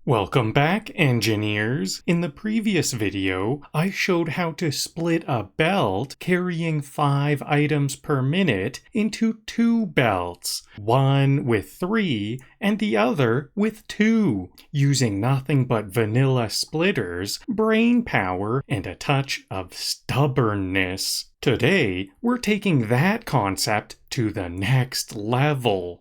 Welcome back, engineers! In the previous video, I showed how to split a belt carrying 5 items per minute into 2 belts, one with 3 and the other with 2, using nothing but vanilla splitters, brain power, and a touch of stubbornness. Today, we're taking that concept to the next level.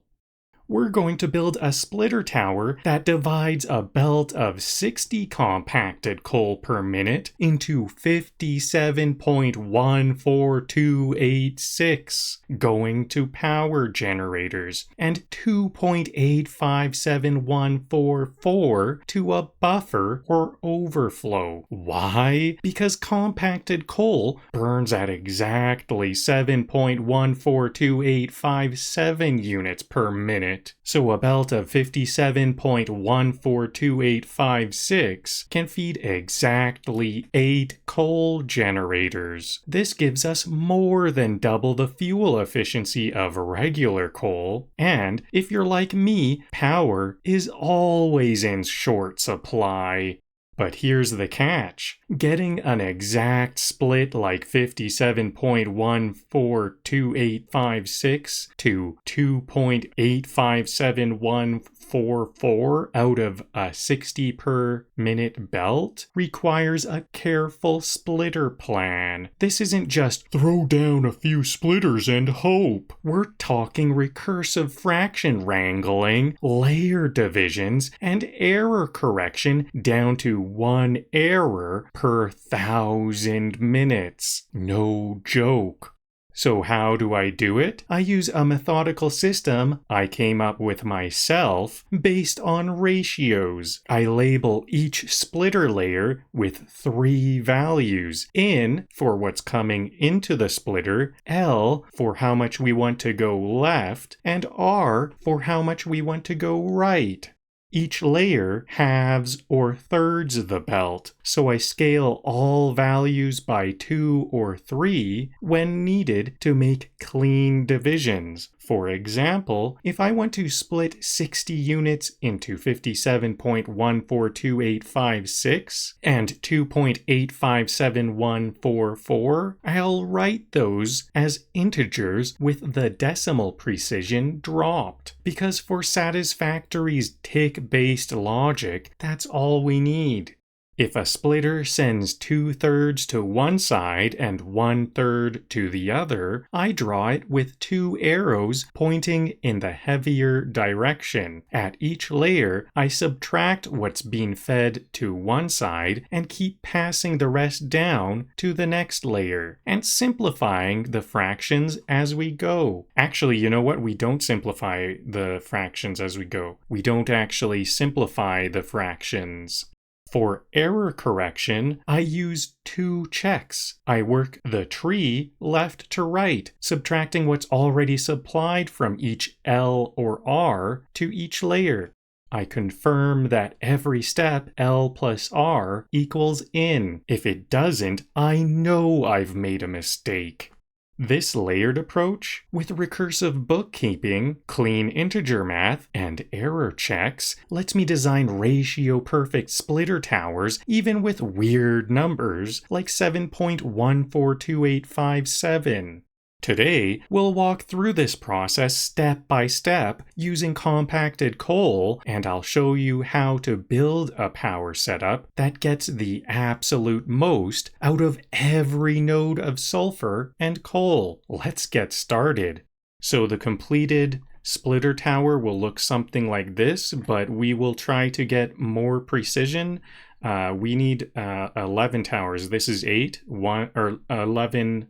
We're going to build a splitter tower that divides a belt of 60 compacted coal per minute into 57.14286 going to power generators and 2.857144 to a buffer or overflow. Why? Because compacted coal burns at exactly 7.142857 units per minute. So a belt of 57.142856 can feed exactly 8 coal generators. This gives us more than double the fuel efficiency of regular coal. And if you're like me, power is always in short supply. But here's the catch. Getting an exact split like 57.142856 to 2.857144 out of a 60 per minute belt requires a careful splitter plan. This isn't just throw down a few splitters and hope. We're talking recursive fraction wrangling, layer divisions, and error correction down to 1 error per 1,000 minutes. No joke. So how do I do it? I use a methodical system I came up with myself based on ratios. I label each splitter layer with 3 values. In for what's coming into the splitter, L for how much we want to go left, and R for how much we want to go right. Each layer halves or thirds the belt, so I scale all values by 2 or 3 when needed to make clean divisions. For example, if I want to split 60 units into 57.142856 and 2.857144, I'll write those as integers with the decimal precision dropped. Because for Satisfactory's tick-based logic, that's all we need. If a splitter sends 2/3 to one side and 1/3 to the other, I draw it with 2 arrows pointing in the heavier direction. At each layer, I subtract what's being fed to one side and keep passing the rest down to the next layer, and simplifying the fractions as we go. Actually, you know what? We don't simplify the fractions as we go. We don't actually simplify the fractions. For error correction, I use 2 checks. I work the tree left to right, subtracting what's already supplied from each L or R to each layer. I confirm that every step L plus R equals in. If it doesn't, I know I've made a mistake. This layered approach, with recursive bookkeeping, clean integer math, and error checks, lets me design ratio-perfect splitter towers even with weird numbers like 7.142857. Today, we'll walk through this process step by step using compacted coal, and I'll show you how to build a power setup that gets the absolute most out of every node of sulfur and coal. Let's get started. So the completed splitter tower will look something like this, but we will try to get more precision. We need 11 towers. This is 8, 1 or 11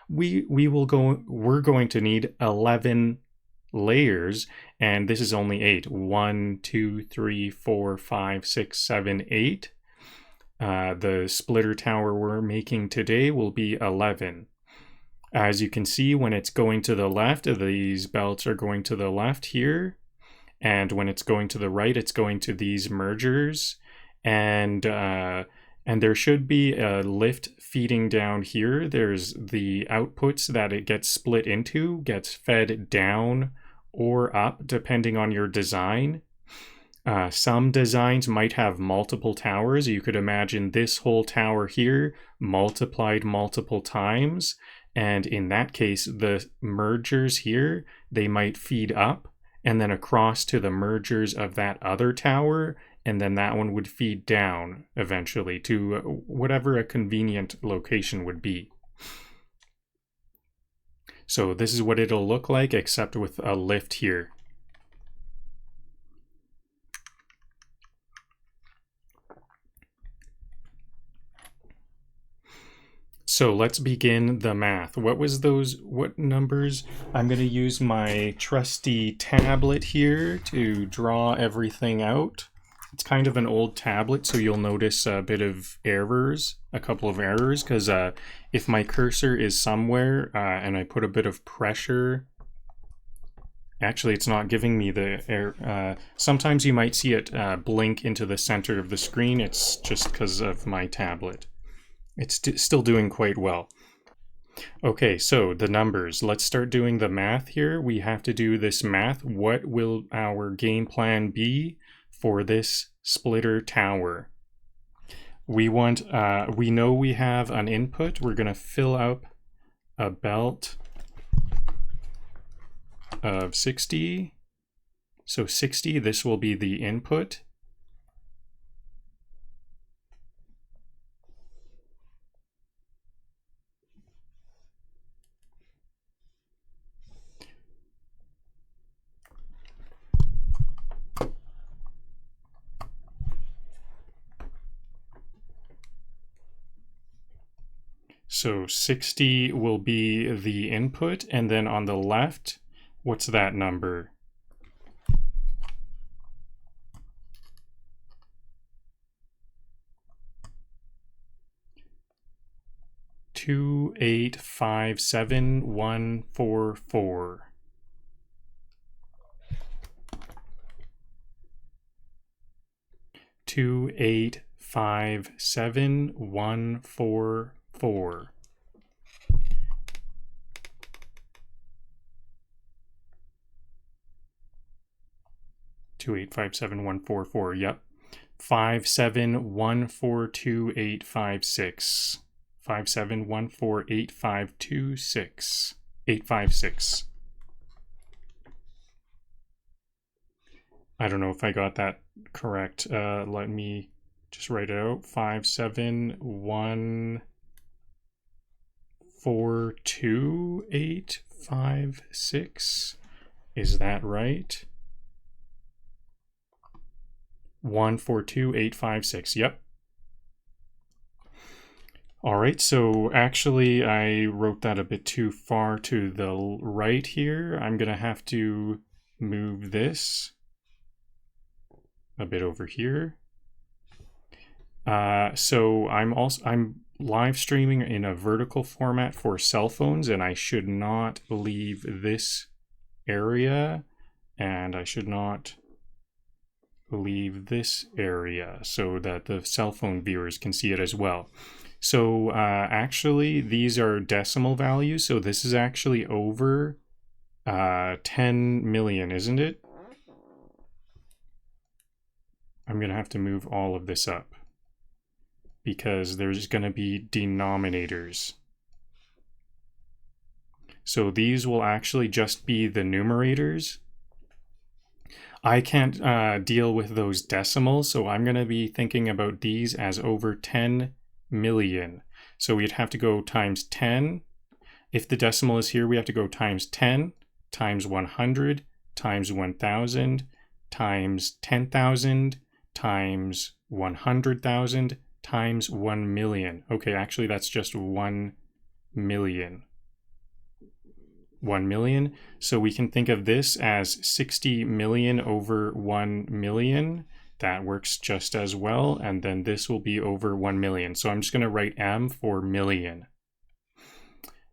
we're going to need 11 layers, and this is only 8. 1, 2, 3, 4, 5, 6, 7, 8. The splitter tower we're making today will be 11. As you can see, when it's going to the left, these belts are going to the left here, and when it's going to the right, it's going to these mergers. And there should be a lift feeding down here. There's the outputs that it gets split into, gets fed down or up depending on your design. Some designs might have multiple towers. You could imagine this whole tower here multiplied multiple times. And in that case, the mergers here, they might feed up and then across to the mergers of that other tower. And then that one would feed down eventually to whatever a convenient location would be. So this is what it'll look like, except with a lift here. So let's begin the math. What numbers? I'm going to use my trusty tablet here to draw everything out. It's kind of an old tablet, so you'll notice a bit of errors, a couple of errors, because if my cursor is somewhere and I put a bit of pressure, actually it's not giving me the error. Sometimes you might see it blink into the center of the screen. It's just because of my tablet. It's still doing quite well. Okay, so the numbers. Let's start doing the math here. We have to do this math. What will our game plan be for this splitter tower? We want, we know we have an input. We're going to fill up a belt of 60. So 60, this will be the input. So 60 will be the input, and then on the left, what's that number? $2,857,144. $2,857,144. 2,857,144. Yep. 57142,856. 57148,526. 856. I don't know if I got that correct. Let me just write it out. 57142,856. Is that right? 142,856. Yep. All right, so actually I wrote that a bit too far to the right here. I'm going to have to move this a bit over here. So I'm live streaming in a vertical format for cell phones, and I should not leave this area, and I should not leave this area so that the cell phone viewers can see it as well. So actually these are decimal values, so this is actually over 10 million, isn't it? I'm going to have to move all of this up because there's going to be denominators. So these will actually just be the numerators. I can't deal with those decimals, so I'm going to be thinking about these as over 10 million. So we'd have to go times 10. If the decimal is here, we have to go times 10, times 100, times 1,000, times 10,000, times 100,000, times 1 million. Okay, actually that's just 1 million. 1 million. So we can think of this as 60 million over 1 million. That works just as well. And then this will be over 1 million. So I'm just going to write M for million.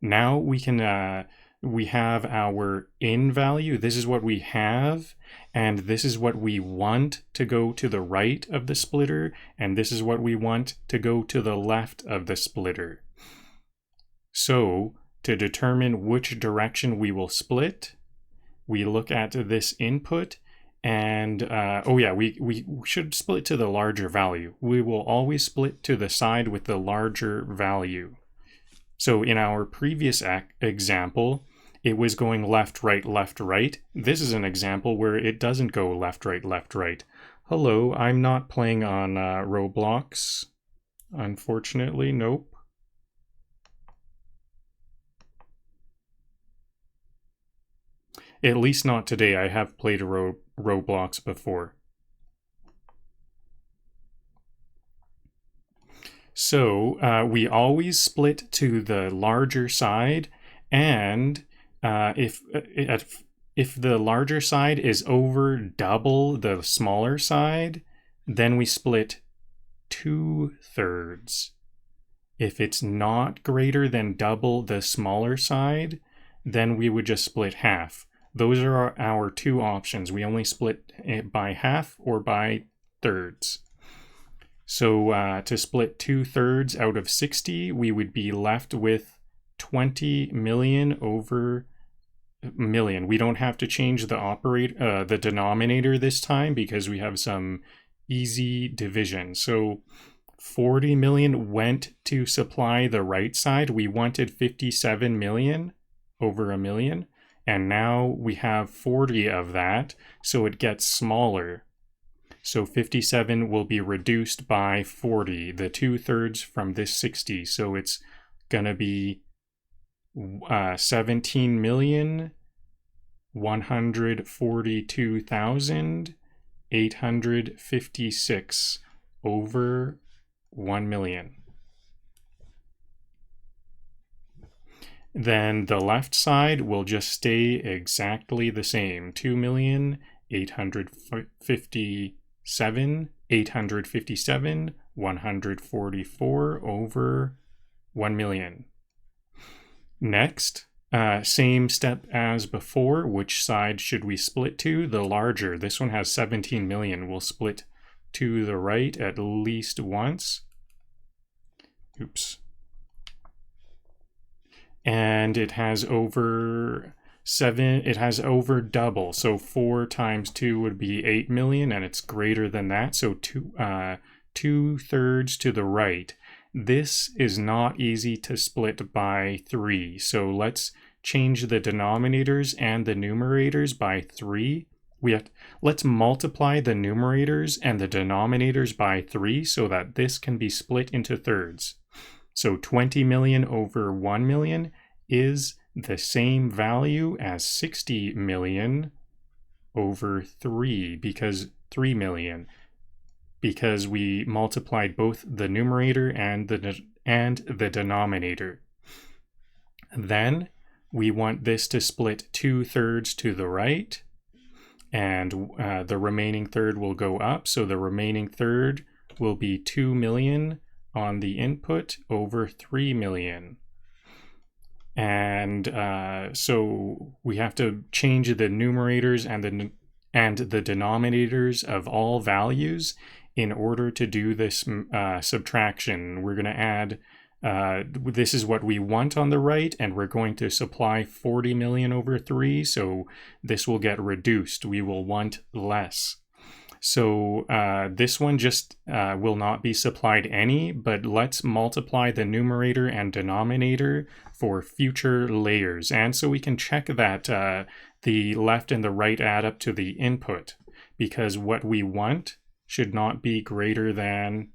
Now we can, we have our in value. This is what we have. And this is what we want to go to the right of the splitter. And this is what we want to go to the left of the splitter. So to determine which direction we will split, we look at this input And oh yeah, we should split to the larger value. We will always split to the side with the larger value. So in our previous example, it was going left, right, left, right. This is an example where it doesn't go left, right, left, right. Hello, I'm not playing on Roblox. Unfortunately, nope. At least not today. I have played a Roblox before. So we always split to the larger side, and if the larger side is over double the smaller side, then we split 2/3. If it's not greater than double the smaller side, then we would just split half. Those are our two options. We only split it by half or by thirds. So to split 2/3 out of 60, we would be left with 20 million over million. We don't have to change the denominator this time because we have some easy division. So 40 million went to supply the right side. We wanted 57 million over a million, and now we have 40 of that, so it gets smaller. So 57 will be reduced by 40, the 2/3 from this 60. So it's going to be 17,142,856 over 1 million. Then the left side will just stay exactly the same, 2,857,144 over 1 million. Next, same step as before. Which side should we split to? The larger. This one has 17 million. We'll split to the right at least once. Oops. And it has over double. So 4 times 2 would be 8 million, and it's greater than that. So 2/3 to the right. This is not easy to split by 3. So let's change the denominators and the numerators by 3. Let's multiply the numerators and the denominators by 3 so that this can be split into thirds. So 20 million over 1 million is the same value as 60 million over 3 because 3 million, because we multiplied both the numerator and the denominator. Then we want this to split 2/3 to the right, and the remaining third will go up. So the remaining third will be 2 million on the input over 3 million. And so we have to change the numerators and the denominators of all values in order to do this subtraction. We're going to add, this is what we want on the right, and we're going to supply 40 million over 3, so this will get reduced. We will want less. So this one just will not be supplied any, but let's multiply the numerator and denominator for future layers. And so we can check that the left and the right add up to the input, because what we want should not be greater than...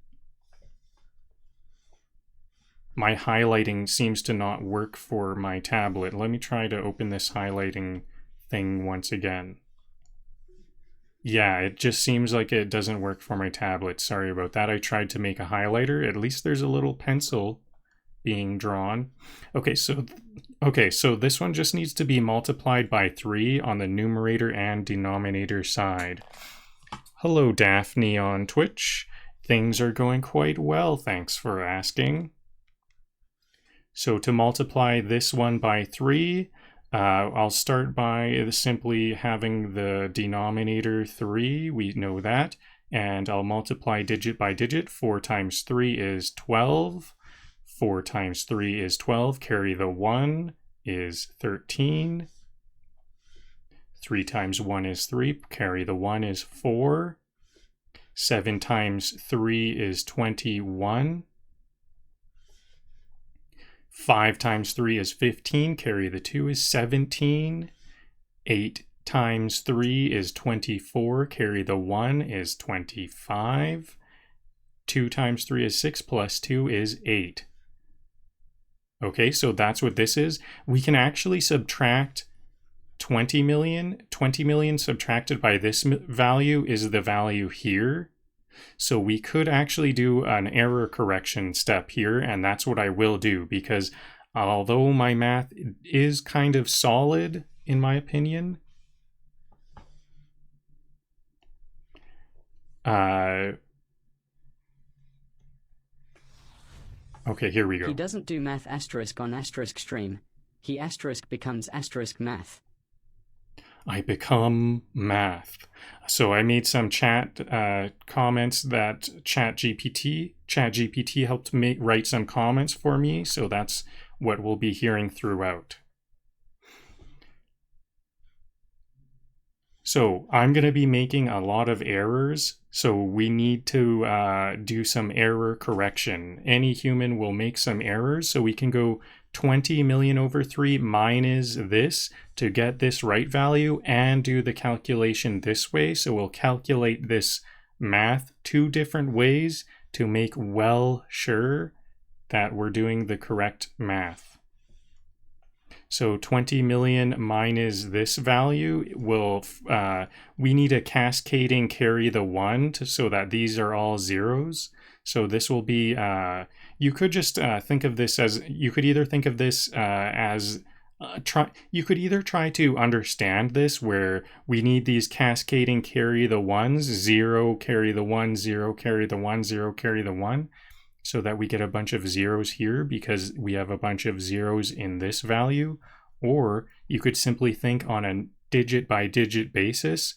My highlighting seems to not work for my tablet. Let me try to open this highlighting thing once again. Yeah, it just seems like it doesn't work for my tablet. Sorry about that. I tried to make a highlighter. At least there's a little pencil being drawn. Okay, so this one just needs to be multiplied by 3 on the numerator and denominator side. Hello, Daphne on Twitch. Things are going quite well, thanks for asking. So to multiply this one by 3, I'll start by simply having the denominator 3, we know that, and I'll multiply digit by digit. 4 times 3 is 12, 4 times 3 is 12, carry the 1 is 13, 3 times 1 is 3, carry the 1 is 4. 7 times 3 is 21. 5 times 3 is 15, carry the 2 is 17. 8 times 3 is 24, carry the 1 is 25. 2 times 3 is 6, plus 2 is 8. Okay, so that's what this is. We can actually subtract 20 million. 20 million subtracted by this value is the value here. So we could actually do an error correction step here, and that's what I will do, because although my math is kind of solid, in my opinion, okay, here we go. He doesn't do math asterisk on asterisk stream. He asterisk becomes asterisk math. I become math. So I made some chat comments that ChatGPT helped write some comments for me. So that's what we'll be hearing throughout. So I'm going to be making a lot of errors. So we need to do some error correction. Any human will make some errors. So we can go 20 million over 3 minus this to get this right value and do the calculation this way. So we'll calculate this math 2 different ways to make well sure that we're doing the correct math. So 20 million minus this value will, we need a cascading carry the 1 so that these are all zeros. So this will be, you could just think of this as, you could either think of this as, you could either try to understand this where we need these cascading carry the 1s, 0, carry the 1, 0, carry the 1, 0, carry the 1. So that we get a bunch of zeros here because we have a bunch of zeros in this value. Or you could simply think on a digit by digit basis.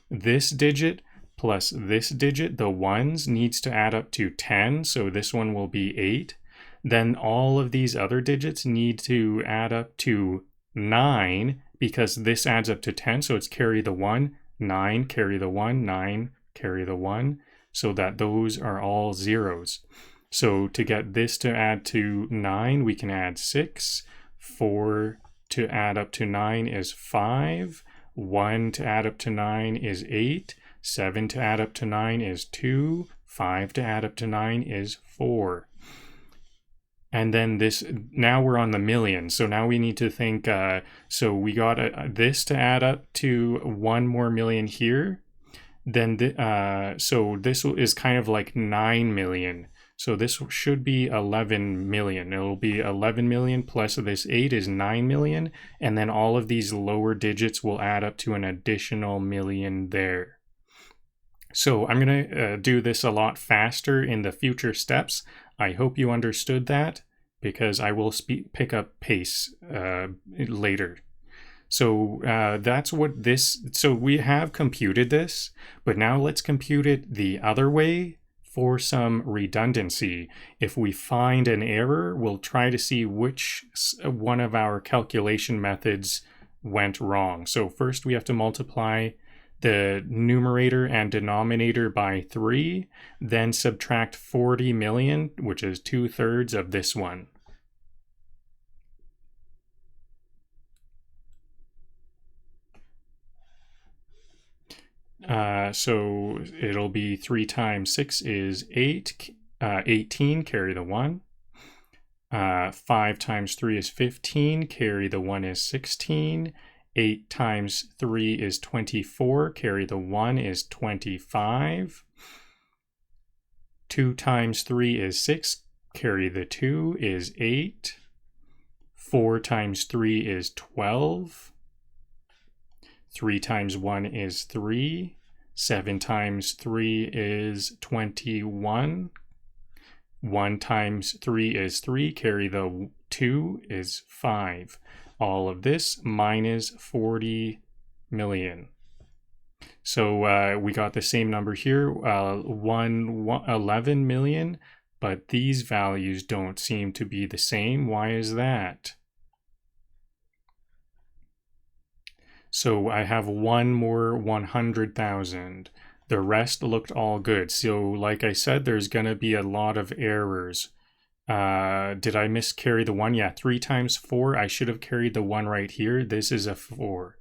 This digit plus this digit, the 1s, needs to add up to 10. So this one will be 8. Then all of these other digits need to add up to 9 because this adds up to 10. So it's carry the 1, 9, carry the 1, 9, carry the 1. So that those are all zeros. So to get this to add to 9, we can add 6. 4 to add up to 9 is 5. 1 to add up to 9 is 8. 7 to add up to 9 is 2. 5 to add up to 9 is 4. And then this, now we're on the million. So now we need to think, so we got this to add up to 1 more million here. Then, so this is kind of like 9 million. So this should be 11 million. It'll be 11 million plus this 8 is 9 million. And then all of these lower digits will add up to an additional million there. So I'm going to do this a lot faster in the future steps. I hope you understood that because I will pick up pace later. So that's what this, so we have computed this, but now let's compute it the other way for some redundancy. If we find an error, we'll try to see which one of our calculation methods went wrong. So first we have to multiply the numerator and denominator by 3, then subtract 40 million, which is 2/3 of this one. So it'll be 3 times 6 is 8, 18, carry the 1. 5 times 3 is 15, carry the 1 is 16. 8 times 3 is 24, carry the 1 is 25. 2 times 3 is 6, carry the 2 is 8. 4 times 3 is 12. 3 times 1 is 3. 7 times 3 is 21. 1 times 3 is 3. Carry the 2 is 5. All of this minus 40 million. So we got the same number here, 11 million, but these values don't seem to be the same. Why is that? So I have one more 100,000. The rest looked all good. So like I said, there's going to be a lot of errors. Did I miscarry the 1? Yeah, 3 times 4. I should have carried the 1 right here. This is a 4.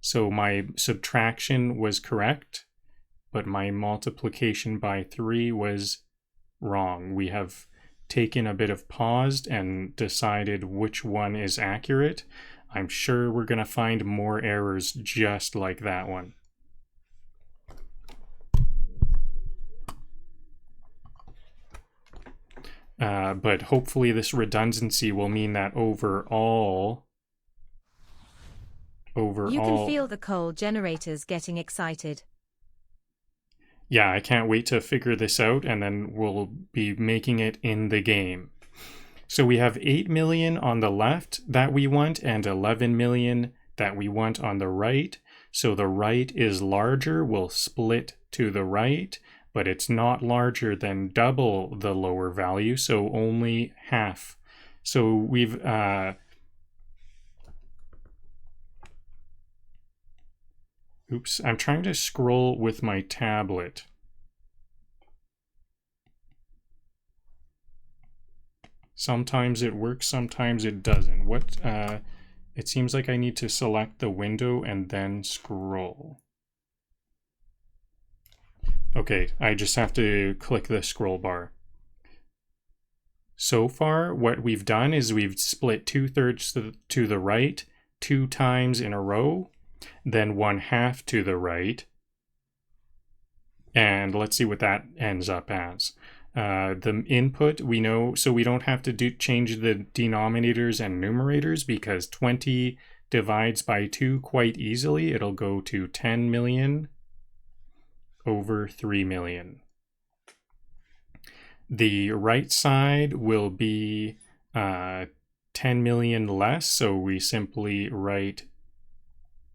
So my subtraction was correct, but my multiplication by 3 was wrong. We have taken a bit of pause and decided which one is accurate. I'm sure we're going to find more errors just like that one. But hopefully this redundancy will mean that overall... You can feel the coal generators getting excited. Yeah, I can't wait to figure this out, and then we'll be making it in the game. So we have 8 million on the left that we want, and 11 million that we want on the right. So the right is larger, we'll split to the right, but it's not larger than double the lower value, so only half. So we've... Oops, I'm trying to scroll with my tablet. Sometimes it works, sometimes it doesn't. It seems like I need to select the window and then scroll. Okay, I just have to click the scroll bar. So far, what we've done is we've split 2/3 to the right 2 times in a row, then 1/2 to the right. And let's see what that ends up as. The input, we know, so we don't have to change the denominators and numerators because 20 divides by 2 quite easily. It'll go to 10 million over 3 million. The right side will be 10 million less, so we simply write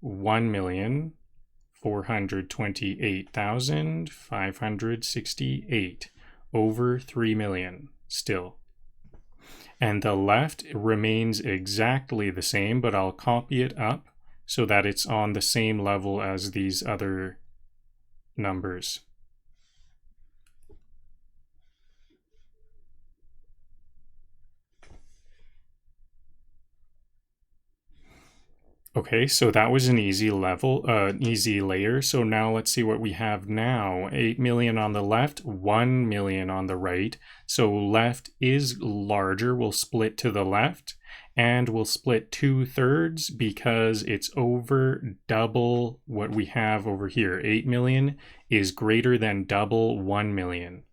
1,428,568 over 3 million still. And the left remains exactly the same, but I'll copy it up so that it's on the same level as these other numbers. Okay, so that was an easy easy layer. So now let's see what we have now. 8 million on the left, 1 million on the right. So left is larger, we'll split to the left, and we'll split 2/3 because it's over double what we have over here. 8 million is greater than double 1 million.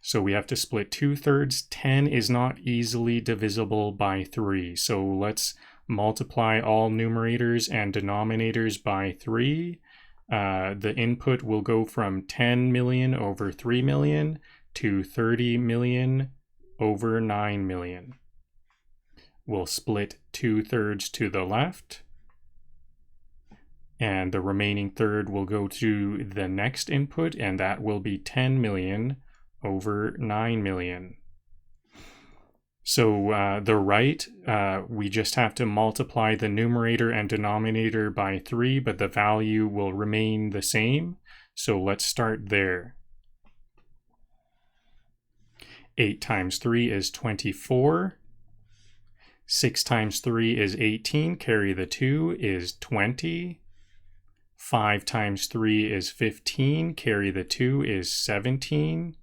So we have to split 2/3. 10 is not easily divisible by 3. So let's multiply all numerators and denominators by 3. The input will go from 10 million over 3 million to 30 million over 9 million. We'll split 2/3 to the left, and the remaining third will go to the next input, and that will be 10 million over 9 million. So the right, we just have to multiply the numerator and denominator by 3, but the value will remain the same. So let's start there. 8 times 3 is 24. 6 times 3 is 18. Carry the 2 is 20. 5 times 3 is 15. Carry the 2 is 17.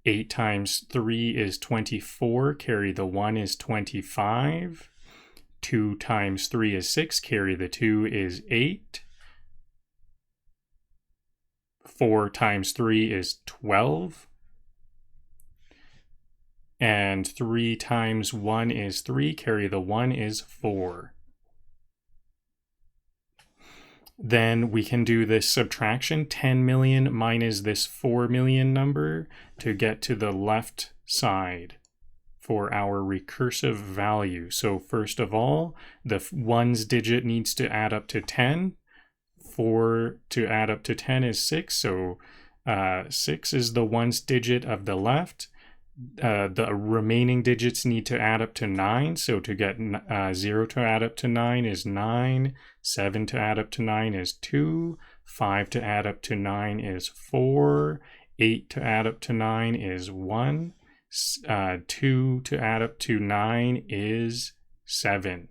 8 times 3 is 24, carry the 1 is 25. 2 times 3 is 6, carry the 2 is 8. 4 times 3 is 12. And 3 times 1 is 3, carry the 1 is 4. Then we can do this subtraction, 10 million minus this 4 million number to get to the left side for our recursive value. So first of all, the ones digit needs to add up to 10. 4 to add up to 10 is 6, so 6 is the ones digit of the left. the remaining digits need to add up to 9. So to get 0 to add up to 9 is 9, 7 to add up to 9 is 2, 5 to add up to 9 is 4, 8 to add up to 9 is 1, 2 to add up to 9 is 7.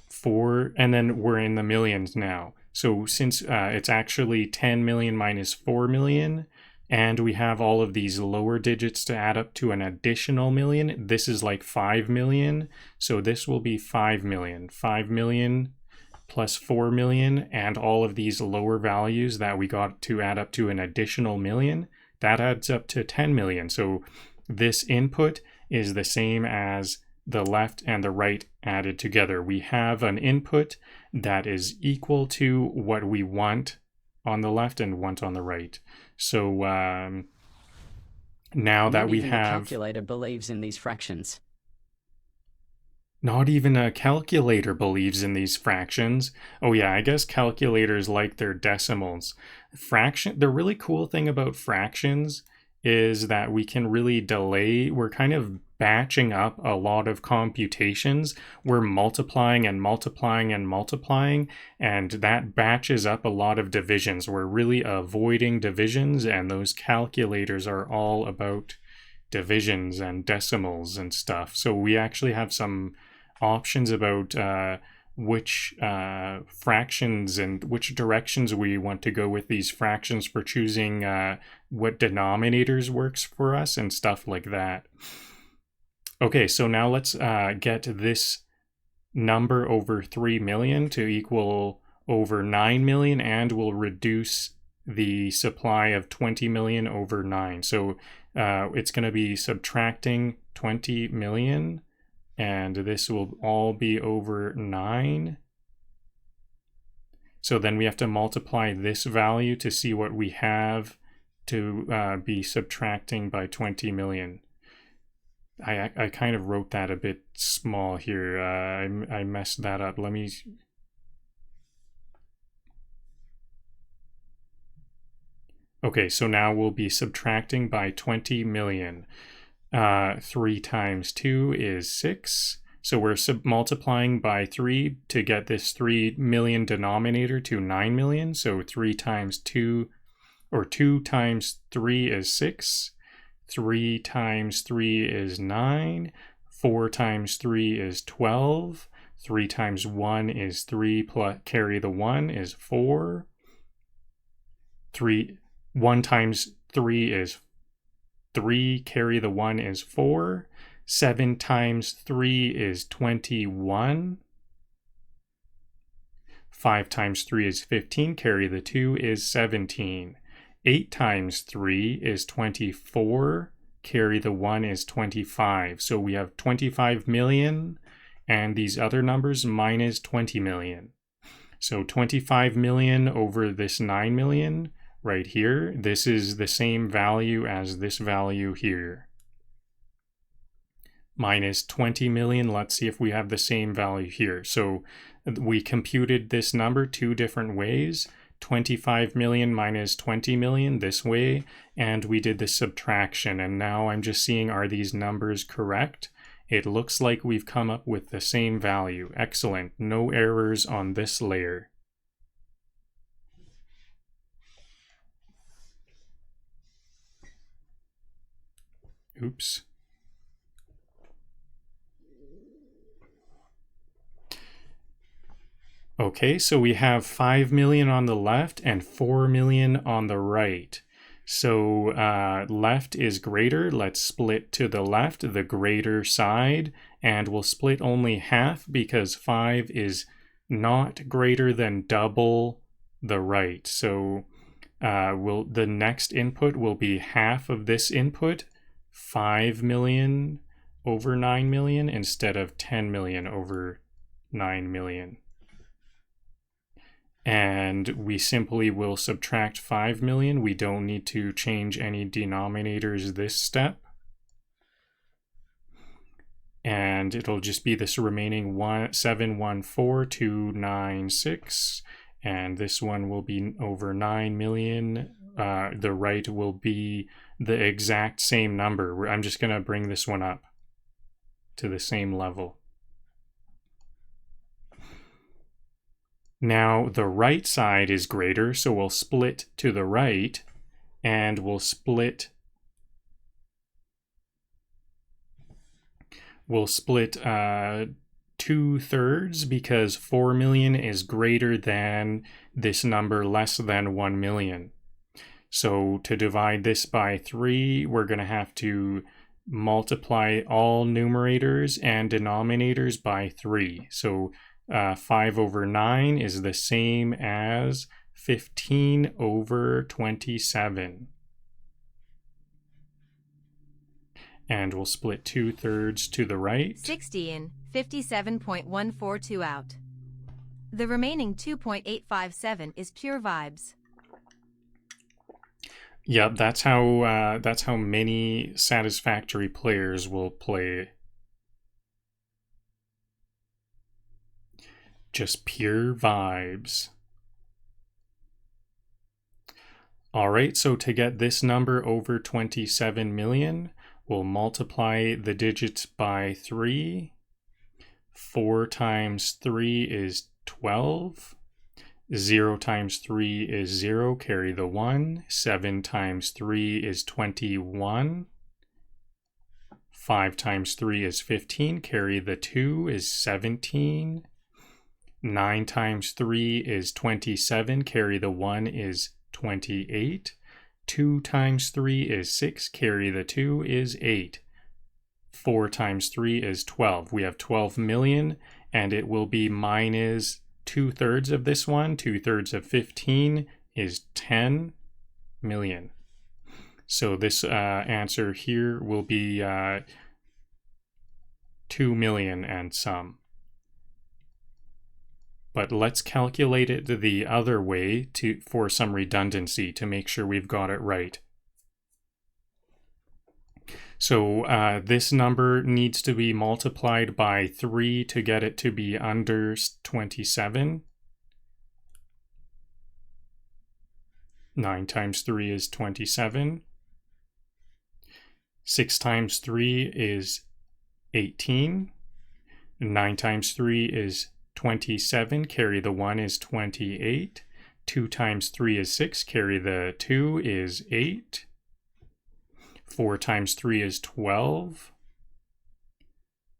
4, and then we're in the millions now. So since it's actually 10 million minus 4 million, and we have all of these lower digits to add up to an additional million, this is like 5 million. So this will be 5 million. 5 million plus 4 million, and all of these lower values that we got to add up to an additional million, that adds up to 10 million. So this input is the same as the left and the right added together. We have an input that is equal to what we want on the left and want on the right. So now that we have... Not even a calculator believes in these fractions. Not even a calculator believes in these fractions. Oh yeah, I guess calculators like their decimals. The really cool thing about fractions is that we can really delay. We're kind of batching up a lot of computations. We're multiplying and multiplying and multiplying, and that batches up a lot of divisions. We're really avoiding divisions, and those calculators are all about divisions and decimals and stuff. So we actually have some options about which fractions and which directions we want to go with these fractions for choosing what denominators works for us and stuff like that. Okay, so now let's get this number over 3 million to equal over 9 million, and we'll reduce the supply of 20 million over 9. So it's going to be subtracting 20 million, and this will all be over 9. So then we have to multiply this value to see what we have to be subtracting by 20 million. I kind of wrote that a bit small here. I messed that up. Let me... Okay, so now we'll be subtracting by 20 million. 3 times 2 is 6. So we're multiplying by 3 to get this 3 million denominator to 9 million. So 3 times 2, or 2 times 3 is 6. 3 times 3 is 9. 4 times 3 is 12. 3 times 1 is 3 plus carry the 1 is 4. 1 times 3 is 3, carry the 1 is 4. 7 times 3 is 21. 5 times 3 is 15, carry the 2 is 17. 8 times 3 is 24, carry the 1 is 25. So we have 25 million, and these other numbers minus 20 million. So 25 million over this 9 million right here, this is the same value as this value here. Minus 20 million, let's see if we have the same value here. So we computed this number 2 different ways. 25 million minus 20 million this way, and we did the subtraction, and now I'm just seeing, are these numbers correct? It looks like we've come up with the same value. Excellent. No errors on this layer. Oops. Okay, so we have 5 million on the left and 4 million on the right. So left is greater. Let's split to the left, the greater side, and we'll split only half because 5 is not greater than double the right. So the next input will be half of this input, 5 million over 9 million instead of 10 million over 9 million. And we simply will subtract 5 million. We don't need to change any denominators this step. And it'll just be this remaining 714,296. and this one will be over 9 million. The right will be the exact same number. I'm just going to bring this one up to the same level. Now the right side is greater, so we'll split to the right, and we'll split 2/3 because 4 million is greater than this number less than 1 million. So to divide this by 3, we're going to have to multiply all numerators and denominators by 3. So 5/9 is the same as 15/27. And we'll split 2/3 to the right. 60 in, 57.142 out. The remaining 2.857 is pure vibes. Yep, that's how many Satisfactory players will play. Just pure vibes. All right, so to get this number over 27 million, we'll multiply the digits by 3. 4 times 3 is 12. 0 times 3 is 0, carry the 1. 7 times 3 is 21. 5 times 3 is 15, carry the 2 is 17. 9 times 3 is 27, carry the 1 is 28. 2 times 3 is 6, carry the 2 is 8. 4 times 3 is 12. We have 12 million, and it will be minus 2/3 of this one. 2/3 of 15 is 10 million. So this answer here will be 2 million and some. But let's calculate it the other way for some redundancy to make sure we've got it right. So this number needs to be multiplied by 3 to get it to be under 27. 9 times 3 is 27. 6 times 3 is 18. 9 times 3 is 27, carry the 1 is 28. 2 times 3 is 6, carry the 2 is 8. 4 times 3 is 12.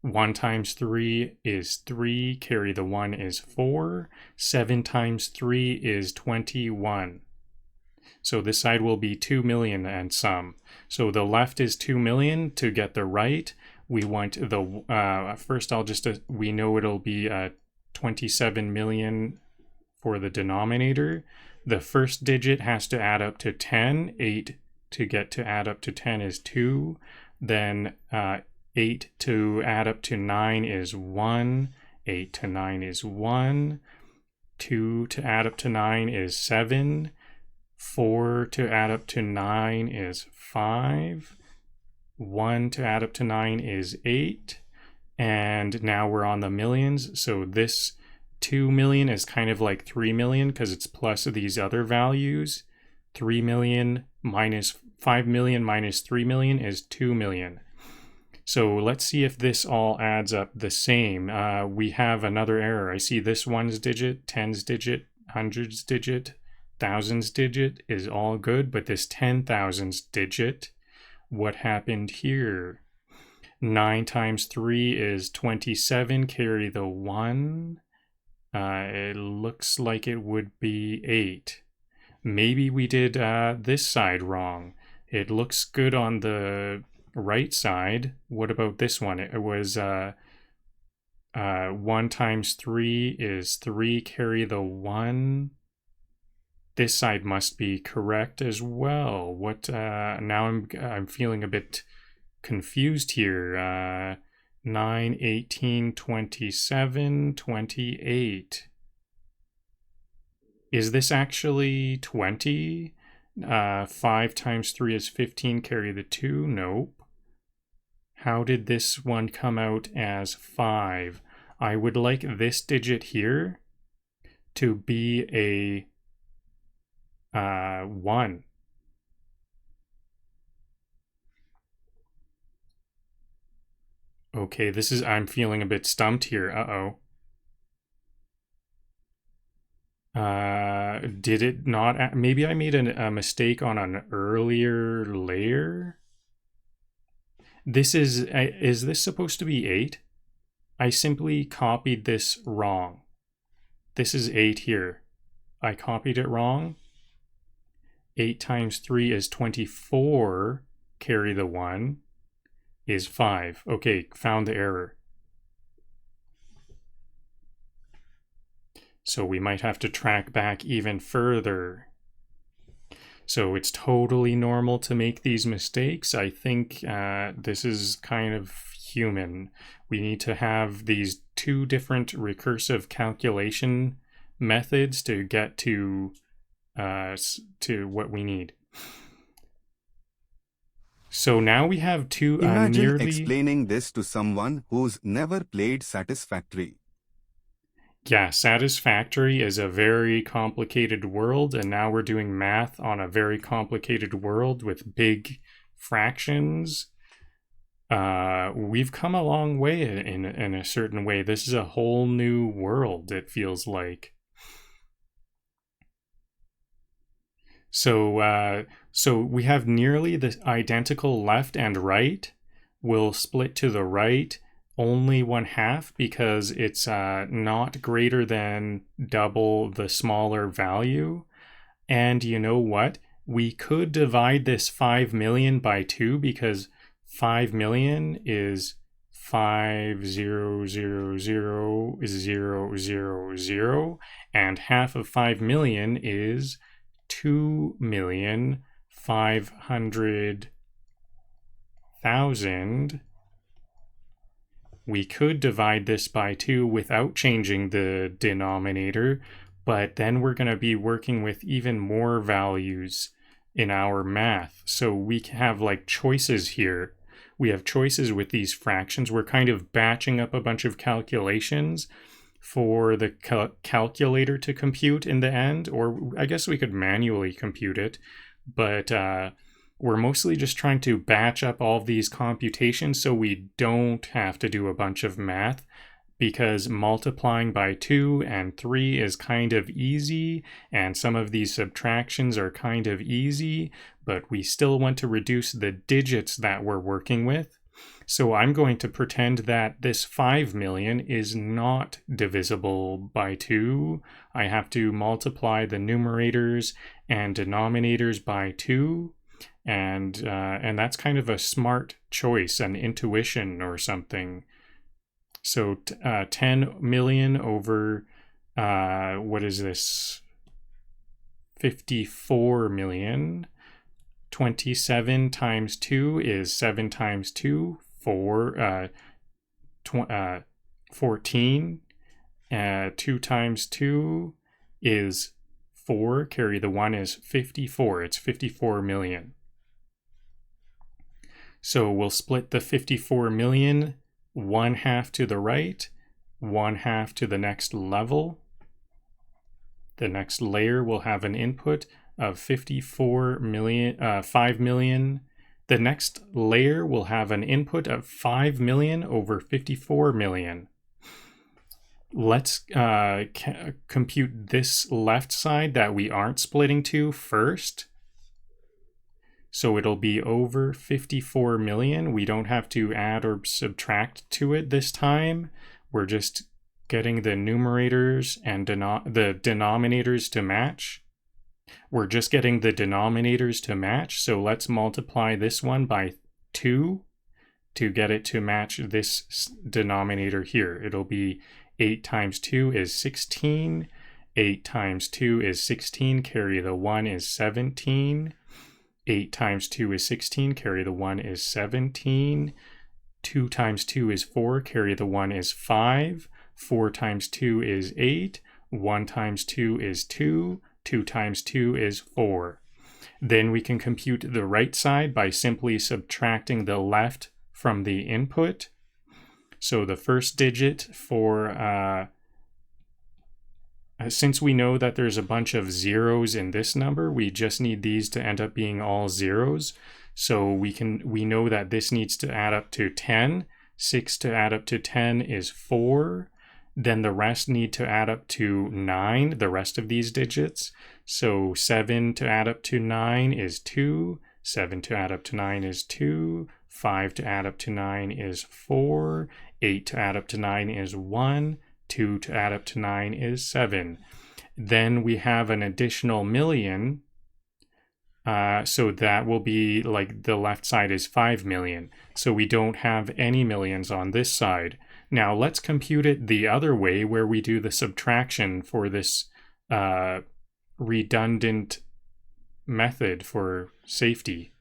1 times 3 is 3, carry the 1 is 4. 7 times 3 is 21. So this side will be 2 million and some. So the left is 2 million. To get the right, we want the, first we know it'll be 27 million for the denominator. The first digit has to add up to 10. 8 to get to add up to 10 is 2. Then 8 to add up to 9 is 1. 8 to 9 is 1. 2 to add up to 9 is 7. 4 to add up to 9 is 5. 1 to add up to 9 is 8. And now we're on the millions. So this 2 million is kind of like 3 million because it's plus these other values. 3 million minus 5 million minus 3 million is 2 million. So let's see if this all adds up the same. We have another error. I see this 1's digit, 10's digit, 100's digit, 1000's digit is all good, but this 10,000's digit, what happened here? 9 times 3 is 27, carry the 1. It looks like it would be 8. Maybe we did this side wrong. It looks good on the right side. What about this one? It was 1 times 3 is 3, carry the 1. This side must be correct as well. What? Now I'm feeling a bit confused here. 9, 18, 27, 28. Is this actually 20? 5 times 3 is 15, carry the 2? Nope. How did this one come out as 5? I would like this digit here to be a 1. Okay, I'm feeling a bit stumped here. Did it not, maybe I made a mistake on an earlier layer? Is this supposed to be 8? I simply copied this wrong. This is 8 here. I copied it wrong. 8 times 3 is 24, carry the 1, is 5. Okay, found the error. So we might have to track back even further. So it's totally normal to make these mistakes. I think this is kind of human. We need to have these 2 different recursive calculation methods to get to what we need. So now we have two Imagine explaining this to someone who's never played Satisfactory. Yeah, Satisfactory is a very complicated world, and now we're doing math on a very complicated world with big fractions. We've come a long way in a certain way. This is a whole new world, it feels like. So we have nearly the identical left and right. We'll split to the right only 1/2 because it's not greater than double the smaller value. And you know what? We could divide this 5 million by 2 because 5 million is 5,000,000, and half of 5 million is 2,500,000. We could divide this by 2 without changing the denominator, but then we're going to be working with even more values in our math. So we have like choices here. We have choices with these fractions. We're kind of batching up a bunch of calculations for the calculator to compute in the end, or I guess we could manually compute it, but we're mostly just trying to batch up all of these computations so we don't have to do a bunch of math, because multiplying by 2 and 3 is kind of easy, and some of these subtractions are kind of easy, but we still want to reduce the digits that we're working with. So I'm going to pretend that this 5 million is not divisible by 2. I have to multiply the numerators and denominators by 2. And that's kind of a smart choice, an intuition or something. So 10 million over, what is this? 54 million. 27 times 2 is 7 times 2, 14. 2 times 2 is 4. Carry the 1 is 54. It's 54 million. So we'll split the 54 million 1/2 to the right, 1/2 to the next level. The next layer will have an input of 54 million, 5 million. The next layer will have an input of 5 million over 54 million. Let's compute this left side that we aren't splitting to first. So it'll be over 54 million. We don't have to add or subtract to it this time. We're just getting the numerators and the denominators to match. We're just getting the denominators to match. So let's multiply this one by 2 to get it to match this denominator here. It'll be 8 times 2 is 16. 8 times 2 is 16. Carry the 1 is 17. 8 times 2 is 16, carry the 1 is 17. 2 times 2 is 4, carry the 1 is 5. 4 times 2 is 8. 1 times 2 is 2. 2 times 2 is 4. Then we can compute the right side by simply subtracting the left from the input. So the first digit for Since we know that there's a bunch of zeros in this number, we just need these to end up being all zeros. So we know that this needs to add up to 10. 6 to add up to 10 is 4. Then the rest need to add up to 9, the rest of these digits. So 7 to add up to 9 is 2. 7 to add up to 9 is 2. 5 to add up to 9 is 4. 8 to add up to 9 is 1. 2 to add up to 9 is 7. Then we have an additional million. So that will be like the left side is 5 million. So we don't have any millions on this side. Now let's compute it the other way where we do the subtraction for this redundant method for safety.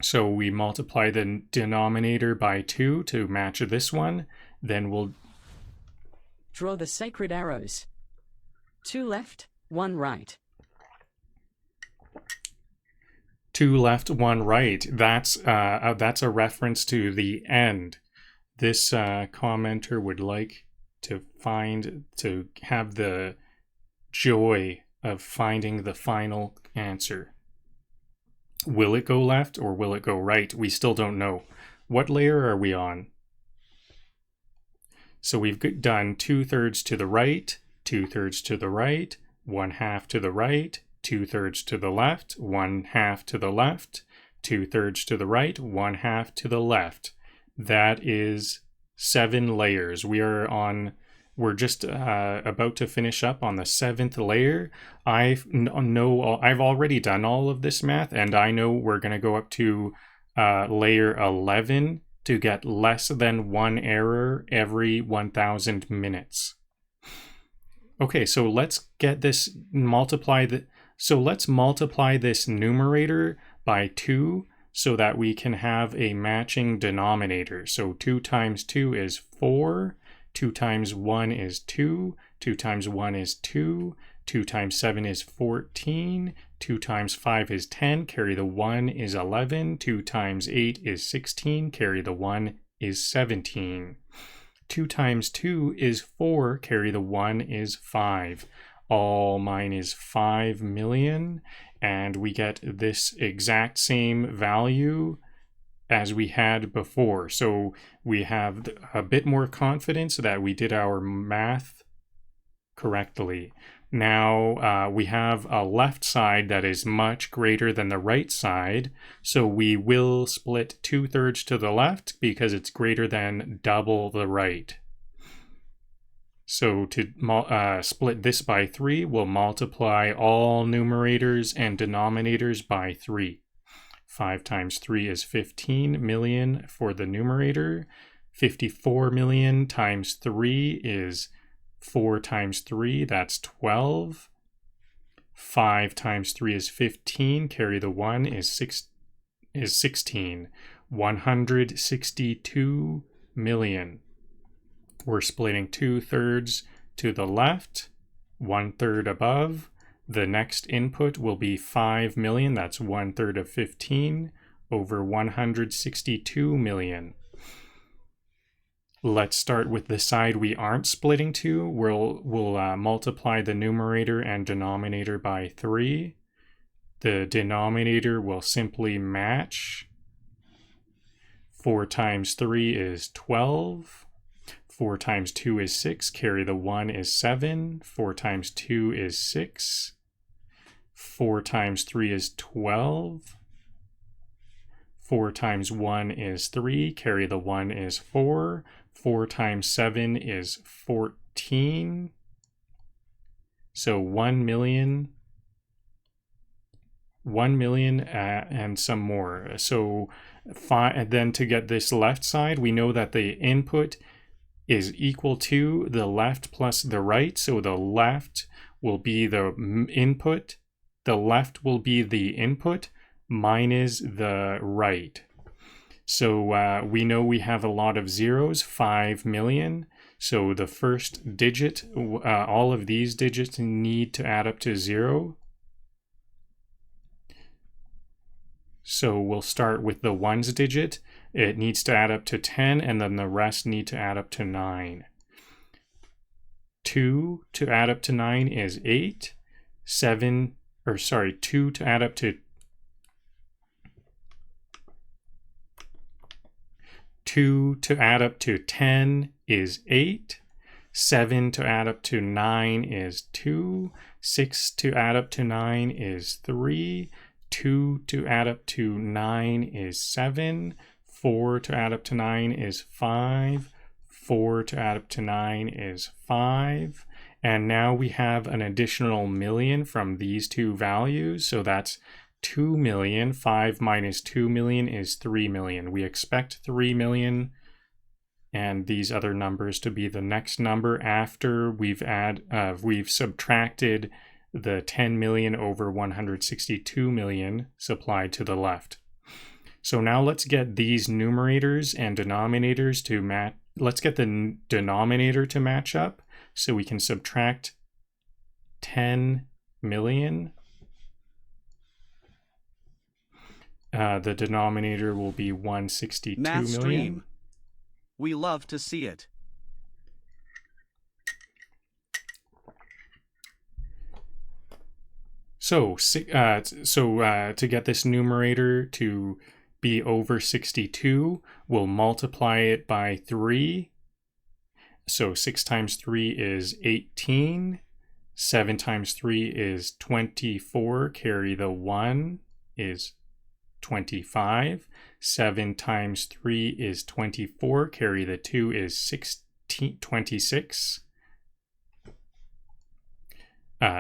So we multiply the denominator by 2 to match this one. Then we'll Draw the sacred arrows. 2 left, 1 right. 2 left, 1 right. That's a reference to the end. This commenter would like to have the joy of finding the final answer. Will it go left or will it go right? We still don't know. What layer are we on? So we've done 2/3 to the right, 2/3 to the right, 1/2 to the right, 2/3 to the left, 1/2 to the left, 2/3 to the right, 1/2 to the left. That is 7 layers. We're just about to finish up on the 7th layer. I've already done all of this math, and I know we're going to go up to layer 11 to get less than 1 error every 1,000 minutes. Okay, so let's get this let's multiply this numerator by 2 so that we can have a matching denominator. So 2 times 2 is 4, 2 times 1 is 2, 2 times 1 is 2, 2 times 7 is 14, 2 times 5 is 10, carry the 1 is 11, 2 times 8 is 16, carry the 1 is 17. 2 times 2 is 4, carry the 1 is 5. All mine is 5 million, and we get this exact same value as we had before. So we have a bit more confidence that we did our math correctly. Now we have a left side that is much greater than the right side, so we will split 2/3 to the left because it's greater than double the right. So to split this by 3, we'll multiply all numerators and denominators by 3. 5 times 3 is 15 million for the numerator. 54 million times 3 is 4 times 3, that's 12. 5 times 3 is 15, carry the 1 is 16. 162 million. We're splitting 2/3 to the left, 1/3 above. The next input will be 5 million, that's 1/3 of 15, over 162 million. Let's start with the side we aren't splitting to. We'll multiply the numerator and denominator by 3. The denominator will simply match. 4 times 3 is 12. 4 times 2 is 6. Carry the 1 is 7. 4 times 2 is 6. 4 times 3 is 12. 4 times 1 is 3. Carry the 1 is 4. 4 times 7 is 14. So 1 million and some more. So then to get this left side, we know that the input is equal to the left plus the right. So the left will be the input. The left will be the input minus the right. So we know we have a lot of zeros, 5 million. So the first digit, all of these digits need to add up to 0. So we'll start with the ones digit. It needs to add up to 10, and then the rest need to add up to 9. 2 to add up to 9 is 8. 2 to add up to 2 to add up to 10 is 8. 7 to add up to 9 is 2. 6 to add up to 9 is 3. 2 to add up to 9 is 7. 4 to add up to 9 is 5. 4 to add up to 9 is 5. And now we have an additional million from these two values. So that's 2 million. 5 minus 2 million is 3 million. We expect 3 million and these other numbers to be the next number after we've subtracted the 10 million over 162 million supplied to the left. So now let's get these numerators and denominators to match. Let's get the denominator to match up so we can subtract 10 million. The denominator will be 162 Math million. stream. We love to see it. So to get this numerator to be over 62, we'll multiply it by 3. So 6 times 3 is 18. 7 times 3 is 24. Carry the 1 is 25. 7 times 3 is 24. Carry the 2 is 26.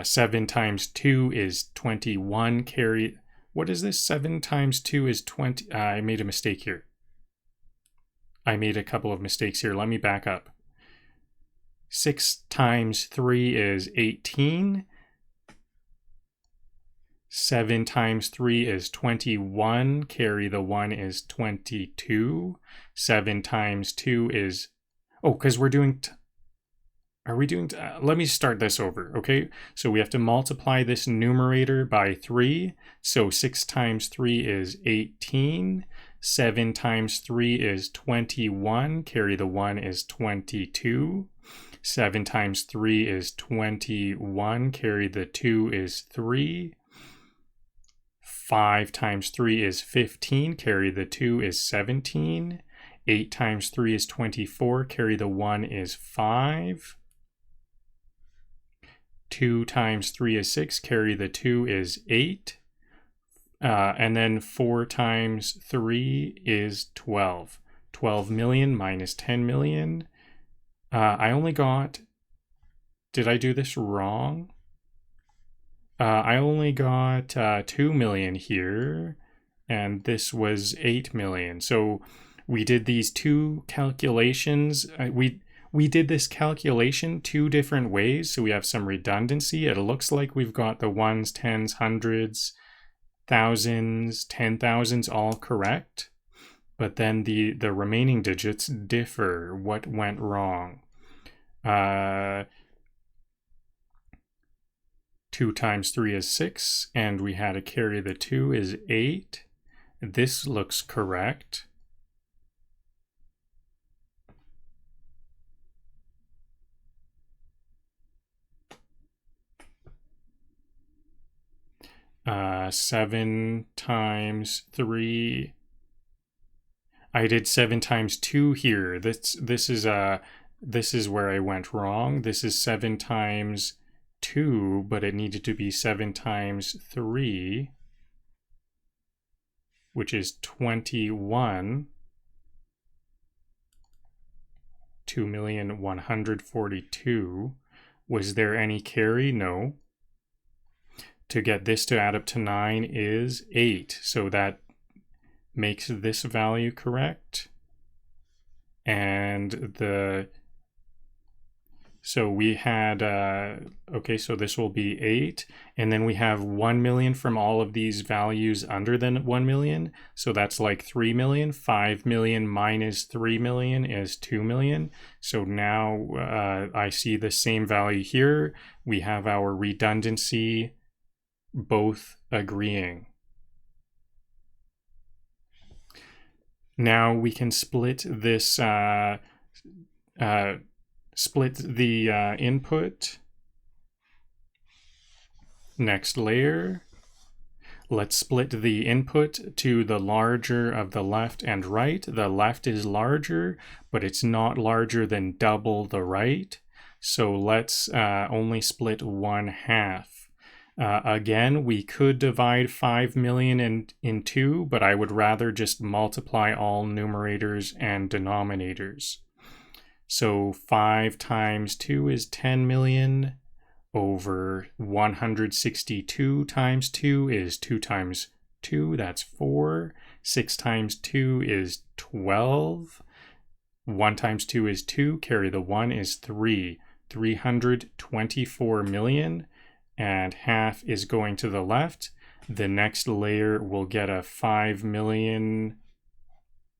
7 times 2 is 21. Carry... What is this? 7 times 2 is 20. I made a mistake here. I made a couple of mistakes here. Let me back up. 6 times 3 is 18. 7 times 3 is 21. Carry the 1 is 22. 7 times 2 is... Oh, because we're doing... Are we doing... let me start this over, okay? So we have to multiply this numerator by 3. So 6 times 3 is 18. 7 times 3 is 21. Carry the 1 is 22. 7 times 3 is 21. Carry the 2 is 3. 5 times 3 is 15. Carry the 2 is 17. 8 times 3 is 24. Carry the 1 is 5. 2 times 3 is 6. Carry the 2 is 8. And then 4 times 3 is 12. 12 million minus 10 million. I only got... Did I do this wrong? I only got 2 million here. And this was 8 million. So we did these two calculations. We did this calculation 2 different ways, so we have some redundancy. It looks like we've got the ones, tens, hundreds, thousands, 10,000s all correct, but then the remaining digits differ. What went wrong? 2 times 3 is 6, and we had to carry the 2 is 8. This looks correct. 7 times 3. I did 7 times 2 here. This is where I went wrong. This is 7 times 2, but it needed to be 7 times 3, which is 21. 2,142,000. Was there any carry? No. To get this to add up to 9 is 8. So that makes this value correct. And so we had, okay, so this will be 8. And then we have 1 million from all of these values under than 1 million. So that's like 3 million. 5 million minus 3 million is 2 million. So now I see the same value here. We have our redundancy both agreeing. Now we can split this split the input. Next layer. Let's split the input to the larger of the left and right. The left is larger, but it's not larger than double the right. So let's only split 1/2. Again, we could divide 5 million in two, but I would rather just multiply all numerators and denominators. So 5 times 2 is 10 million. Over 162 times 2 is 2 times 2, that's 4. 6 times 2 is 12. 1 times 2 is 2, carry the 1 is 3. 324 million, and half is going to the left. The next layer will get a 5 million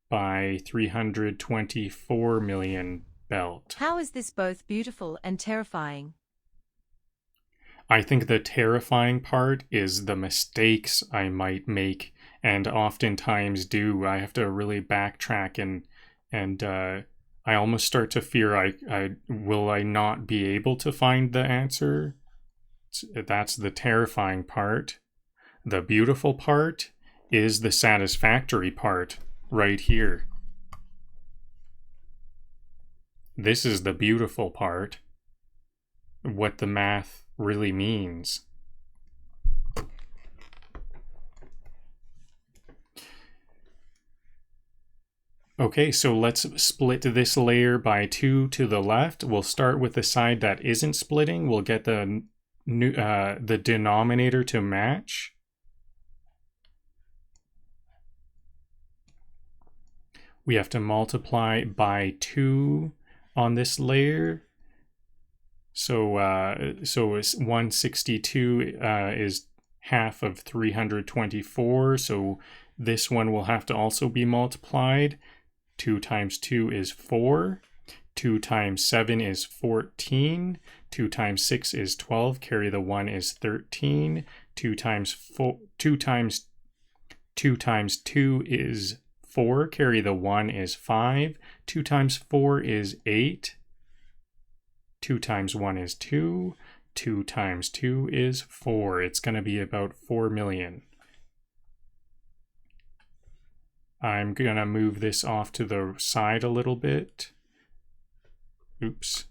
by 324 million belt. How is this both beautiful and terrifying? I think the terrifying part is the mistakes I might make, and oftentimes do. I have to really backtrack, and I almost start to fear I will not be able to find the answer. That's the terrifying part. The beautiful part is the satisfactory part right here. This is the beautiful part. What the math really means. Okay, so let's split this layer by 2 to the left. We'll start with the side that isn't splitting. We'll get the denominator to match. We have to multiply by 2 on this layer. So 162 is half of 324. So this one will have to also be multiplied. 2 times 2 is 4. 2 times 7 is 14. 2 times 6 is 12. Carry the 1 is 13. 2 times 2 is 4. Carry the 1 is 5. 2 times 4 is 8. 2 times 1 is 2. 2 times 2 is 4. It's going to be about 4 million. I'm going to move this off to the side a little bit. Oops.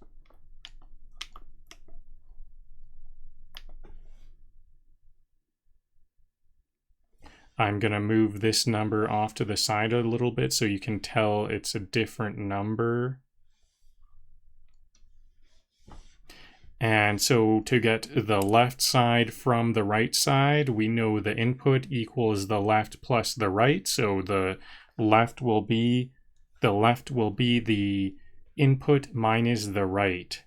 I'm going to move this number off to the side a little bit so you can tell it's a different number. And so to get the left side from the right side, we know the input equals the left plus the right. So the left will be the input minus the right.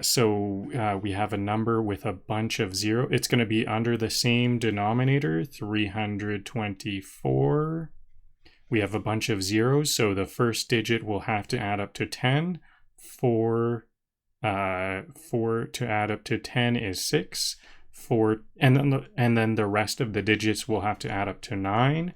So we have a number with a bunch of 0. It's going to be under the same denominator, 324. We have a bunch of zeros, so the first digit will have to add up to 10. 4 to add up to 10 is 6. 4, and then the rest of the digits will have to add up to 9.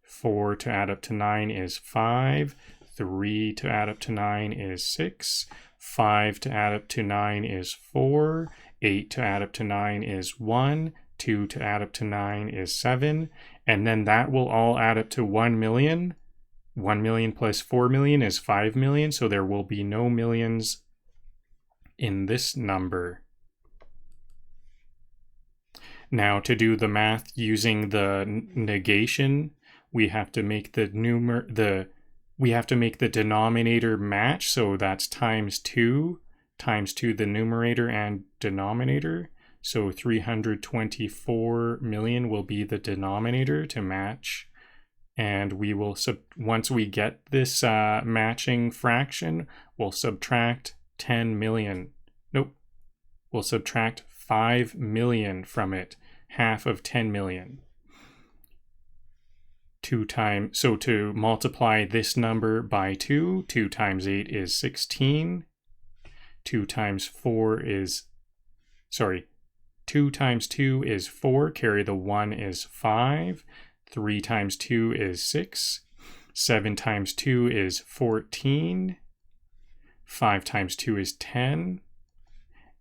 4 to add up to 9 is 5. 3 to add up to 9 is 6. 5 to add up to 9 is 4. 8 to add up to 9 is 1. 2 to add up to 9 is 7. And then that will all add up to 1 million. 1 million plus 4 million is 5 million, so there will be no millions in this number. Now to do the math using the negation, we have to make the denominator match, so that's times 2 the numerator and denominator. So 324 million will be the denominator to match. And we will once we get this matching fraction, we'll subtract 10 million. Nope. We'll subtract 5 million from it, half of 10 million. So to multiply this number by 2, 2 times 8 is 16. 2 times 2 times 2 is 4, carry the 1 is 5. 3 times 2 is 6. 7 times 2 is 14. 5 times 2 is 10.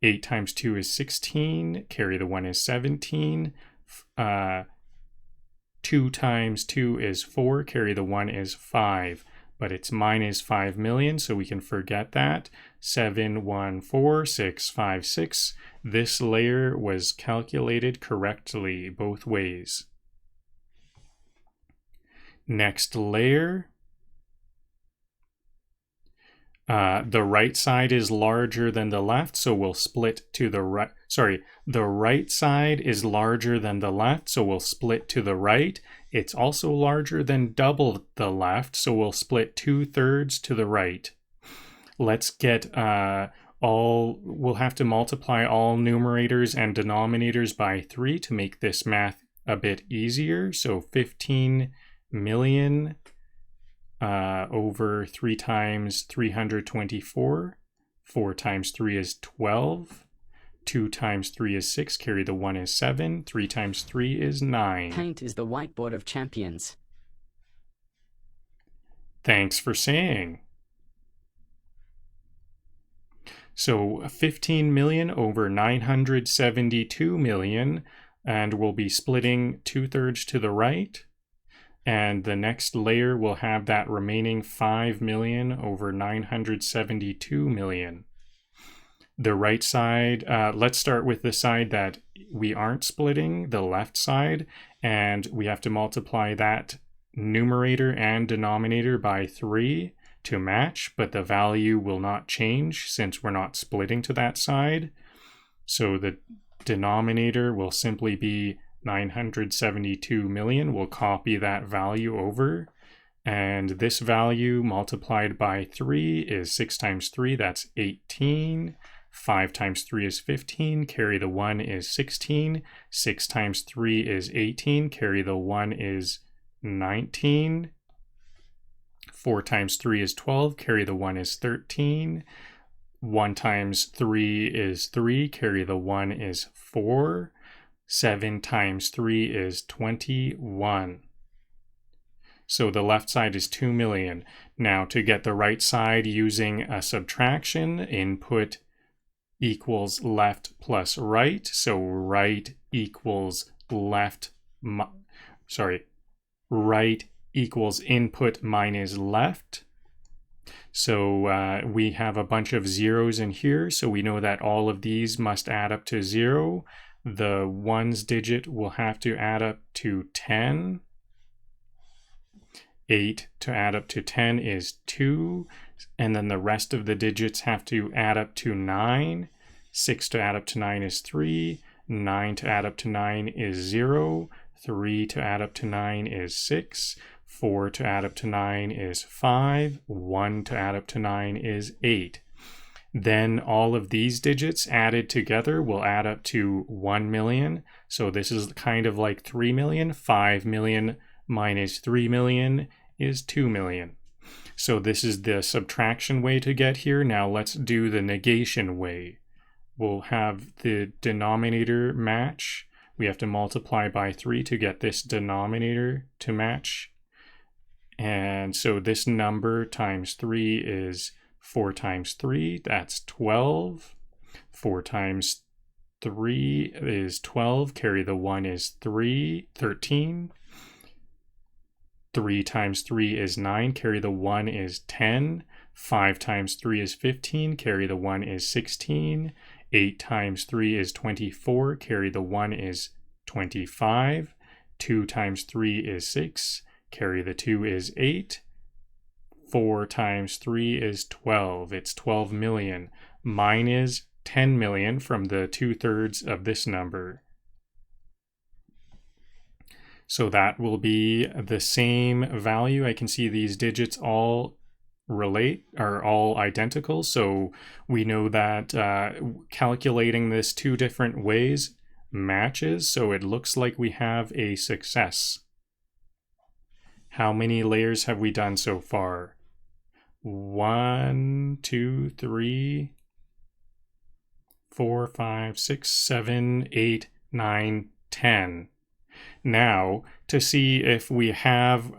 8 times 2 is 16. Carry the 1 is 17. 2 times 2 is 4. Carry the 1 is 5. But it's minus 5 million, so we can forget that. 714,656. This layer was calculated correctly both ways. Next layer. The right side is larger than the left, so we'll split to the right. Sorry, the right side is larger than the left, so we'll split to the right. It's also larger than double the left, so we'll split 2/3 to the right. Let's get we'll have to multiply all numerators and denominators by 3 to make this math a bit easier. So 15 million over 3 times 324. 4 times 3 is 12. 2 times 3 is 6. Carry the 1 is 7. 3 times 3 is 9. Paint is the whiteboard of champions. Thanks for saying. So 15 million over 972 million, and we'll be splitting 2/3 to the right. And the next layer will have that remaining 5 million over 972 million. The right side, let's start with the side that we aren't splitting, the left side, and we have to multiply that numerator and denominator by 3 to match, but the value will not change since we're not splitting to that side. So the denominator will simply be 972 million. We'll copy that value over, and this value multiplied by 3 is 6 times 3, that's 18. 5 times 3 is 15, carry the 1 is 16. 6 times 3 is 18, carry the 1 is 19. 4 times 3 is 12, carry the 1 is 13. 1 times 3 is 3, carry the 1 is 4. 7 times 3 is 21. So the left side is 2 million. Now to get the right side using a subtraction, input equals left plus right. So right equals left, right equals input minus left. So we have a bunch of zeros in here, so we know that all of these must add up to 0. The ones digit will have to add up to 10. 8 to add up to 10 is 2. And then the rest of the digits have to add up to 9. 6 to add up to 9 is 3. 9 to add up to 9 is 0. 3 to add up to 9 is 6. 4 to add up to 9 is 5. 1 to add up to 9 is 8. Then all of these digits added together will add up to 1 million. So this is kind of like 3 million. 5 million minus 3 million is 2 million. So this is the subtraction way to get here. Now let's do the negation way. We'll have the denominator match. We have to multiply by 3 to get this denominator to match. And so this number times 3 is 4 times 3, that's 12. 4 times 3 is 12, carry the 1 is 13. 3 times 3 is 9, carry the 1 is 10. 5 times 3 is 15, carry the 1 is 16. 8 times 3 is 24, carry the 1 is 25. 2 times 3 is 6, carry the 2 is 8. 4 times 3 is 12. It's 12 million. Mine is 10 million from the 2/3 of this number. So that will be the same value. I can see these digits all are all identical. So we know that calculating this 2 different ways matches. So it looks like we have a success. How many layers have we done so far? 1, 2, 3, 4, 5, 6, 7, 8, 9, 10. Now, to see if we have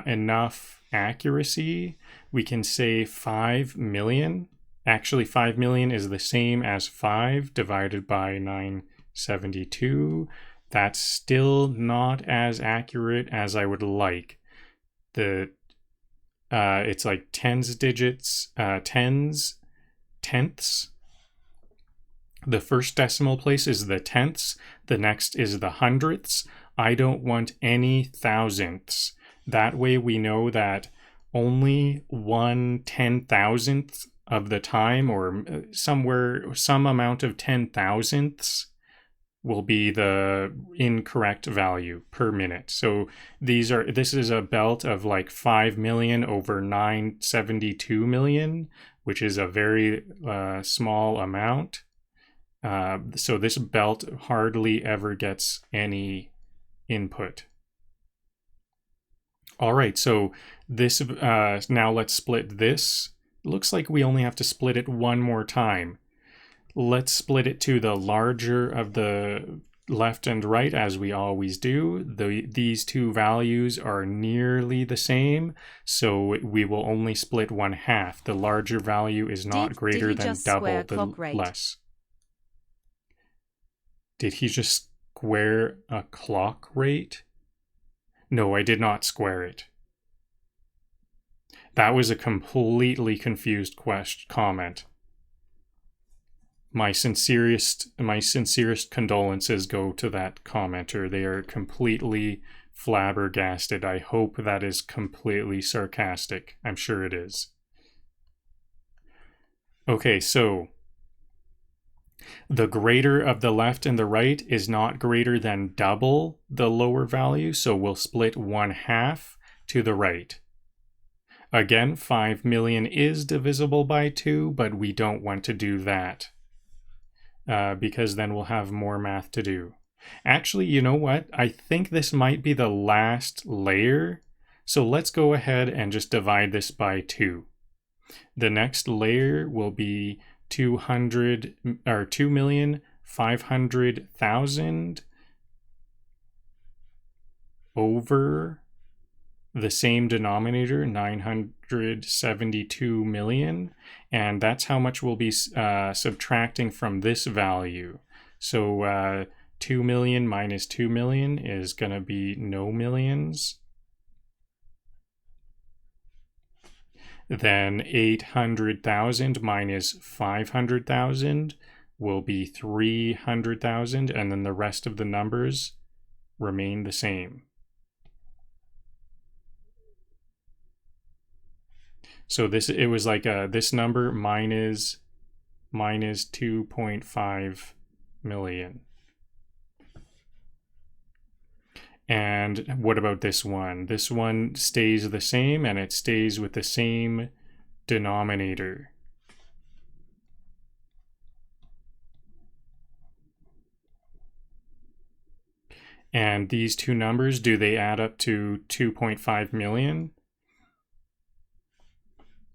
enough accuracy, we can say 5 million Actually, 5 million is the same as 5 divided by 972. That's still not as accurate as I would like. It's like tenths. The first decimal place is the tenths. The next is the hundredths. I don't want any thousandths. That way we know that only 1/10,000th of the time, or some amount of 10,000ths, will be the incorrect value per minute. So this is a belt of like 5 million over 972 million, which is a very small amount. So this belt hardly ever gets any input. All right, so this now let's split this. Looks like we only have to split it one more time. Let's split it to the larger of the left and right, as we always do. These two values are nearly the same, so we will only split 1/2. The larger value is not greater than double the less. Did he just square a clock rate? No, I did not square it. That was a completely confused comment. My sincerest condolences go to that commenter. They are completely flabbergasted. I hope that is completely sarcastic. I'm sure it is. Okay, so the greater of the left and the right is not greater than double the lower value, so we'll split 1/2 to the right. Again, 5 million is divisible by 2, but we don't want to do that because then we'll have more math to do. Actually, you know what? I think this might be the last layer, so let's go ahead and just divide this by 2. The next layer will be 2,500,000 over the same denominator, 972 million, and that's how much we'll be subtracting from this value. So 2 million minus 2 million is going to be no millions. Then 800,000 minus 500,000 will be 300,000, and then the rest of the numbers remain the same. So it was like this number minus 2.5 million. And what about this one? This one stays the same, and it stays with the same denominator. And these two numbers, do they add up to 2.5 million?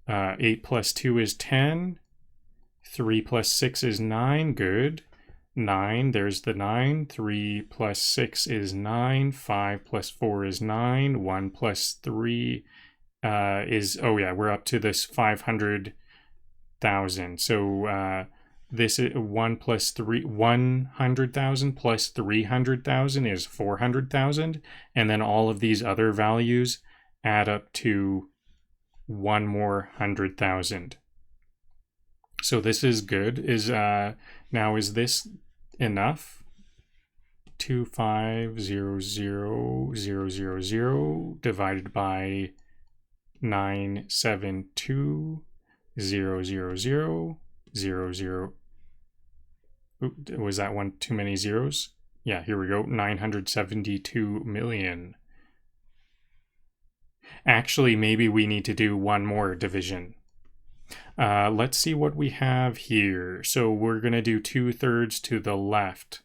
8 plus 2 is 10. 3 plus 6 is 9. Good. 9, there's the 9. 3 plus 6 is 9. 5 plus 4 is 9. 1 plus 3 is, oh yeah, we're up to this 500,000. So this is 100,000 plus 300,000 is 400,000. And then all of these other values add up to one more 100,000. So this is good. Now is this enough? 2500000 divided by 972,000,000. Was that one too many zeros? Yeah, here we go. 972 million. Actually, maybe we need to do one more division. Let's see what we have here. So we're going to do 2/3 to the left.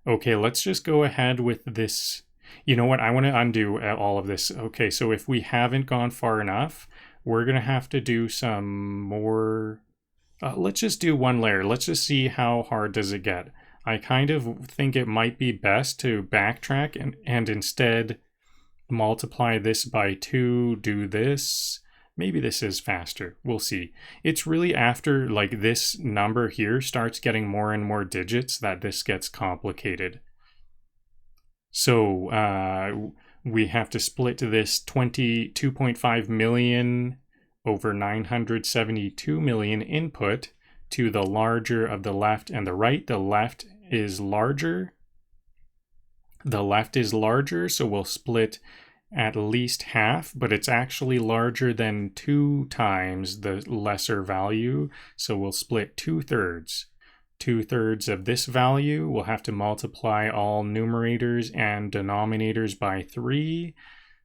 Okay, let's just go ahead with this. You know what? I want to undo all of this. Okay, so if we haven't gone far enough, we're going to have to do some more. Let's just do one layer. Let's just see how hard does it get. I kind of think it might be best to backtrack and instead multiply this by 2, do this, Maybe this is faster. We'll see. It's really after like this number here starts getting more and more digits that this gets complicated. So we have to split this 22.5 million over 972 million input to the larger of the left and the right. The left is larger. The left is larger, so we'll split at least half, but it's actually larger than 2 times the lesser value, so we'll split 2/3. 2/3 of this value, we'll have to multiply all numerators and denominators by 3.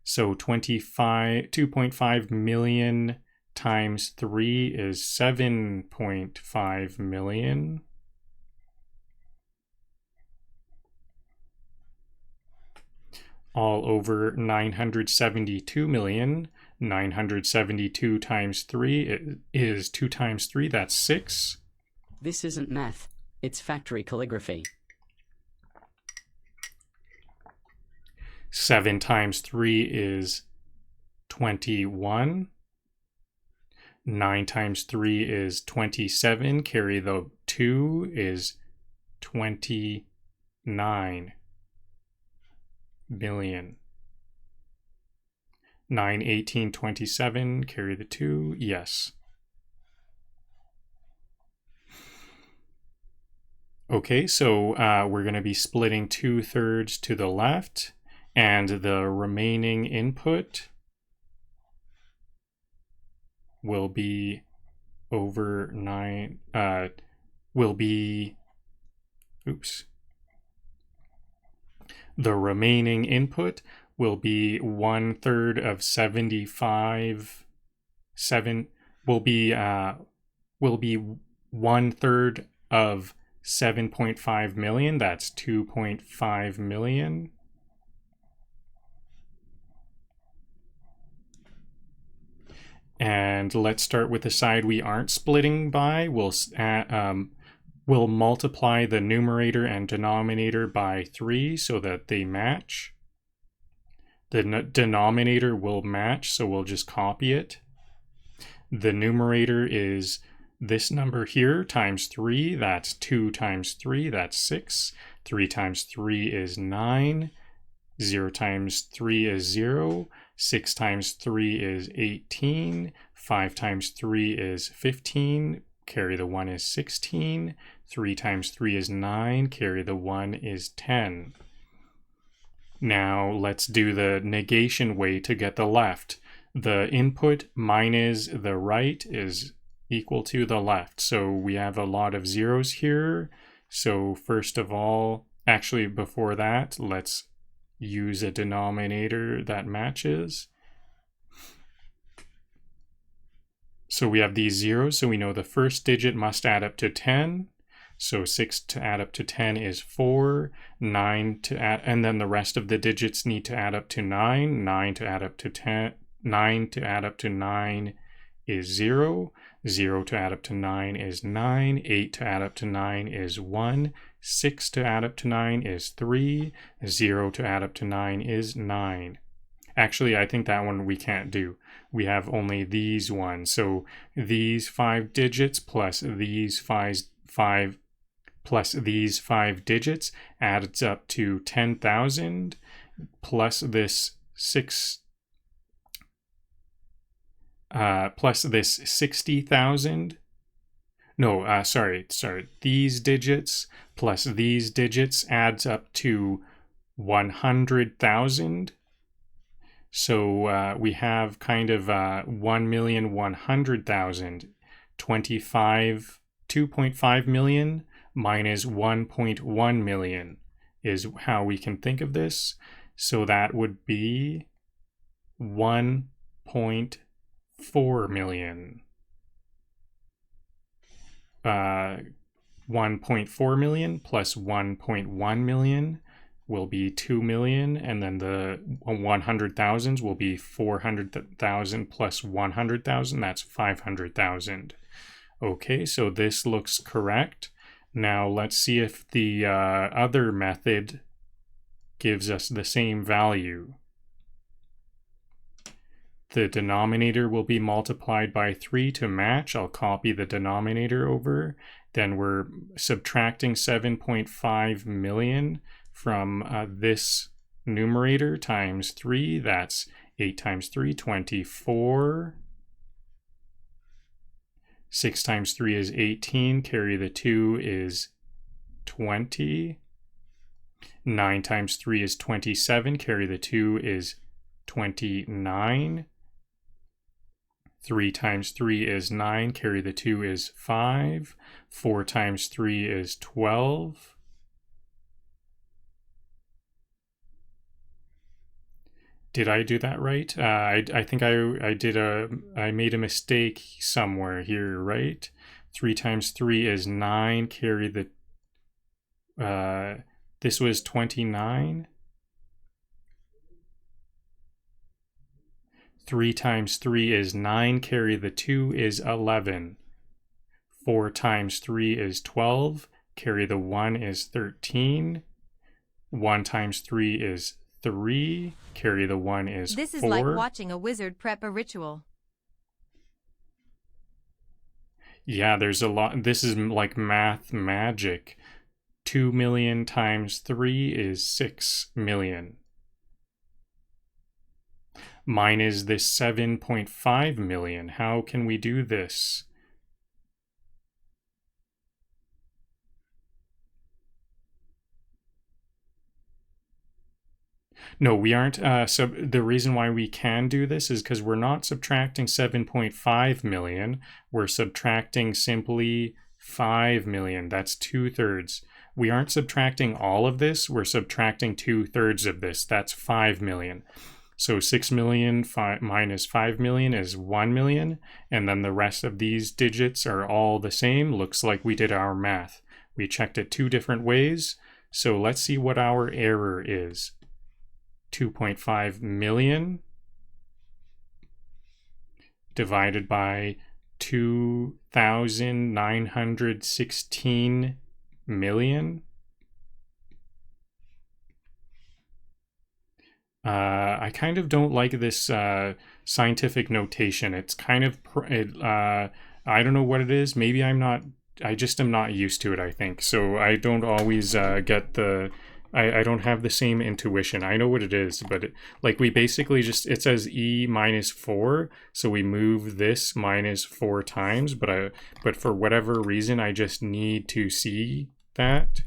So 2.5 million times 3 is 7.5 million. All over 972 million. 972 times 3 is 2 times 3, that's 6. This isn't math, it's factory calligraphy. 7 times 3 is 21. 9 times 3 is 27. Carry the 2 is 29 million. 9, 18, 27. Carry the 2. Yes. Okay, so we're going to be splitting 2/3 to the left, and the remaining input will be over 9, will be, the remaining input will be 1/3 of 75, will be 1/3 of 7.5 million, that's 2.5 million. And let's start with the side we aren't splitting by. We'll multiply the numerator and denominator by 3 so that they match. The denominator will match, so we'll just copy it. The numerator is this number here times 3, that's 2 times 3, that's 6. 3 times 3 is 9. 0 times 3 is 0. 6 times 3 is 18. 5 times 3 is 15. Carry the 1 is 16. 3 times 3 is 9. Carry the 1 is 10. Now let's do the negation way to get the left. The input minus the right is equal to the left. So we have a lot of zeros here. So first of all, actually before that, let's use a denominator that matches. So we have these zeros, so we know the first digit must add up to 10. So 6 to add up to 10 is 4, 9 to add, and then the rest of the digits need to add up to 9, 9 to add up to 10, 9 to add up to 9 is 0, 0 to add up to 9 is 9, 8 to add up to 9 is 1, 6 to add up to 9 is 3, 0 to add up to 9 is 9. Actually, I think that one we can't do. We have only these ones. So these 5 digits plus these 5 digits adds up to 10,000 plus this 60,000. No, sorry. These digits plus these digits adds up to 100,000. So we have kind of 1,100,000. 2.5 million minus 1.1 million is how we can think of this. So that would be 1.4 million. 1.4 million plus 1.1 million will be 2 million, and then the 100,000s will be 400,000 plus 100,000, that's 500,000. Okay, so this looks correct. Now let's see if the other method gives us the same value. The denominator will be multiplied by 3 to match. I'll copy the denominator over. Then we're subtracting 7.5 million from this numerator times 3. That's 8 times 3, 24. 6 times 3 is 18. Carry the 2 is 20. 9 times 3 is 27. Carry the 2 is 29. 3 times 3 is 9. Carry the 2 is 5. 4 times 3 is 12. Did I do that right? I think I made a mistake somewhere here, right? 3 times 3 is 9. Carry the this was 29. 3 times 3 is 9. Carry the 2 is 11. 4 times 3 is 12. Carry the 1 is 13. 1 times 3 is 3. Carry the 1 is 4. This is like watching a wizard prep a ritual. Yeah, there's a lot. This is like math magic. 2 million times 3 is 6 million. Mine is this 7.5 million. How can we do this? No, we aren't. The reason why we can do this is because we're not subtracting 7.5 million. We're subtracting simply 5 million. That's 2/3. We aren't subtracting all of this. We're subtracting 2/3 of this. That's 5 million. So 6 million minus 5 million is 1 million. And then the rest of these digits are all the same. Looks like we did our math. We checked it 2 different ways. So let's see what our error is. 2.5 million divided by 2,916 million. I kind of don't like this scientific notation. It's kind of, I don't know what it is. Maybe I just am not used to it, I think. So I don't always get I don't have the same intuition. I know what it is, but like we basically it says e minus 4, so we move this minus 4 times, but for whatever reason, I just need to see that.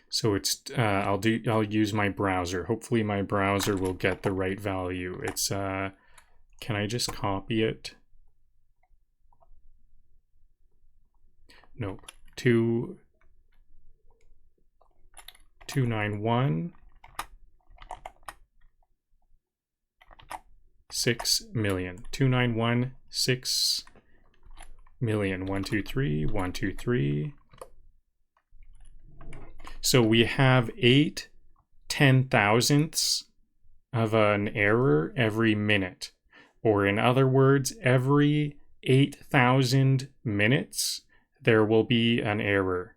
So it's I'll use my browser. Hopefully my browser will get the right value. It's can I just copy it? Nope. 291 6 million. 291 6 million. 1 2 3 1 2 3. So we have 8 10,000ths of an error every minute. Or in other words, every 8,000 minutes, there will be an error.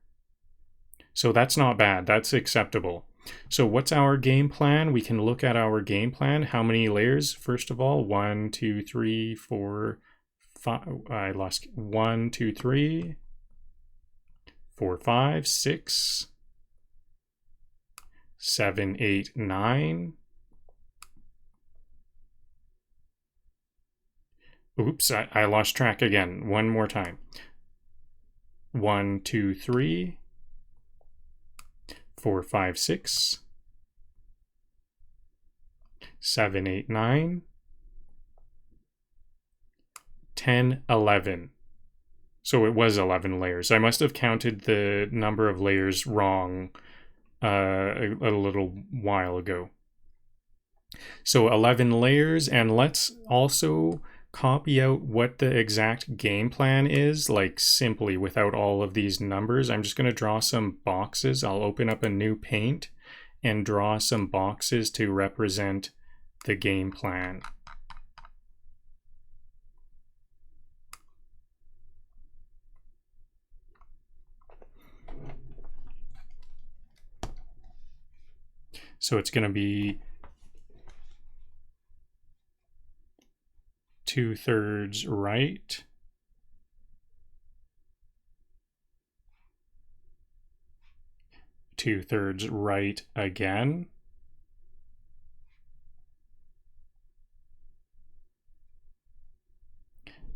So that's not bad. That's acceptable. So what's our game plan? We can look at our game plan. How many layers? First of all, 1, 2, 3, 4, 5. I lost 1, 2, 3, 4, 5, 6, 7, 8, 9. Oops, I lost track again. One more time. 1, 2, 3, 4, 5, 6, 7, 8, 9, 10, 11. So it was 11 layers. I must have counted the number of layers wrong a little while ago. So 11 layers, and let's also copy out what the exact game plan is, like simply without all of these numbers. I'm just going to draw some boxes. I'll open up a new paint and draw some boxes to represent the game plan. So it's going to be 2/3 right, two-thirds right again,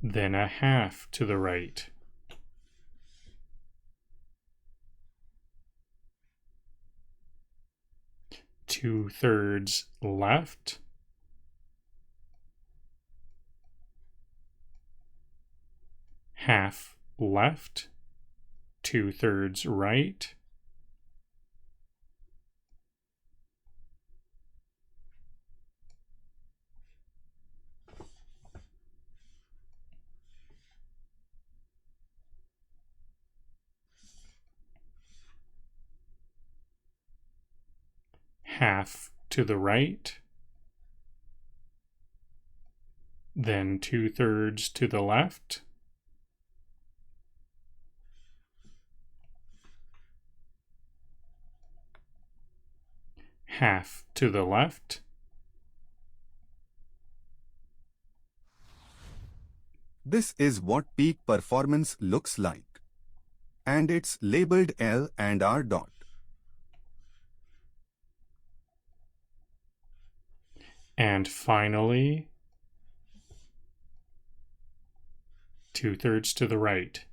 then a half to the right. Two-thirds left, half left, two-thirds right, half to the right, then two-thirds to the left, half to the left, This is what peak performance looks like. And it's labeled L and R dot. and finally, two-thirds to the right.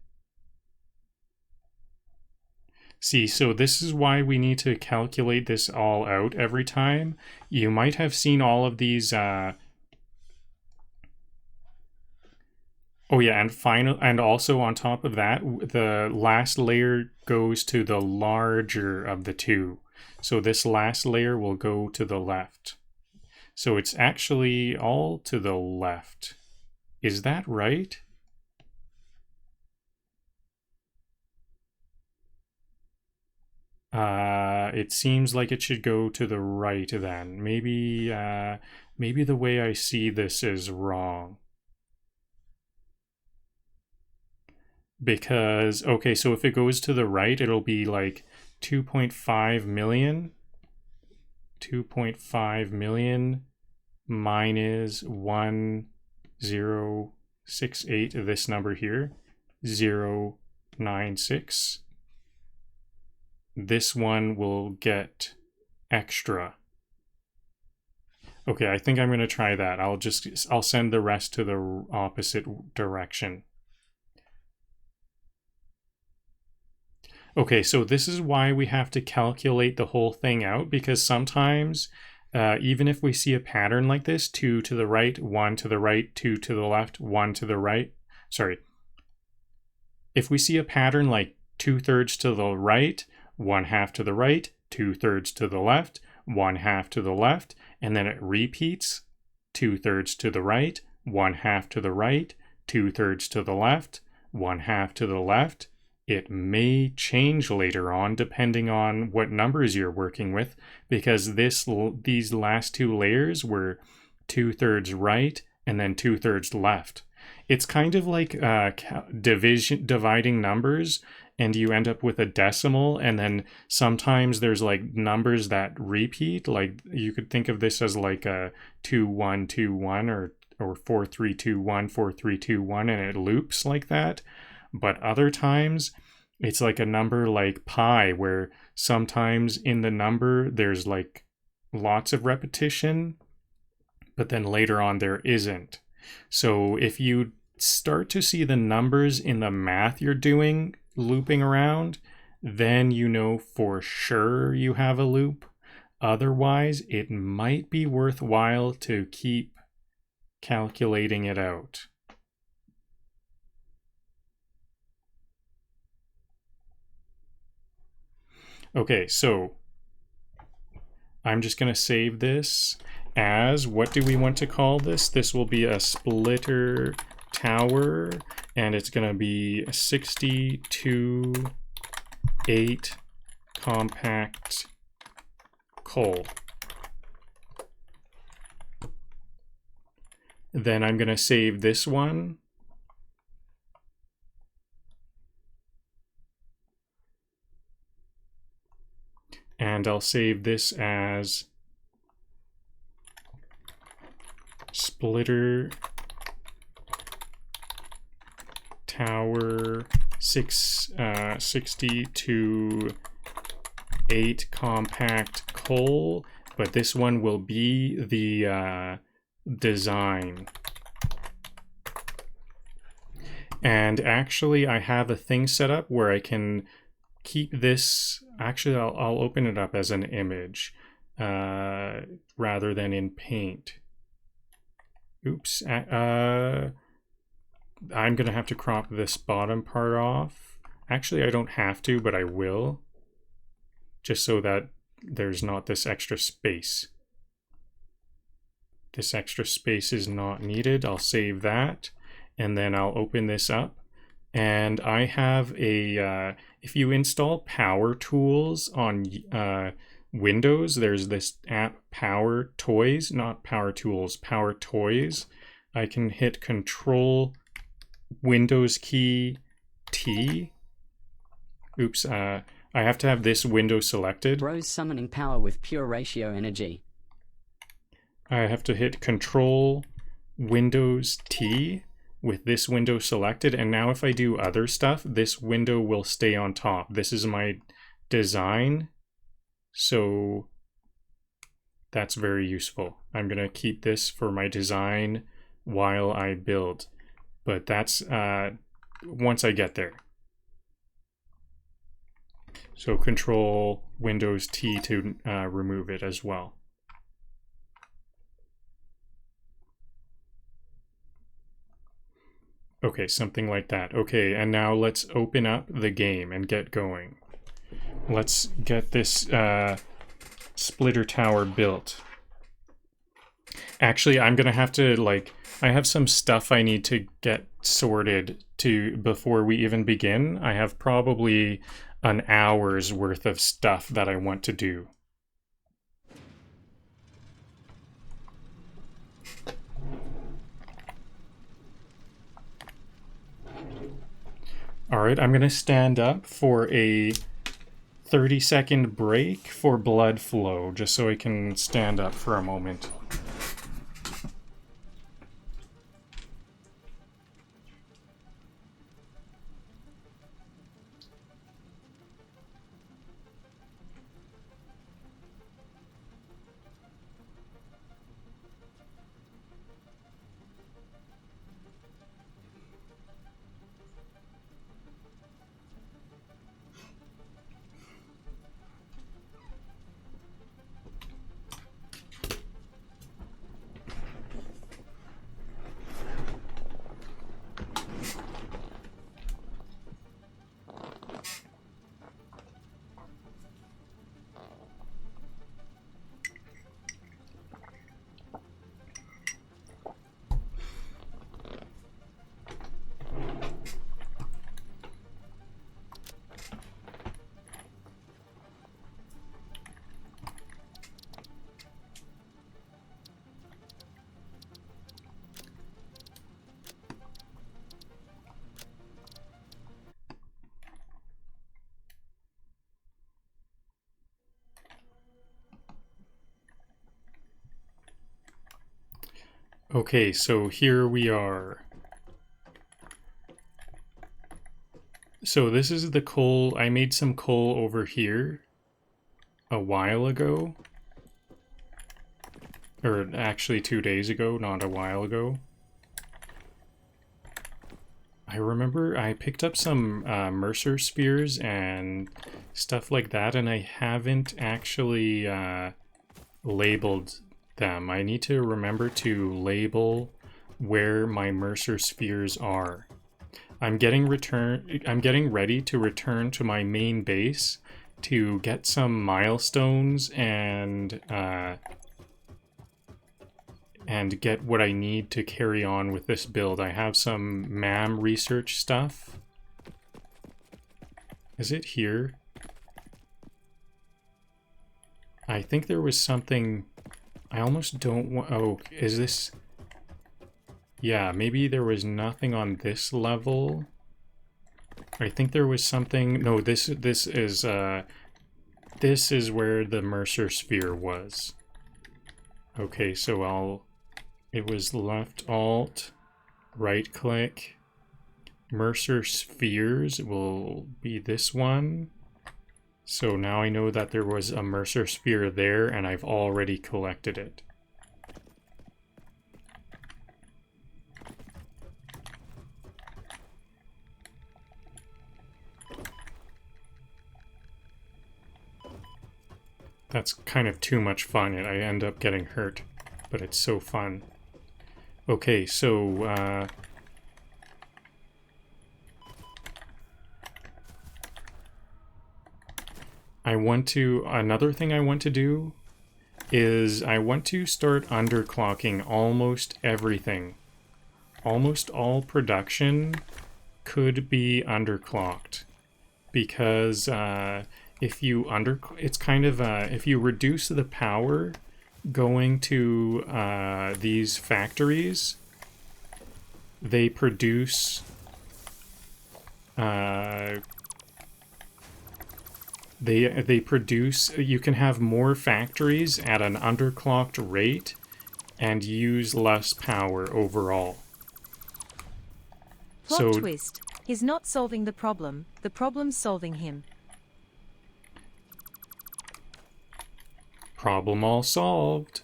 See, so this is why we need to calculate this all out every time. You might have seen all of these oh yeah, and also on top of that, the last layer goes to the larger of the two. So this last layer will go to the left. So it's actually all to the left. Is that right? It seems like it should go to the right then. Maybe the way I see this is wrong. Because, okay, so if it goes to the right, it'll be like 2.5 million. 2.5 million minus 1068, this number here, 096. This one will get extra. Okay, I think I'm going to try that. I'll send the rest to the opposite direction. Okay, so this is why we have to calculate the whole thing out, because sometimes, even if we see a pattern like this, 2 to the right, 1 to the right, 2 to the left, 1 to the right, sorry. If we see a pattern like 2/3 to the right, 1/2 to the right, 2/3 to the left, 1/2 to the left, and then it repeats 2/3 to the right, 1/2 to the right, 2/3 to the left, 1/2 to the left. It may change later on depending on what numbers you're working with, because these last two layers were 2/3 right and then 2/3 left. It's kind of like dividing numbers, and you end up with a decimal, and then sometimes there's like numbers that repeat. Like you could think of this as like a 2-1-2-1 or 4-3-2-1 4-3-2-1, and it loops like that. But other times it's like a number like pi, where sometimes in the number there's like lots of repetition, but then later on there isn't. So if you start to see the numbers in the math you're doing looping around, then you know for sure you have a loop. Otherwise, it might be worthwhile to keep calculating it out. Okay, so I'm just going to save this as, what do we want to call this? This will be a splitter tower, and it's going to be 62-8 compact coal. Then I'm going to save this one. And I'll I'll save this as splitter tower 60 to 8 compact coal, but this one will be the design. And actually I have a thing set up where I can keep this. Actually, I'll open it up as an image rather than in Paint. Oops. I'm gonna have to crop this bottom part off. Actually, I don't have to, but I will, just so that there's not this extra space. This extra space is not needed. I'll save that, and then I'll open this up. And I have a, if you install Power Tools on Windows, there's this app Power Toys, not Power Tools, Power Toys. I can hit Control Windows key T. Oops, I have to have this window selected. Bros summoning power with pure ratio energy. I have to hit Control Windows T with this window selected, and now if I do other stuff, this window will stay on top. This is my design, so that's very useful. I'm gonna keep this for my design while I build, but that's once I get there. So Control Windows T to remove it as well. Okay, something like that. Okay, and now let's open up the game and get going. Let's get this splitter tower built. Actually, I'm gonna have to, like, I have some stuff I need to get sorted before we even begin. I have probably an hour's worth of stuff that I want to do. All right, I'm gonna stand up for a 30-second break for blood flow, just so I can stand up for a moment. Okay, so here we are. So this is the coal. I made some coal over here a while ago. Or actually 2 days ago, not a while ago. I remember I picked up some Mercer spears and stuff like that, and I haven't actually labeled them. I need to remember to label where my Mercer spheres are. I'm getting ready to return to my main base to get some milestones and get what I need to carry on with this build. I have some MAM research stuff. Is it here? I think there was something. I almost don't want. Oh, is this? Yeah, maybe there was nothing on this level. I think there was something. No, this is This is where the Mercer sphere was. Okay, so it was left alt, right click. Mercer spheres will be this one. So now I know that there was a Mercer sphere there and I've already collected it. That's kind of too much fun and I end up getting hurt, but it's so fun. Okay, so another thing I want to do is I want to start underclocking almost everything. Almost all production could be underclocked because if you if you reduce the power going to these factories, they produce they produce, you can have more factories at an underclocked rate and use less power overall. Plot twist. He's not solving the problem's solving him. Problem all solved.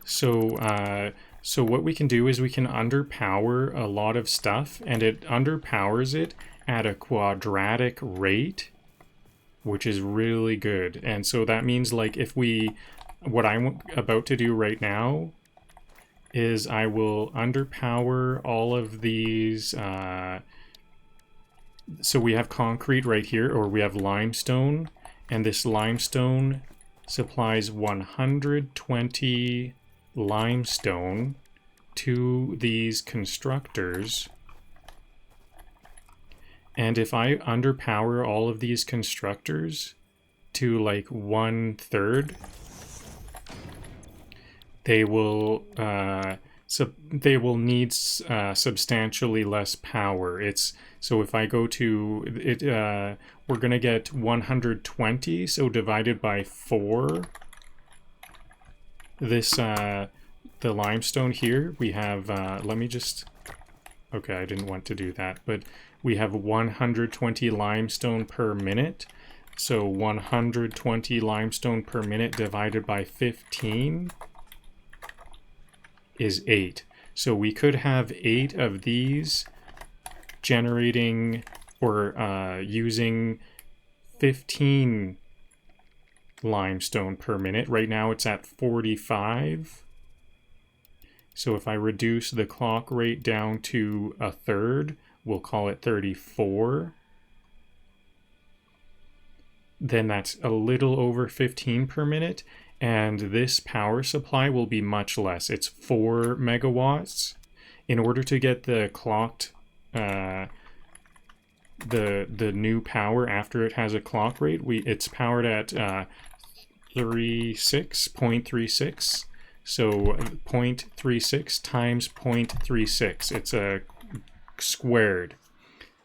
So what we can do is we can underpower a lot of stuff, and it underpowers it at a quadratic rate, which is really good. And so that means, like, what I'm about to do right now is I will underpower all of these. So we have concrete right here, or we have limestone, and this limestone supplies 120 limestone to these constructors. And if I underpower all of these constructors to like 1/3, they will need substantially less power. So if I go to it, we're gonna get 120. So divided by 4. This the limestone here we have. Let me just. Okay, I didn't want to do that, but we have 120 limestone per minute. So 120 limestone per minute divided by 15 is 8. So we could have 8 of these generating or using 15 limestone per minute. Right now it's at 45. So if I reduce the clock rate down to 1/3, we'll call it 34. Then that's a little over 15 per minute. And this power supply will be much less. It's 4 megawatts. In order to get the clocked, the new power after it has a clock rate, it's powered at 0.36. So 0.36 times 0.36. It's a squared.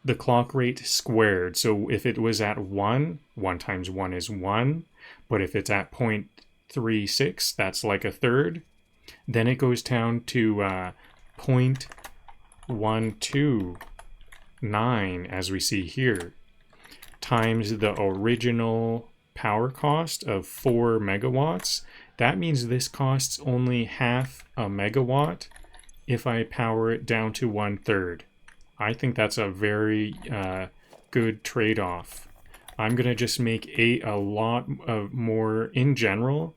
The clock rate squared. So if it was at 1 times 1 is 1. But if it's at 0.36, that's like 1/3. Then it goes down to 0.129, as we see here, times the original power cost of 4 megawatts. That means this costs only half a megawatt if I power it down to 1/3. I think that's a very good trade-off. I'm going to just make a lot of more in general.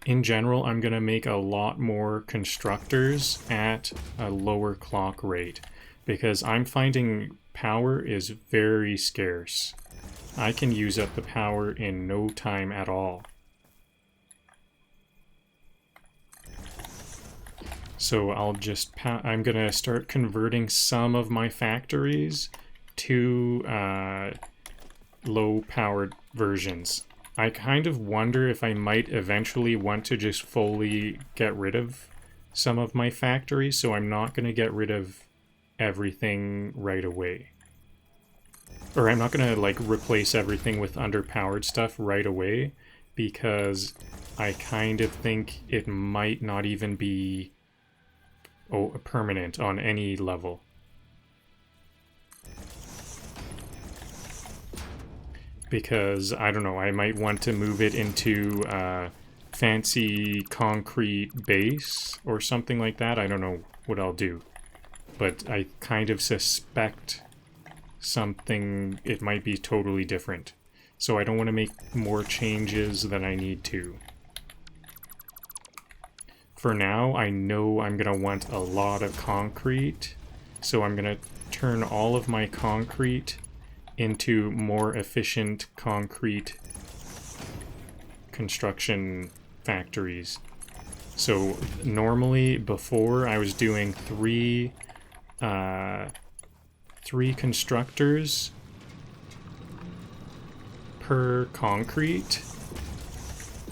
In general, I'm going to make a lot more constructors at a lower clock rate because I'm finding power is very scarce. I can use up the power in no time at all. So I'm going to start converting some of my factories to low-powered versions. I kind of wonder if I might eventually want to just fully get rid of some of my factories, so I'm not going to get rid of everything right away. or I'm not gonna like replace everything with underpowered stuff right away, because I kind of think it might not even be permanent on any level. Because, I don't know, I might want to move it into fancy concrete base or something like that. I don't know what I'll do. But I kind of suspect it might be totally different. So I don't want to make more changes than I need to. For now, I know I'm going to want a lot of concrete, so I'm going to turn all of my concrete into more efficient concrete construction factories. So normally, before, I was doing three constructors per concrete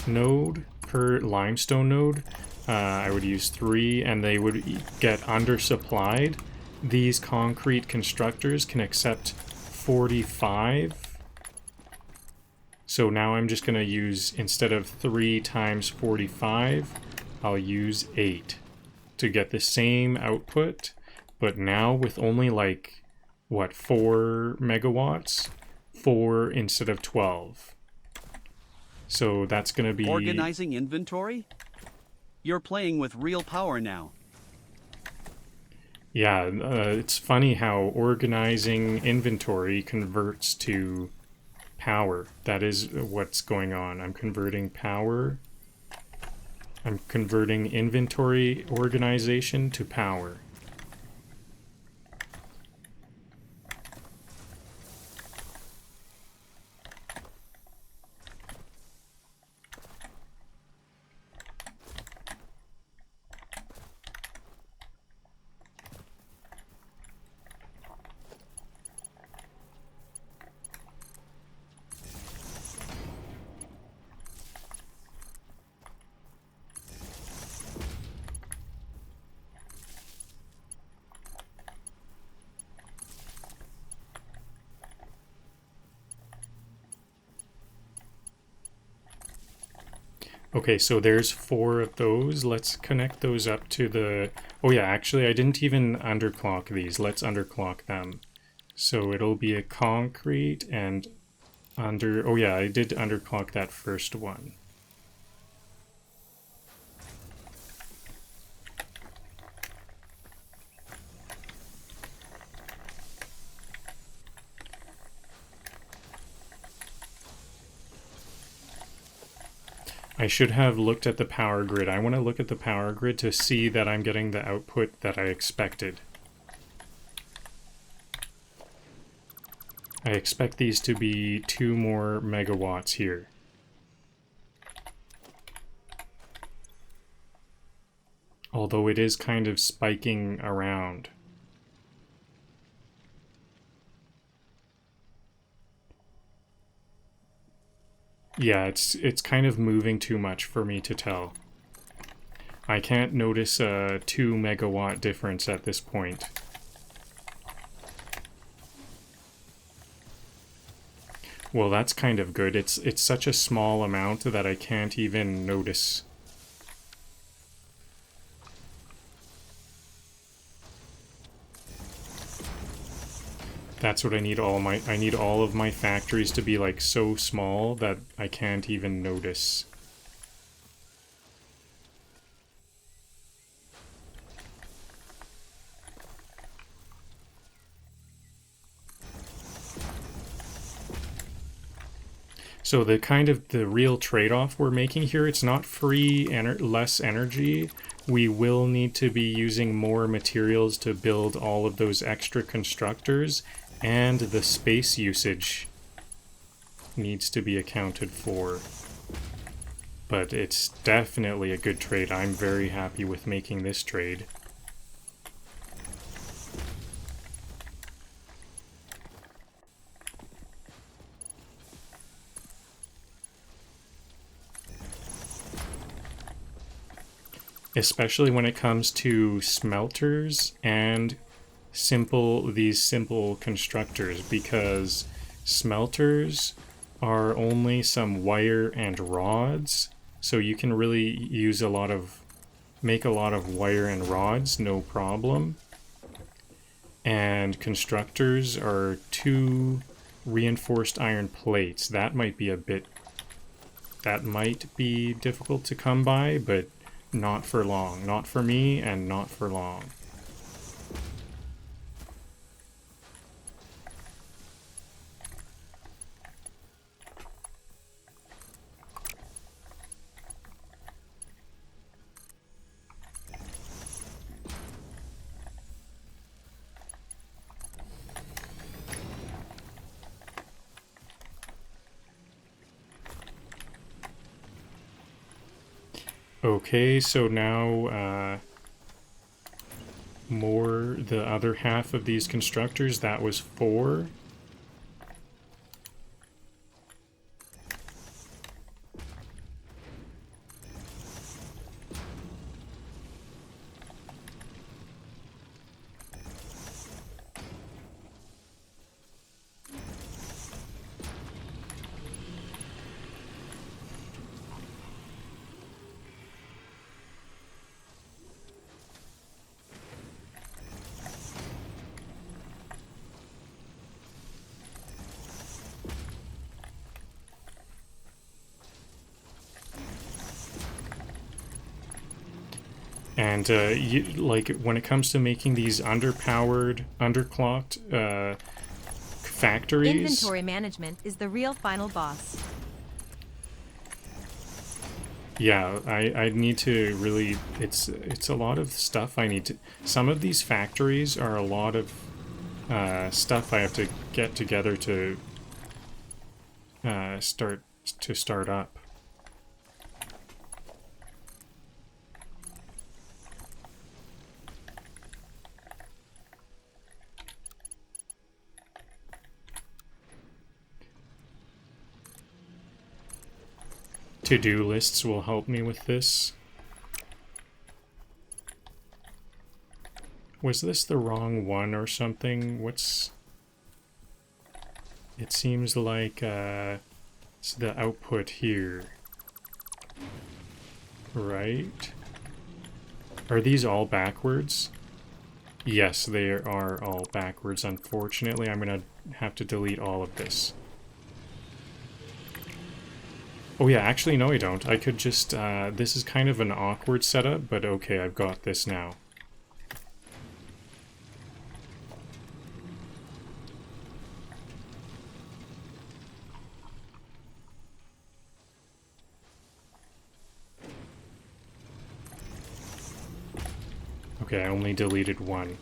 node, per limestone node. I would use 3, and they would get undersupplied. These concrete constructors can accept 45. So now I'm just going to use, instead of 3 times 45, I'll use 8 to get the same output, but now with only like, what, 4 megawatts? 4 instead of 12. So that's going to be... Organizing inventory? You're playing with real power now. Yeah, it's funny how organizing inventory converts to power. That is what's going on. I'm converting power. I'm converting inventory organization to power. Okay, so there's 4 of those. Let's connect those up to the... Oh yeah, actually I didn't even underclock these. Let's underclock them. So it'll be a concrete and under... Oh yeah, I did underclock that first one. I should have looked at the power grid. I want to look at the power grid to see that I'm getting the output that I expected. I expect these to be 2 more megawatts here. Although it is kind of spiking around. Yeah, it's kind of moving too much for me to tell. I can't notice a 2 megawatt difference at this point. Well, that's kind of good. It's such a small amount that I can't even notice. That's what I need I need all of my factories to be like so small that I can't even notice. So the real trade-off we're making here, it's not free less energy. We will need to be using more materials to build all of those extra constructors, and the space usage needs to be accounted for. But it's definitely a good trade. I'm very happy with making this trade. Especially when it comes to smelters and these simple constructors, because smelters are only some wire and rods, so you can really make a lot of wire and rods, no problem. And constructors are 2 reinforced iron plates. That might be difficult to come by, but not for long. Not for me, and not for long. Okay, so now the other half of these constructors, that was 4. And like when it comes to making these underpowered, underclocked factories, Inventory management is the real final boss. yeah, I need to really. It's a lot of stuff I need to. Some of these factories are a lot of stuff I have to get together to start up. To-do lists will help me with this. Was this the wrong one or something? It seems like it's the output here. Right? Are these all backwards? Yes, they are all backwards. Unfortunately, I'm gonna have to delete all of this. Oh yeah, actually no I don't. I could just, this is kind of an awkward setup, but okay, I've got this now. Okay, I only deleted one.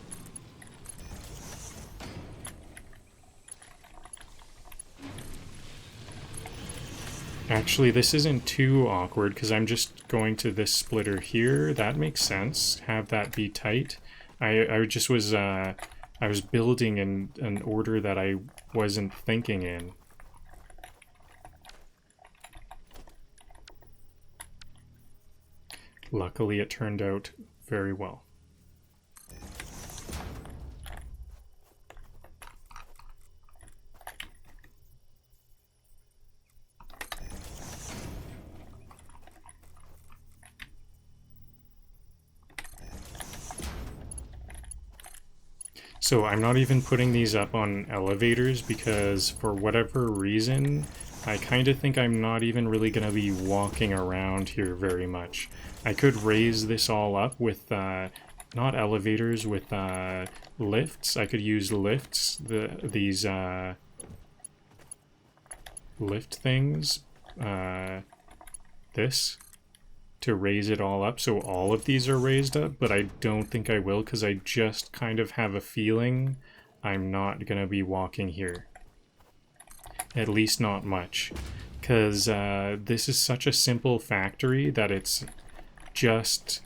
Actually, this isn't too awkward because I'm just going to this splitter here. That makes sense. Have that be tight. I just was I was building in an order that I wasn't thinking in. Luckily, it turned out very well. So I'm not even putting these up on elevators because for whatever reason, I kind of think I'm not even really going to be walking around here very much. I could raise this all up with, not elevators, with lifts. I could use lifts, these lift things, this, to raise it all up so all of these are raised up, but I don't think I will because I just kind of have a feeling I'm not going to be walking here. At least not much. Because this is such a simple factory that it's just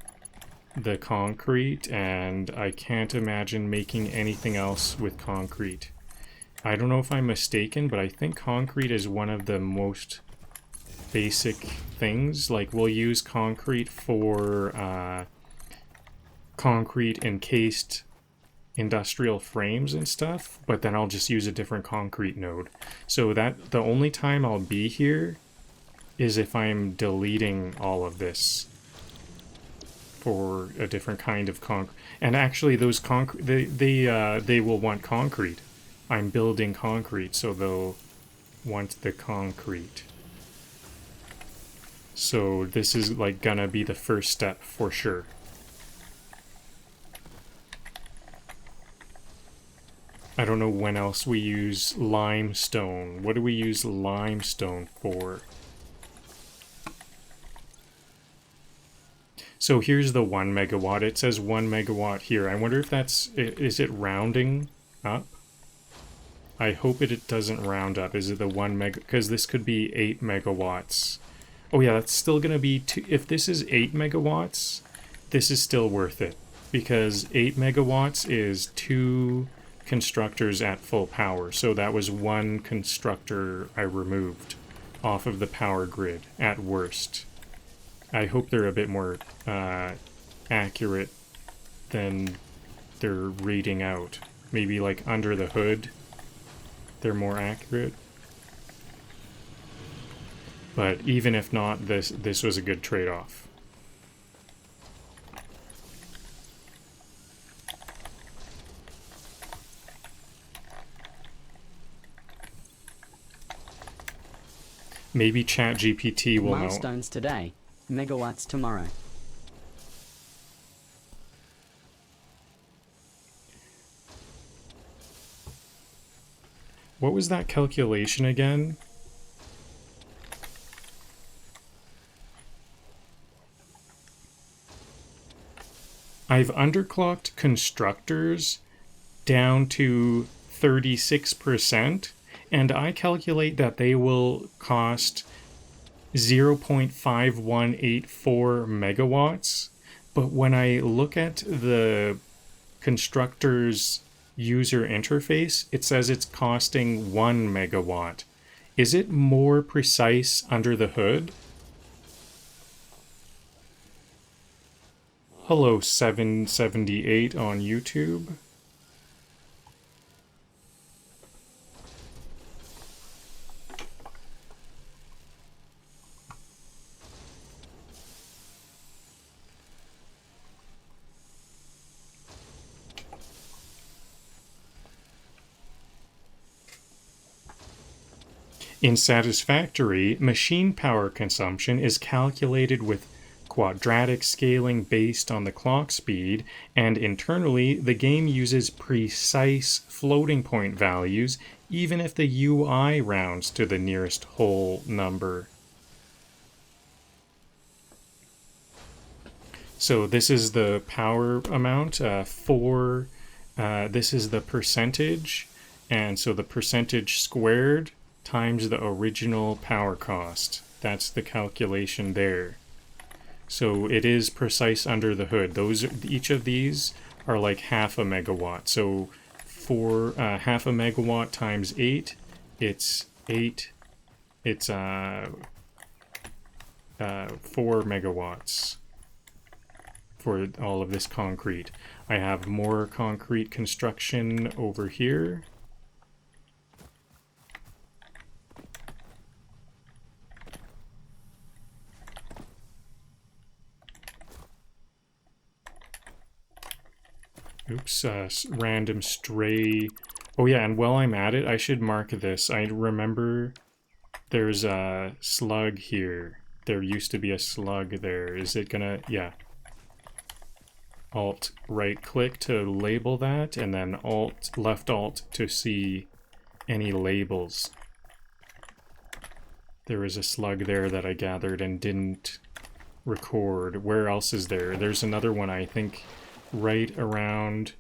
the concrete, and I can't imagine making anything else with concrete. I don't know if I'm mistaken, but I think concrete is one of the most basic things. Like, we'll use concrete for concrete encased industrial frames and stuff, but then I'll just use a different concrete node. So that the only time I'll be here is if I'm deleting all of this for a different kind of concrete. And actually those they will want concrete. I'm building concrete, so they'll want the concrete. So this is like gonna be the first step for sure. I don't know when else we use limestone. What do we use limestone for? So here's the 1 megawatt. It says 1 megawatt here. I wonder if that's... Is it rounding up? I hope it doesn't round up. Is it the 1 mega... Because this could be 8 megawatts. Oh yeah, that's still going to be... If this is 8 megawatts, this is still worth it. Because 8 megawatts is 2 constructors at full power. So that was 1 constructor I removed off of the power grid at worst. I hope they're a bit more accurate than they're reading out. Maybe like under the hood, they're more accurate. But even if not, this was a good trade-off. Maybe ChatGPT will know. Milestones today, megawatts tomorrow. What was that calculation again? I've underclocked constructors down to 36%, and I calculate that they will cost 0.5184 megawatts. But when I look at the constructor's user interface, it says it's costing 1 megawatt. Is it more precise under the hood? Hello 778 on YouTube. In Satisfactory, machine power consumption is calculated with quadratic scaling based on the clock speed, and internally the game uses precise floating point values even if the UI rounds to the nearest whole number. So this is the power amount this is the percentage, and so the percentage squared times the original power cost. That's the calculation there. So it is precise under the hood. Each of these are like half a megawatt. So for half a megawatt times 8, it's 8. It's 4 megawatts for all of this concrete. I have more concrete construction over here. Oops, random stray. Oh yeah, and while I'm at it, I should mark this. I remember there's a slug here. There used to be a slug there. Is it gonna... Yeah. Alt right click to label that, and then left alt to see any labels. There is a slug there that I gathered and didn't record. Where else is there? There's another one, I think, right around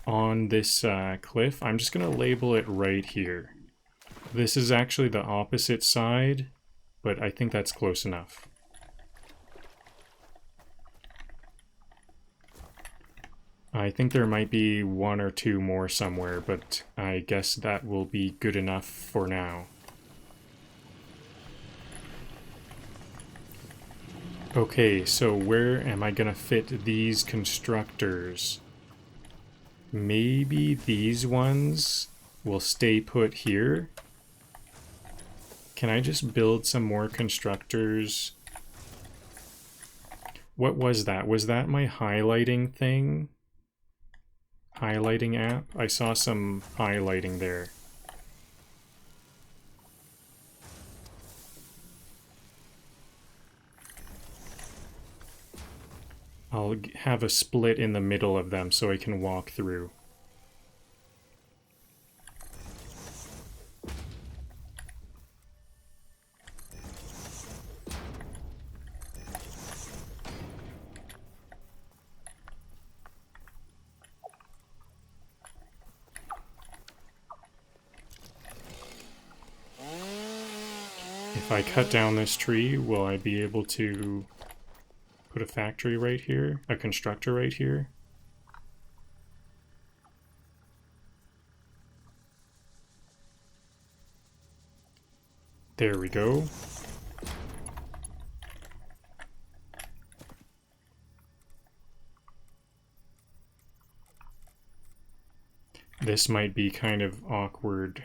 on this cliff. I'm just going to label it right here. This is actually the opposite side, but I think that's close enough. I think there might be 1 or 2 more somewhere, but I guess that will be good enough for now. Okay, so where am I gonna fit these constructors? Maybe these ones will stay put here. Can I just build some more constructors? What was that? Was that my highlighting thing? Highlighting app? I saw some highlighting there. I'll have a split in the middle of them so I can walk through. If I cut down this tree, will I be able to put a factory right here? A constructor right here? There we go. This might be kind of awkward.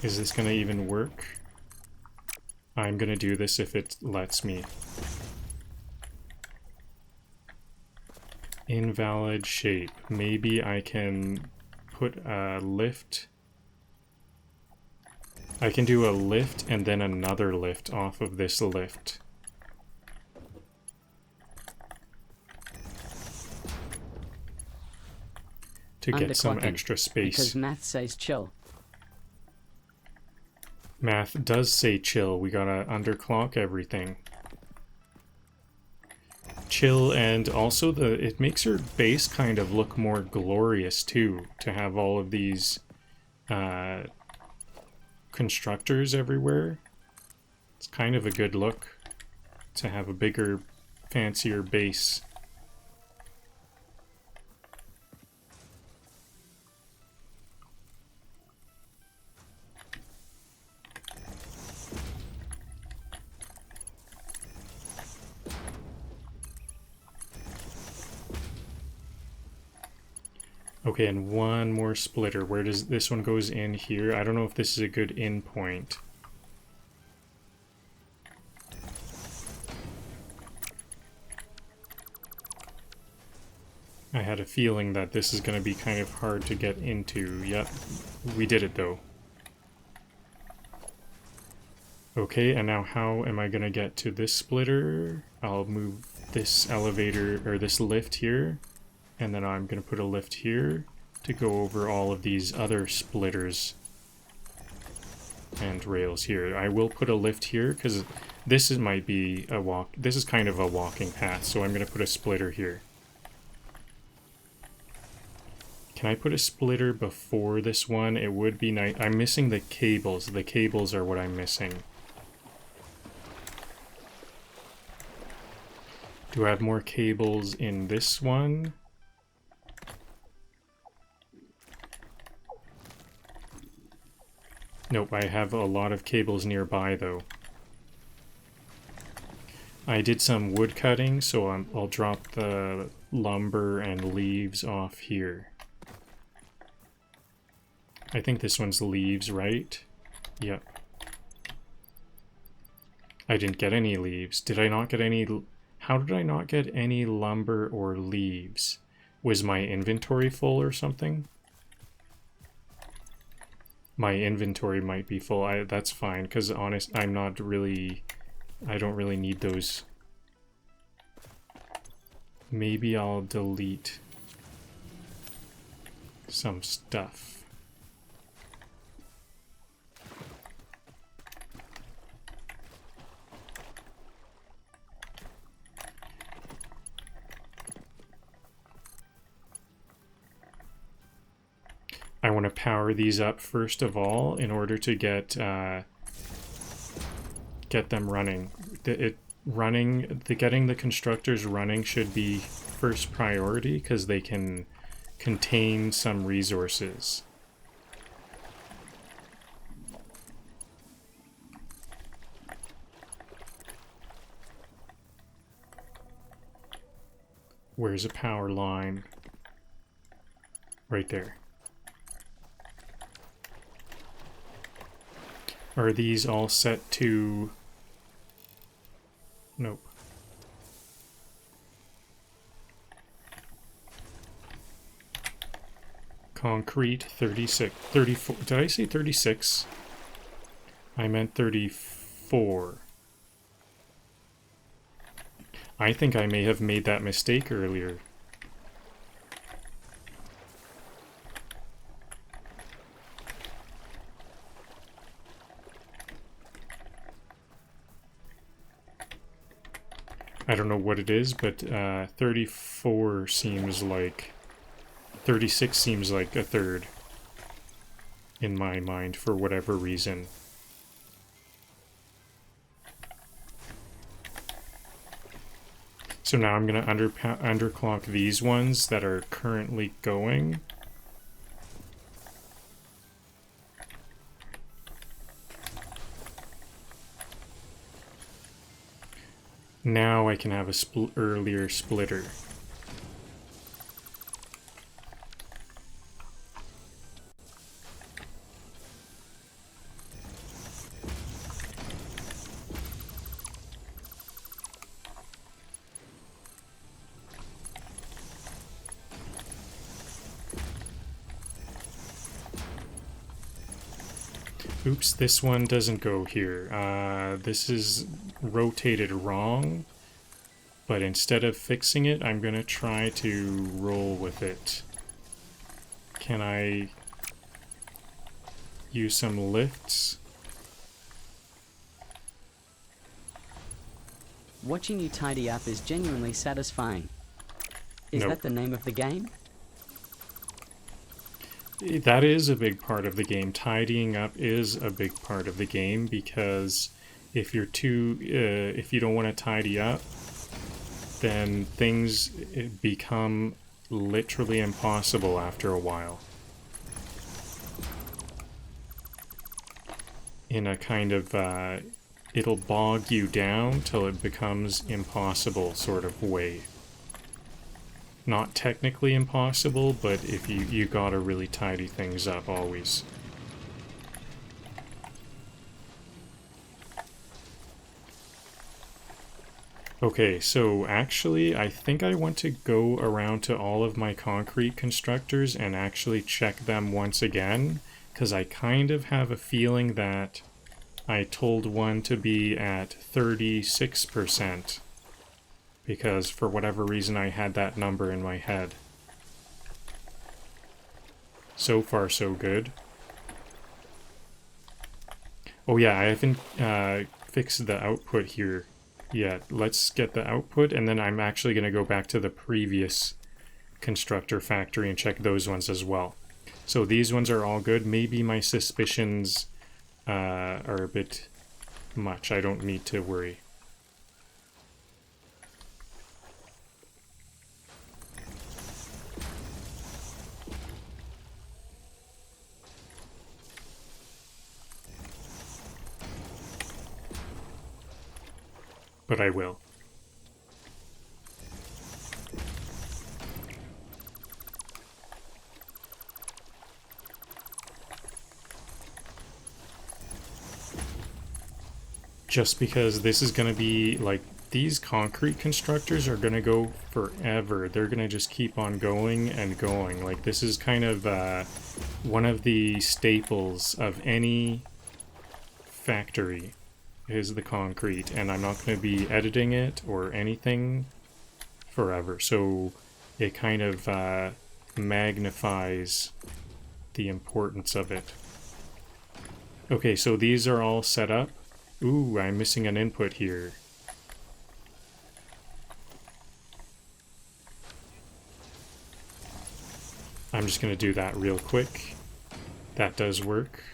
Is this gonna even work? I'm gonna do this if it lets me. Invalid shape. Maybe I can put a lift. I can do a lift and then another lift off of this lift. To get some Underclocking, extra space. Because math says chill. Math does say chill. We gotta underclock everything. Chill, and also it makes your base kind of look more glorious too, to have all of these constructors everywhere. It's kind of a good look to have a bigger, fancier base. Okay, and one more splitter. Where does this one goes in here? I don't know if this is a good in point. I had a feeling that this is going to be kind of hard to get into. Yep, we did it though. Okay, and now how am I going to get to this splitter? I'll move this elevator, or this lift here. And then I'm going to put a lift here to go over all of these other splitters and rails here. I will put a lift here because this might be a walk. This is kind of a walking path, so I'm going to put a splitter here. Can I put a splitter before this one? It would be nice. I'm missing the cables. The cables are what I'm missing. Do I have more cables in this one? Nope, I have a lot of cables nearby though. I did some wood cutting, so I'll drop the lumber and leaves off here. I think this one's leaves, right? Yep. I didn't get any leaves. Did I not get any... How did I not get any lumber or leaves? Was my inventory full or something? My inventory might be full. That's fine, because honest, I don't really need those. Maybe I'll delete some stuff. I want to power these up first of all in order to get them running. Getting the constructors running should be first priority because they can contain some resources. Where's a power line? Right there. Are these all set to... Nope. Concrete 36, 34. Did I say 36? I meant 34. I think I may have made that mistake earlier. I don't know what it is, but 34 seems like... 36 seems like a third in my mind for whatever reason. So now I'm going to underclock these ones that are currently going. Now I can have a earlier splitter. Oops, this one doesn't go here. This is rotated wrong, but instead of fixing it, I'm gonna try to roll with it. Can I use some lifts? Watching you tidy up is genuinely satisfying. Is Nope. that the name of the game? That is a big part of the game. Tidying up is a big part of the game because if you're if you don't want to tidy up, then things become literally impossible after a while. In a kind of, it'll bog you down till it becomes impossible sort of way. Not technically impossible, but if you gotta really tidy things up always. Okay, so actually I think I want to go around to all of my concrete constructors and actually check them once again, because I kind of have a feeling that I told one to be at 36%. Because for whatever reason I had that number in my head. So far so good. Oh yeah, I haven't fixed the output here yet. Let's get the output and then I'm actually going to go back to the previous constructor factory and check those ones as well. So these ones are all good. Maybe my suspicions are a bit much. I don't need to worry. But I will. Just because this is going to be, like, these concrete constructors are going to go forever. They're going to just keep on going and going. Like, this is kind of one of the staples of any factory. Is the concrete, and I'm not going to be editing it or anything forever, so it kind of magnifies the importance of it. Okay, so these are all set up. Ooh, I'm missing an input here. I'm just going to do that real quick. That does work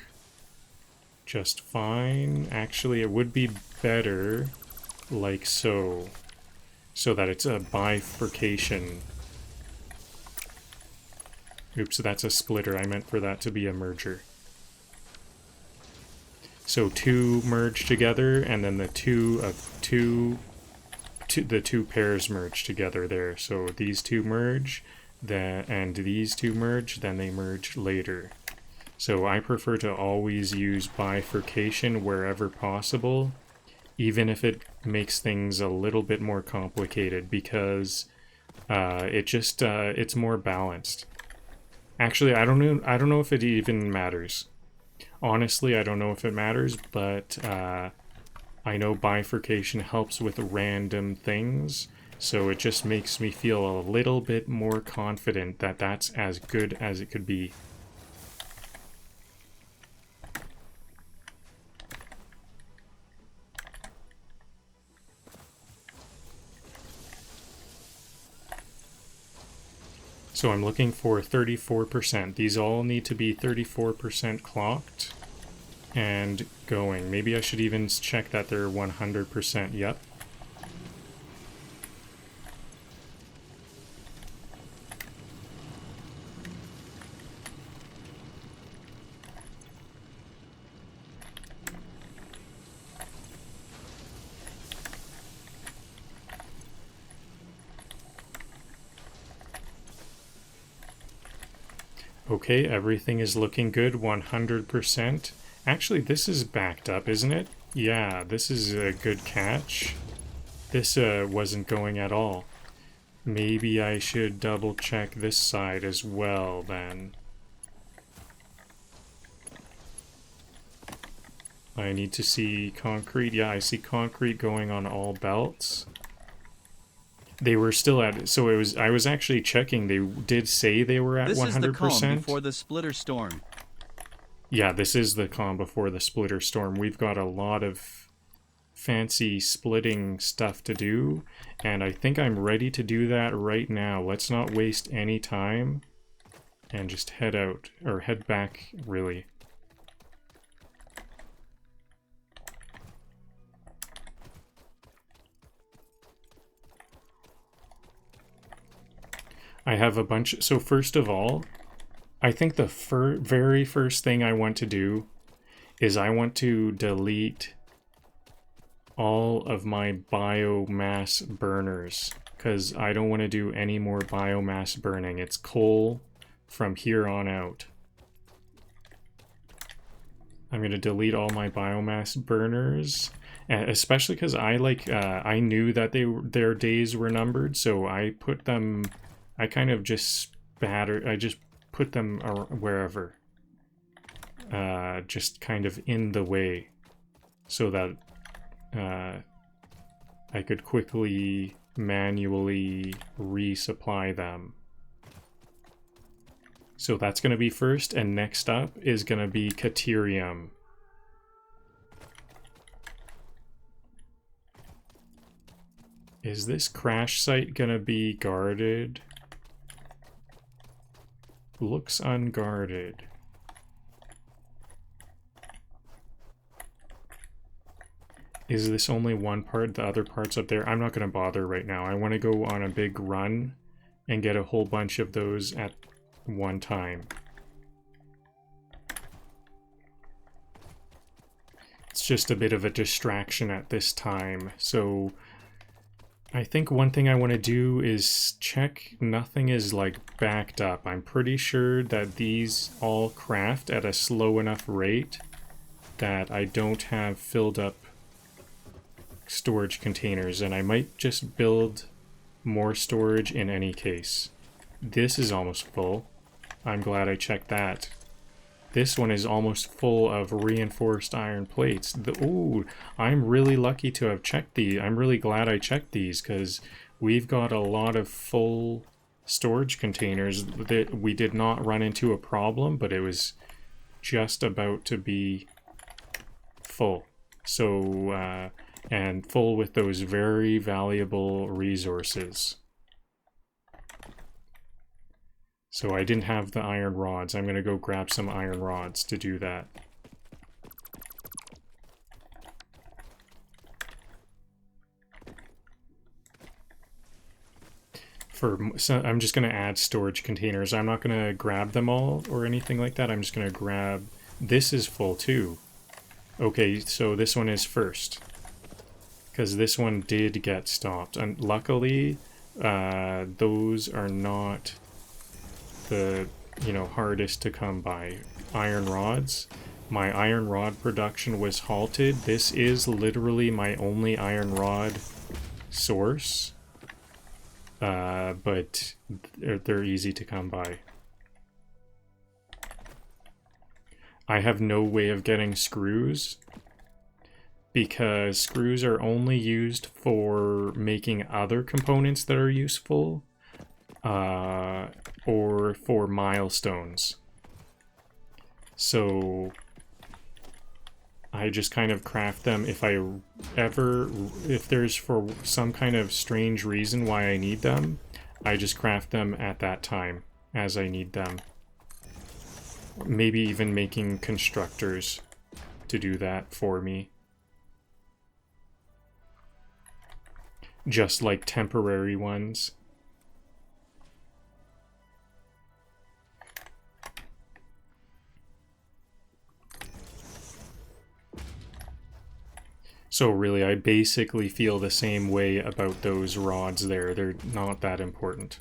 just fine. Actually, it would be better like so, so that it's a bifurcation. Oops, that's a splitter. I meant for that to be a merger. So two merge together, and then the the two pairs merge together there. So these two merge, and these two merge, then they merge later. So I prefer to always use bifurcation wherever possible, even if it makes things a little bit more complicated, because it's more balanced. Actually, I don't know if it even matters. Honestly, I don't know if it matters, but I know bifurcation helps with random things, so it just makes me feel a little bit more confident that that's as good as it could be. So I'm looking for 34%. These all need to be 34% clocked and going. Maybe I should even check that they're 100%. Yep. Okay, everything is looking good, 100%. Actually, this is backed up, isn't it? Yeah, this is a good catch. This wasn't going at all. Maybe I should double check this side as well, then. I need to see concrete. Yeah, I see concrete going on all belts. They were still at, so it was, I was actually checking, they did say they were at 100%. This is the calm before the splitter storm. Yeah, this is the calm before the splitter storm. We've got a lot of fancy splitting stuff to do, and I think I'm ready to do that right now. Let's not waste any time and just head out, or head back, really. I have a bunch. So first of all, I think the very first thing I want to do is I want to delete all of my biomass burners, because I don't want to do any more biomass burning. It's coal from here on out. I'm going to delete all my biomass burners, especially because I knew that their days were numbered, so I put them, I kind of just I just put them wherever, just kind of in the way, so that I could quickly manually resupply them. So that's going to be first, and next up is going to be Caterium. Is this crash site going to be guarded? Looks unguarded. Is this only one part? The other part's up there? I'm not going to bother right now. I want to go on a big run and get a whole bunch of those at one time. It's just a bit of a distraction at this time. So I think one thing I want to do is check nothing is like backed up. I'm pretty sure that these all craft at a slow enough rate that I don't have filled up storage containers, and I might just build more storage in any case. This is almost full. I'm glad I checked that. This one is almost full of reinforced iron plates. Ooh, I'm really lucky to have checked these. I'm really glad I checked these, because we've got a lot of full storage containers that we did not run into a problem, but it was just about to be full. So, and full with those very valuable resources. So I didn't have the iron rods. I'm going to go grab some iron rods to do that. So I'm just going to add storage containers. I'm not going to grab them all or anything like that. I'm just going to grab... This is full too. Okay, so this one is first, because this one did get stopped. And luckily, those are not the, hardest to come by. Iron rods. My iron rod production was halted. This is literally my only iron rod source. But they're easy to come by. I have no way of getting screws because screws are only used for making other components that are useful, or for milestones. So I just kind of craft them if there's for some kind of strange reason why I need them, I just craft them at that time as I need them. Maybe even making constructors to do that for me. Just like temporary ones. So really, I basically feel the same way about those rods there. They're not that important.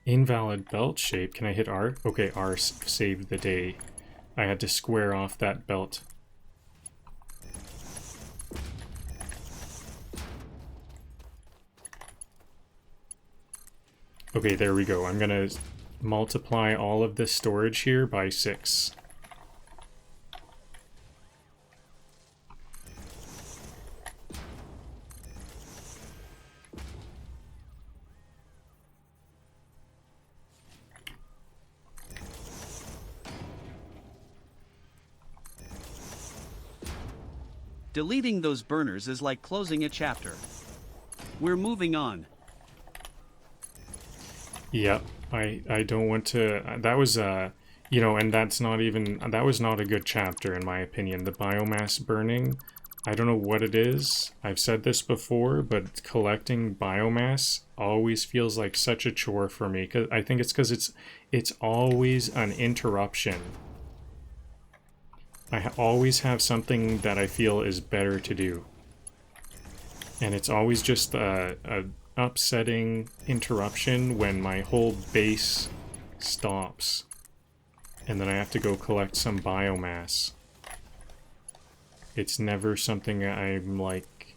Invalid belt shape. Can I hit R? Okay, R saved the day. I had to square off that belt. Okay, there we go. I'm gonna multiply all of this storage here by 6. Deleting those burners is like closing a chapter. We're moving on. Yep, I don't want to. That was and that was not a good chapter in my opinion. The biomass burning, I don't know what it is. I've said this before, but collecting biomass always feels like such a chore for me. Cause I think it's because it's always an interruption. I always have something that I feel is better to do. And it's always just a upsetting interruption when my whole base stops. And then I have to go collect some biomass. It's never something I'm like...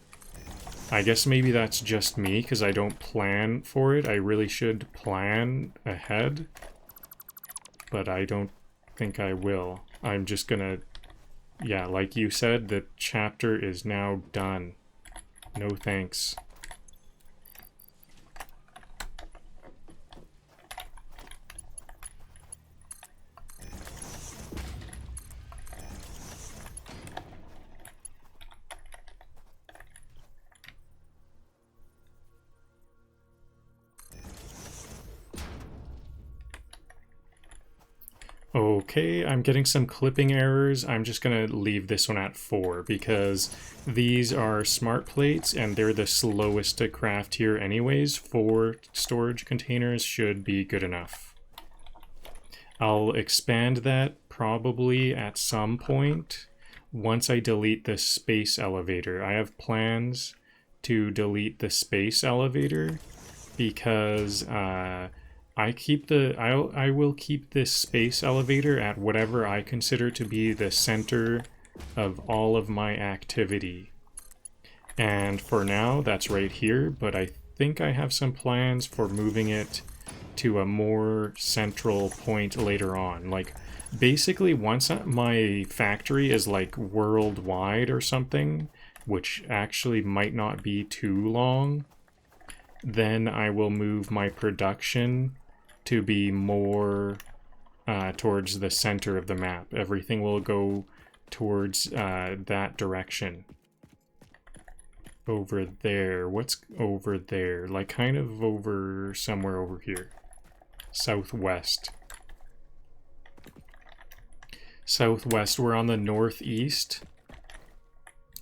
I guess maybe that's just me, because I don't plan for it. I really should plan ahead. But I don't think I will. I'm just gonna... Yeah, like you said, the chapter is now done. No thanks. Okay, I'm getting some clipping errors. I'm just gonna leave this one at 4 because these are smart plates and they're the slowest to craft here anyways. 4 storage containers should be good enough. I'll expand that probably at some point once I delete the space elevator. I have plans to delete the space elevator because I will keep this space elevator at whatever I consider to be the center of all of my activity. And for now, that's right here, but I think I have some plans for moving it to a more central point later on. Like, basically, once my factory is like worldwide or something, which actually might not be too long, then I will move my production to be more towards the center of the map. Everything will go towards that direction. Over there. What's over there? Like kind of over somewhere over here. Southwest. Southwest. We're on the northeast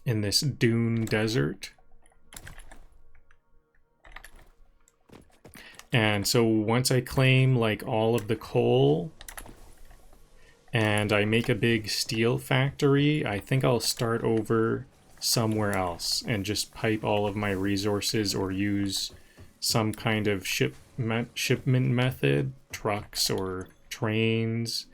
in this dune desert. And so once I claim like all of the coal and I make a big steel factory, I think I'll start over somewhere else and just pipe all of my resources or use some kind of ship shipment method, trucks or trains,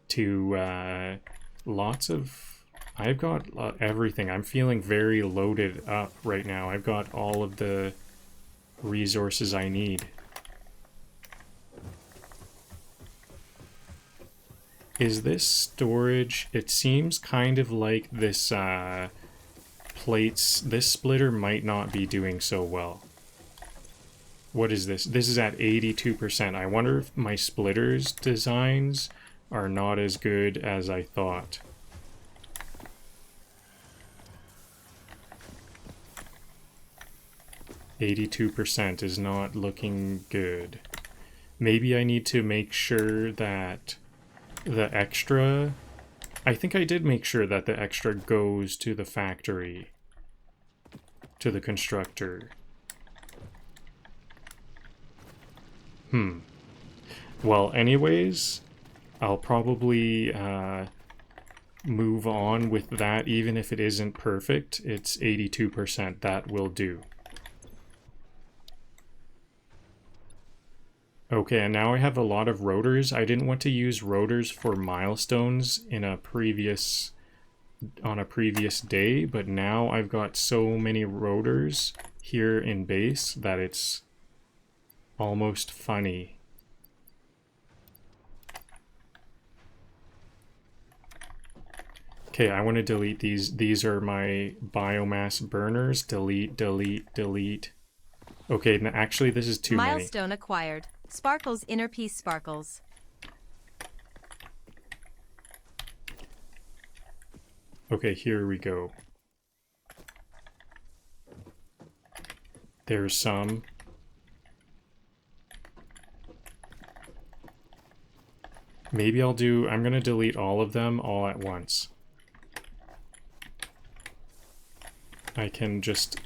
to lots of... I've got everything. I'm feeling very loaded up right now. I've got all of the resources I need. Is this storage? It seems kind of like this plates. This splitter might not be doing so well. What is this? This is at 82%. I wonder if my splitters designs are not as good as I thought. %82 is not looking good. Maybe I need to make sure that the extra... I think I did make sure that the extra goes to the factory, to the constructor. Well, anyways, I'll probably move on with that, even if it isn't perfect. It's 82%. That will do. Okay, and now I have a lot of rotors. I didn't want to use rotors for milestones in a previous day, but now I've got so many rotors here in base that it's almost funny. Okay, I want to delete these. These are my biomass burners. Delete, delete, delete. Okay, actually this is too many. Milestone acquired. Sparkles inner piece sparkles. Okay, here we go. There's some. Maybe I'm gonna delete all of them all at once. I can just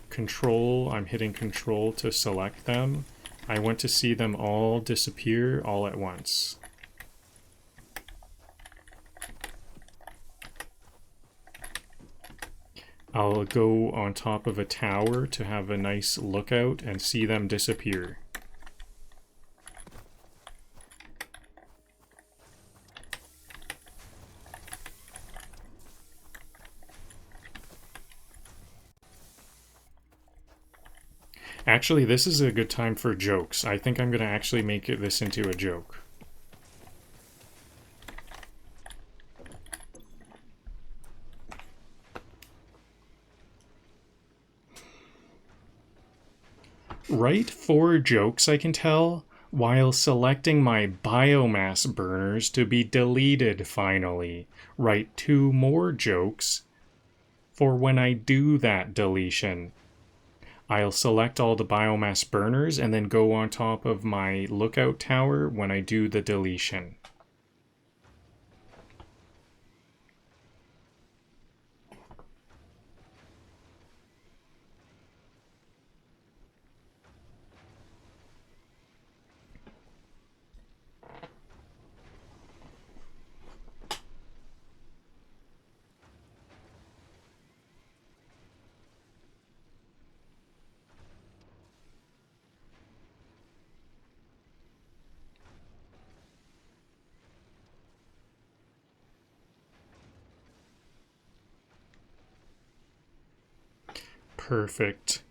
control, I'm hitting control to select them. I want to see them all disappear all at once. I'll go on top of a tower to have a nice lookout and see them disappear. Actually, this is a good time for jokes. I think I'm going to actually make this into a joke. Write 4 jokes I can tell while selecting my biomass burners to be deleted finally. Write 2 more jokes for when I do that deletion. I'll select all the biomass burners and then go on top of my lookout tower when I do the deletion. Perfect.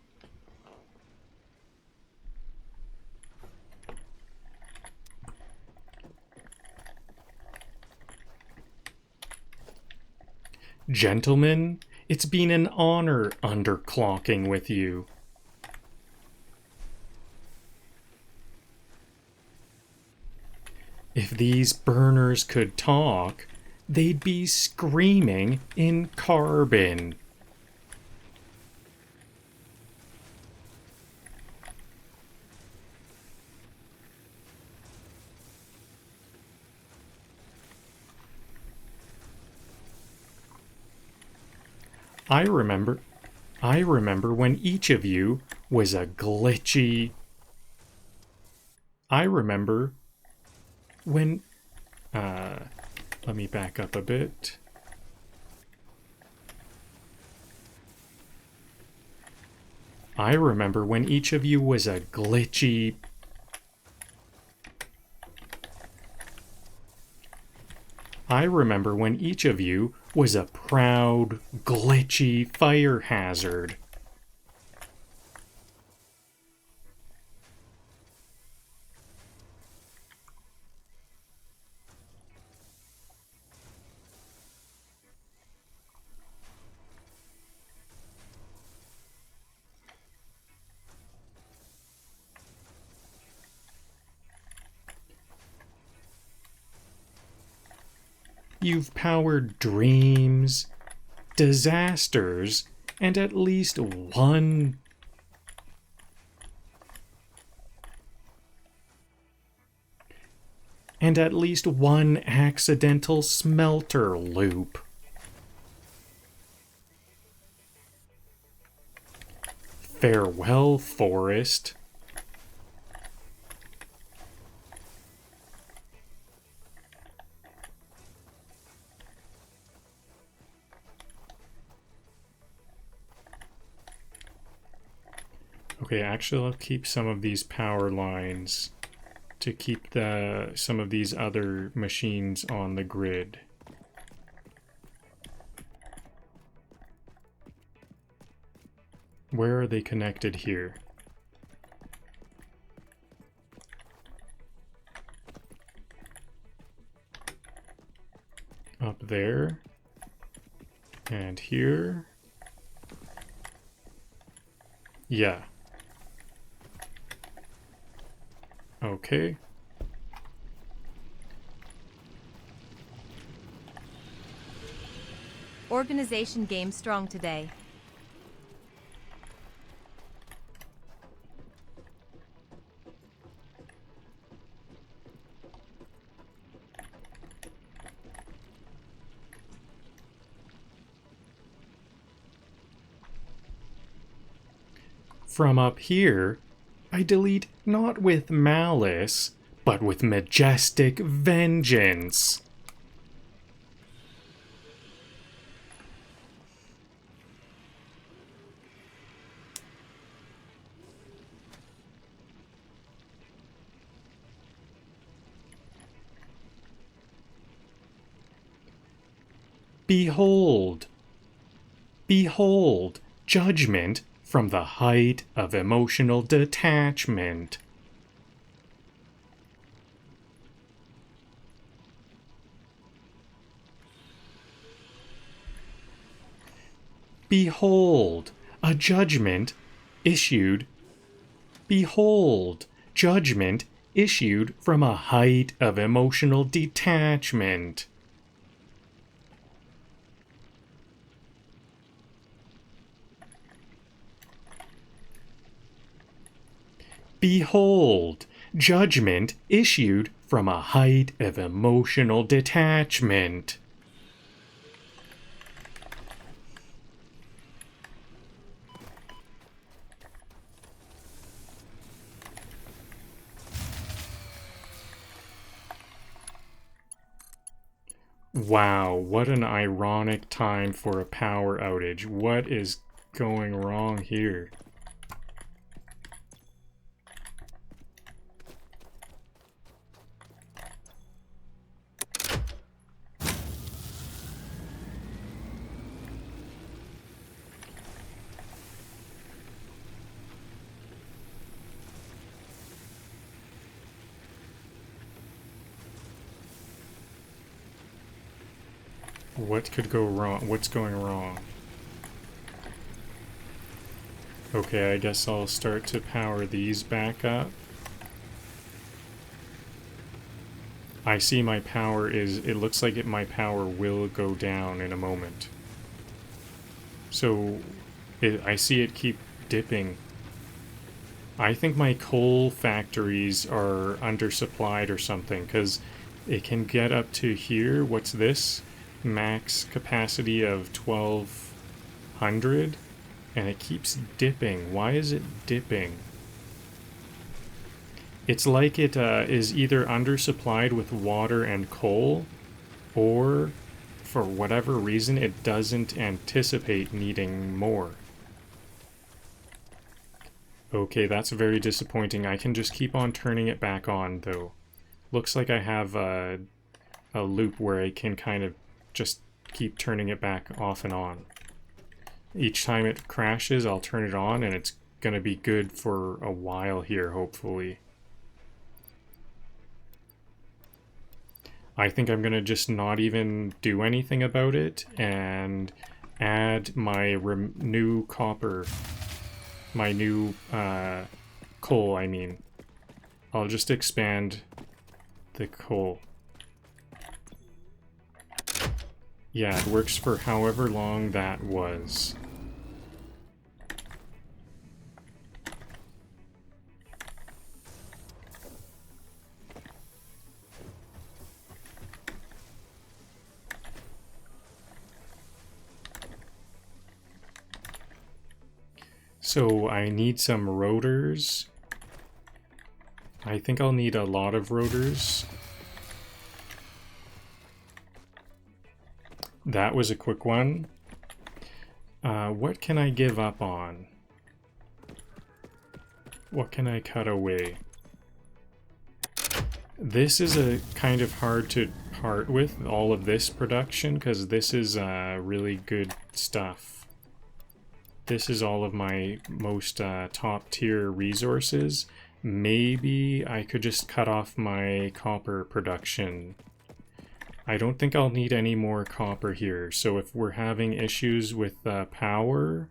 Gentlemen, it's been an honor underclocking with you. If these burners could talk, they'd be screaming in carbon. I remember when each of you was a glitchy... I remember when... let me back up a bit. I remember when each of you was a glitchy... I remember when each of you was a proud, glitchy fire hazard. You've powered dreams, disasters, and at least one accidental smelter loop. Farewell, forest. Okay, actually, I'll keep some of these power lines to keep some of these other machines on the grid. Where are they connected here? Up there. And here. Yeah. Okay. Organization game strong today. From up here, I delete not with malice, but with majestic vengeance. Behold, behold, judgment from the height of emotional detachment. Behold, a judgment issued. Behold, judgment issued from a height of emotional detachment. Behold, judgment issued from a height of emotional detachment. Wow, what an ironic time for a power outage. What is going wrong here? What could go wrong? What's going wrong? Okay, I guess I'll start to power these back up. I see my power is... It looks like my power will go down in a moment. So, I see it keep dipping. I think my coal factories are undersupplied or something, because it can get up to here. What's this? Max capacity of 1200, and it keeps dipping. Why is it dipping? It's like it is either undersupplied with water and coal, or for whatever reason it doesn't anticipate needing more. Okay, that's very disappointing. I can just keep on turning it back on, though. Looks like I have a loop where I can kind of just keep turning it back off and on. Each time it crashes, I'll turn it on, and it's gonna be good for a while here, hopefully. I think I'm gonna just not even do anything about it and add my new copper, my new coal, I mean. I'll just expand the coal. Yeah, it works for however long that was. So I need some rotors. I think I'll need a lot of rotors. That was a quick one. What can I give up on? What can I cut away? This is a kind of hard to part with, all of this production, because this is really good stuff. This is all of my most top tier resources. Maybe I could just cut off my copper production. I don't think I'll need any more copper here, so if we're having issues with power,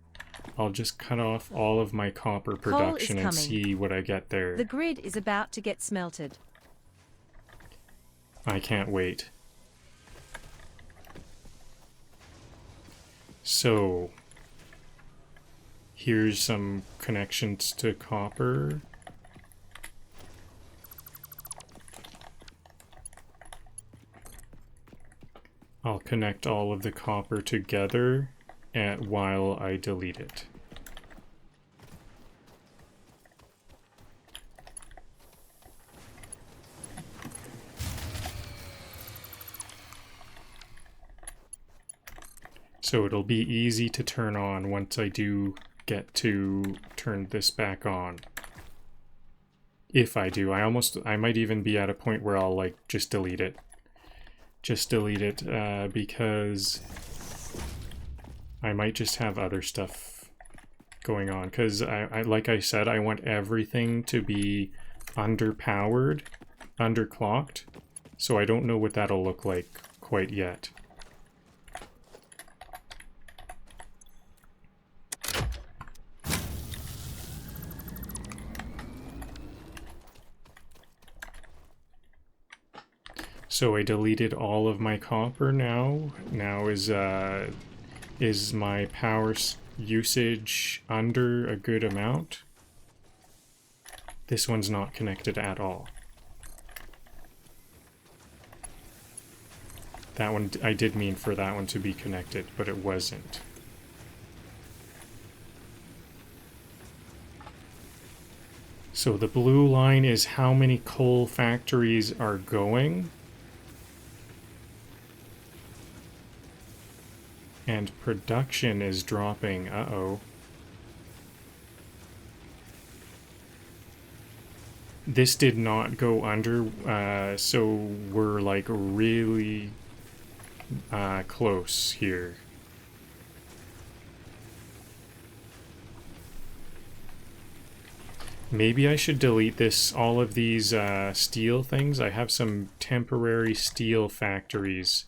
I'll just cut off all of my copper production and see what I get there. The grid is about to get smelted. I can't wait. So, here's some connections to copper. I'll connect all of the copper together while I delete it. So it'll be easy to turn on once I do get to turn this back on. If I do, I might even be at a point where I'll like just delete it. Just delete it because I might just have other stuff going on. Because I like I said, I want everything to be underpowered, underclocked. So I don't know what that'll look like quite yet. So I deleted all of my copper now. Now is my power usage under a good amount? This one's not connected at all. That one, I did mean for that one to be connected, but it wasn't. So the blue line is how many coal factories are going. And production is dropping. Uh-oh. This did not go under, so we're like really close here. Maybe I should delete all of these steel things. I have some temporary steel factories.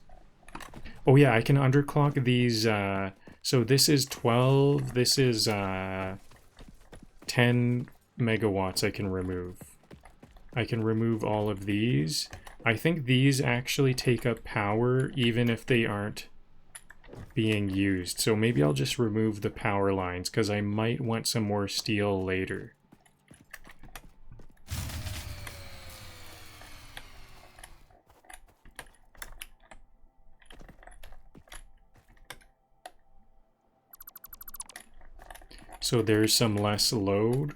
Oh yeah, I can underclock these, so this is 12, this is 10 megawatts I can remove. I can remove all of these. I think these actually take up power even if they aren't being used. So maybe I'll just remove the power lines because I might want some more steel later. So there's some less load.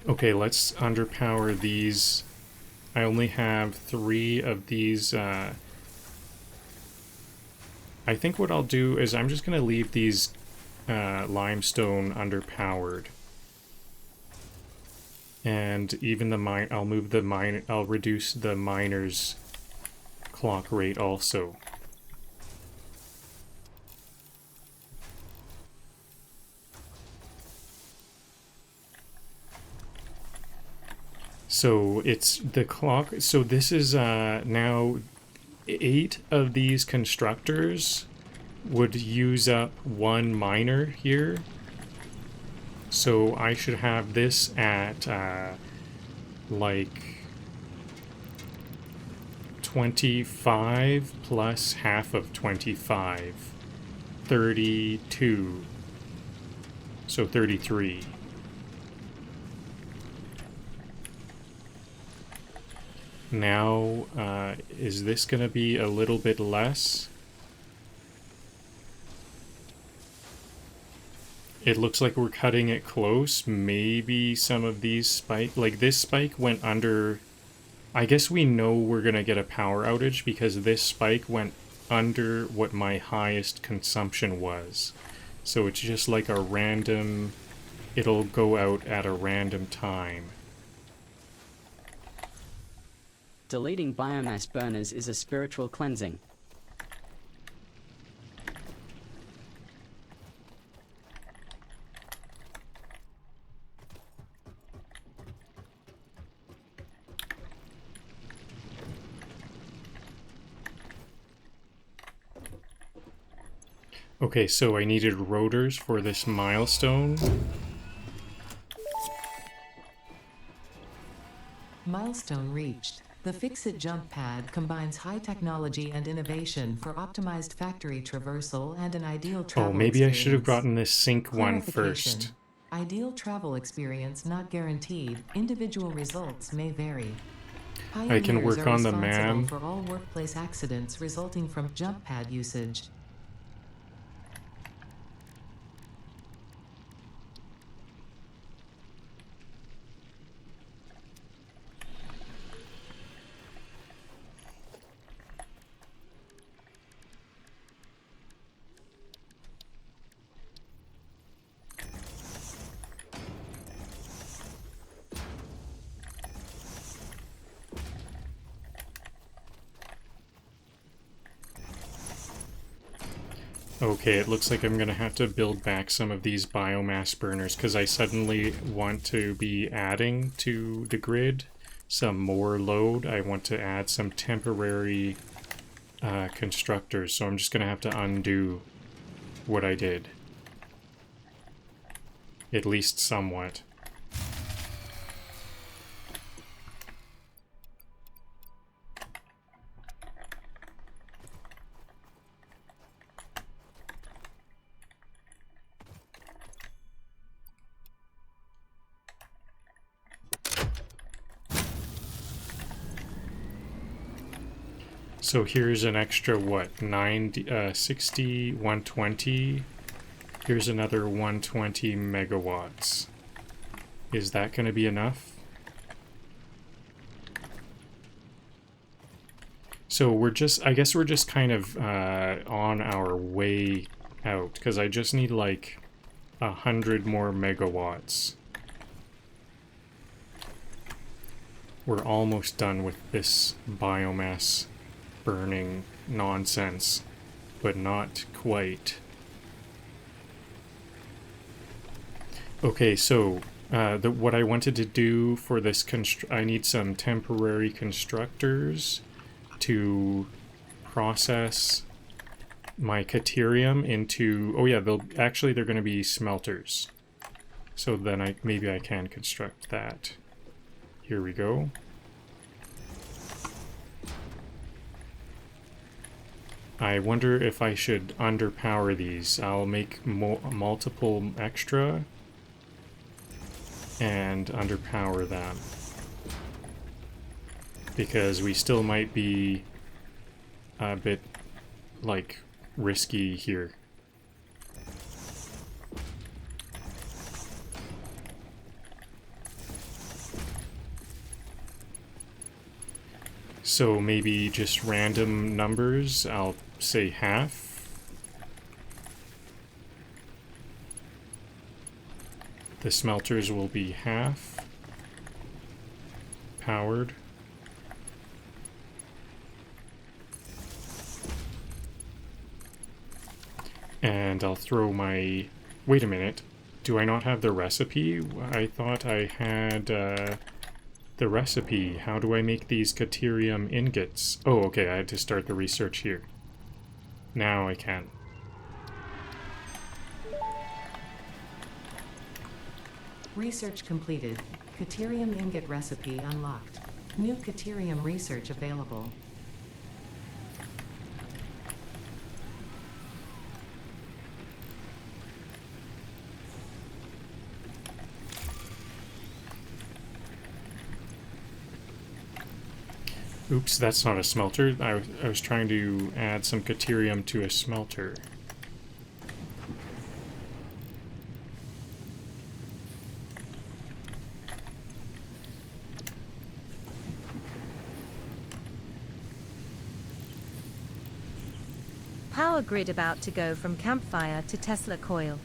Okay, let's underpower these. I only have 3 of these. I think what I'll do is I'm just going to leave these limestone underpowered. And even the mine, I'll move the mine, I'll reduce the miner's clock rate also. So it's the clock, so this is now 8 of these constructors would use up 1 miner here. So I should have this at like 25 plus half of 25. 32. So 33. Now, is this going to be a little bit less? It looks like we're cutting it close. Maybe some of these spike, like this spike went under. I guess we know we're going to get a power outage because this spike went under what my highest consumption was. So it's just like a random, it'll go out at a random time. Deleting biomass burners is a spiritual cleansing. Okay, so I needed rotors for this milestone. Milestone reached. The Fix-It jump pad combines high technology and innovation for optimized factory traversal and an ideal travel Oh, maybe experience. I should have gotten this sync one Clarification. first. Ideal travel experience not guaranteed. Individual results may vary. I can Pioneers work are on the responsible MAM. for all workplace accidents resulting from jump pad usage. Okay, it looks like I'm gonna have to build back some of these biomass burners because I suddenly want to be adding to the grid some more load. I want to add some temporary constructors, so I'm just gonna have to undo what I did. At least somewhat. So here's an extra, what, 60, 120. Here's another 120 megawatts. Is that going to be enough? So we're just, I guess we're just kind of on our way out, because I just need like 100 more megawatts. We're almost done with this biomass burning nonsense, but not quite. Okay, so what I wanted to do for this I need some temporary constructors to process my Caterium into, oh yeah, they're going to be smelters. So then maybe I can construct that. Here we go. I wonder if I should underpower these. I'll make multiple extra and underpower them, because we still might be a bit like risky here. So maybe just random numbers. I'll say half. The smelters will be half powered. And I'll throw my... Wait a minute. Do I not have the recipe? I thought I had the recipe. How do I make these Caterium ingots? Oh, okay, I had to start the research here. Now I can. Research completed. Caterium ingot recipe unlocked. New Caterium research available. Oops, that's not a smelter. I was trying to add some Caterium to a smelter. Power grid about to go from campfire to Tesla coil.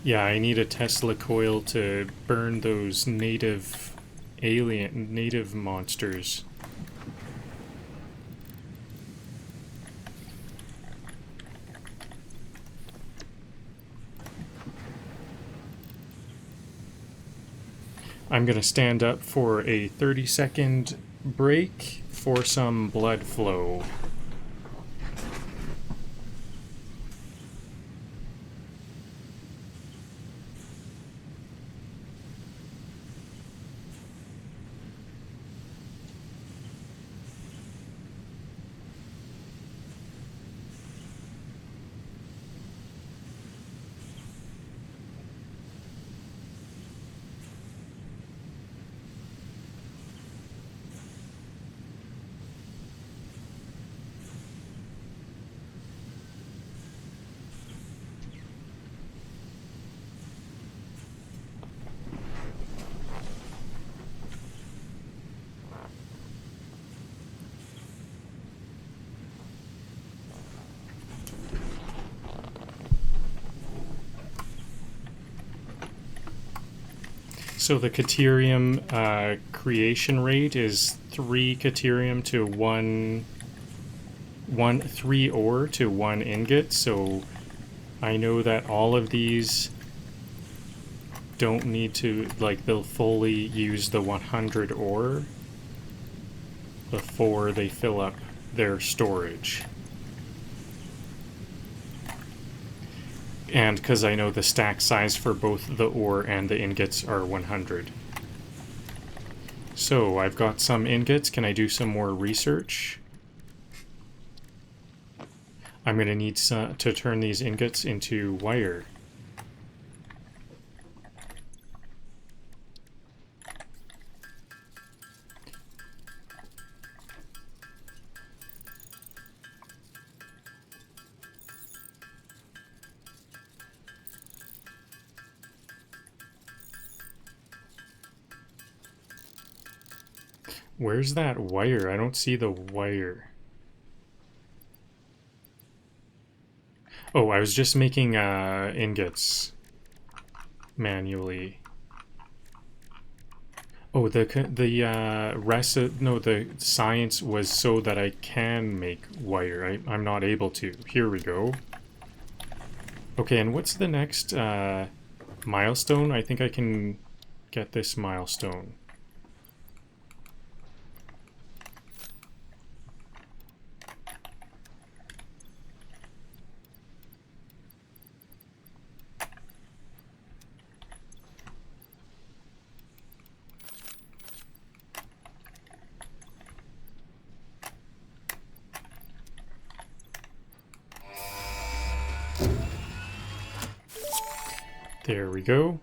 Yeah, I need a Tesla coil to burn those native monsters. I'm gonna stand up for a 30-second break for some blood flow. So the Caterium creation rate is 3 Caterium to 3 ore to 1 ingot. So I know that all of these don't need to, like, they'll fully use the 100 ore before they fill up their storage. And because I know the stack size for both the ore and the ingots are 100. So I've got some ingots. Can I do some more research? I'm going to need to turn these ingots into wire. Where's that wire? I don't see the wire. Oh, I was just making ingots manually. Oh, the science was so that I can make wire. I'm not able to. Here we go. Okay, and what's the next milestone? I think I can get this milestone. There we go.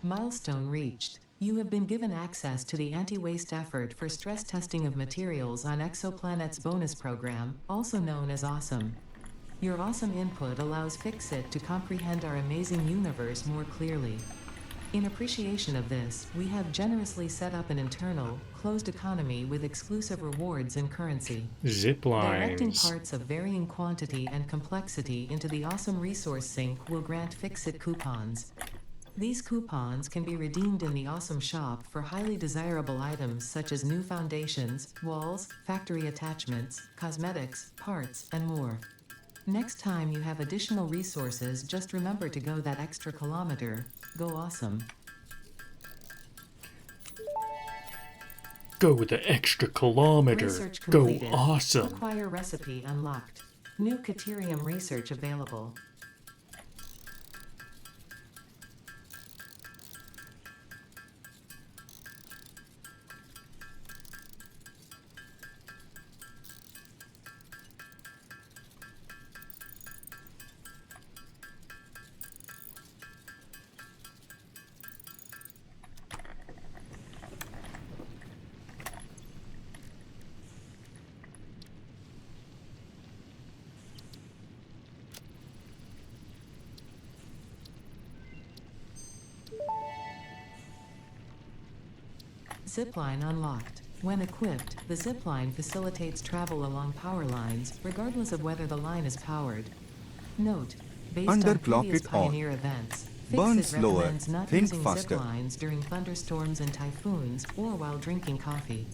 Milestone reached. You have been given access to the anti-waste effort for stress testing of materials on Exoplanet's bonus program, also known as AWESOME. Your awesome input allows Fixit to comprehend our amazing universe more clearly. In appreciation of this, we have generously set up an internal, closed economy with exclusive rewards and currency. Zip Directing lines. parts of varying quantity and complexity into the awesome resource sink will grant Fixit coupons. These coupons can be redeemed in the awesome shop for highly desirable items such as new foundations, walls, factory attachments, cosmetics, parts, and more. Next time you have additional resources, just remember to go that extra kilometer. Go awesome. Go the extra kilometer. Research Go completed. awesome. Acquire recipe unlocked. New Caterium research available. Zipline unlocked. When equipped, the zipline facilitates travel along power lines, regardless of whether the line is powered. Note: based on Underclock previous it on. Pioneer events, Burn Fixit slower, recommends not think using faster. ziplines during thunderstorms and typhoons, or while drinking coffee.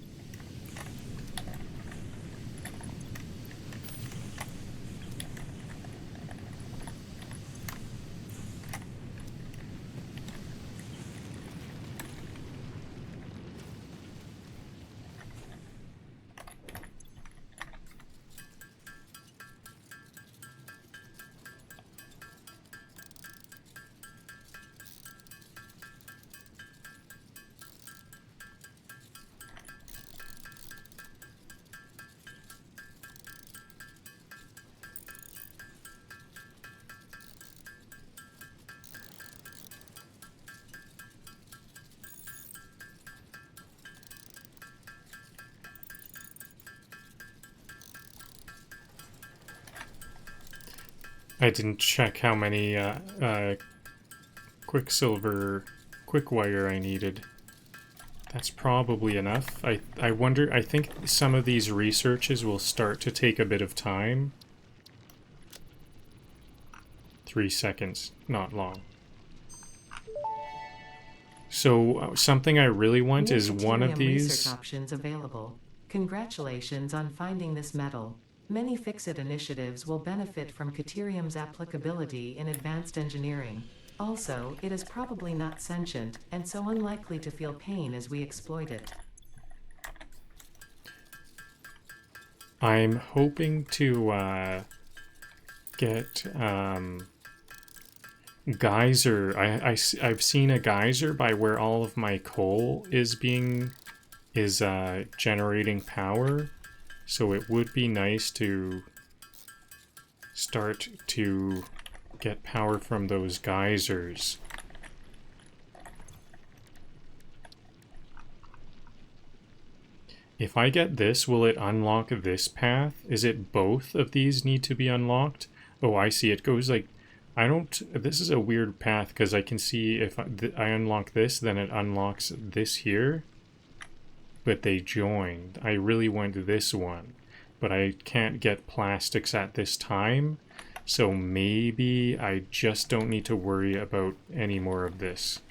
I didn't check how many Quicksilver Quickwire I needed. That's probably enough. I wonder, I think some of these researches will start to take a bit of time. 3 seconds, not long. So something I really want New is one of Caterium these. research options available. Congratulations on finding this metal. Many Fixit initiatives will benefit from Caterium's applicability in advanced engineering. Also, it is probably not sentient, and so unlikely to feel pain as we exploit it. I'm hoping to get geyser. I've seen a geyser by where all of my coal is generating power. So it would be nice to start to get power from those geysers. If I get this, will it unlock this path? Is it both of these need to be unlocked? Oh, I see. It goes like... This is a weird path because I can see if I unlock this, then it unlocks this here. But they joined. I really want this one. But I can't get plastics at this time. So maybe I just don't need to worry about any more of this.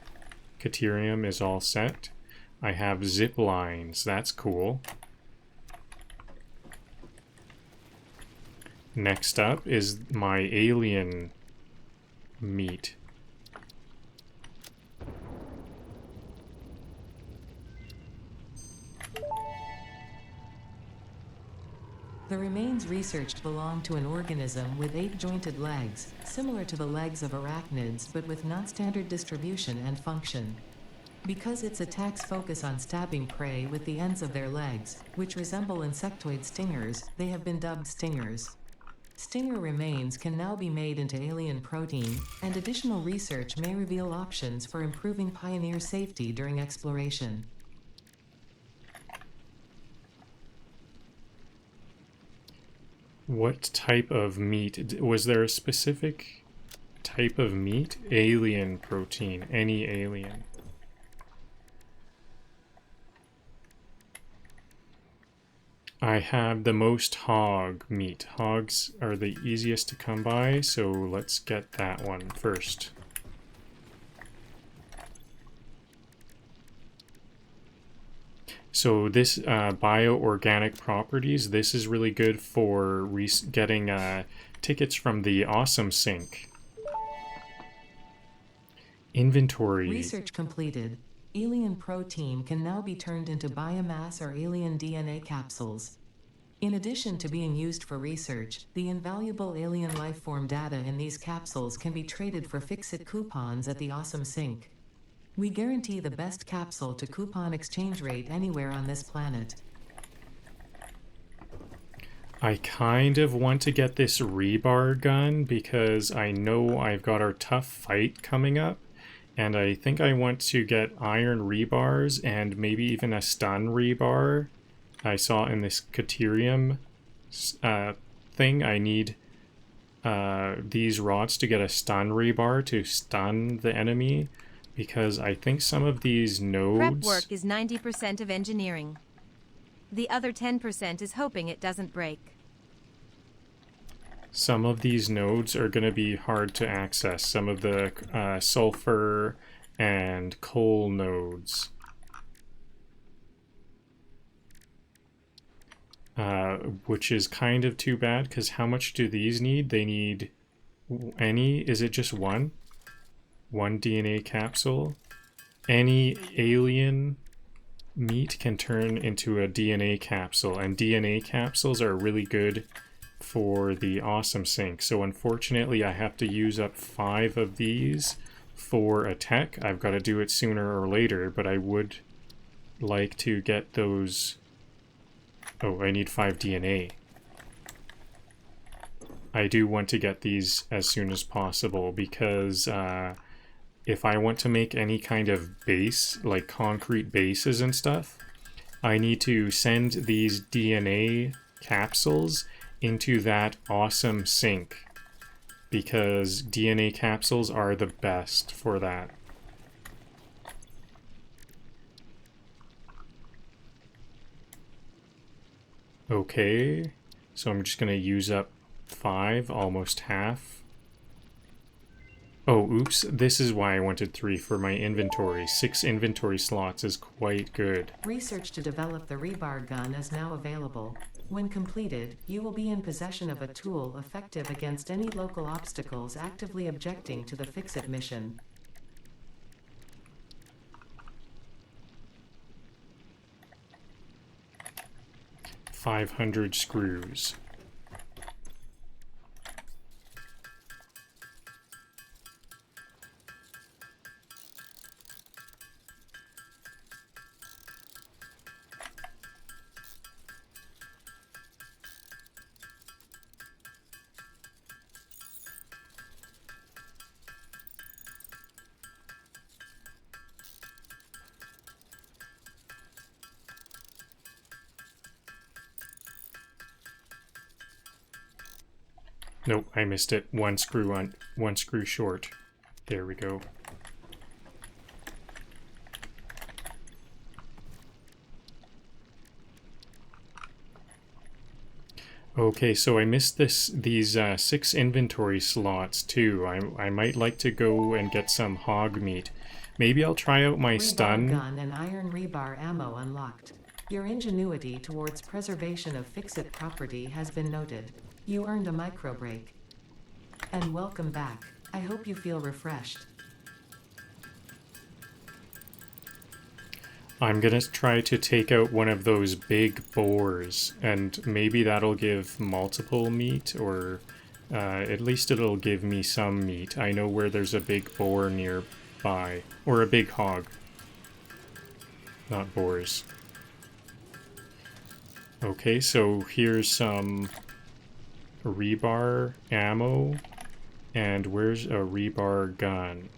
Caterium is all set. I have zip lines. That's cool. Next up is my alien meat. The remains researched belong to an organism with 8 jointed legs, similar to the legs of arachnids but with non-standard distribution and function. Because its attacks focus on stabbing prey with the ends of their legs, which resemble insectoid stingers, they have been dubbed stingers. Stinger remains can now be made into alien protein, and additional research may reveal options for improving Pioneer safety during exploration. What type of meat? Was there a specific type of meat? Alien protein. Any alien. I have the most hog meat. Hogs are the easiest to come by, so let's get that one first. So this bioorganic properties, this is really good for getting tickets from the Awesome Sync. Inventory. Research completed. Alien protein can now be turned into biomass or alien DNA capsules. In addition to being used for research, the invaluable alien lifeform data in these capsules can be traded for fix-it coupons at the Awesome Sync. We guarantee the best capsule to coupon exchange rate anywhere on this planet. I kind of want to get this rebar gun because I know I've got our tough fight coming up. And I think I want to get iron rebars and maybe even a stun rebar. I saw in this Caterium thing, I need these rods to get a stun rebar to stun the enemy. Because I think some of these nodes... Prep work is 90% of engineering. The other 10% is hoping it doesn't break. Some of these nodes are going to be hard to access. Some of the sulfur and coal nodes. Which is kind of too bad, because how much do these need? They need any... Is it just one? One DNA capsule. Any alien meat can turn into a DNA capsule, and DNA capsules are really good for the Awesome Sync. So unfortunately I have to use up 5 of these for a tech. I've got to do it sooner or later, but I would like to get those... Oh, I need 5 DNA. I do want to get these as soon as possible because if I want to make any kind of base, like concrete bases and stuff, I need to send these DNA capsules into that Awesome Sync, because DNA capsules are the best for that. Okay, so I'm just going to use up 5, almost half. Oh, oops, this is why I wanted 3 for my inventory. 6 inventory slots is quite good. Research to develop the rebar gun is now available. When completed, you will be in possession of a tool effective against any local obstacles actively objecting to the fix-it mission. $500 screws. Nope, I missed it. One screw short. There we go. Okay, so I missed these 6 inventory slots too. I might like to go and get some hog meat. Maybe I'll try out my Rebar stun. gun and iron rebar ammo unlocked. Your ingenuity towards preservation of fix-it property has been noted. You earned a micro break. And welcome back. I hope you feel refreshed. I'm gonna try to take out one of those big boars, and maybe that'll give multiple meat, or at least it'll give me some meat. I know where there's a big boar nearby, or a big hog. Not boars. Okay, so here's some rebar ammo, and where's a rebar gun?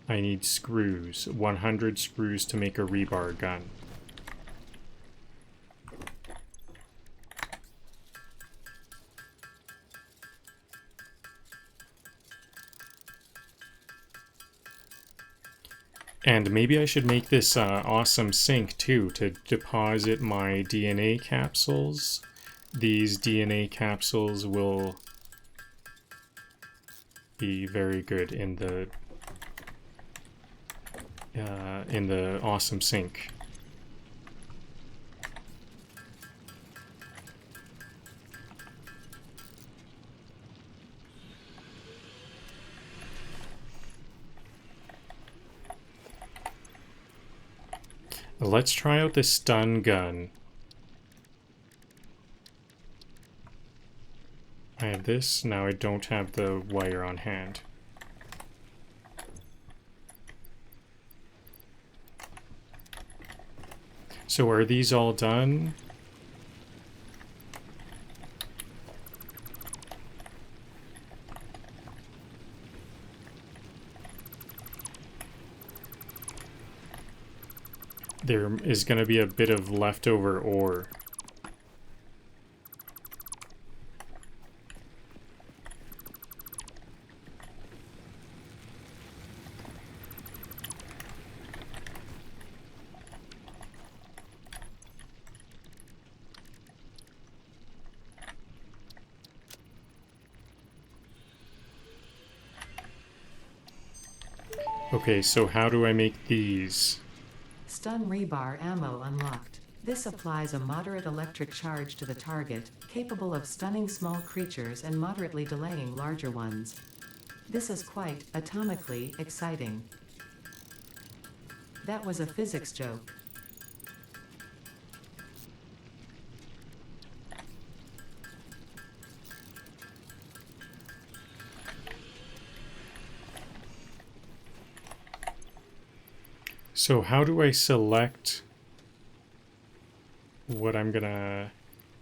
I need screws. 100 screws to make a rebar gun. And maybe I should make this awesome sink too to deposit my DNA capsules. These DNA capsules will be very good in the awesome sink. Let's try out the stun gun. I have this, now I don't have the wire on hand. So are these all done? There is going to be a bit of leftover ore. Okay, so how do I make these? Stun rebar ammo unlocked. This applies a moderate electric charge to the target, capable of stunning small creatures and moderately delaying larger ones. This is quite, atomically, exciting. That was a physics joke. So how do I select what I'm gonna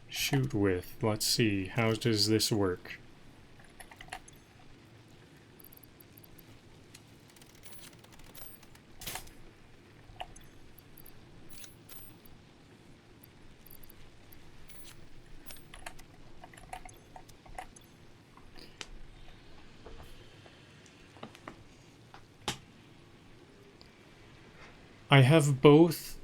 shoot with? Let's see, how does this work? I have both.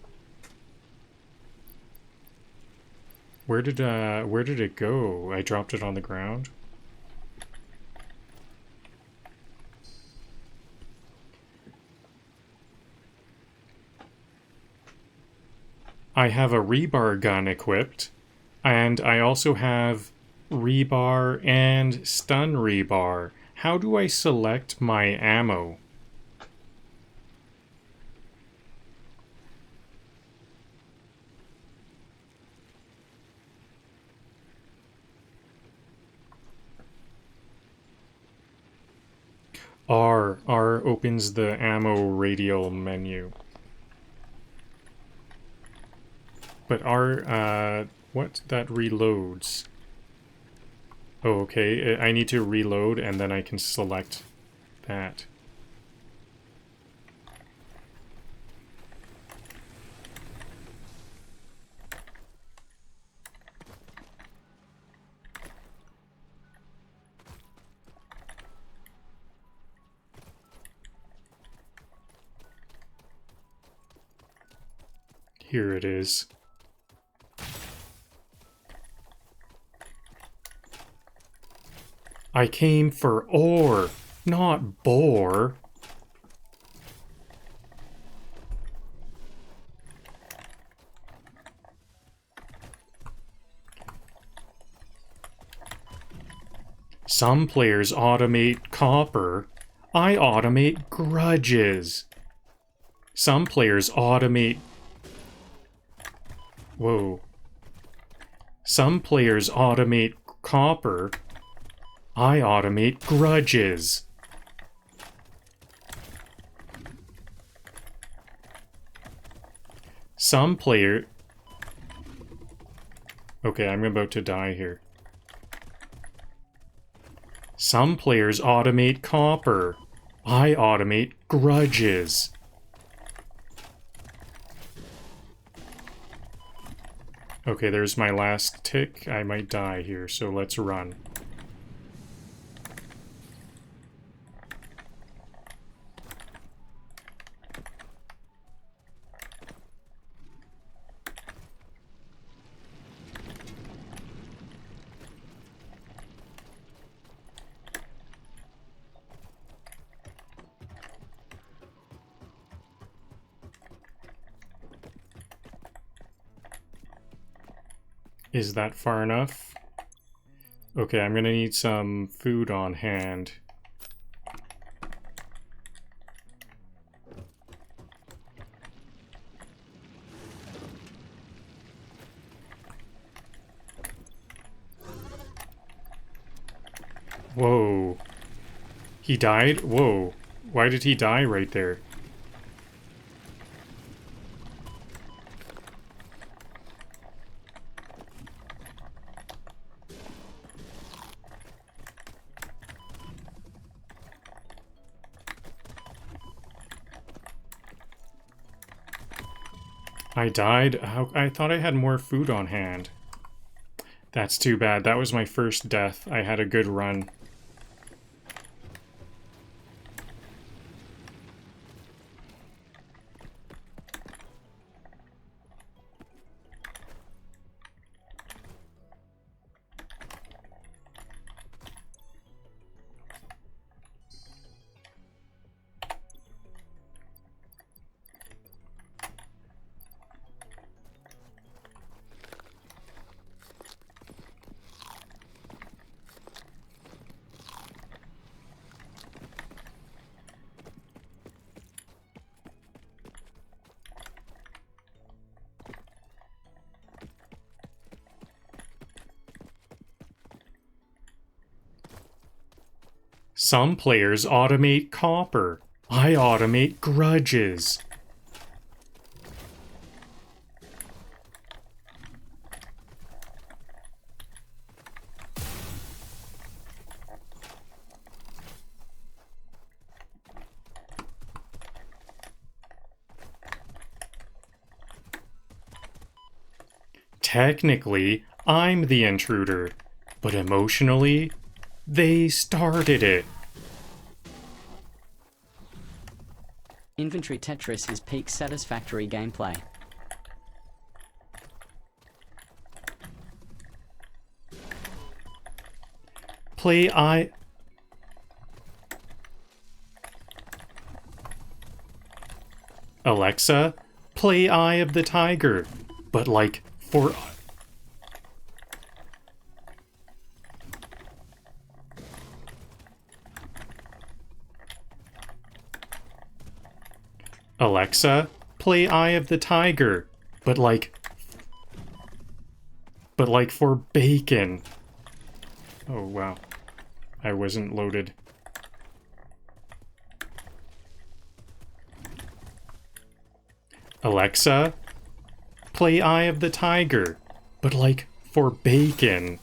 Where did it go? I dropped it on the ground. I have a rebar gun equipped, and I also have rebar and stun rebar. How do I select my ammo? R opens the ammo radial menu. But what? That reloads. Oh, okay. I need to reload and then I can select that. Here it is. I came for ore, not bore. Some players automate copper. I automate grudges. Some players automate... Whoa. Some players automate copper. I automate grudges. Some player... Okay, I'm about to die here. Some players automate copper. I automate grudges. Okay, there's my last tick. I might die here, so let's run. Is that far enough? Okay, I'm gonna need some food on hand. Whoa. He died? Whoa. Why did he die right there? I died? I thought I had more food on hand. That's too bad. That was my first death. I had a good run. Some players automate copper. I automate grudges. Technically, I'm the intruder, but emotionally, they started it. Inventory Tetris is peak Satisfactory gameplay. Alexa, play Eye of the Tiger, but like for... Alexa, play Eye of the Tiger, but like for bacon. Oh wow, I wasn't loaded. Alexa, play Eye of the Tiger, but like for bacon.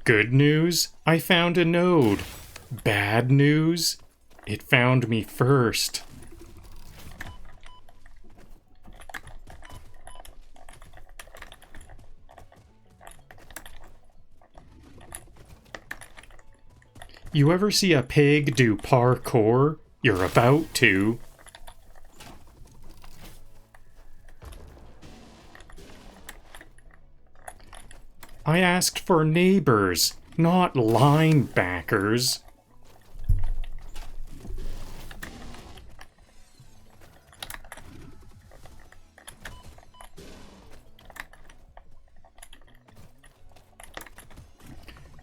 Good news, I found a node. Bad news, it found me first. You ever see a pig do parkour? You're about to. I asked for neighbors, not linebackers.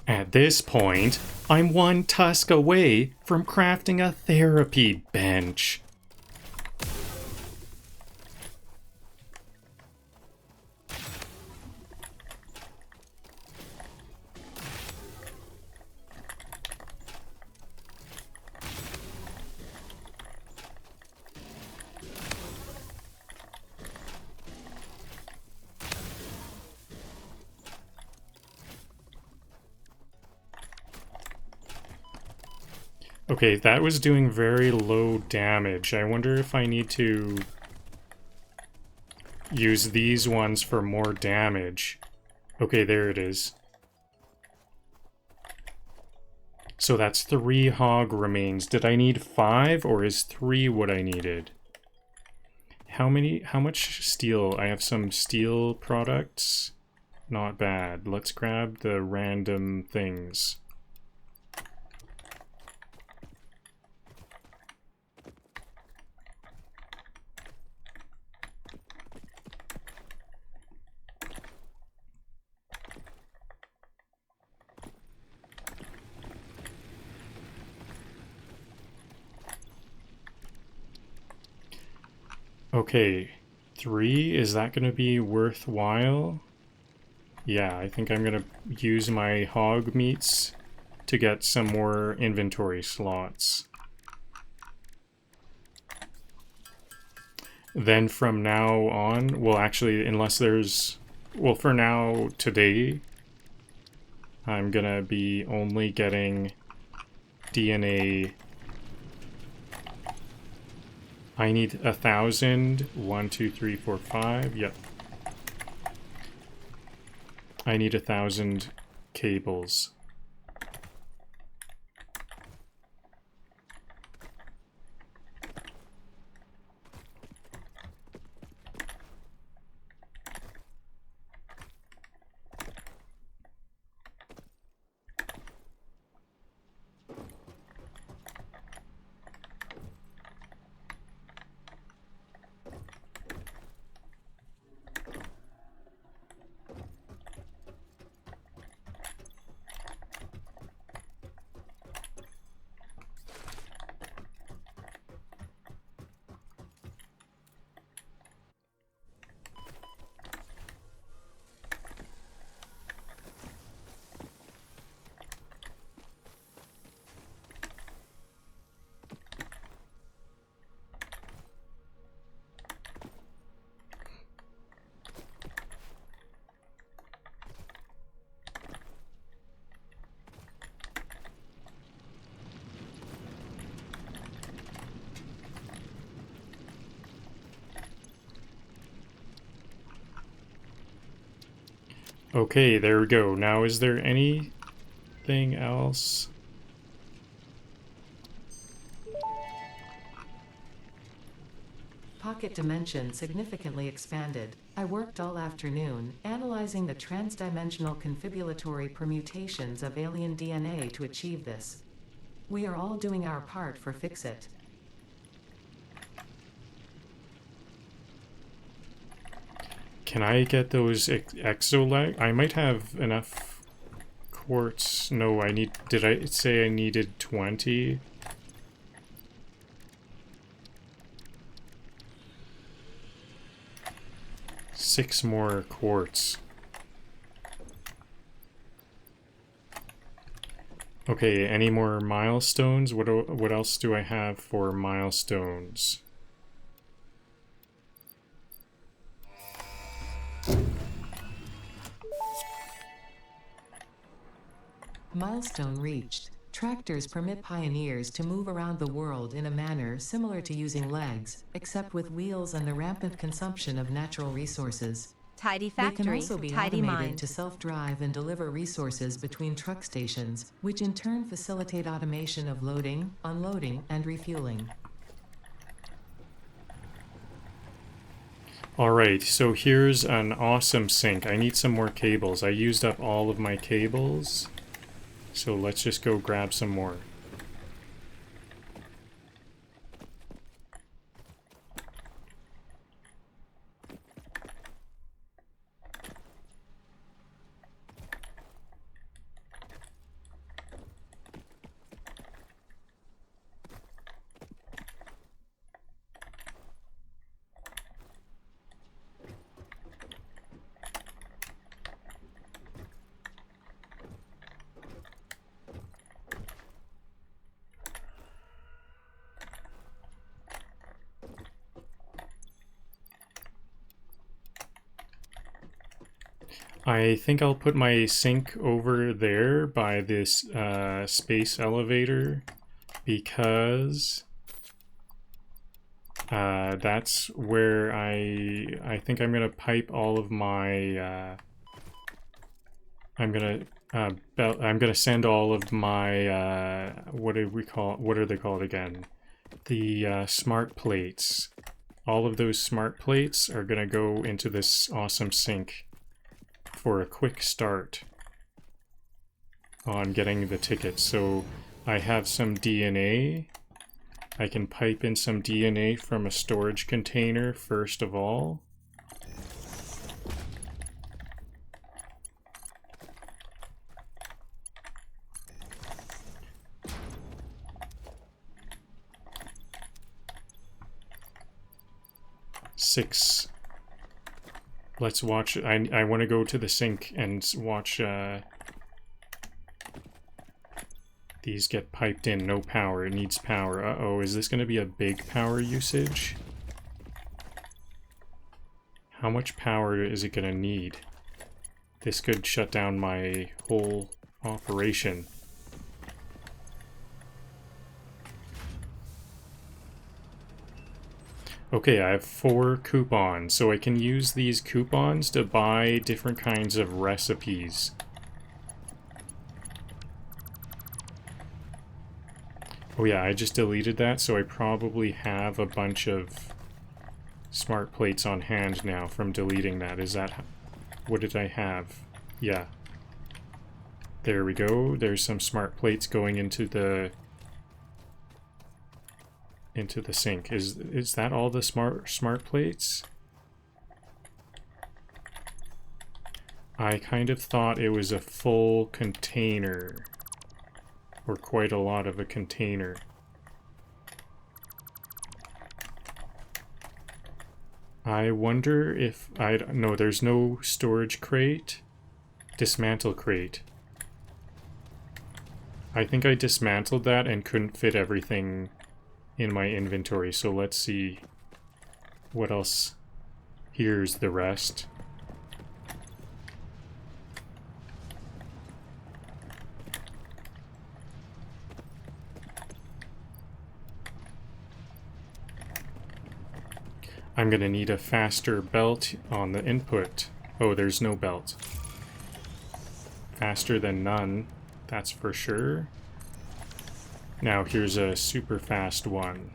At this point, I'm one tusk away from crafting a therapy bench. Okay, that was doing very low damage. I wonder if I need to use these ones for more damage. Okay, there it is. So that's 3 hog remains. Did I need 5 or is 3 what I needed? How much steel? I have some steel products. Not bad. Let's grab the random things. Okay, 3, is that going to be worthwhile? Yeah, I think I'm going to use my hog meats to get some more inventory slots. Then from now on, well actually, unless there's, well for now, today, I'm going to be only getting DNA. I need 1,000. 1, 2, 3, 4, 5. Yep. I need 1,000 cables. Okay, there we go. Now, is there anything else? Pocket dimension significantly expanded. I worked all afternoon, analyzing the transdimensional confibulatory permutations of alien DNA to achieve this. We are all doing our part for Fix-It. Can I get those exoleg? I might have enough quartz. No, I need... Did I say I needed 20? Six more quartz. Okay, any more milestones? What else do I have for milestones? Milestone reached. Tractors permit pioneers to move around the world in a manner similar to using legs, except with wheels and the rampant consumption of natural resources. Tidy They can factory, also be tidy automated mind. to self-drive and deliver resources between truck stations, which in turn facilitate automation of loading, unloading, and refueling. Alright, so here's an awesome sink. I need some more cables. I used up all of my cables. So let's just go grab some more. I think I'll put my sink over there by this space elevator because that's where I think I'm gonna pipe all of my I'm gonna I'm gonna send all of my what are they called again? The smart plates. All of those smart plates are gonna go into this awesome sink for a quick start on getting the tickets. So I have some DNA. I can pipe in some DNA from a storage container first of all. Six. Let's watch. I want to go to the sink and watch these get piped in. No power. It needs power. Uh-oh, is this going to be a big power usage? How much power is it going to need? This could shut down my whole operation. Okay, I have 4 coupons, so I can use these coupons to buy different kinds of recipes. Oh yeah, I just deleted that, so I probably have a bunch of smart plates on hand now from deleting that. Is that... what did I have? Yeah. There we go. There's some smart plates going into the sink. Is that all the smart plates? I kind of thought it was a full container, or quite a lot of a container. I wonder if no, there's no storage crate. Dismantle crate. I think I dismantled that and couldn't fit everything in my inventory, so let's see what else. Here's the rest. I'm gonna need a faster belt on the input. Oh, there's no belt. Faster than none, that's for sure. Now here's a super fast one.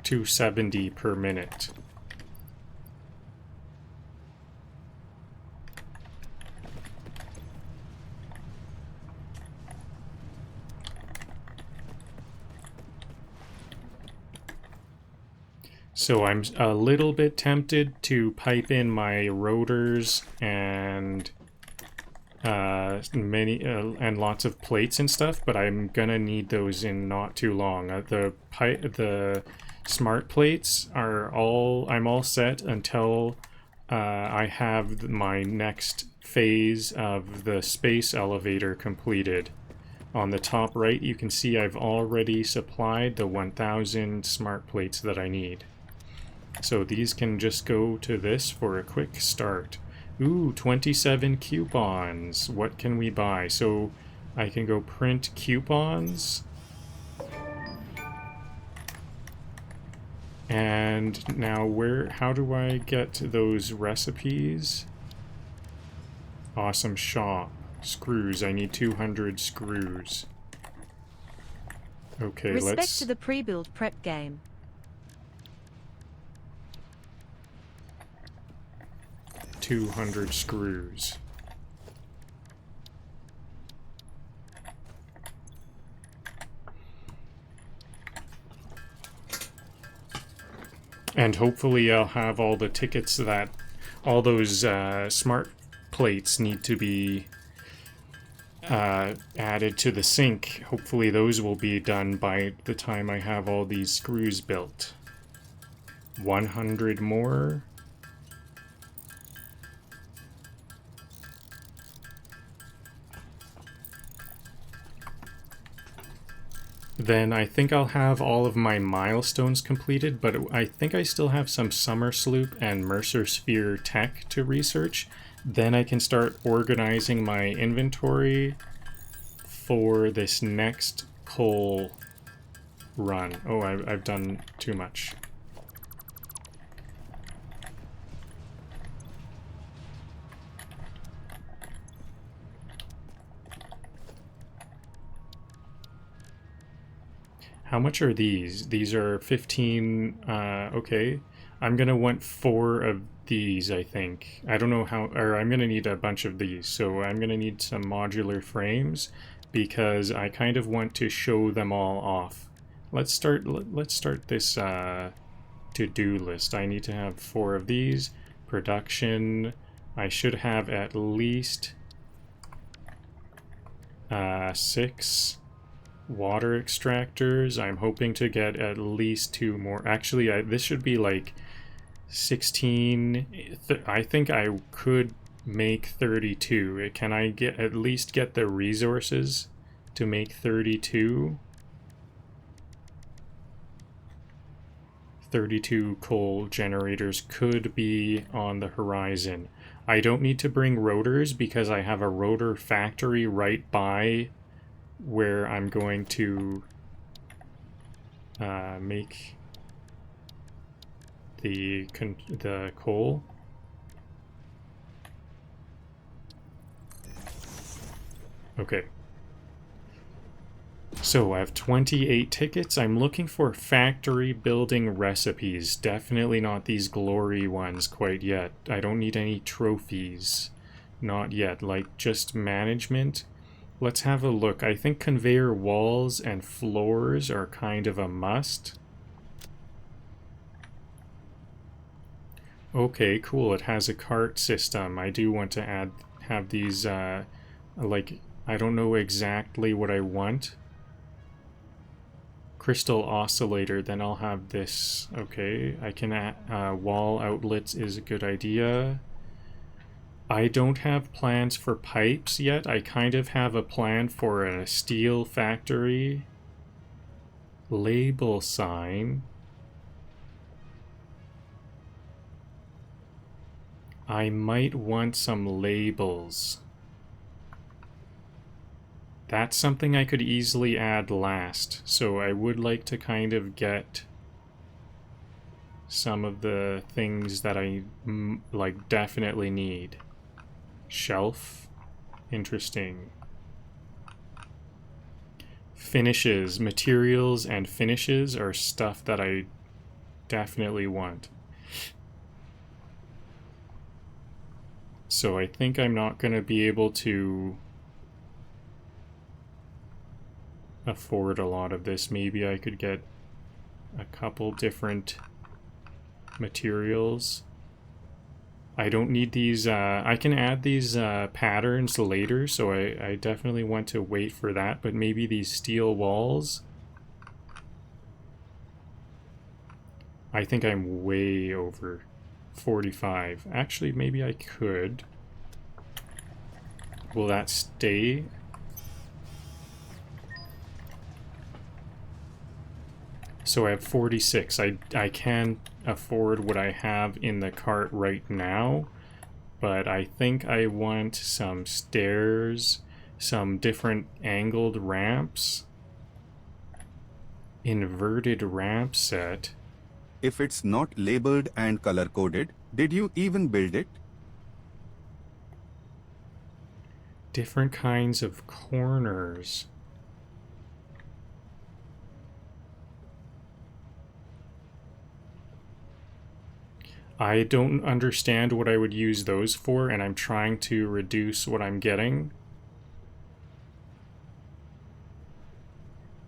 270 per minute. So I'm a little bit tempted to pipe in my rotors and and lots of plates and stuff, but I'm gonna need those in not too long. The smart plates are I'm all set until I have my next phase of the space elevator completed. On the top right, you can see I've already supplied the 1,000 smart plates that I need. So these can just go to this for a quick start. Ooh, 27 coupons. What can we buy? So I can go print coupons. And now how do I get those recipes? Awesome shop. Screws. I need 200 screws. Okay, Respect to the pre-build prep game. $200 screws. And hopefully I'll have all the tickets that all those smart plates need to be added to the sink. Hopefully those will be done by the time I have all these screws built. 100 more. Then I think I'll have all of my milestones completed, but I think I still have some Summer Sloop and Mercer Sphere tech to research. Then I can start organizing my inventory for this next coal run. Oh, I've done too much. How much are these? These are 15, okay. I'm gonna want 4 of these, I think. I don't know how, or I'm gonna need a bunch of these. So I'm gonna need some modular frames because I kind of want to show them all off. Let's start this to-do list. I need to have 4 of these. Production, I should have at least 6 water extractors. I'm hoping to get at least 2 more. Actually, this should be like 16. I think I could make 32. Can I at least get the resources to make 32? 32 coal generators could be on the horizon. I don't need to bring rotors because I have a rotor factory right by where I'm going to make the coal. Okay. So I have 28 tickets. I'm looking for factory building recipes. Definitely not these glory ones quite yet. I don't need any trophies. Not yet. Like just management. Let's have a look. I think conveyor walls and floors are kind of a must. Okay, cool. It has a cart system. I do want to have these, like, I don't know exactly what I want. Crystal oscillator, then I'll have this. Okay, I can wall outlets is a good idea. I don't have plans for pipes yet. I kind of have a plan for a steel factory. Label sign. I might want some labels. That's something I could easily add last, so I would like to kind of get some of the things that I like definitely need. Shelf, interesting. Finishes, materials and finishes are stuff that I definitely want. So I think I'm not going to be able to afford a lot of this. Maybe I could get a couple different materials. I don't need these, I can add these patterns later, so I definitely want to wait for that, but maybe these steel walls. I think I'm way over 45. Actually, maybe I could. Will that stay? So I have 46. I can afford what I have in the cart right now, but I think I want some stairs, some different angled ramps, inverted ramp set. If it's not labeled and color-coded, did you even build it? Different kinds of corners. I don't understand what I would use those for, and I'm trying to reduce what I'm getting.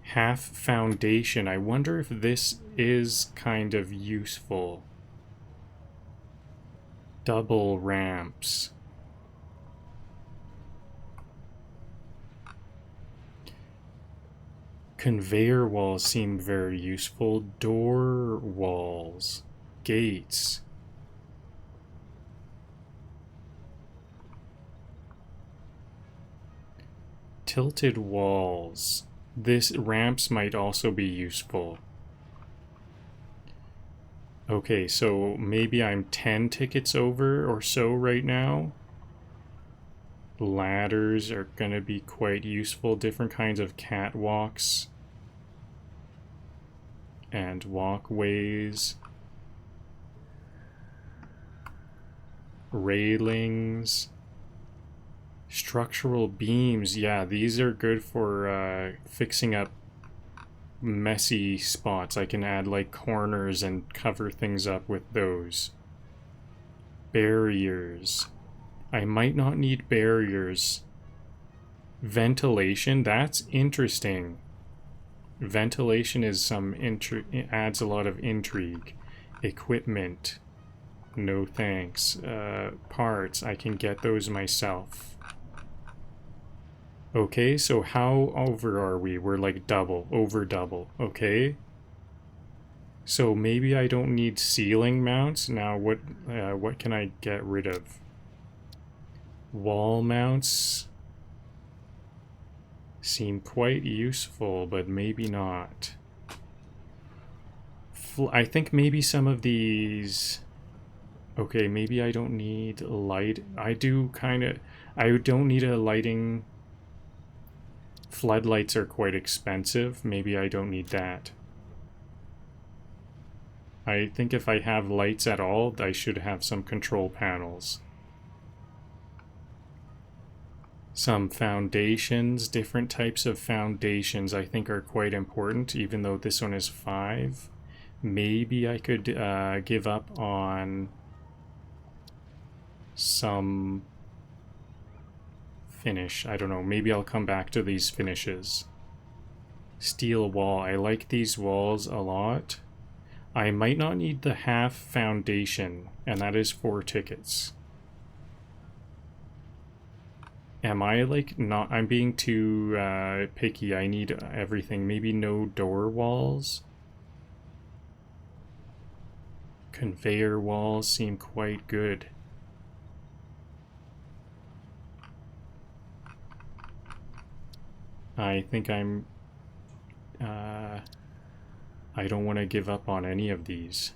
Half foundation. I wonder if this is kind of useful. Double ramps. Conveyor walls seem very useful. Door walls. Gates. Tilted walls. This ramps might also be useful. Okay, so maybe I'm 10 tickets over or so right now. Ladders are gonna be quite useful. Different kinds of catwalks and walkways. Railings. Structural beams, yeah, these are good for fixing up messy spots. I can add like corners and cover things up with those. Barriers. I might not need barriers. Ventilation, that's interesting. Ventilation is it adds a lot of intrigue. Equipment. No thanks. Parts, I can get those myself. Okay, so how over are we? We're like double, over double, okay? So maybe I don't need ceiling mounts. Now what can I get rid of? Wall mounts seem quite useful, but maybe not. I think maybe some of these... Okay, maybe I don't need light. I don't need a lighting... Floodlights are quite expensive. Maybe I don't need that. I think if I have lights at all, I should have some control panels. Some foundations, different types of foundations I think are quite important, even though this one is 5. Maybe I could give up on some finish. I don't know. Maybe I'll come back to these finishes. Steel wall. I like these walls a lot. I might not need the half foundation, and that is 4 tickets. Am I like not... I'm being too picky. I need everything. Maybe no door walls. Conveyor walls seem quite good. I think I'm... I don't want to give up on any of these.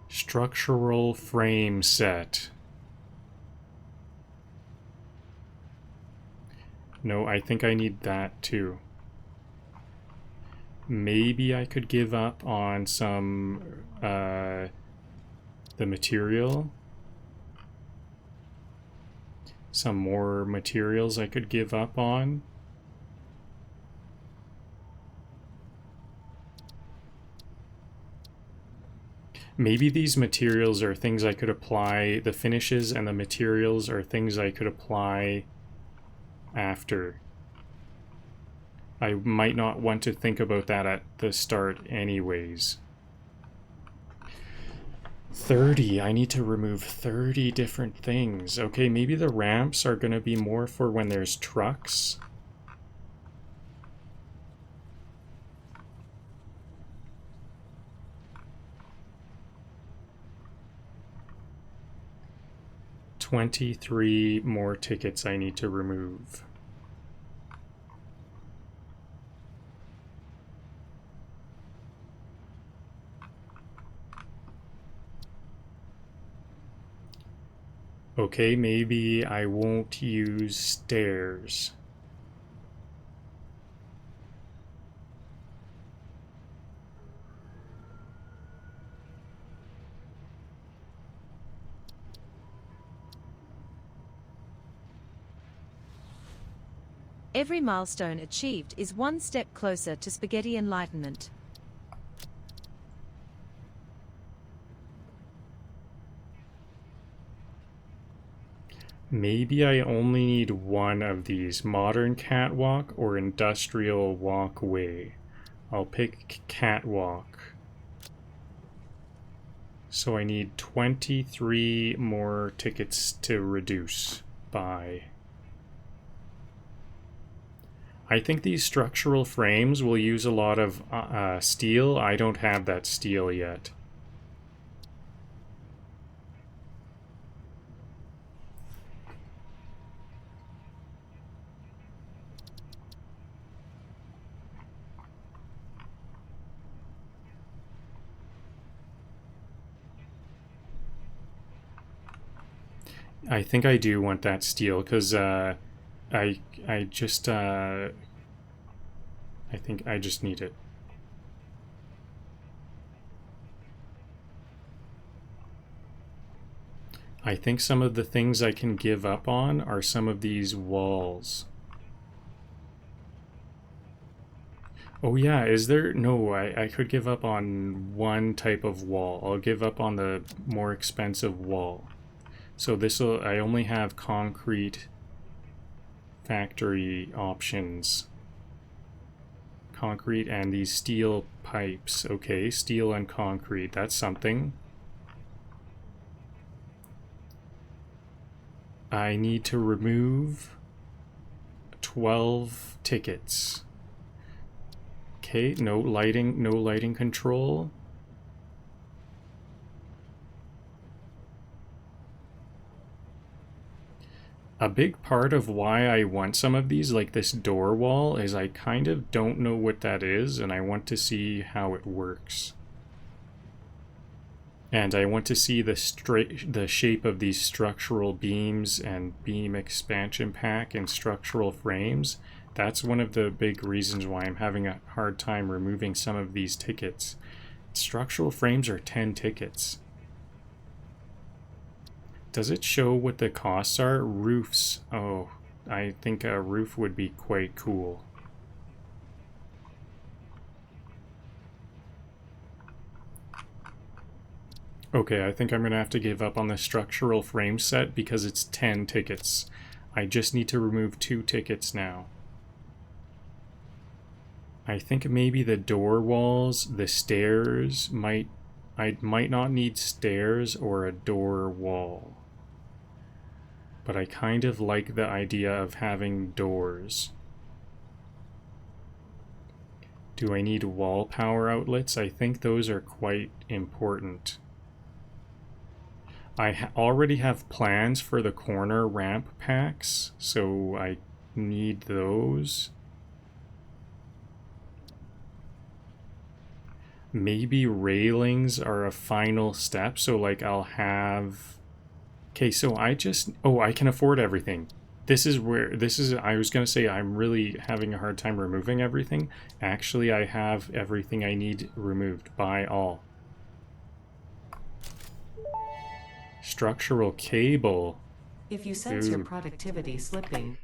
Structural frame set. No, I think I need that too. Maybe I could give up on some, the material. Some more materials I could give up on. Maybe these materials are things I could apply, the finishes and the materials are things I could apply after. I might not want to think about that at the start anyways. 30, I need to remove 30 different things. Okay, maybe the ramps are going to be more for when there's trucks. $23 more tickets I need to remove. Okay, maybe I won't use stairs. Every milestone achieved is one step closer to spaghetti enlightenment. Maybe I only need one of these, modern catwalk or industrial walkway. I'll pick catwalk. So I need 23 more tickets to reduce by. I think these structural frames will use a lot of steel. I don't have that steel yet. I think I do want that steel because I think I just need it. I think some of the things I can give up on are some of these walls. Oh yeah, is there? No, I could give up on one type of wall. I'll give up on the more expensive wall. So this'll, I only have concrete factory options. Concrete and these steel pipes. Okay, steel and concrete, that's something. I need to remove 12 tickets. Okay, no lighting control. A big part of why I want some of these, like this door wall, is I kind of don't know what that is, and I want to see how it works. And I want to see the shape of these structural beams and beam expansion pack and structural frames. That's one of the big reasons why I'm having a hard time removing some of these tickets. Structural frames are 10 tickets. Does it show what the costs are? Roofs. Oh, I think a roof would be quite cool. Okay, I think I'm going to have to give up on the structural frame set because it's 10 tickets. I just need to remove 2 tickets now. I think maybe the door walls, the stairs I might not need stairs or a door wall. But I kind of like the idea of having doors. Do I need wall power outlets? I think those are quite important. I already have plans for the corner ramp packs, so I need those. Maybe railings are a final step, so like I'll have... Okay, so I can afford everything. I was going to say I'm really having a hard time removing everything. Actually, I have everything I need removed by all. Structural cable. If you sense your Ooh. productivity slipping,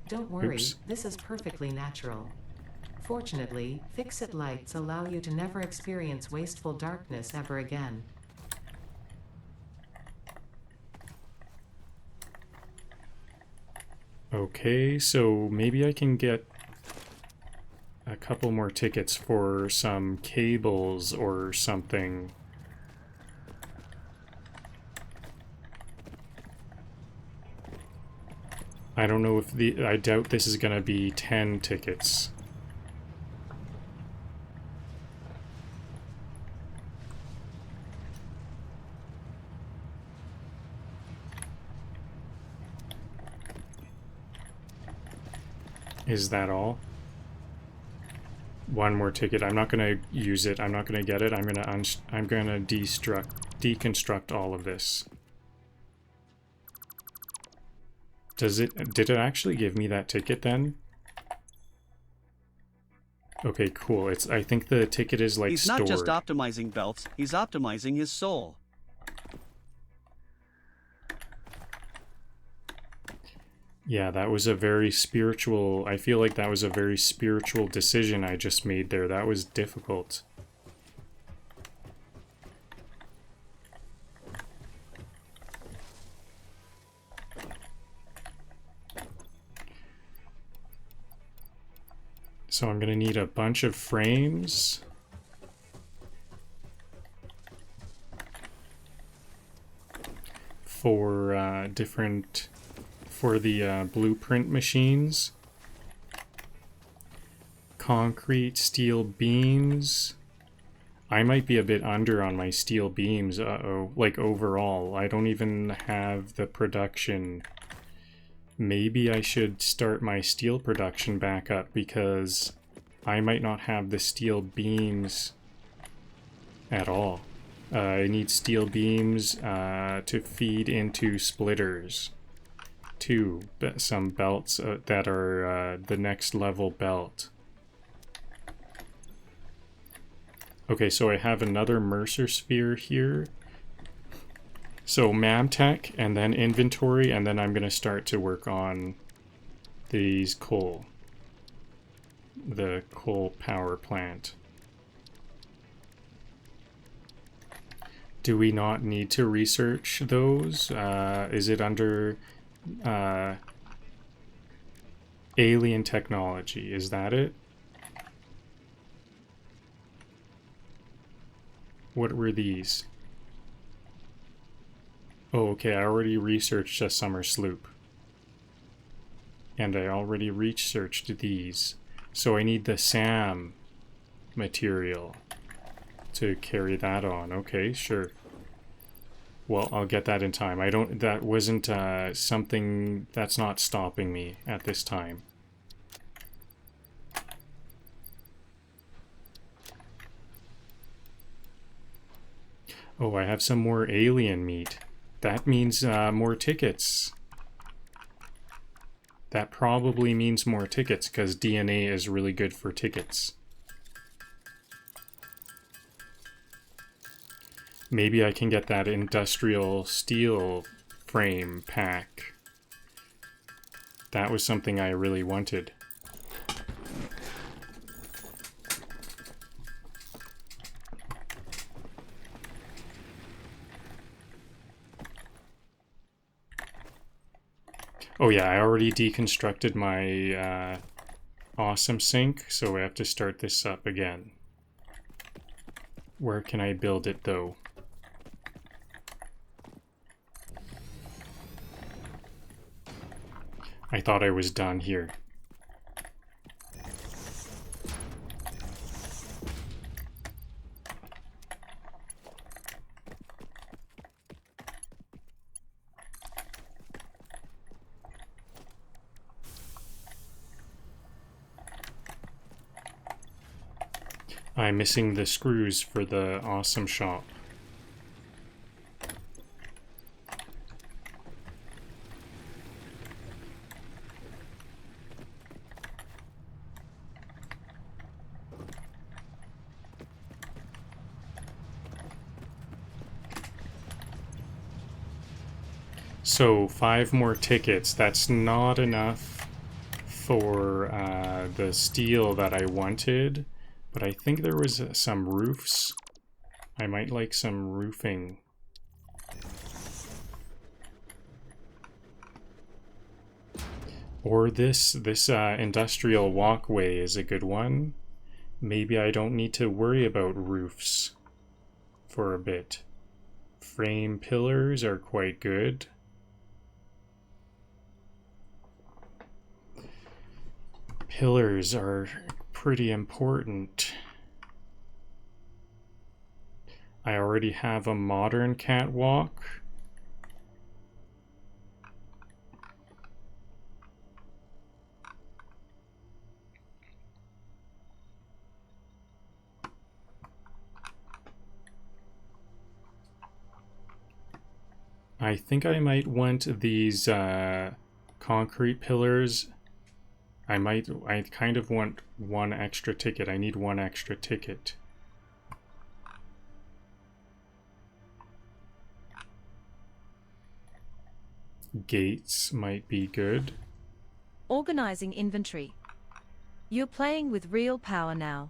don't worry, Oops. this is perfectly natural. Fortunately, fix-it lights allow you to never experience wasteful darkness ever again. Okay, so maybe I can get a couple more tickets for some cables or something. I don't know if I doubt this is gonna be 10 tickets. Is that all? One more ticket. I'm not gonna use it. I'm not gonna get it. I'm gonna deconstruct all of this. Did it actually give me that ticket then? Okay, cool. I think the ticket is like He's stored. not just optimizing belts, he's optimizing his soul. Yeah, that was a very spiritual... I feel like that was a very spiritual decision I just made there. That was difficult. So I'm gonna need a bunch of frames. For for the blueprint machines. Concrete, steel beams. I might be a bit under on my steel beams, like overall. I don't even have the production. Maybe I should start my steel production back up because I might not have the steel beams at all. I need steel beams to feed into splitters. Some belts that are the next level belt. Okay, so I have another Mercer sphere here. So Mamtech, and then inventory, and then I'm going to start to work on these coal. the coal power plant. Do we not need to research those? Is it under alien technology? Is that it? What were these? Oh, okay, I already researched a summer sloop. And I already researched these. So I need the SAM material to carry that on. Okay, sure. Well, I'll get that in time. That wasn't something that's not stopping me at this time. Oh, I have some more alien meat. That means more tickets. That probably means more tickets because DNA is really good for tickets. Maybe I can get that industrial steel frame pack. That was something I really wanted. Oh yeah, I already deconstructed my awesome sink, so we have to start this up again. Where can I build it though? I thought I was done here. I'm missing the screws for the awesome shop. So 5 more tickets. That's not enough for the steel that I wanted, but I think there was some roofs. I might like some roofing. Or this industrial walkway is a good one. Maybe I don't need to worry about roofs for a bit. Frame pillars are quite good. Pillars are pretty important. I already have a modern catwalk. I think I might want these concrete pillars. I kind of want 1 extra ticket. I need 1 extra ticket. Gates might be good. Organizing inventory. You're playing with real power now.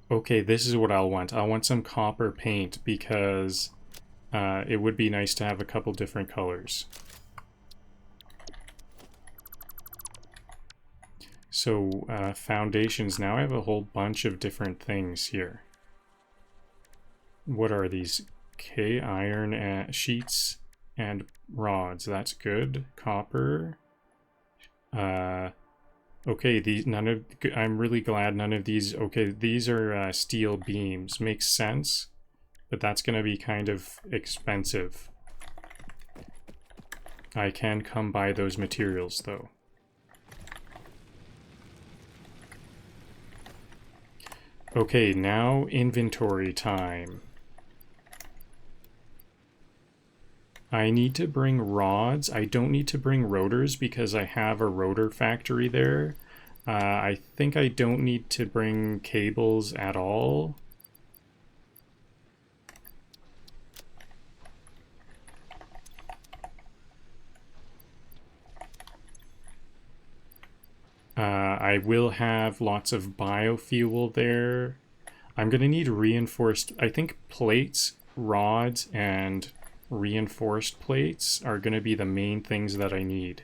Okay, this is what I'll want. I'll want some copper paint because it would be nice to have a couple different colors. So foundations, now I have a whole bunch of different things here. What are these? Okay, iron sheets and rods, that's good. Copper. Okay, I'm really glad none of these, okay, these are steel beams. Makes sense, but that's gonna be kind of expensive. I can come by those materials though. Okay, now inventory time. I need to bring rods. I don't need to bring rotors because I have a rotor factory there. I think I don't need to bring cables at all. I I will have lots of biofuel there. I'm going to need reinforced, I think plates, rods, and reinforced plates are going to be the main things that I need.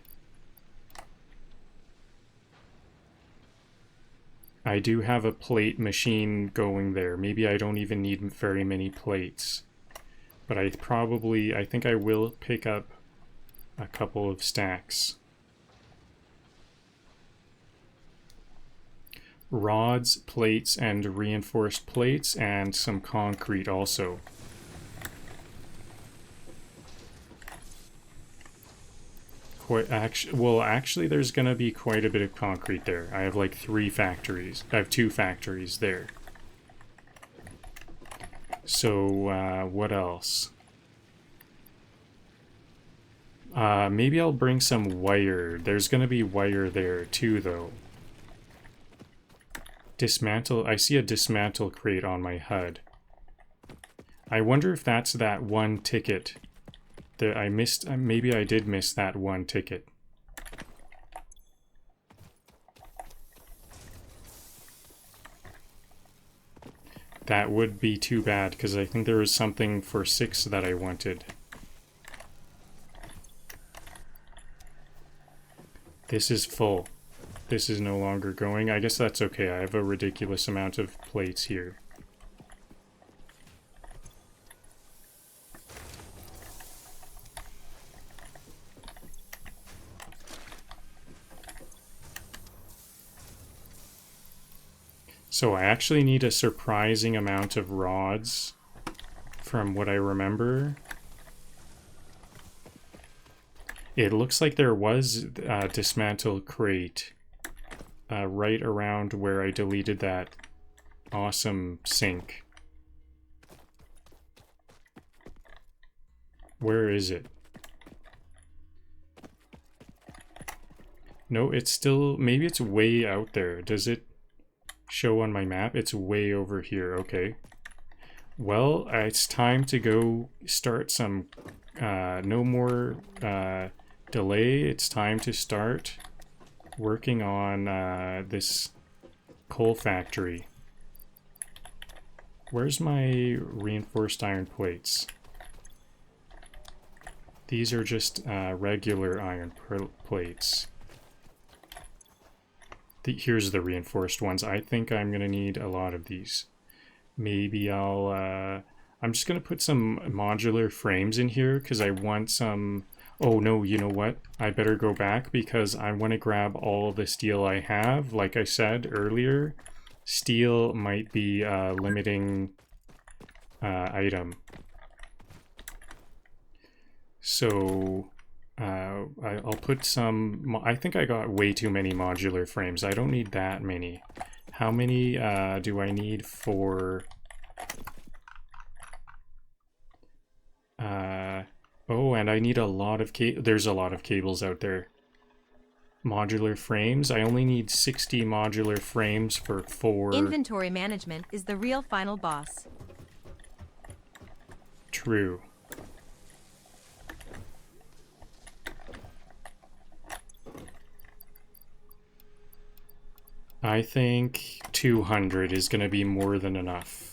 I do have a plate machine going there. Maybe I don't even need very many plates. But I think I will pick up a couple of stacks. Rods, plates, and reinforced plates, and some concrete also. Actually, there's gonna be quite a bit of concrete there. I have like 3 factories. I have 2 factories there. So, what else? Maybe I'll bring some wire. There's gonna be wire there too, though. Dismantle. I see a dismantle crate on my HUD. I wonder if that's that one ticket that I missed. Maybe I did miss that one ticket. That would be too bad, because I think there was something for 6 that I wanted. This is full. This is no longer going. I guess that's okay. I have a ridiculous amount of plates here. So I actually need a surprising amount of rods from what I remember. It looks like there was a dismantle crate right around where I deleted that awesome sink. Where is it? No, it's still... Maybe it's way out there. Does it show on my map? It's way over here. Okay. Well, it's time to go start some... no more delay. It's time to start working on this coal factory. Where's my reinforced iron plates? These are just regular iron plates. Here's the reinforced ones. I think I'm going to need a lot of these. Maybe I'm just going to put some modular frames in here because I want some... Oh no, you know what? I better go back because I want to grab all the steel I have. Like I said earlier, steel might be a limiting item. So I'll put some... I think I got way too many modular frames. I don't need that many. How many do I need for... Oh, and I need a lot of there's a lot of cables out there. Modular frames. I only need 60 modular frames for 4. Inventory management is the real final boss. True. I think 200 is going to be more than enough.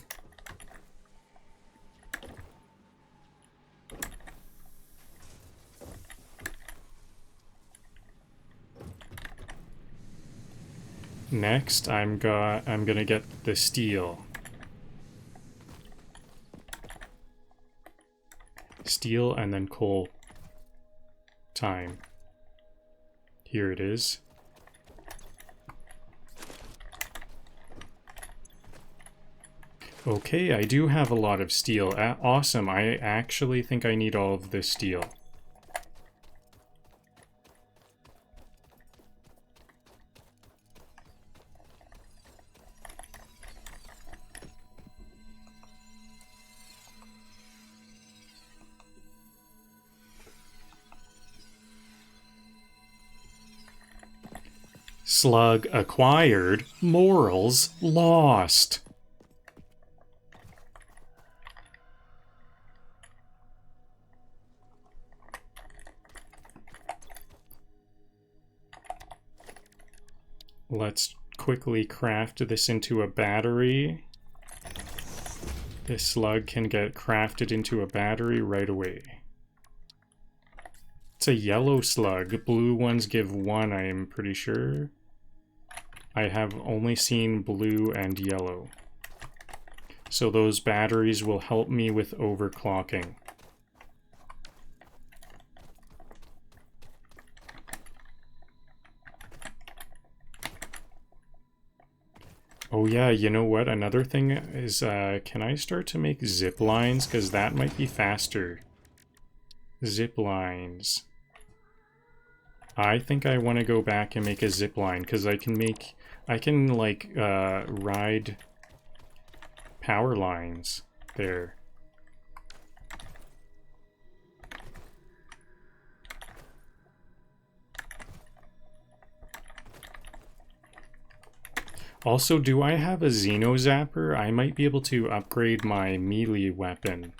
Next, I'm gonna get the steel. Steel and then coal. Time. Here it is. Okay, I do have a lot of steel. Awesome, I actually think I need all of this steel. Slug acquired, morals lost. Let's quickly craft this into a battery. This slug can get crafted into a battery right away. It's a yellow slug. Blue ones give 1, I am pretty sure. I have only seen blue and yellow. So those batteries will help me with overclocking. Oh yeah, you know what? Another thing is, can I start to make zip lines? Because that might be faster. Zip lines. I think I want to go back and make a zip line, because I can like, ride power lines there. Also, do I have a Xeno Zapper? I might be able to upgrade my melee weapon.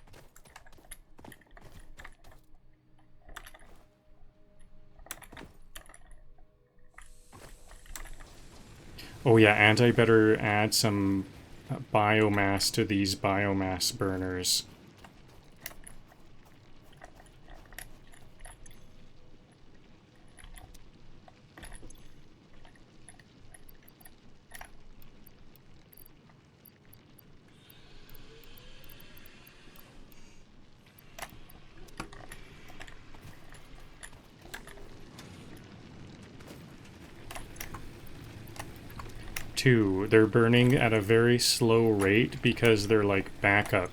Oh yeah, and I better add some biomass to these biomass burners. They're burning at a very slow rate because they're like backup.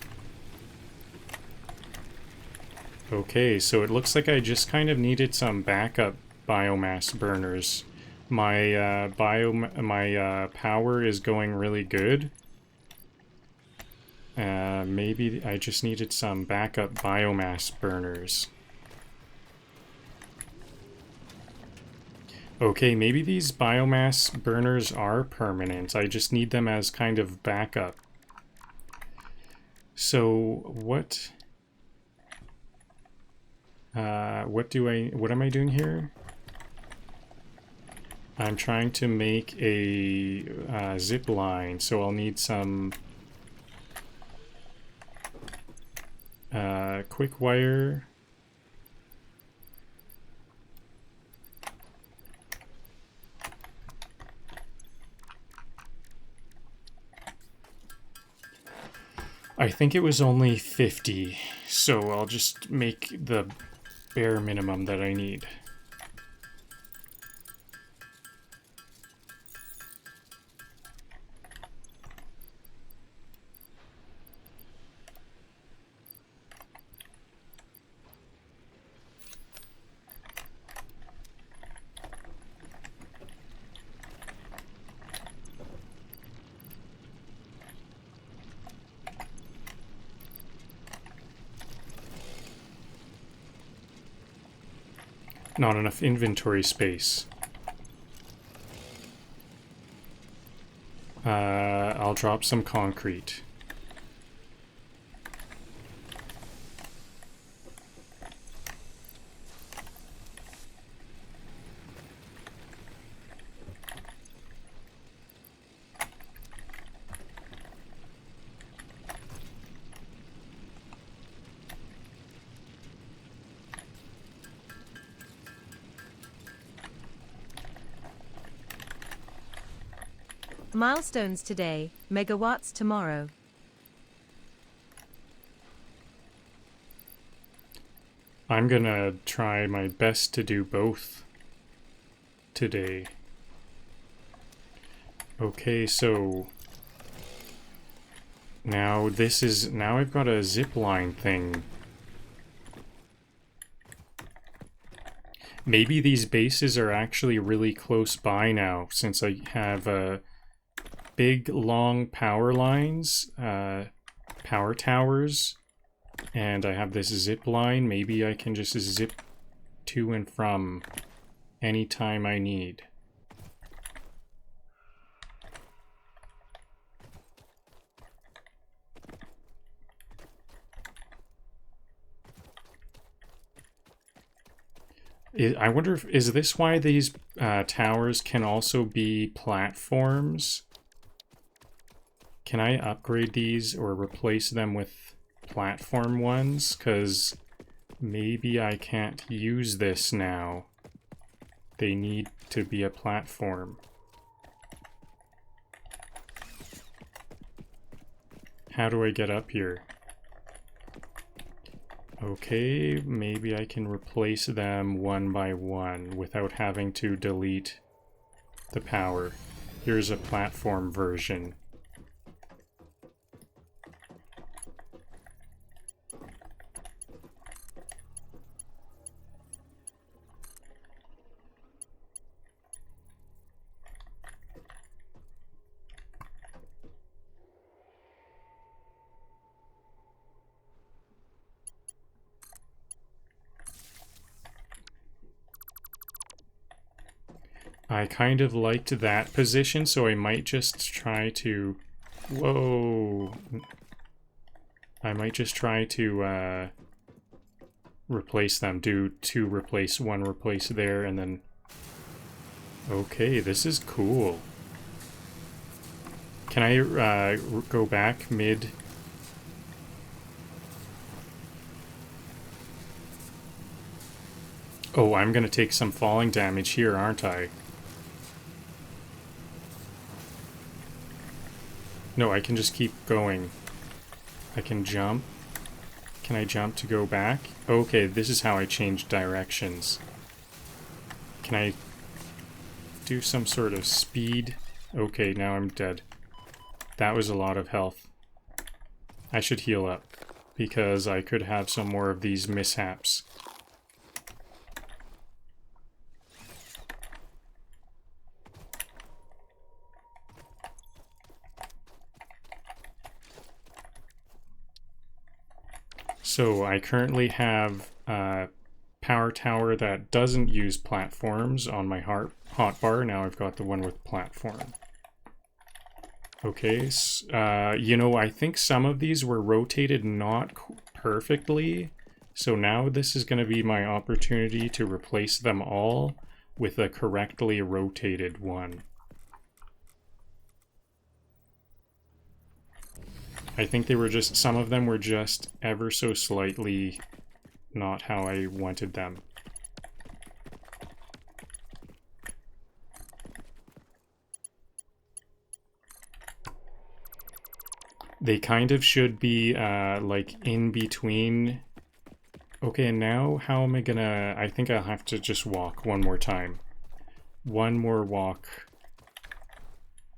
Okay, so it looks like I just kind of needed some backup biomass burners. My power is going really good. Maybe I just needed some backup biomass burners. Okay, maybe these biomass burners are permanent. I just need them as kind of backup. So what am I doing here? I'm trying to make a zip line, so I'll need some quick wire. I think it was only 50, so I'll just make the bare minimum that I need. Not enough inventory space. I'll drop some concrete. Milestones today, megawatts tomorrow. I'm gonna try my best to do both today. Okay, so now I've got a zip line thing. Maybe these bases are actually really close by now, since I have big long power lines, power towers, and I have this zip line. Maybe I can just zip to and from anytime I need. I wonder if, is this why these towers can also be platforms? Can I upgrade these or replace them with platform ones? Because maybe I can't use this now. They need to be a platform. How do I get up here? Okay, maybe I can replace them one by one without having to delete the power. Here's a platform version. I kind of liked that position, so I might just try to... Whoa! I might just try to replace them. Do two replace, one replace there, and then... Okay, this is cool. Can I go back mid... Oh, I'm gonna take some falling damage here, aren't I? No, I can just keep going. I can jump. Can I jump to go back? Okay, this is how I change directions. Can I do some sort of speed? Okay, now I'm dead. That was a lot of health. I should heal up, because I could have some more of these mishaps. So I currently have a power tower that doesn't use platforms on my hotbar. Now I've got the one with platform. Okay, you know, I think some of these were rotated not perfectly. So now this is going to be my opportunity to replace them all with a correctly rotated one. I think they were just, some of them were just ever so slightly not how I wanted them. They kind of should be like in between. Okay, and now how am I gonna, I think I'll have to just walk one more time. One more walk.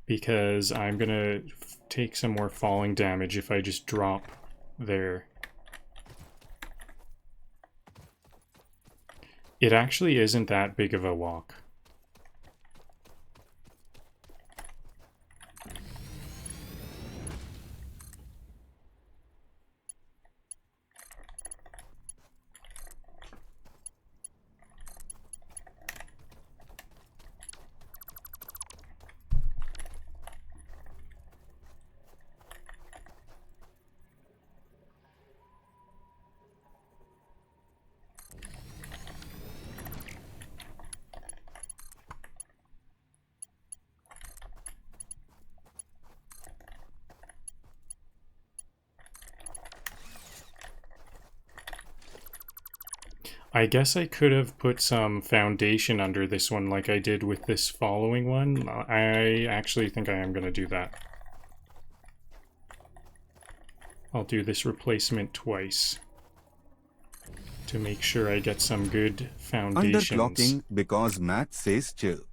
Because I'm gonna take some more falling damage if I just drop there. It actually isn't that big of a walk. I guess I could have put some foundation under this one like I did with this following one. I actually think I am going to do that. I'll do this replacement twice to make sure I get some good foundations. Underclocking because math says chill.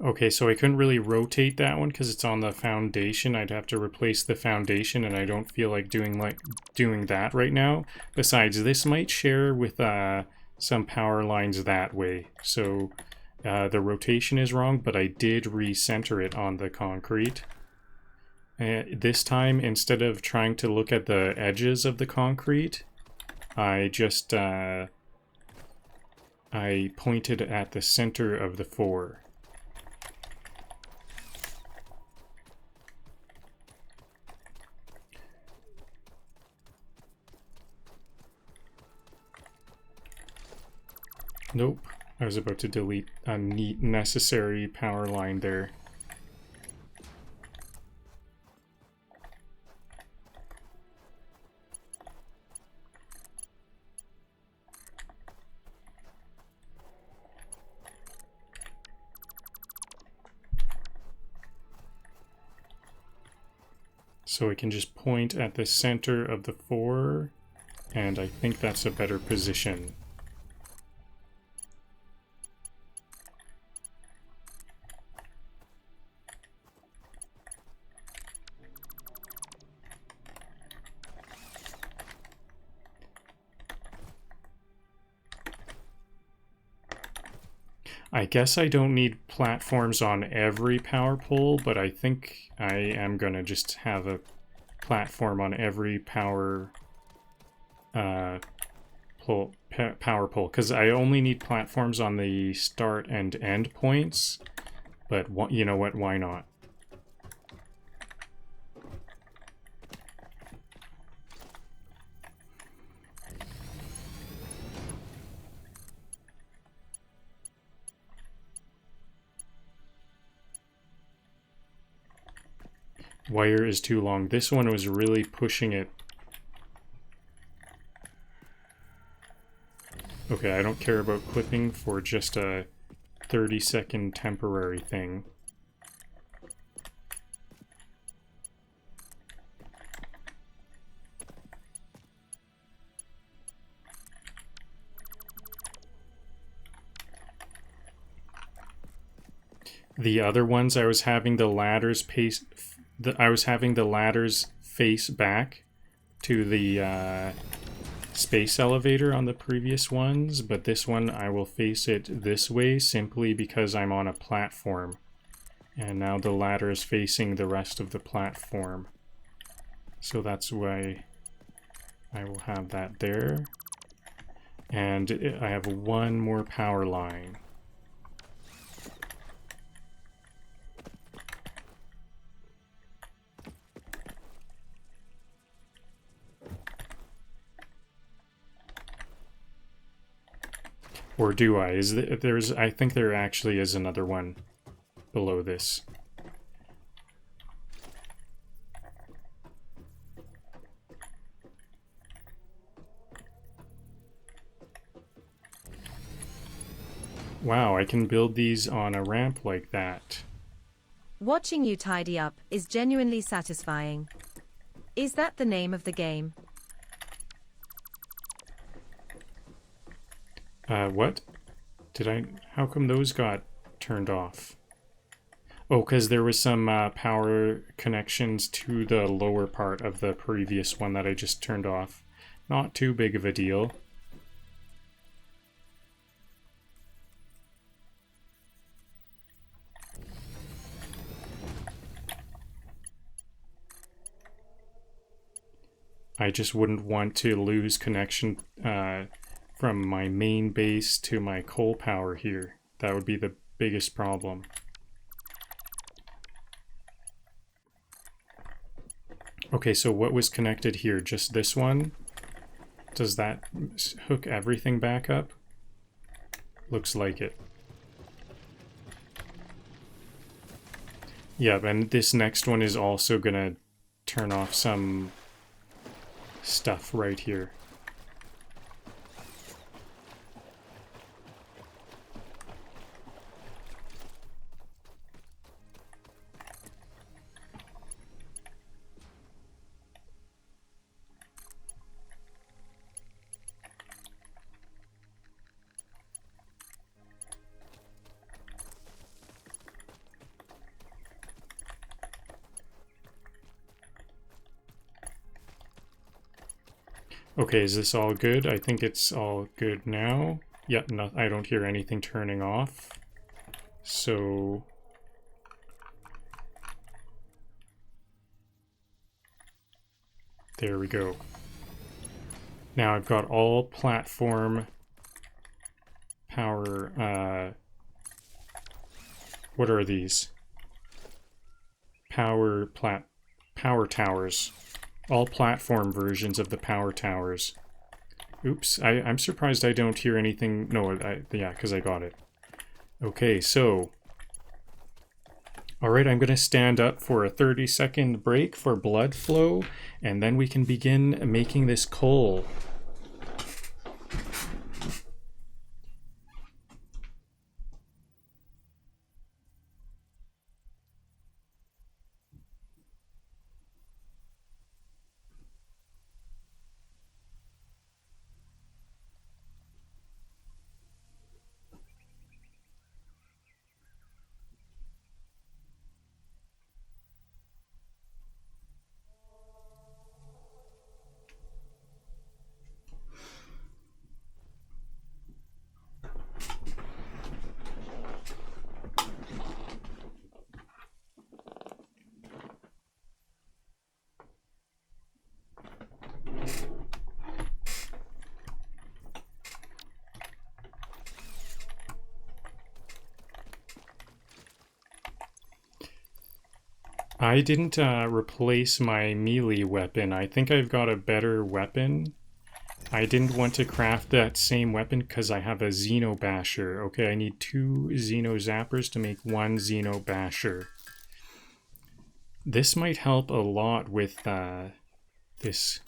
Okay, so I couldn't really rotate that one because it's on the foundation. I'd have to replace the foundation, and I don't feel like doing that right now. Besides, this might share with some power lines that way. So the rotation is wrong, but I did recenter it on the concrete. This time, instead of trying to look at the edges of the concrete, I just I pointed at the center of the 4. Nope, I was about to delete a neat necessary power line there. So I can just point at the center of the 4, and I think that's a better position. I guess I don't need platforms on every power pole, but I think I am going to just have a platform on every power pole, because I only need platforms on the start and end points, but you know what, why not? Wire is too long. This one was really pushing it. Okay, I don't care about clipping for just a 30-second temporary thing. The other ones, I was having the ladders face back to the space elevator on the previous ones, but this one I will face it this way simply because I'm on a platform. And now the ladder is facing the rest of the platform. So that's why I will have that there. And I have one more power line. Or do I? I think there actually is another one below this. Wow, I can build these on a ramp like that. Watching you tidy up is genuinely satisfying. Is that the name of the game? What? How come those got turned off? Oh, because there was some power connections to the lower part of the previous one that I just turned off. Not too big of a deal. I just wouldn't want to lose connection from my main base to my coal power here. That would be the biggest problem. Okay, so what was connected here? Just this one? Does that hook everything back up? Looks like it. Yeah, and this next one is also gonna turn off some stuff right here. Okay, is this all good? I think it's all good now. Yeah, no, I don't hear anything turning off. So... there we go. Now I've got all platform power, what are these? Power towers. All platform versions of the power towers. Oops, I'm surprised I don't hear anything. No, yeah, because I got it. Okay, so... Alright, I'm going to stand up for a 30-second break for blood flow, and then we can begin making this coal. I didn't replace my melee weapon. I think I've got a better weapon. I didn't want to craft that same weapon because I have a Xeno Basher. Okay, I need 2 Xeno Zappers to make 1 Xeno Basher. This might help a lot with this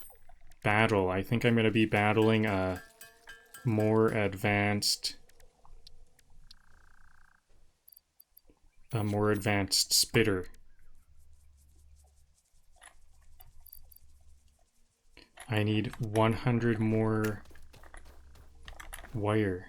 battle. I think I'm going to be battling a more advanced spitter. I need 100 more wire.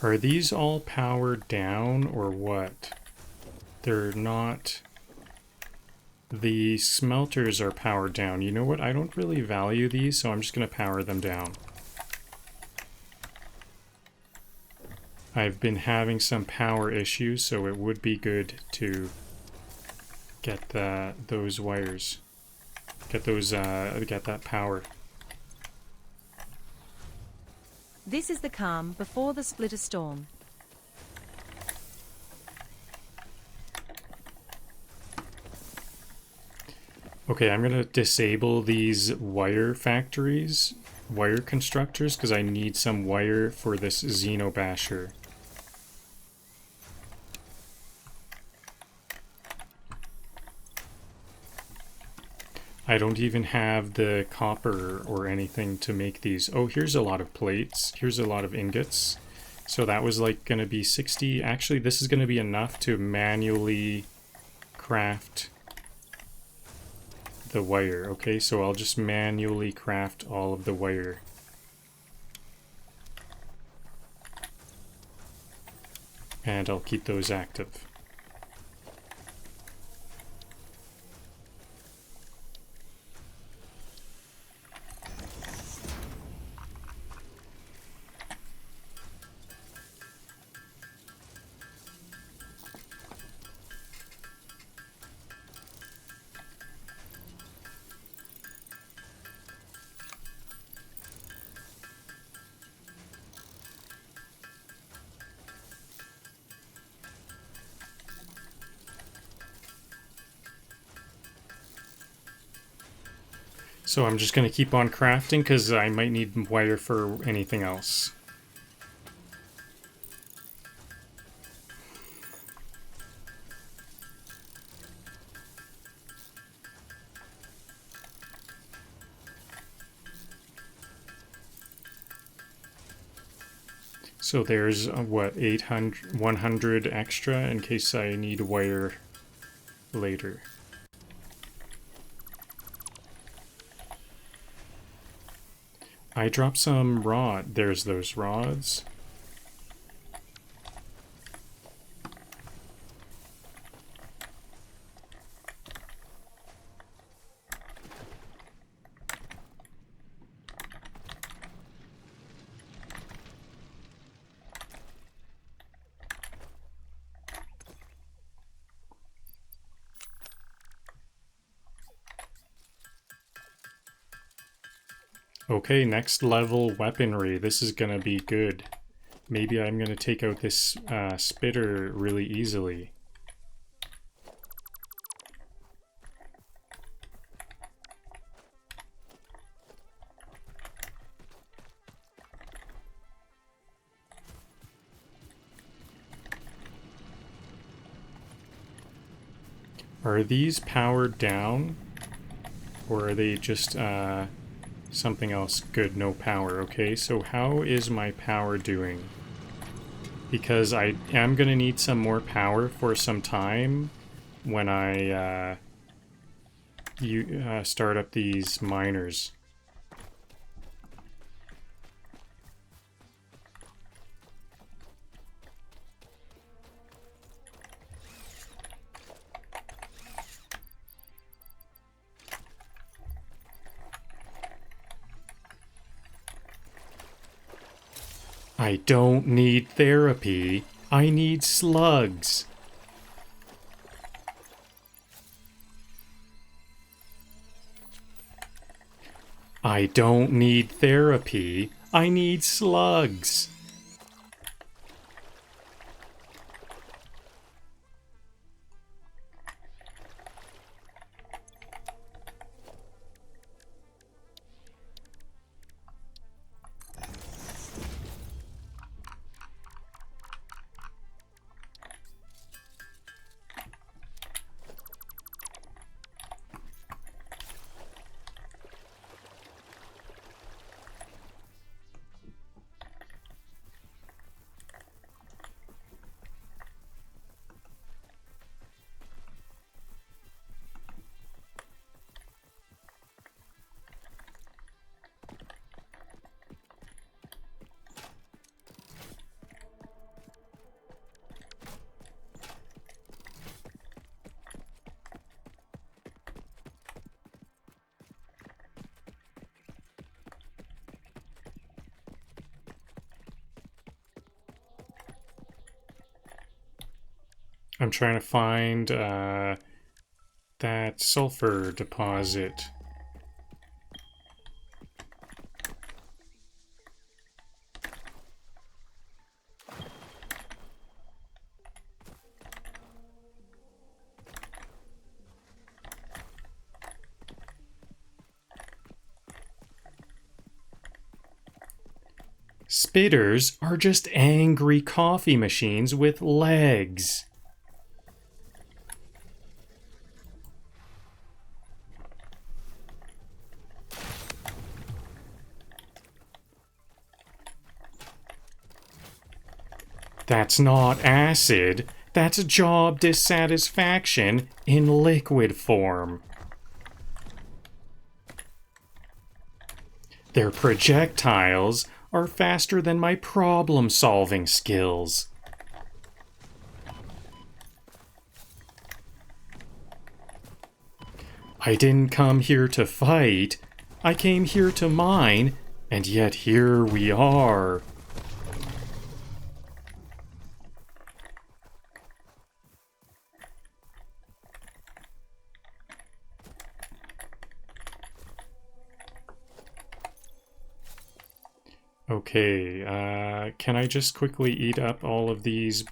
Are these all powered down or what? They're not... The smelters are powered down. You know what? I don't really value these, so I'm just going to power them down. I've been having some power issues, so it would be good to get those wires. Get that power. This is the calm before the splitter storm. Okay, I'm gonna disable these wire factories, wire constructors, because I need some wire for this Xeno Basher. I don't even have the copper or anything to make these. Oh, here's a lot of plates. Here's a lot of ingots. So that was like going to be 60. Actually, this is going to be enough to manually craft the wire. Okay, so I'll just manually craft all of the wire. And I'll keep those active. So I'm just going to keep on crafting because I might need wire for anything else. So there's what, 100 extra in case I need wire later. I dropped some rod. There's those rods. Okay, next level weaponry. This is gonna be good. Maybe I'm gonna take out this spitter really easily. Are these powered down? Or are they just something else? Good, no power. Okay, so how is my power doing? Because I am going to need some more power for some time when I start up these miners. I don't need therapy. I need slugs. I don't need therapy. I need slugs. I'm trying to find that sulfur deposit. Spitters are just angry coffee machines with legs. That's not acid. That's job dissatisfaction in liquid form. Their projectiles are faster than my problem-solving skills. I didn't come here to fight. I came here to mine, and yet here we are. Okay, can I just quickly eat up all of these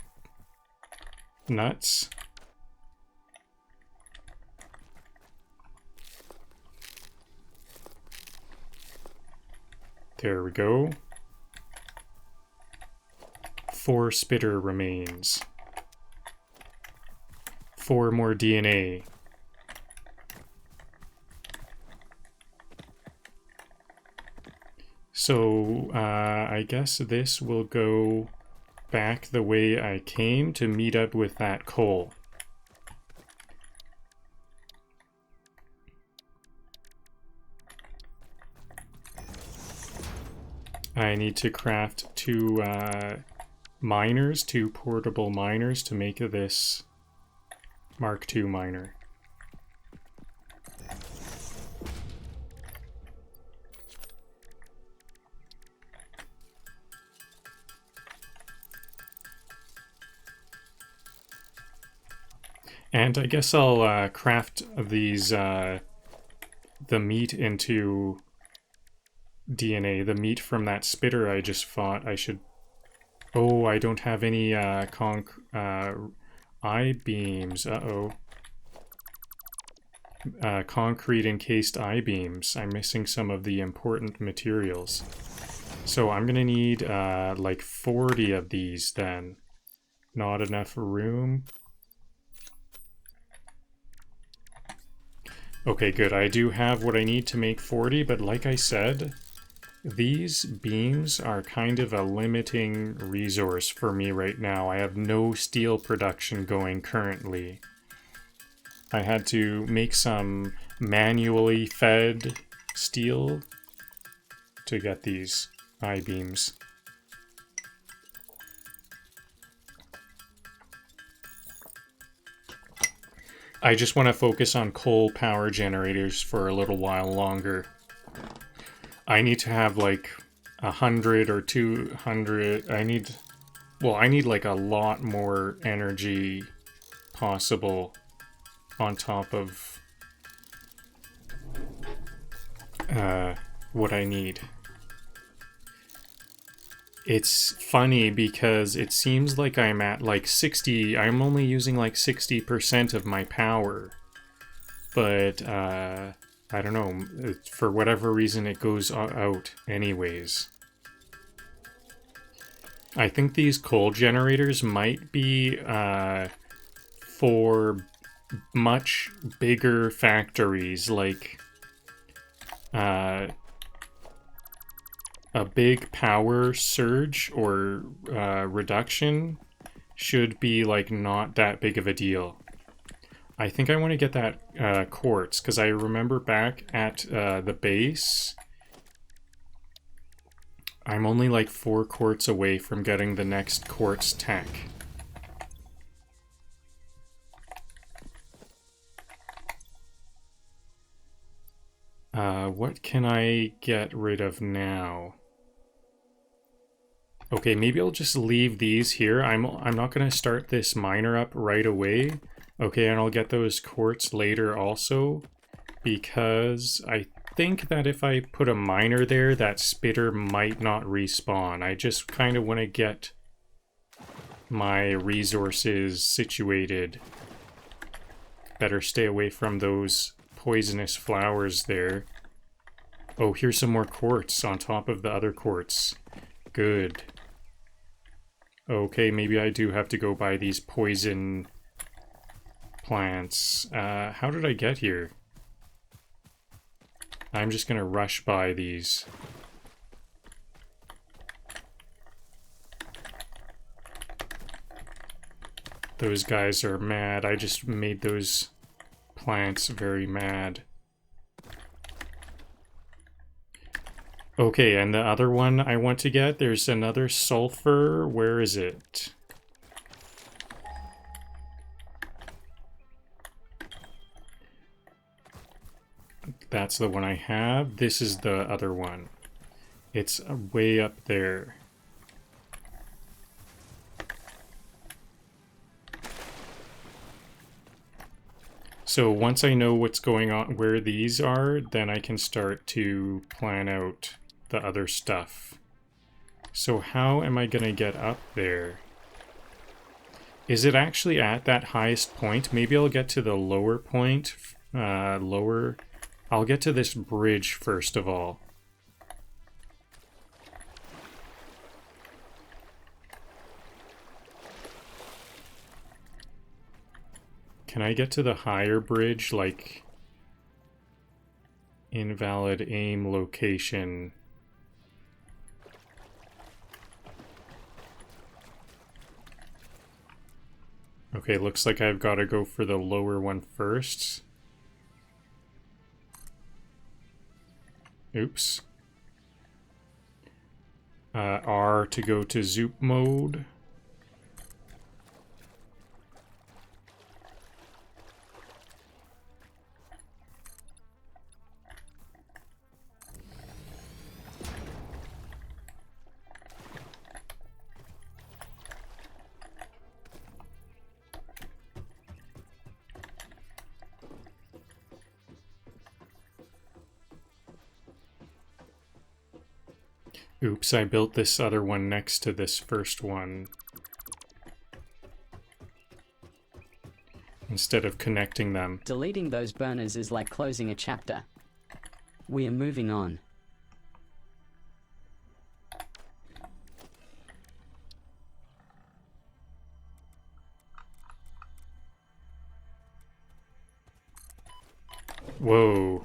nuts? There we go. 4 spitter remains. 4 more DNA. So I guess this will go back the way I came to meet up with that coal. I need to craft two miners, two portable miners to make this Mark II miner. And I guess I'll craft these, the meat into DNA, the meat from that spitter I just fought. I should... Oh, I don't have any I-beams. Uh-oh. Concrete encased I-beams. I'm missing some of the important materials. So I'm gonna need like 40 of these then. Not enough room. Okay, good. I do have what I need to make 40, but like I said, these beams are kind of a limiting resource for me right now. I have no steel production going currently. I had to make some manually fed steel to get these I-beams. I just want to focus on coal power generators for a little while longer. I need to have like 100 or 200. I need like a lot more energy possible on top of what I need. It's funny because it seems like I'm at like 60, I'm only using like 60% of my power. But, I don't know, for whatever reason it goes out anyways. I think these coal generators might be, for much bigger factories, like, a big power surge or reduction should be like not that big of a deal. I think I want to get that quartz because I remember back at the base, I'm only like 4 quartz away from getting the next quartz tech. What can I get rid of now? Okay, maybe I'll just leave these here. I'm not gonna start this miner up right away. Okay, and I'll get those quartz later also, because I think that if I put a miner there, that spitter might not respawn. I just kind of want to get my resources situated. Better stay away from those poisonous flowers there. Oh, here's some more quartz on top of the other quartz. Good. Okay, maybe I do have to go buy these poison plants. How did I get here? I'm just gonna rush by these. Those guys are mad. I just made those plants very mad. Okay, and the other one I want to get, there's another sulfur. Where is it? That's the one I have. This is the other one. It's way up there. So once I know what's going on, where these are, then I can start to plan out the other stuff. So how am I gonna get up there? Is it actually at that highest point? Maybe I'll get to the lower point, I'll get to this bridge first of all. Can I get to the higher bridge, like invalid aim location? Okay, looks like I've got to go for the lower one first. Oops. R to go to zoop mode. Oops, I built this other one next to this first one, instead of connecting them. Deleting those burners is like closing a chapter. We are moving on. Whoa.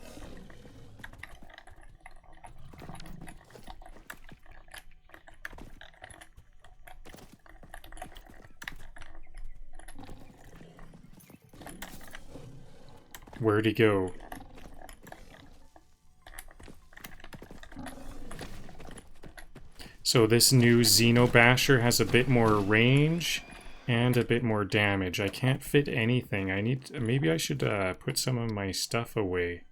Where'd he go? So this new Xenobasher has a bit more range and a bit more damage. I can't fit anything. Maybe I should put some of my stuff away.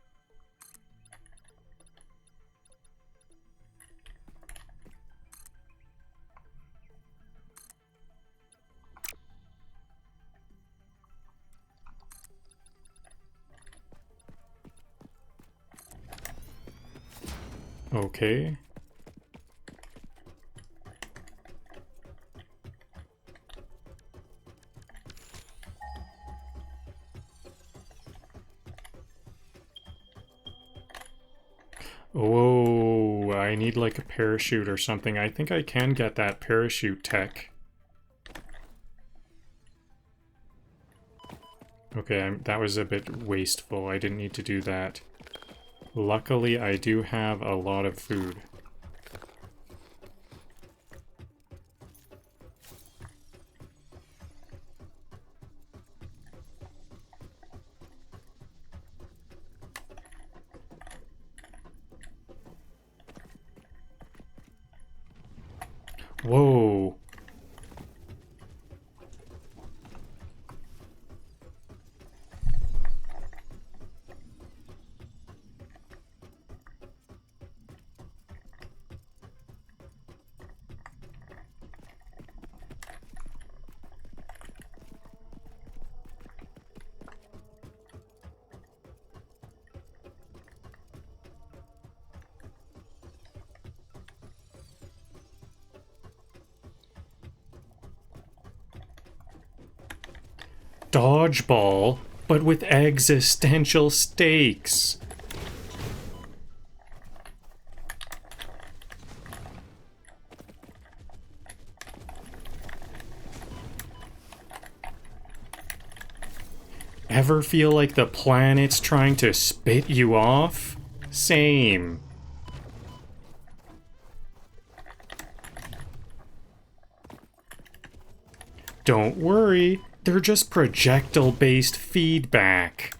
Okay. Oh, I need like a parachute or something. I think I can get that parachute tech. Okay, that was a bit wasteful. I didn't need to do that. Luckily, I do have a lot of food. Whoa. Dodgeball, but with existential stakes. Ever feel like the planet's trying to spit you off? Same. Don't worry, they're just projectile-based feedback.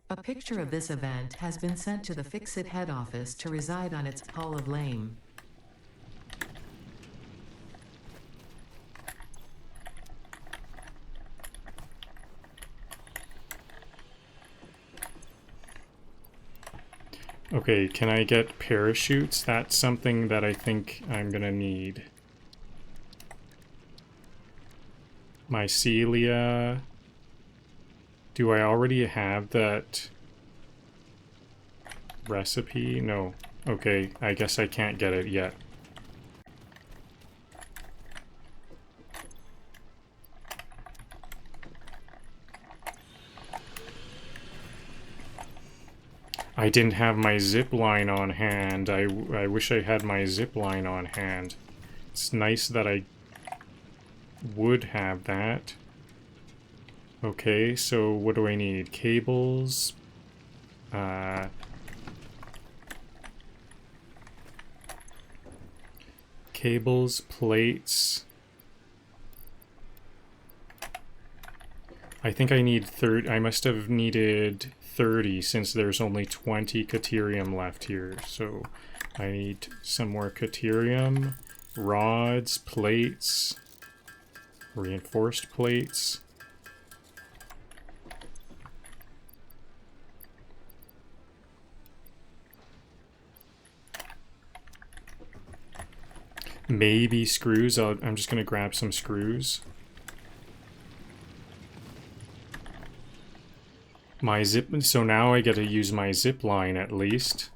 A picture of this event has been sent to the Fixit head office to reside on its Hall of Lame. Okay, can I get parachutes? That's something that I think I'm gonna need. Mycelia. Do I already have that recipe? No. Okay, I guess I can't get it yet. I didn't have my zip line on hand. I wish I had my zip line on hand. It's nice that I would have that. Okay, so what do I need? Cables. Cables, plates. I think I need 30. I must have needed 30 since there's only 20 caterium left here. So I need some more caterium, rods, plates, reinforced plates. Maybe screws. I'm just going to grab some screws. My zip. So now I get to use my zip line at least.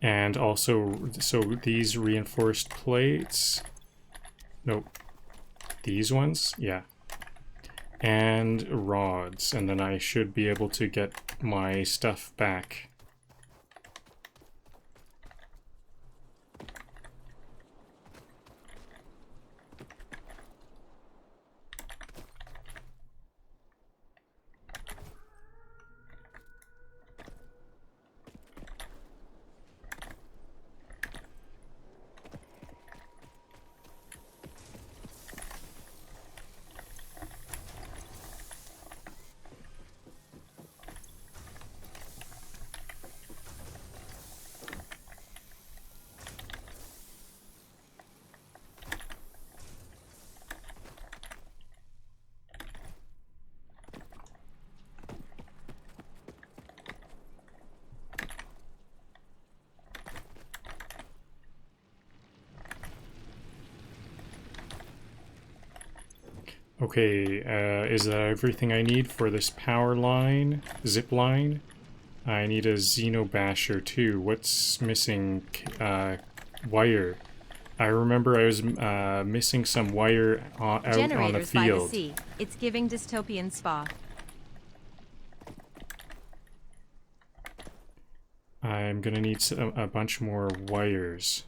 And also, so these reinforced plates, nope, these ones, yeah, and rods, and then I should be able to get my stuff back. Okay, is that everything I need for this power line, zip line? I need a Xenobasher too. What's missing? Wire. I remember I was missing some wire out on the Generators by the field. sea. It's giving dystopian spa. I'm gonna need a bunch more wires.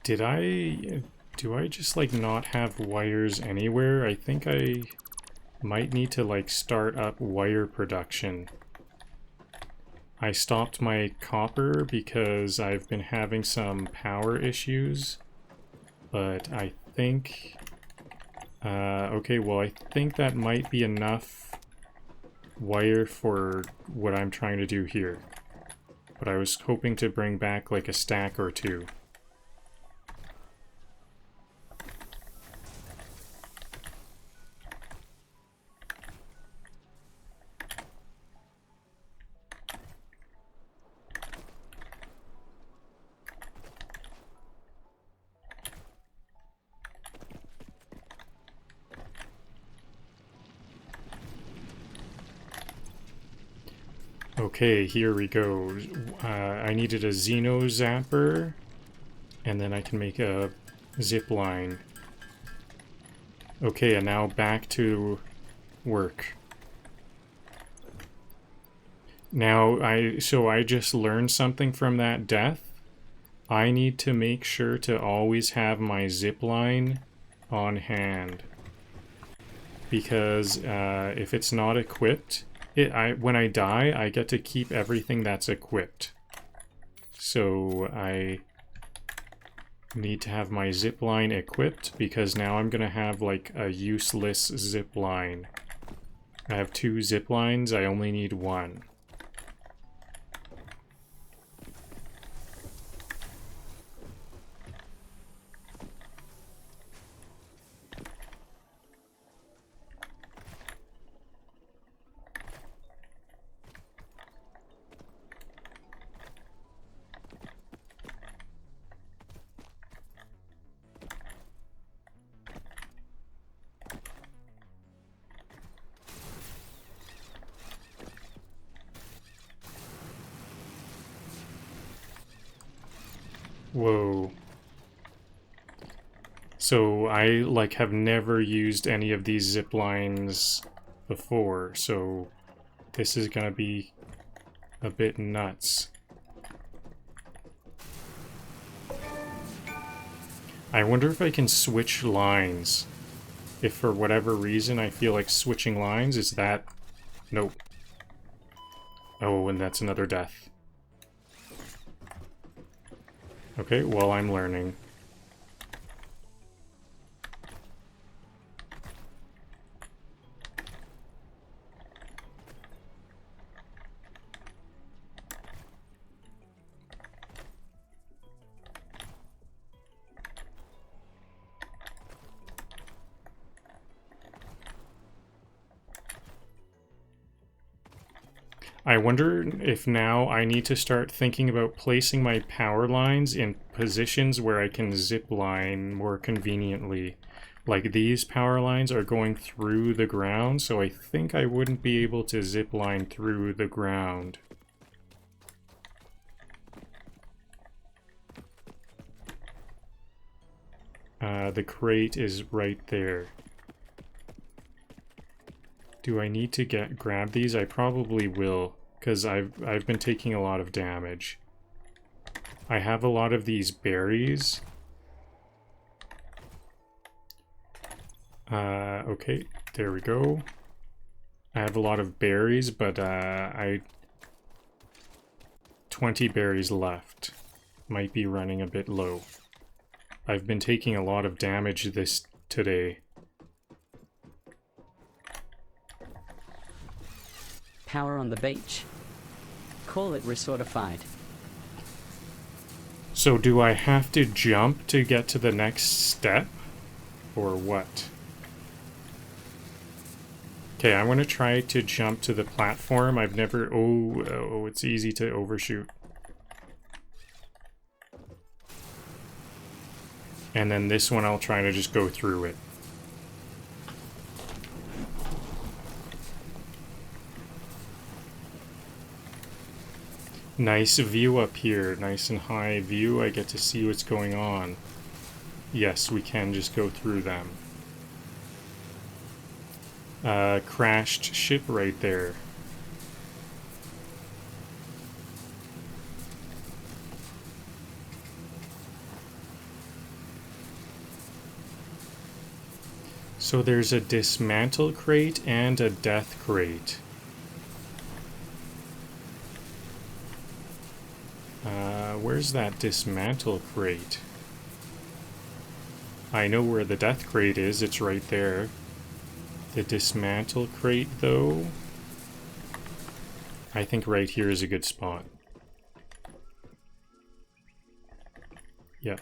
Do I just like not have wires anywhere? I think I might need to like start up wire production. I stopped my copper because I've been having some power issues, but I think, okay, well I think that might be enough wire for what I'm trying to do here. But I was hoping to bring back like a stack or two. Okay, here we go. I needed a Xeno Zapper, and then I can make a zip line. Okay, and now back to work. Now, so I just learned something from that death. I need to make sure to always have my zip line on hand. Because if it's not equipped, when I die, I get to keep everything that's equipped. So I need to have my zip line equipped because now I'm gonna have like a useless zip line. I have 2 zip lines, I only need 1. Whoa. So I like have never used any of these zip lines before, so this is gonna be a bit nuts. I wonder if I can switch lines. If for whatever reason I feel like switching lines, is that... Nope. Oh, and that's another death. Okay, well, I'm learning. I wonder if now I need to start thinking about placing my power lines in positions where I can zip line more conveniently. Like these power lines are going through the ground, so I think I wouldn't be able to zip line through the ground. The crate is right there. Do I need to grab these? I probably will, because I've been taking a lot of damage. I have a lot of these berries. Okay, there we go. I have a lot of berries, but 20 berries left. Might be running a bit low. I've been taking a lot of damage today. Power on the beach. Call it resortified. So do I have to jump to get to the next step? Or what? Okay, I'm gonna try to jump to the platform. I've never... Oh, it's easy to overshoot. And then this one I'll try to just go through it. Nice view up here, nice and high view. I get to see what's going on. Yes, we can just go through them. Crashed ship right there. So there's a dismantle crate and a death crate. Where's that dismantle crate? I know where the death crate is, it's right there. The dismantle crate, though, I think right here is a good spot. Yep.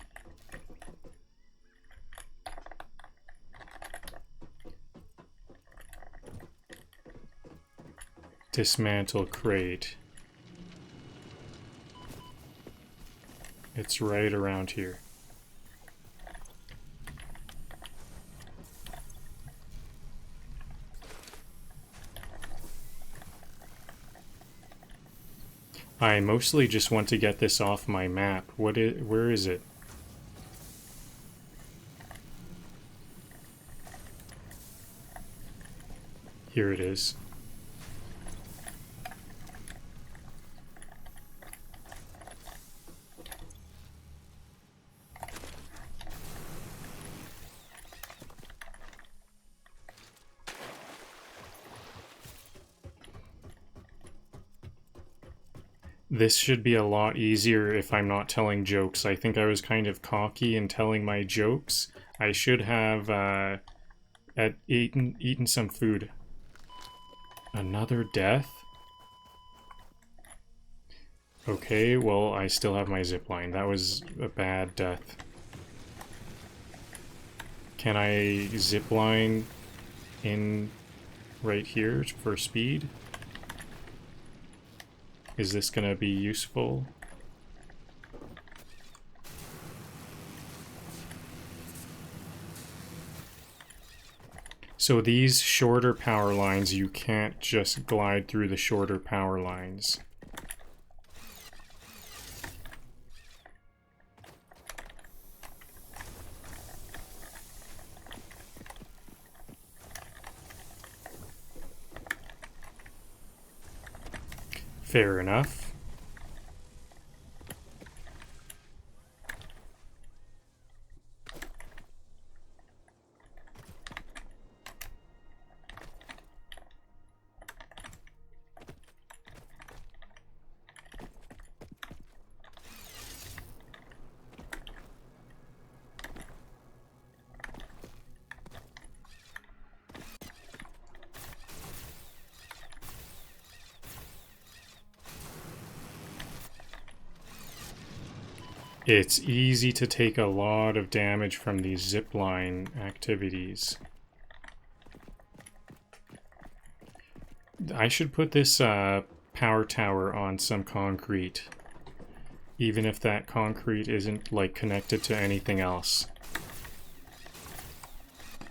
Dismantle crate. It's right around here. I mostly just want to get this off my map. Where is it? Here it is. This should be a lot easier if I'm not telling jokes. I think I was kind of cocky in telling my jokes. I should have eaten some food. Another death? Okay, well, I still have my zipline. That was a bad death. Can I zipline in right here for speed? Is this gonna be useful? So these shorter power lines, you can't just glide through the shorter power lines. Fair enough. It's easy to take a lot of damage from these zipline activities. I should put this power tower on some concrete, even if that concrete isn't like connected to anything else.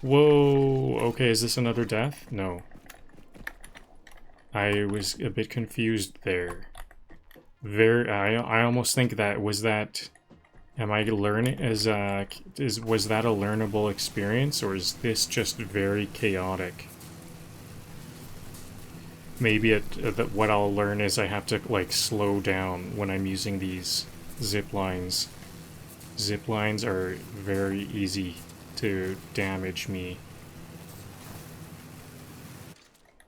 Whoa, okay, is this another death? No. I was a bit confused there. I almost think that was that. Am I learning was that a learnable experience, or is this just very chaotic? Maybe what I'll learn is I have to like slow down when I'm using these zip lines. Zip lines are very easy to damage me.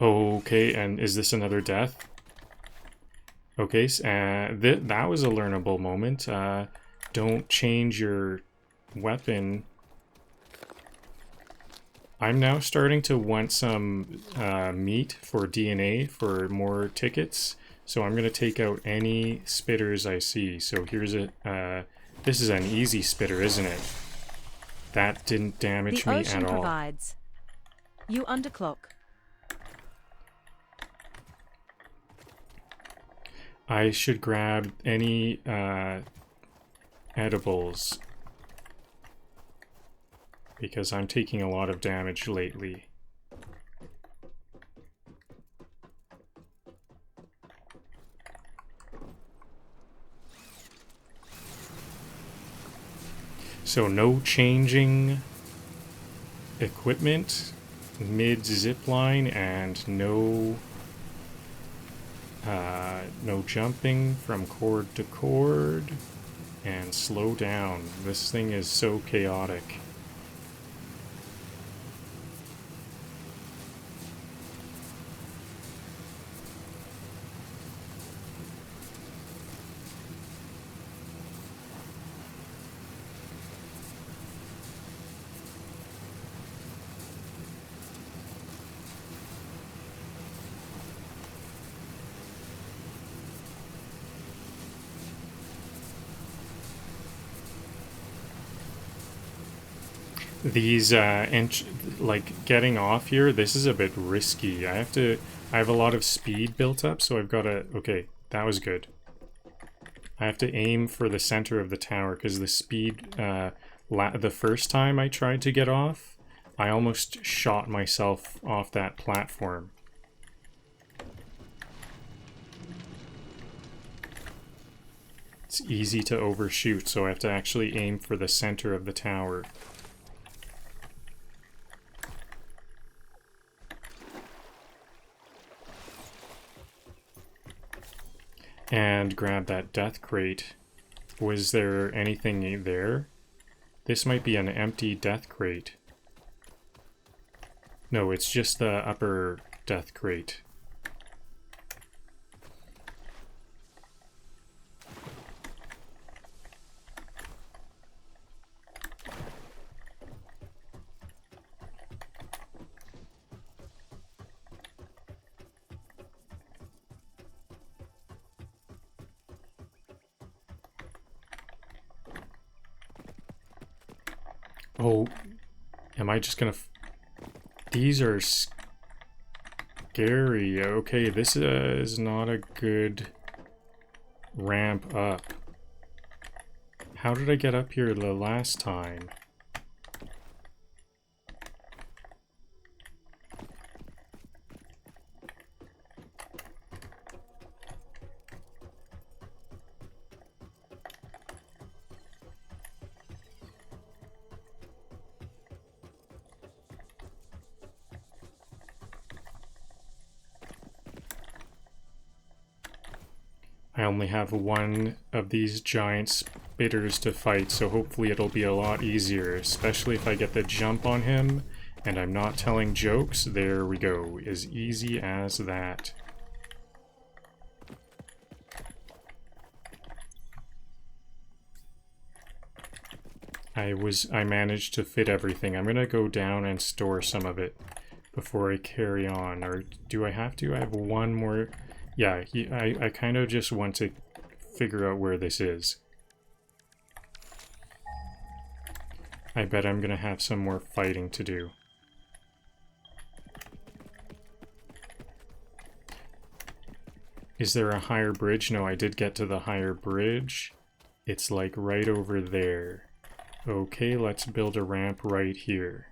Okay, and is this another death? Okay, that was a learnable moment. Don't change your weapon. I'm now starting to want some meat for DNA for more tickets, so I'm going to take out any spitters I see. So here's a... this is an easy spitter, isn't it? That didn't damage The me ocean at all. provides. You underclock. I should grab any edibles, because I'm taking a lot of damage lately. So no changing equipment mid zipline, and no jumping from cord to cord, and slow down. This thing is so chaotic. These like getting off here, this is a bit risky. I have a lot of speed built up, so I've got to... Okay, that was good. I have to aim for the center of the tower, because the speed... the first time I tried to get off, I almost shot myself off that platform. It's easy to overshoot, so I have to actually aim for the center of the tower. And grab that death crate. Was there anything there? This might be an empty death crate. No, it's just the upper death crate. Oh, am I just gonna... These are scary. Okay, this is not a good ramp up. How did I get up here the last time? I only have one of these giant spitters to fight, so hopefully it'll be a lot easier, especially if I get the jump on him and I'm not telling jokes. There we go. As easy as that. I managed to fit everything. I'm gonna go down and store some of it before I carry on. Or do I have to? I have one more... Yeah, I kind of just want to figure out where this is. I bet I'm gonna have some more fighting to do. Is there a higher bridge? No, I did get to the higher bridge. It's like right over there. Okay, let's build a ramp right here.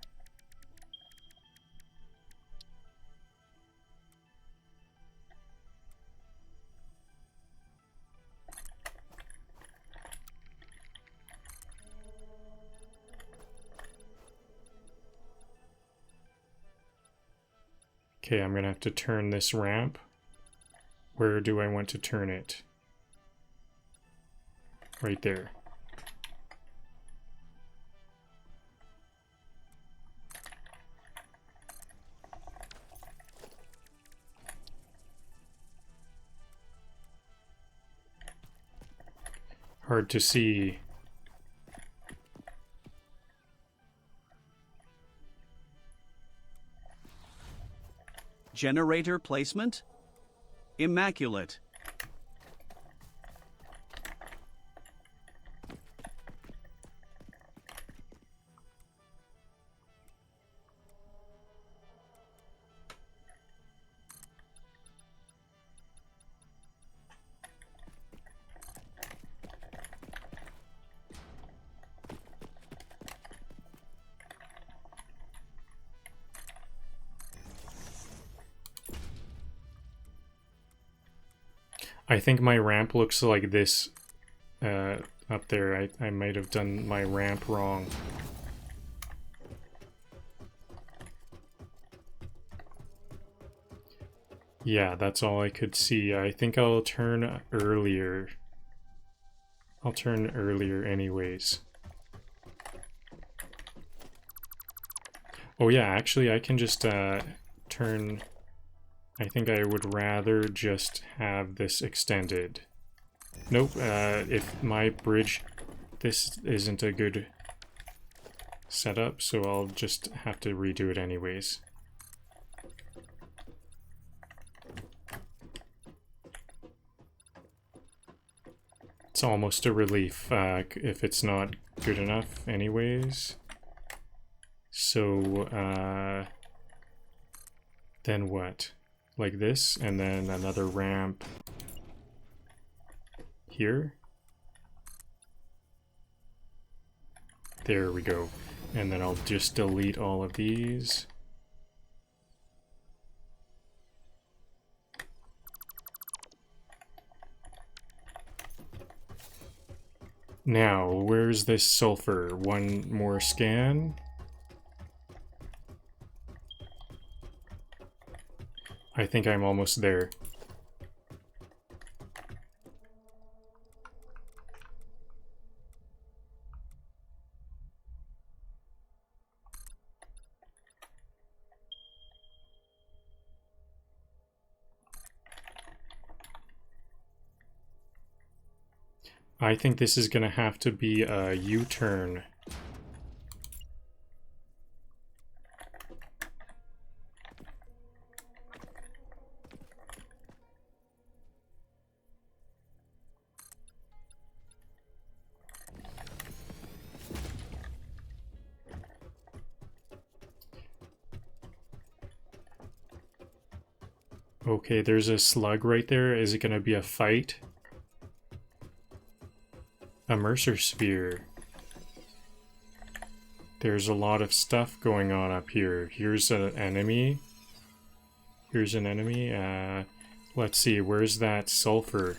Okay, I'm gonna have to turn this ramp. Where do I want to turn it? Right there. Hard to see. Generator placement? Immaculate. I think my ramp looks like this up there. I might have done my ramp wrong. Yeah, that's all I could see. I think I'll turn earlier. I'll turn earlier anyways. Oh yeah, actually I can just turn... I think I would rather just have this extended. Nope, if my bridge... This isn't a good setup, so I'll just have to redo it anyways. It's almost a relief if it's not good enough anyways. So, then what? Like this, and then another ramp here. There we go. And then I'll just delete all of these. Now, where's this sulfur? One more scan. I think I'm almost there. I think this is gonna have to be a U-turn. Okay, there's a slug right there. Is it gonna be a fight? A Mercer Sphere. There's a lot of stuff going on up here. Here's an enemy. Here's an enemy. Let's see, where's that sulfur?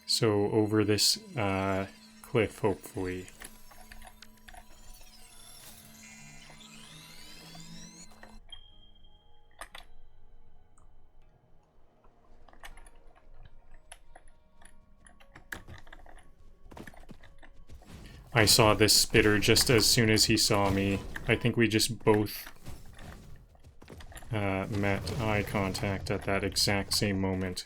So over this cliff, hopefully. I saw this spitter just as soon as he saw me. I think we just both met eye contact at that exact same moment.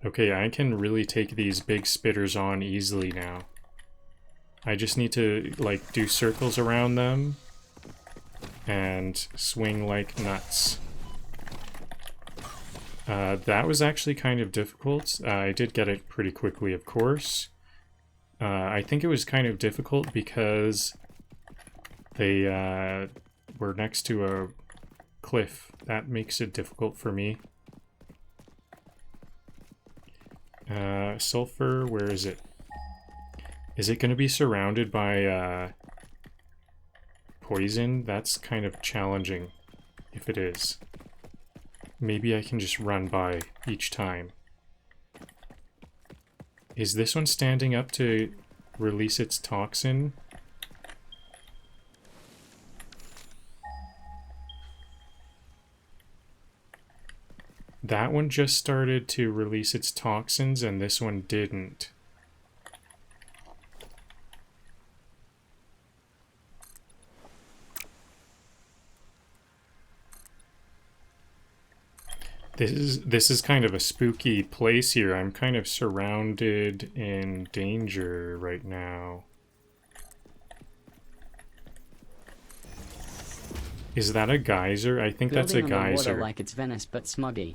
Okay, I can really take these big spitters on easily now. I just need to, like, do circles around them and swing like nuts. That was actually kind of difficult. I did get it pretty quickly, of course. I think it was kind of difficult because they were next to a cliff. That makes it difficult for me. Sulfur, where is it? Is it going to be surrounded by poison? That's kind of challenging, if it is. Maybe I can just run by each time. Is this one standing up to release its toxin? That one just started to release its toxins and this one didn't. This is kind of a spooky place here. I'm kind of surrounded in danger right now. Is that a geyser? I think that's a Building on the geyser. water like it's Venice but smuggy.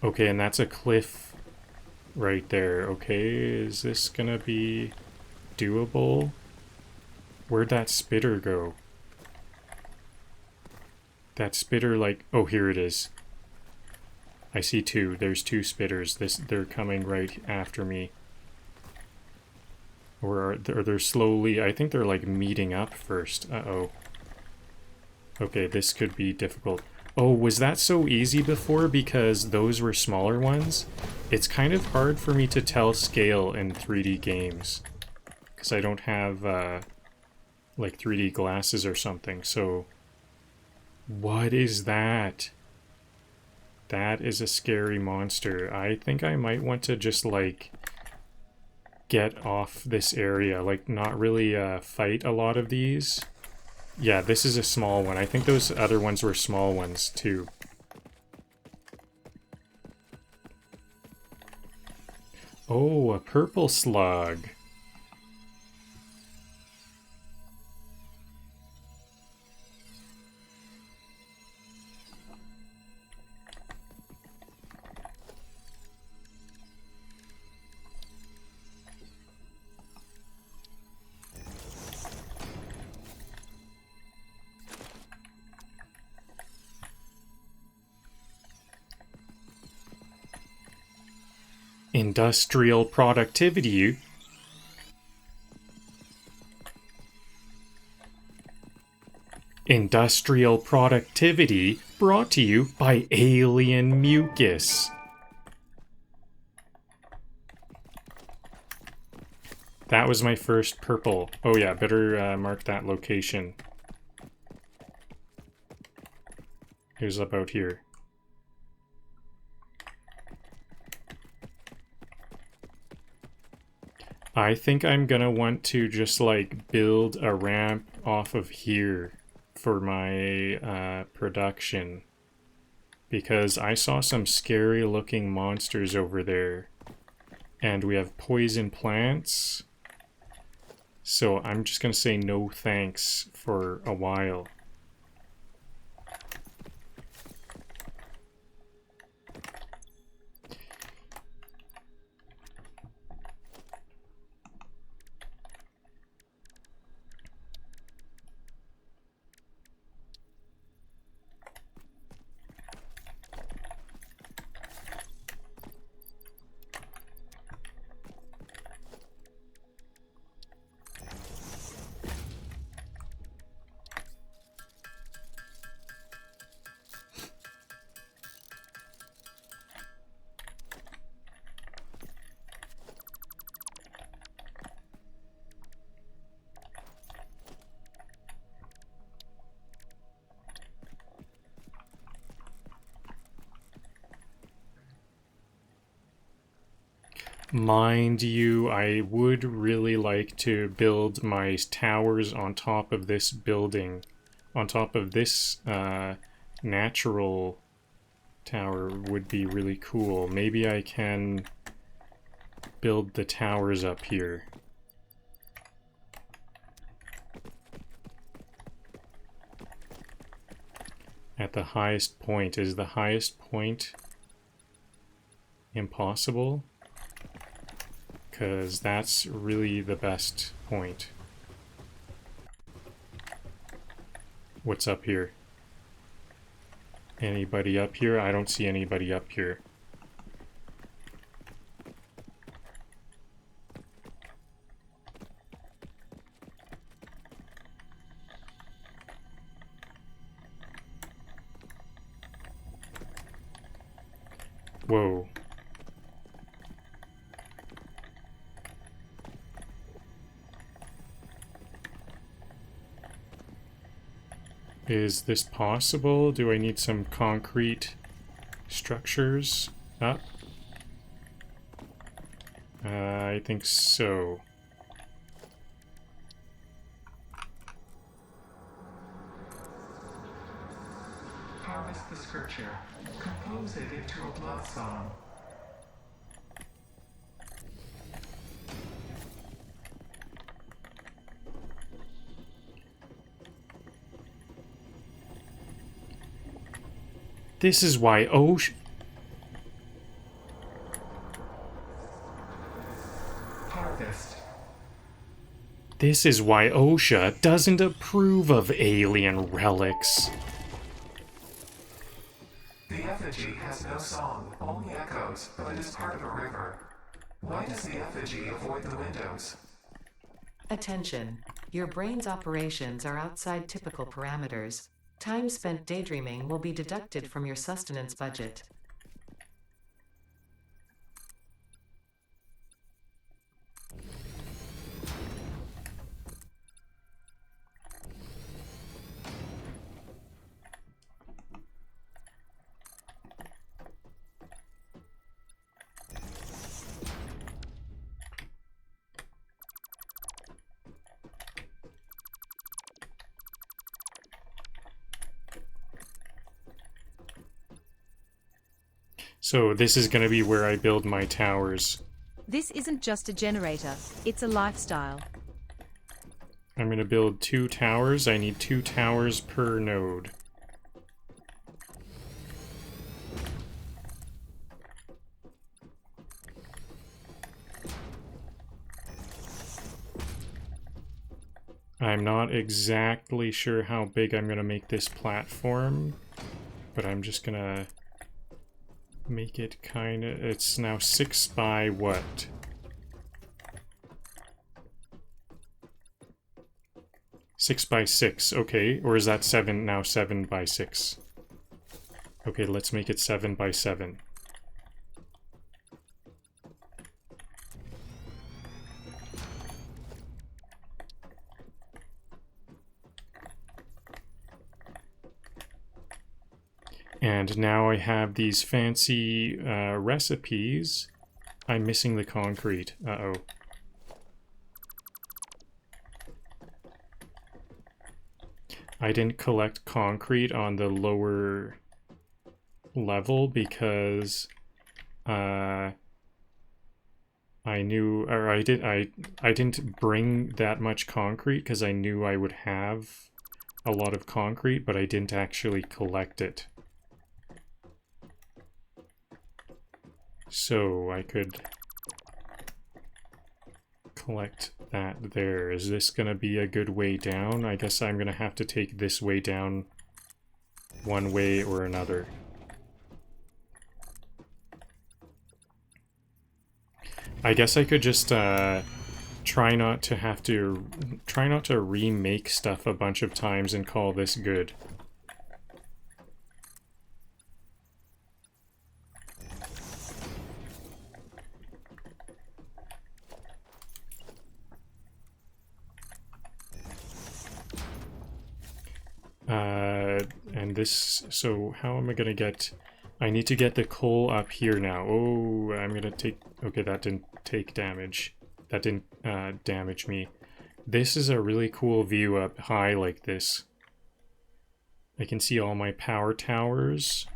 Okay, and that's a cliff right there. Okay, is this gonna be doable? Where'd that spitter go? That spitter, like, oh, here it is. I see two. There's two spitters. They're coming right after me. Or they're slowly, I think they're like meeting up first. Uh-oh. Okay, this could be difficult. Oh, was that so easy before because those were smaller ones? It's kind of hard for me to tell scale in 3D games. Because I don't have, like 3D glasses or something, so... What is that? That is a scary monster. I think I might want to just, like, get off this area. Like, not really fight a lot of these. Yeah, this is a small one. I think those other ones were small ones, too. Oh, a purple slug. Industrial productivity. Industrial productivity brought to you by Alien Mucus. That was my first purple. Oh yeah, better mark that location. It was about here. I think I'm gonna want to just like build a ramp off of here for my production, because I saw some scary looking monsters over there and we have poison plants, so I'm just gonna say no thanks for a while. Mind you, I would really like to build my towers on top of this building, on top of this natural tower would be really cool. Maybe I can build the towers up here. At the highest point. Is the highest point impossible? Because that's really the best point. What's up here? Anybody up here? I don't see anybody up here. Whoa. Is this possible? Do I need some concrete structures up? I think so. Harvest the scripture. Compose it into a blood song. This is why Harvest. This is why OSHA doesn't approve of alien relics. The effigy has no song, only echoes, but it is part of a river. Why does the effigy avoid the windows? Attention. Your brain's operations are outside typical parameters. Time spent daydreaming will be deducted from your sustenance budget. So this is going to be where I build my towers. This isn't just a generator, it's a lifestyle. I'm going to build 2 towers. I need 2 towers per node. I'm not exactly sure how big I'm going to make this platform, but I'm just going to make it kind of... It's now 6 by what? Six by 6, okay. Or is that 7 now 7 by 6? Okay, let's make it 7 by 7. And now I have these fancy recipes. I'm missing the concrete. Uh-oh. I didn't collect concrete on the lower level because I knew, or I didn't bring that much concrete because I knew I would have a lot of concrete, but I didn't actually collect it. So I could collect that there. Is this gonna be a good way down? I guess I'm gonna have to take this way down one way or another. I guess I could just try not to remake stuff a bunch of times and call this good. And this, so how am I gonna get, I need to get the coal up here now. Oh, I'm gonna take, okay, that didn't take damage. That didn't damage me. This is a really cool view up high like this. I can see all my power towers.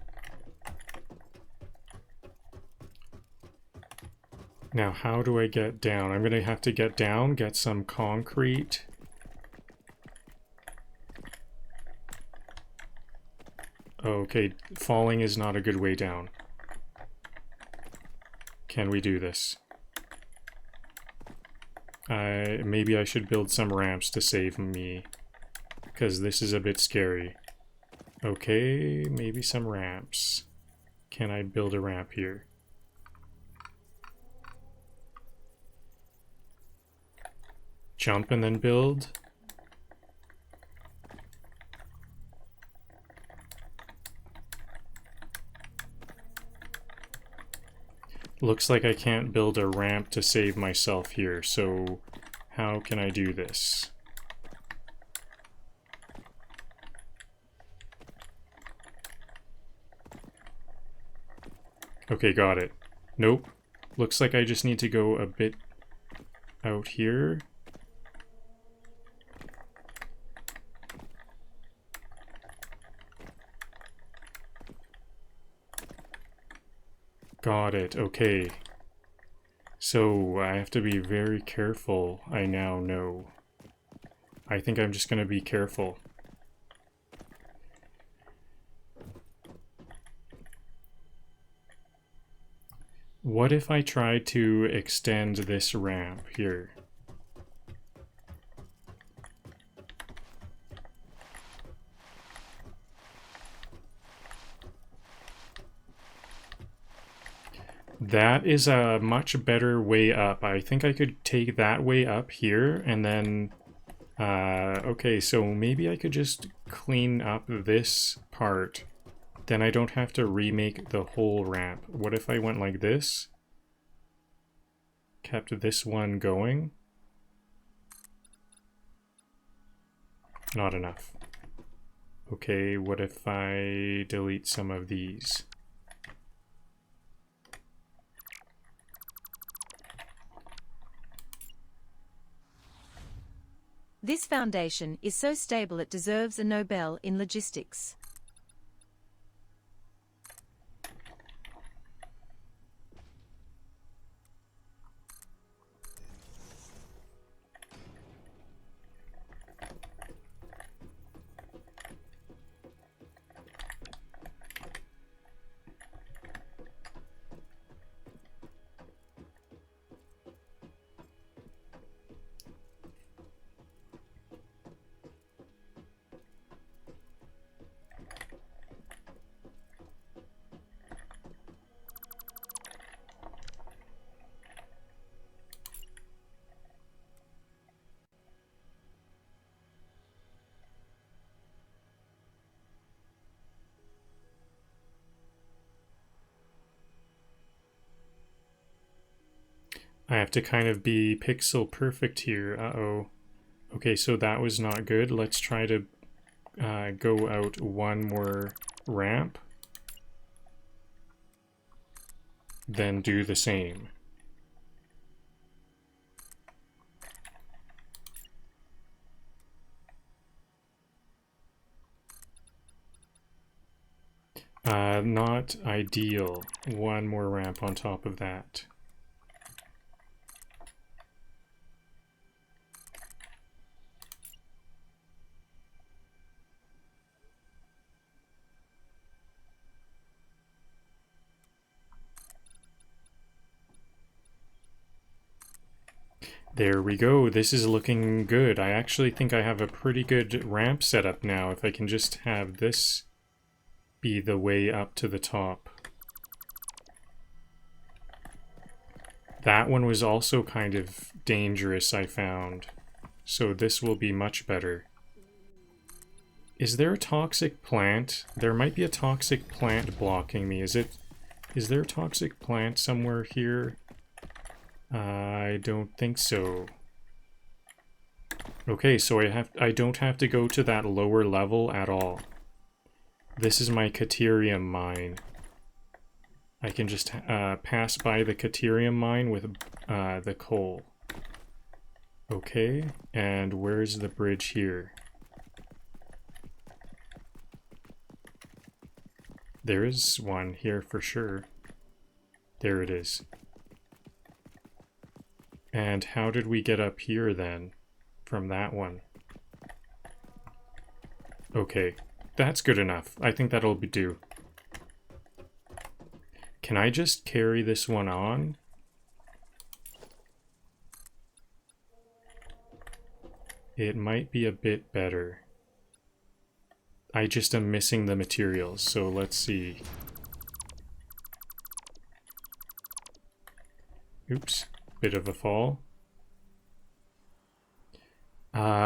Now, how do I get down? I'm gonna have to get down, get some concrete. Okay, falling is not a good way down. Can we do this? Maybe I should build some ramps to save me, because this is a bit scary. Okay, maybe some ramps. Can I build a ramp here? Jump and then build. Looks like I can't build a ramp to save myself here, so how can I do this? Okay, got it. Nope. Looks like I just need to go a bit out here. Got it, okay. So I have to be very careful, I now know. I think I'm just gonna be careful. What if I try to extend this ramp here? That is a much better way up. I think I could take that way up here and then... okay, so maybe I could just clean up this part. Then I don't have to remake the whole ramp. What if I went like this? Kept this one going? Not enough. Okay, what if I delete some of these? This foundation is so stable it deserves a Nobel in logistics. I have to kind of be pixel perfect here. Uh-oh. Okay, so that was not good. Let's try to go out one more ramp. Then do the same. Not ideal. One more ramp on top of that. There we go. This is looking good. I actually think I have a pretty good ramp setup now. If I can just have this be the way up to the top. That one was also kind of dangerous, I found. So this will be much better. Is there a toxic plant? There might be a toxic plant blocking me. Is there a toxic plant somewhere here? I don't think so. Okay, so I don't have to go to that lower level at all. This is my Caterium mine. I can just pass by the Caterium mine with the coal. Okay, and where's the bridge here? There is one here for sure. There it is. And how did we get up here then? From that one? Okay, that's good enough. I think that'll do. Can I just carry this one on? It might be a bit better. I just am missing the materials, so let's see. Oops, bit of a fall.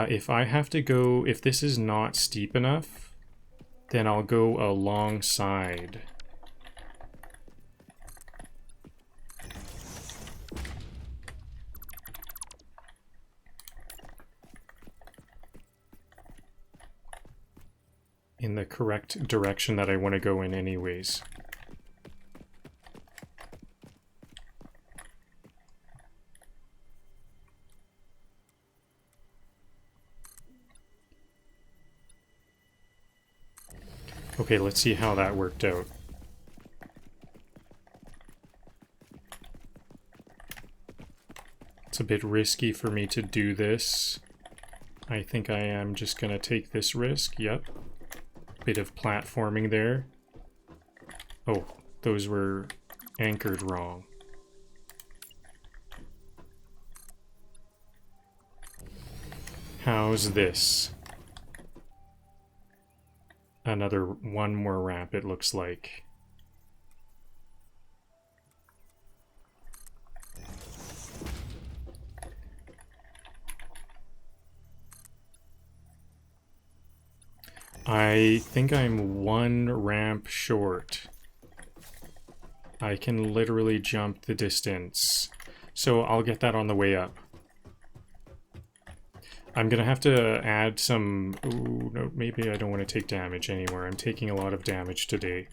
If I have to go, if this is not steep enough, then I'll go alongside. In the correct direction that I want to go in anyways. Okay, let's see how that worked out. It's a bit risky for me to do this. I think I am just gonna take this risk, yep. Bit of platforming there. Oh, those were anchored wrong. How's this? Another one more ramp, it looks like. I think I'm one ramp short. I can literally jump the distance. So I'll get that on the way up. I'm gonna have to add some... Ooh, no, maybe I don't want to take damage anymore. I'm taking a lot of damage today.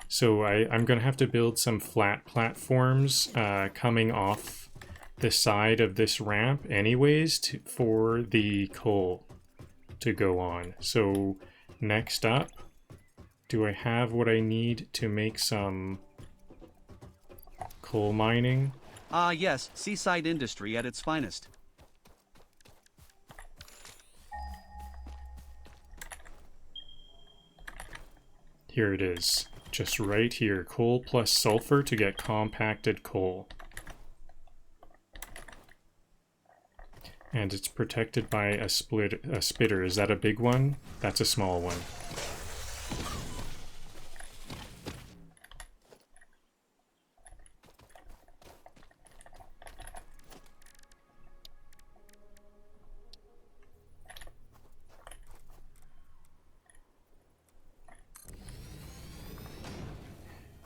So I'm gonna have to build some flat platforms coming off the side of this ramp anyways for the coal to go on. So next up, do I have what I need to make some coal mining? Ah, yes, seaside industry at its finest. Here it is, just right here. Coal plus sulfur to get compacted coal. And it's protected by a spitter. Is that a big one? That's a small one.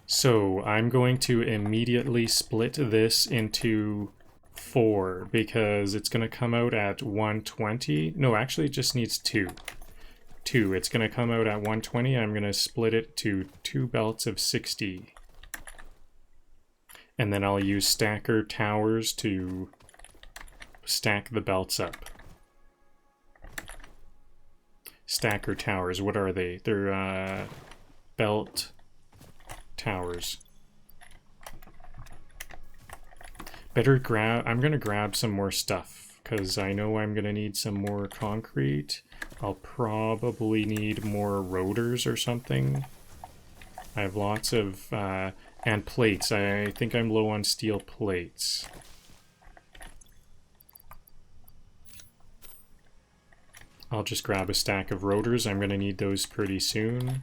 So I'm going to immediately split this into 4 because it's going to come out at 120. No, actually it just needs 2. 2. It's going to come out at 120. I'm going to split it to 2 belts of 60. And then I'll use stacker towers to stack the belts up. Stacker towers, what are they? They're belt towers. Better grab... I'm gonna grab some more stuff because I know I'm gonna need some more concrete. I'll probably need more rotors or something. I have lots of... and plates. I think I'm low on steel plates. I'll just grab a stack of rotors. I'm gonna need those pretty soon.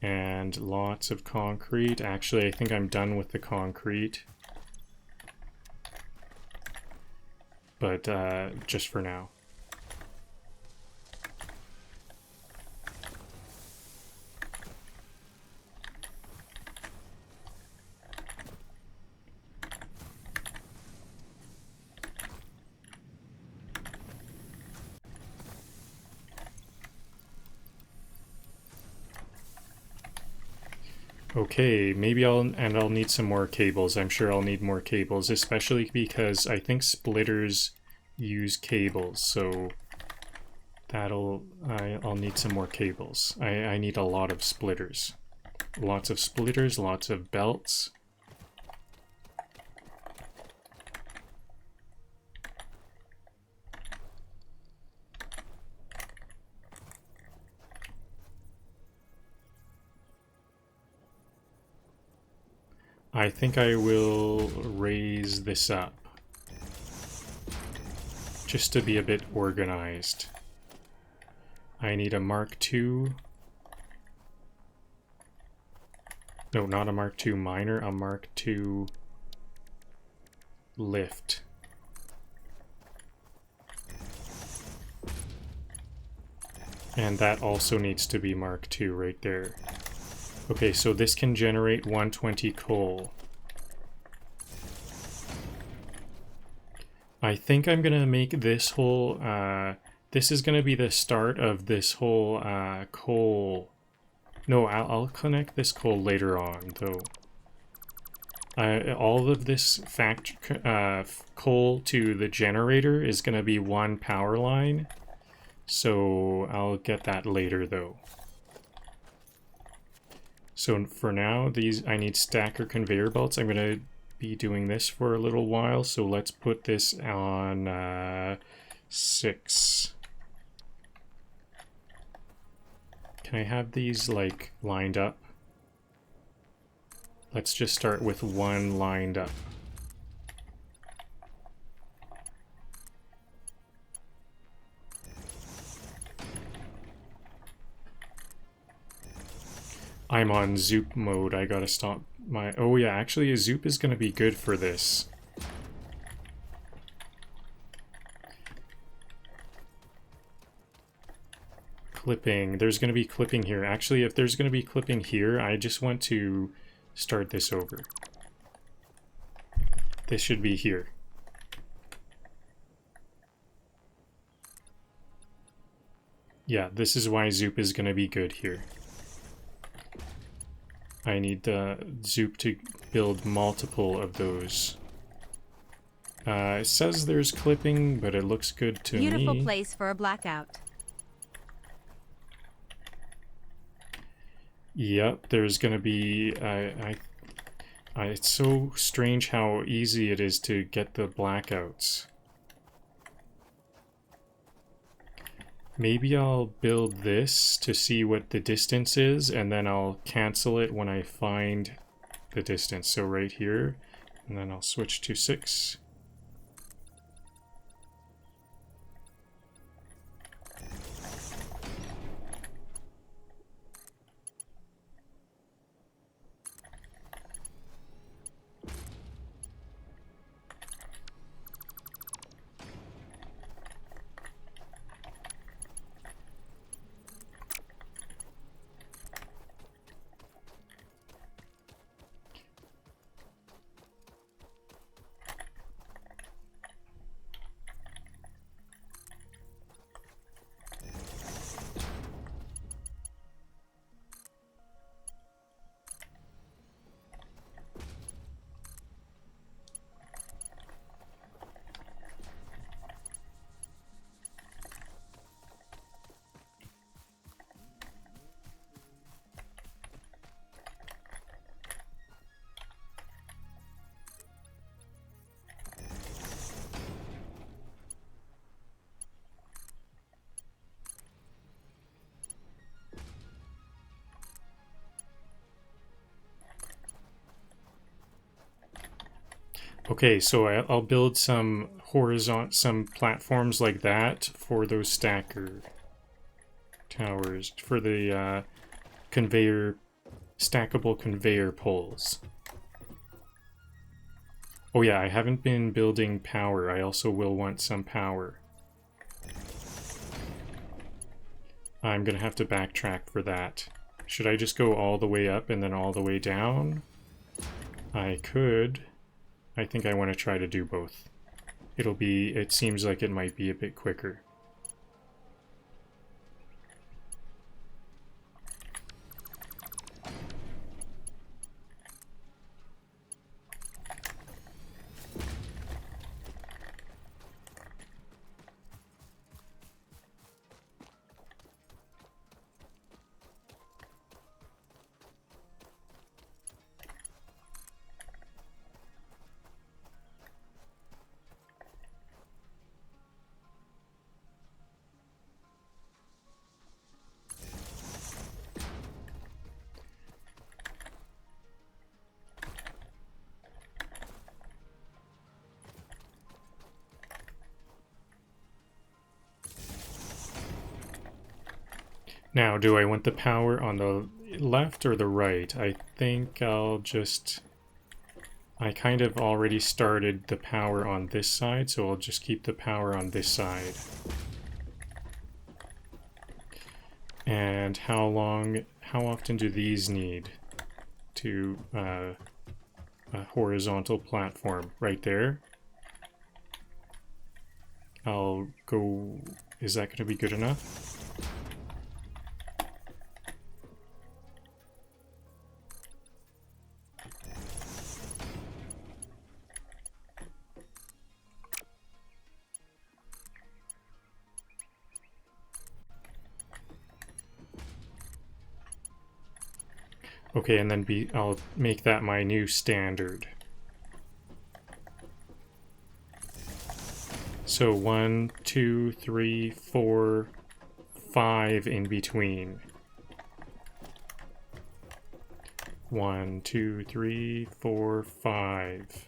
And lots of concrete. Actually, I think I'm done with the concrete. But just for now. Okay, maybe I'll need some more cables. I'm sure I'll need more cables, especially because I think splitters use cables, so I'll need some more cables. I need a lot of splitters. Lots of splitters, lots of belts. I think I will raise this up just to be a bit organized. I need a Mark II. No, not a Mark II miner, a Mark II lift. And that also needs to be Mark II right there. Okay, so this can generate 120 coal. I think I'm gonna make this whole, this is gonna be the start of this whole coal. No, I'll connect this coal later on, though. All of this coal to the generator is gonna be one power line, so I'll get that later, though. So for now, I need stacker conveyor belts. I'm gonna be doing this for a little while, so let's put this on 6. Can I have these like lined up? Let's just start with one lined up. I'm on Zoop mode. I gotta stop my... Oh yeah, actually a Zoop is gonna be good for this. Clipping. There's gonna be clipping here. Actually, if there's gonna be clipping here, I just want to start this over. This should be here. Yeah, this is why Zoop is gonna be good here. I need Zoop to build multiple of those. It says there's clipping, but it looks good to me. Beautiful place for a blackout. Yep, there's gonna be... it's so strange how easy it is to get the blackouts. Maybe I'll build this to see what the distance is, and then I'll cancel it when I find the distance. So right here, and then I'll switch to 6. Okay, so I'll build some some platforms like that for those stacker towers, for the stackable conveyor poles. Oh yeah, I haven't been building power. I also will want some power. I'm gonna have to backtrack for that. Should I just go all the way up and then all the way down? I could. I think I want to try to do both. It seems like it might be a bit quicker. Now, do I want the power on the left or the right? I think I'll just... I kind of already started the power on this side, so I'll just keep the power on this side. And how often do these need to a horizontal platform? Right there. I'll go... Is that going to be good enough? Okay, and then I'll make that my new standard. So 1, 2, 3, 4, 5 in between. 1, 2, 3, 4, 5.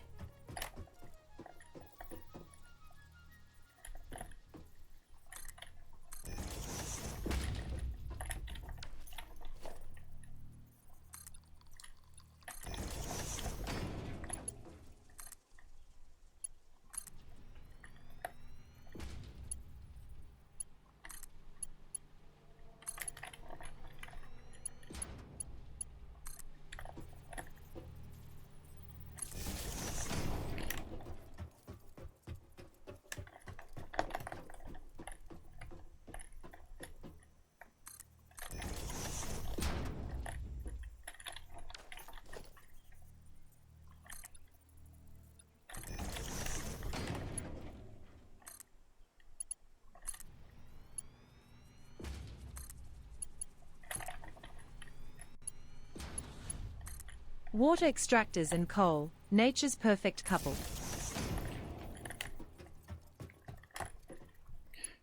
Water extractors and coal, nature's perfect couple.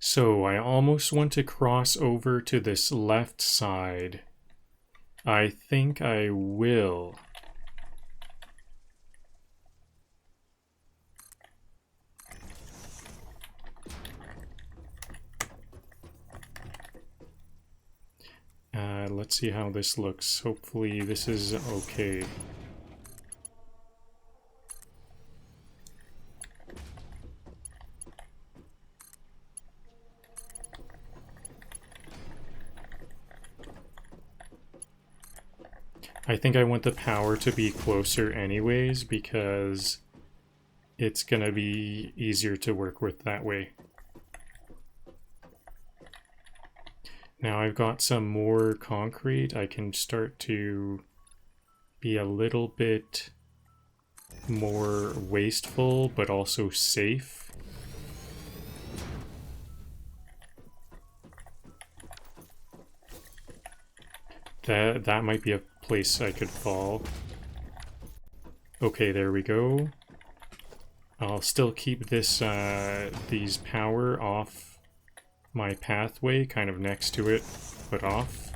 So I almost want to cross over to this left side. I think I will. Let's see how this looks. Hopefully this is okay. I think I want the power to be closer anyways because it's gonna be easier to work with that way. Now I've got some more concrete. I can start to be a little bit more wasteful, but also safe. That might be a place I could fall. Okay, there we go. I'll still keep this these power off my pathway, kind of next to it, but off.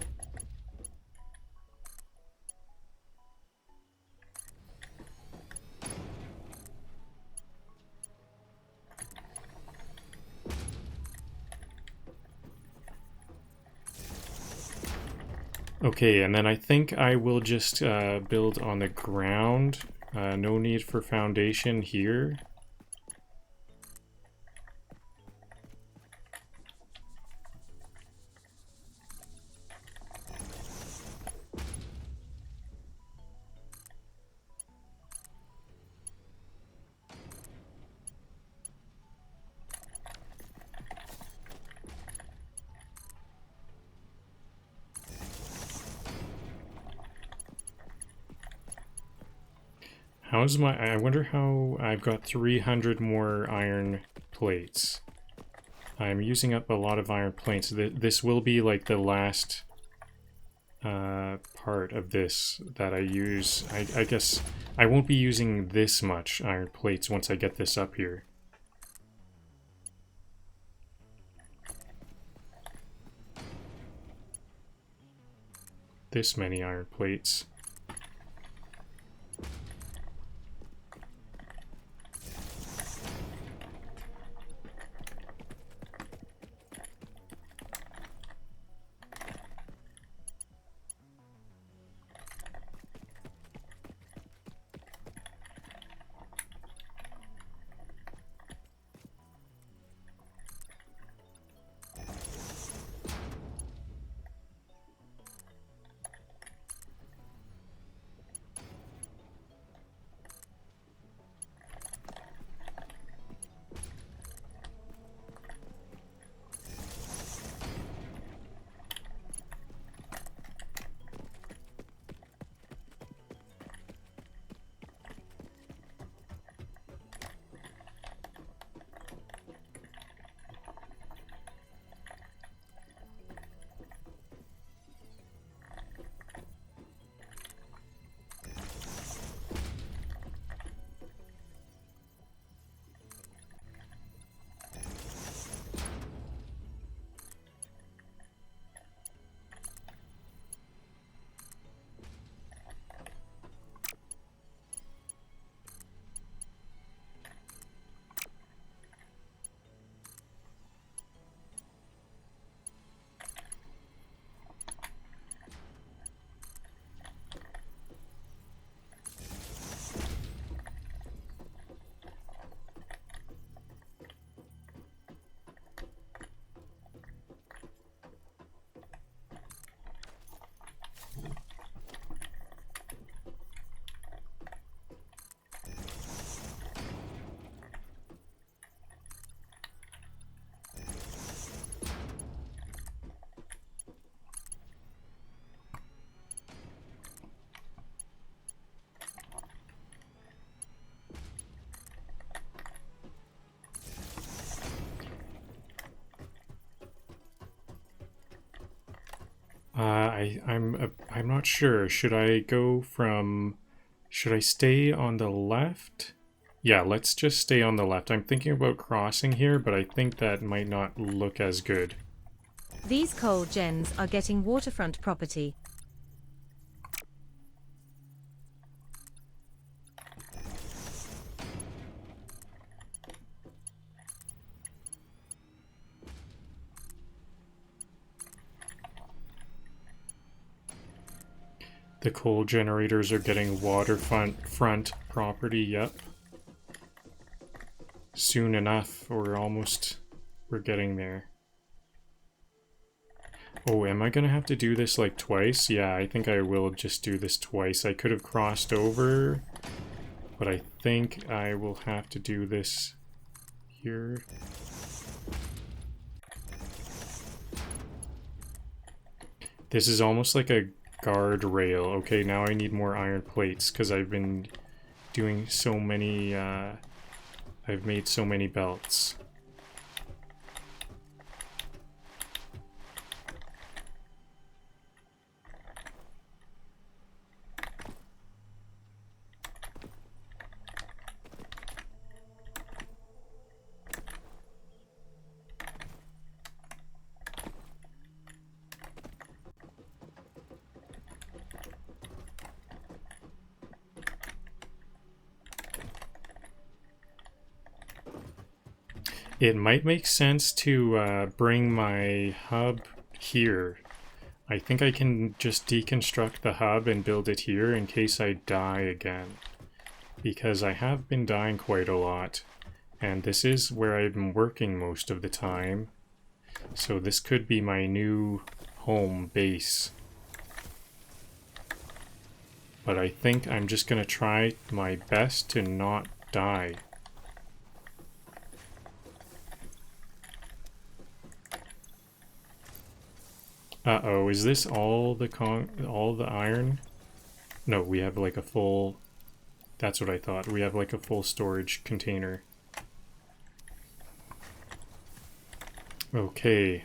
Okay, and then I think I will just build on the ground. No need for foundation here. How's my... I wonder how I've got 300 more iron plates. I'm using up a lot of iron plates. This will be like the last part of this that I use. I guess I won't be using this much iron plates once I get this up here. This many iron plates. I'm not sure. Should I stay on the left? Yeah, let's just stay on the left. I'm thinking about crossing here, but I think that might not look as good. These coal gens are getting waterfront property. The coal generators are getting waterfront property, yep. Soon enough, we're getting there. Oh, am I gonna have to do this like twice? Yeah, I think I will just do this twice. I could have crossed over, but I think I will have to do this here. This is almost like a guardrail. Okay, now I need more iron plates because I've been doing so many, I've made so many belts. It might make sense to bring my hub here. I think I can just deconstruct the hub and build it here in case I die again. Because I have been dying quite a lot. And this is where I've been working most of the time. So this could be my new home base. But I think I'm just going to try my best to not die. Uh-oh, is this all the iron? No, we have like a full... That's what I thought. We have like a full storage container. Okay.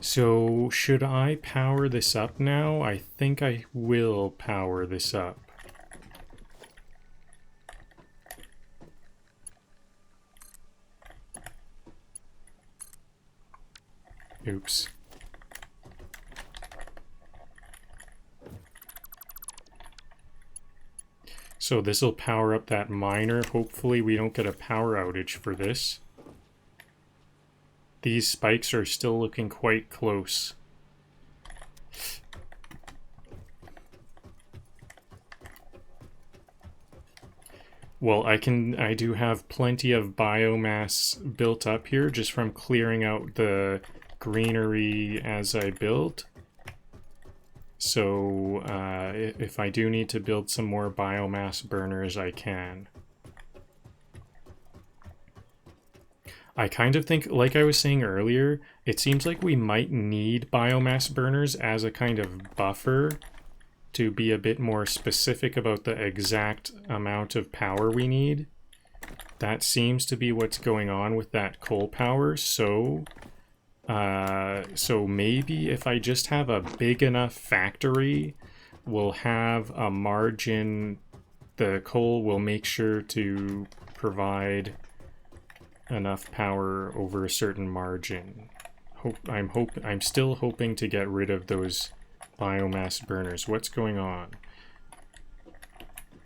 So, should I power this up now? I think I will power this up. Oops. So this will power up that miner. Hopefully we don't get a power outage for this. These spikes are still looking quite close. Well, I do have plenty of biomass built up here just from clearing out the greenery as I build. So if I do need to build some more biomass burners, I can. I kind of think, like I was saying earlier, it seems like we might need biomass burners as a kind of buffer to be a bit more specific about the exact amount of power we need. That seems to be what's going on with that coal power, so maybe if I just have a big enough factory, we'll have a margin. The coal will make sure to provide enough power over a certain margin. I'm still hoping to get rid of those biomass burners. What's going on?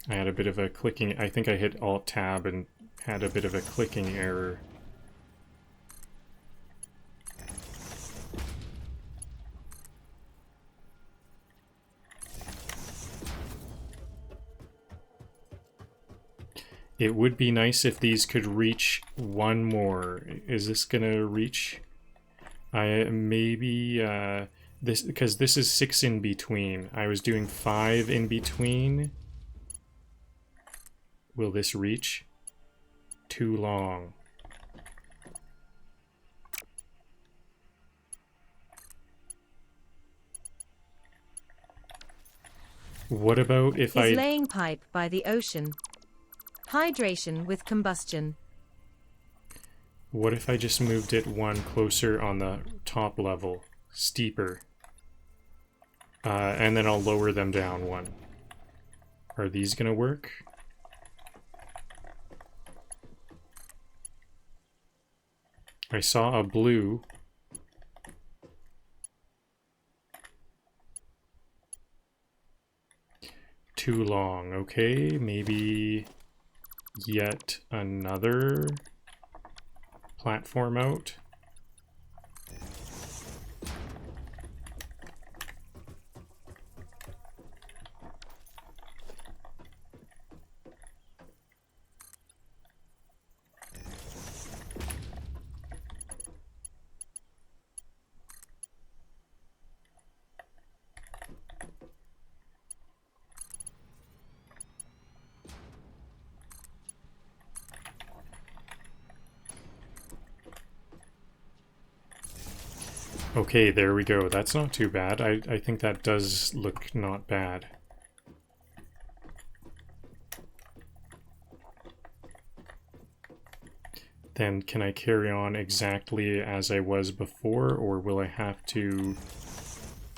I had a bit of a clicking. I think I hit Alt Tab and had a bit of a clicking error. It would be nice if these could reach one more. Is this gonna reach? Maybe this, because this is 6 in between. I was doing 5 in between. Will this reach? Too long. What about if Is I... laying pipe by the ocean. Hydration with combustion. What if I just moved it one closer on the top level? Steeper. And then I'll lower them down one. Are these gonna work? I saw a blue. Too long. Okay, maybe yet another platform out. Okay, there we go. That's not too bad. I think that does look not bad. Then can I carry on exactly as I was before, or will I have to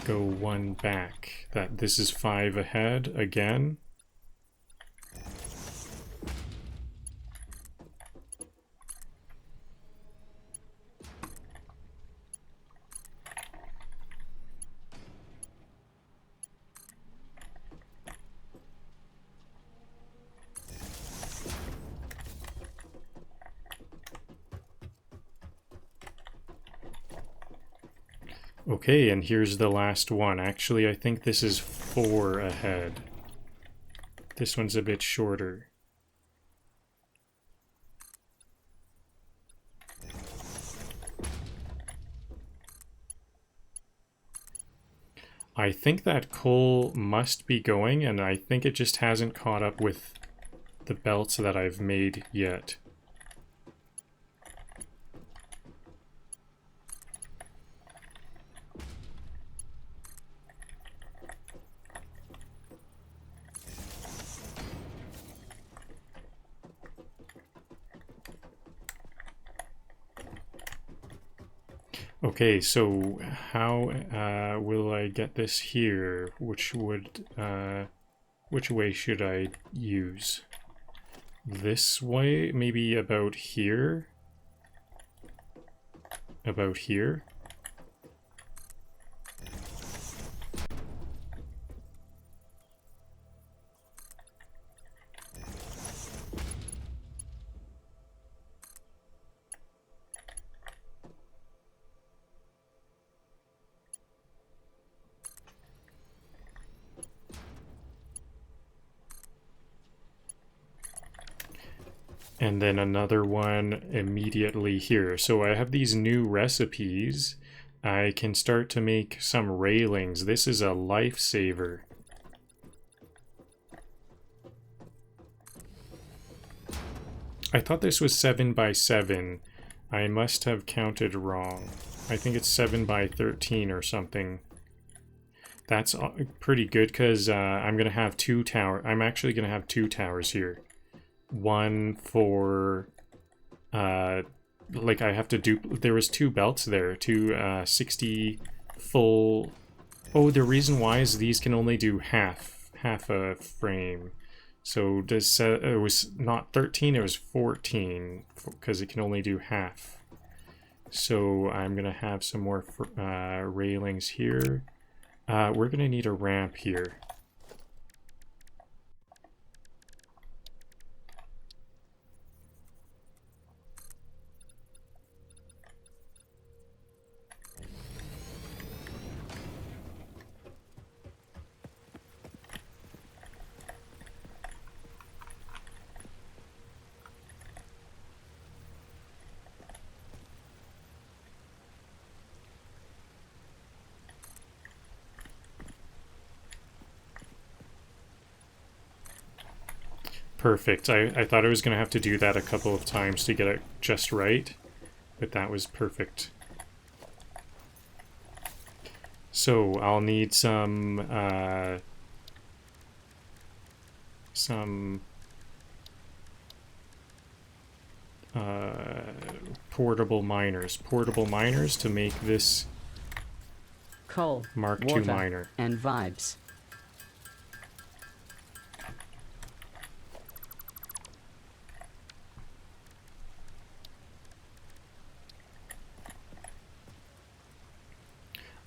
go one back? That this is 5 ahead again? Okay, and here's the last one. Actually, I think this is 4 ahead. This one's a bit shorter. I think that coal must be going, and I think it just hasn't caught up with the belts that I've made yet. Okay, so how will I get this here? Which way should I use? This way? Maybe about here? About here? And then another one immediately here. So I have these new recipes. I can start to make some railings. This is a lifesaver. I thought this was 7 by 7. I must have counted wrong. I think it's 7 by 13 or something. That's pretty good because I'm gonna have 2 towers. I'm actually gonna have 2 towers here. One for like I have to do. There was 2 belts there, 60 full. Oh, the reason why is these can only do half a frame. So does it was not 13, it was 14 because it can only do half. So I'm gonna have some more railings here. We're gonna need a ramp here. Perfect. I thought I was going to have to do that a couple of times to get it just right, but that was perfect. So I'll need some some portable miners to make this Coal, Mark II water, miner. and vibes.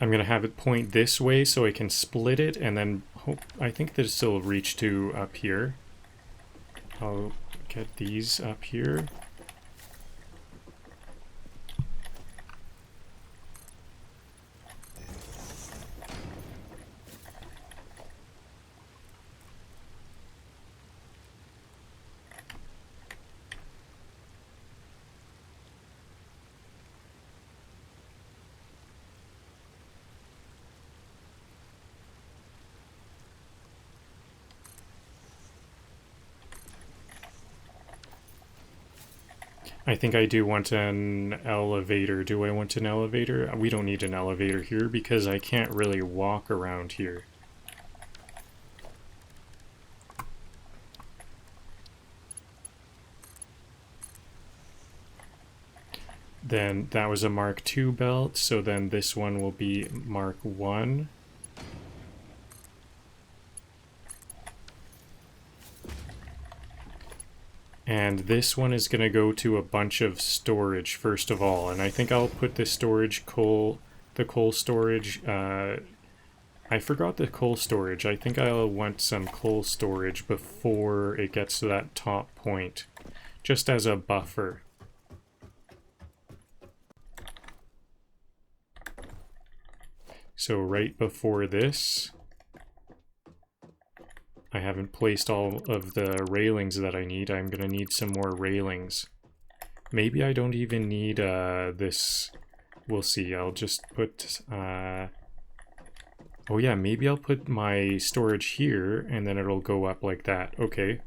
I'm going to have it point this way so I can split it, and then I think this will reach to up here. I'll get these up here. I think I do want an elevator. Do I want an elevator? We don't need an elevator here because I can't really walk around here. Then that was a Mark II belt, so then this one will be Mark I. And this one is going to go to a bunch of storage first of all. And I think I'll put the storage the coal storage. I forgot the coal storage. I think I'll want some coal storage before it gets to that top point, just as a buffer. So right before this, I haven't placed all of the railings that I need. I'm going to need some more railings. Maybe I don't even need this. We'll see. I'll just put... oh yeah, maybe I'll put my storage here, and then it'll go up like that. Okay.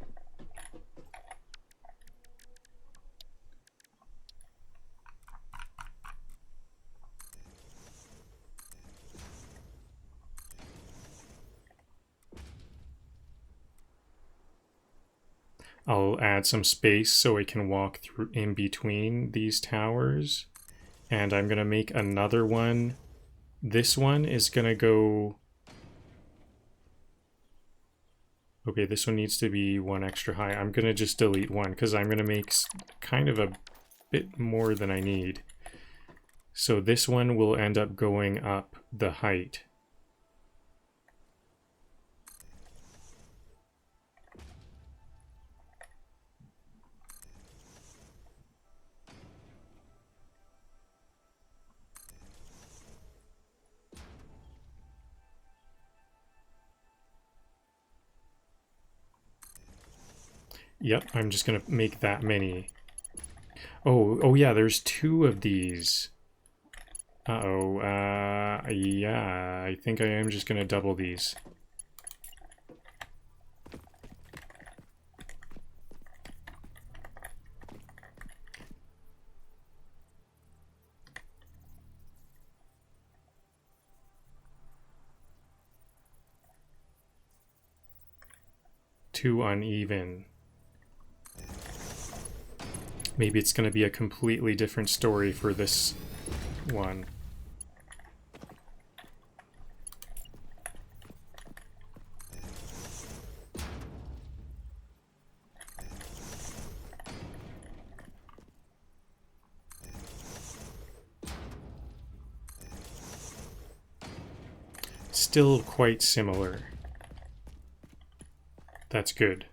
I'll add some space so I can walk through in between these towers. And I'm going to make another one. This one is going to go... Okay, this one needs to be one extra high. I'm going to just delete one because I'm going to make kind of a bit more than I need. So this one will end up going up the height. Yep, I'm just gonna make that many. Oh yeah, there's two of these. Yeah, I think I am just gonna double these. Too uneven. Maybe it's going to be a completely different story for this one. Still quite similar. That's good.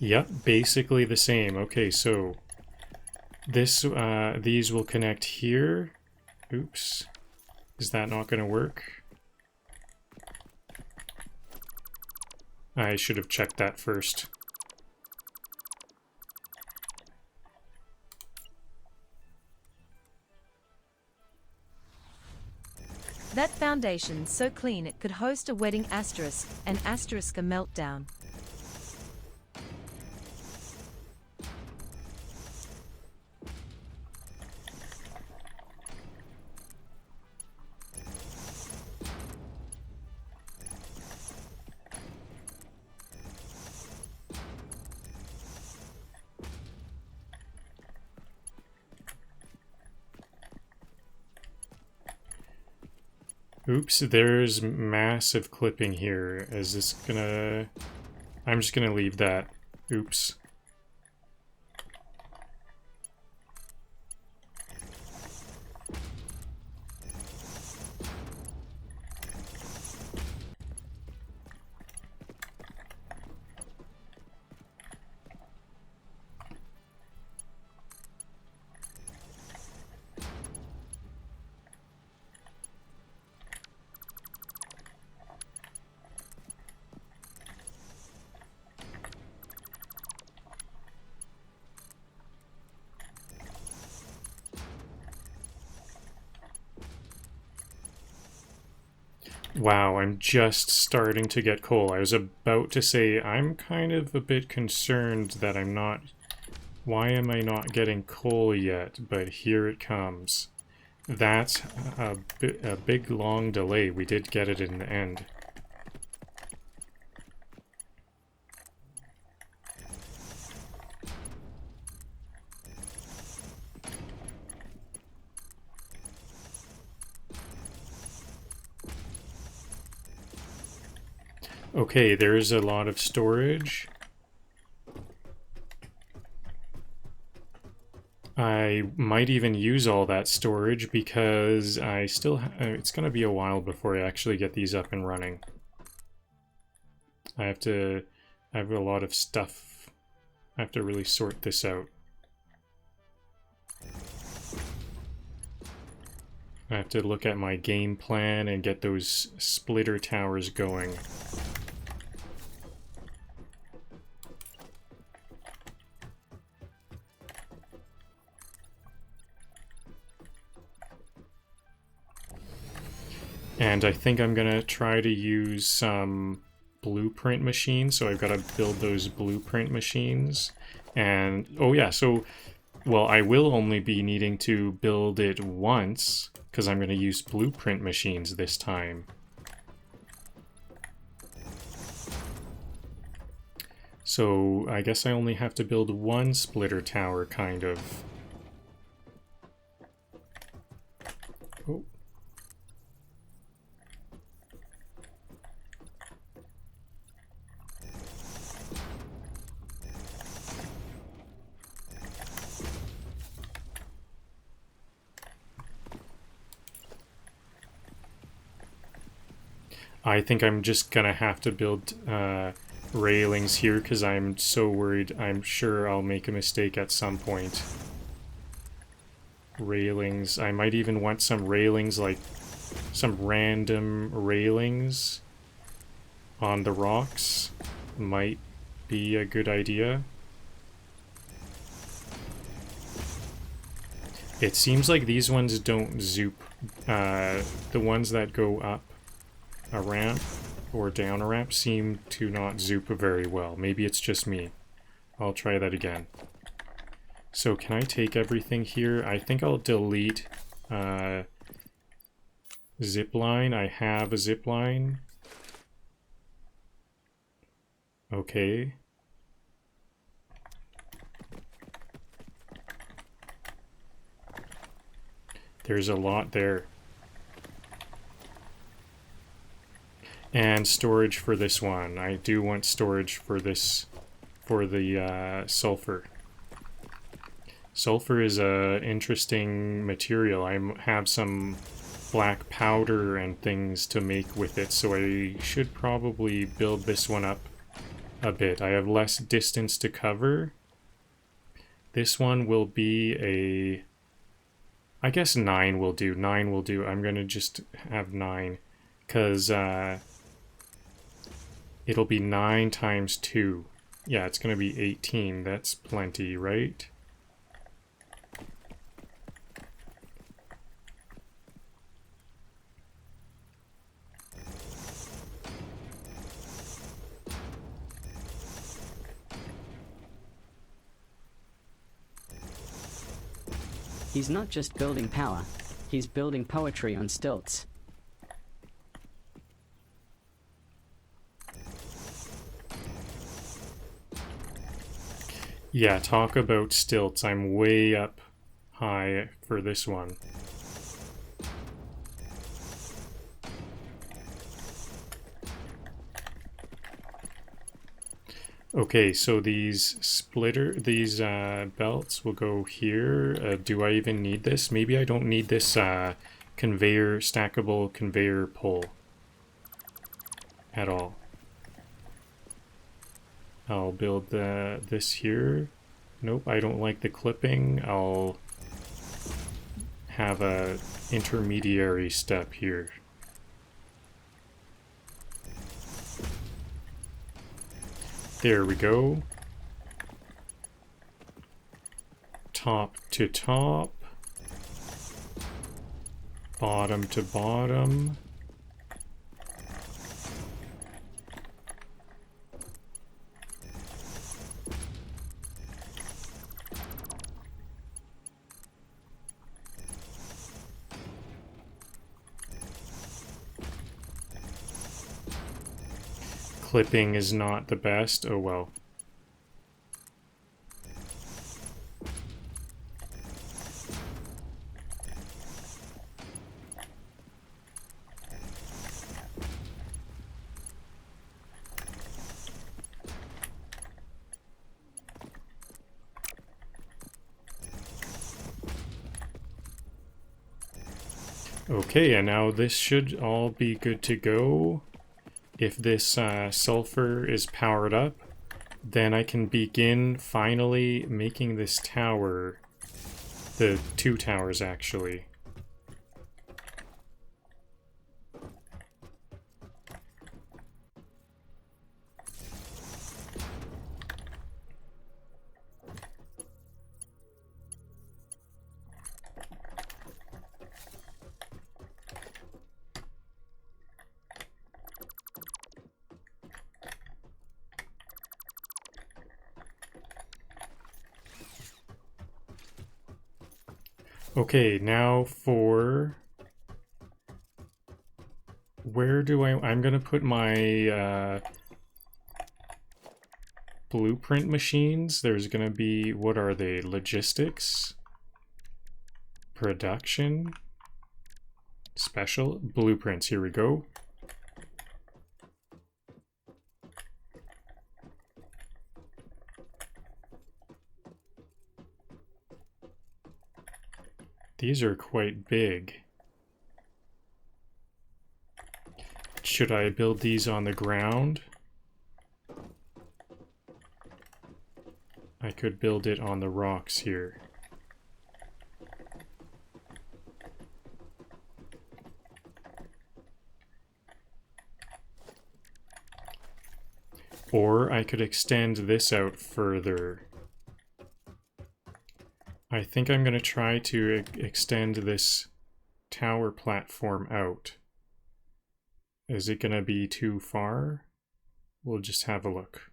Yep, basically the same. Okay, so this these will connect here. Oops. Is that not going to work? I should have checked that first. That foundation's so clean it could host a wedding asterisk, an asterisk a meltdown. Oops, there's massive clipping here. Is this gonna... I'm just gonna leave that. Oops. Wow, I'm just starting to get coal. I was about to say I'm kind of a bit concerned that I'm not... Why am I not getting coal yet? But here it comes. That's a big long delay. We did get it in the end. Okay, there's a lot of storage. I might even use all that storage because I still it's going to be a while before I actually get these up and running. I have a lot of stuff. I have to really sort this out. I have to look at my game plan and get those splitter towers going. And I think I'm gonna try to use some blueprint machines, so I've got to build those blueprint machines. And, oh yeah, so, well, I will only be needing to build it once, because I'm gonna use blueprint machines this time. So, I guess I only have to build one splitter tower, kind of. Oh. I think I'm just gonna have to build railings here because I'm so worried. I'm sure I'll make a mistake at some point. Railings. I might even want some railings, like some random railings on the rocks. Might be a good idea. It seems like these ones don't zoop. The ones that go up a ramp or down a ramp seem to not zoop very well. Maybe it's just me. I'll try that again. So can I take everything here? I think I'll delete zipline. I have a zipline. Okay. There's a lot there. And storage for this one. I do want storage for this, for the sulfur. Sulfur is a interesting material. I have some black powder and things to make with it, so I should probably build this one up a bit. I have less distance to cover. This one will be a... I guess 9 will do. 9 will do. I'm gonna just have 9, because it'll be 9 times 2. Yeah, it's gonna be 18. That's plenty, right? He's not just building power, he's building poetry on stilts. Yeah, talk about stilts. I'm way up high for this one. Okay, so these belts will go here. Do I even need this? Maybe I don't need this stackable conveyor pull at all. I'll build this here. Nope, I don't like the clipping. I'll have a intermediary step here. There we go. Top to top. Bottom to bottom. Clipping is not the best. Oh well. Okay, and now this should all be good to go. If this sulfur is powered up, then I can begin finally making this tower, the 2 towers actually. Okay, now for... Where do I'm gonna put my blueprint machines. There's gonna be, what are they? Logistics? Production? Special? Blueprints, here we go. These are quite big. Should I build these on the ground? I could build it on the rocks here. Or I could extend this out further. I think I'm going to try to extend this tower platform out. Is it going to be too far? We'll just have a look.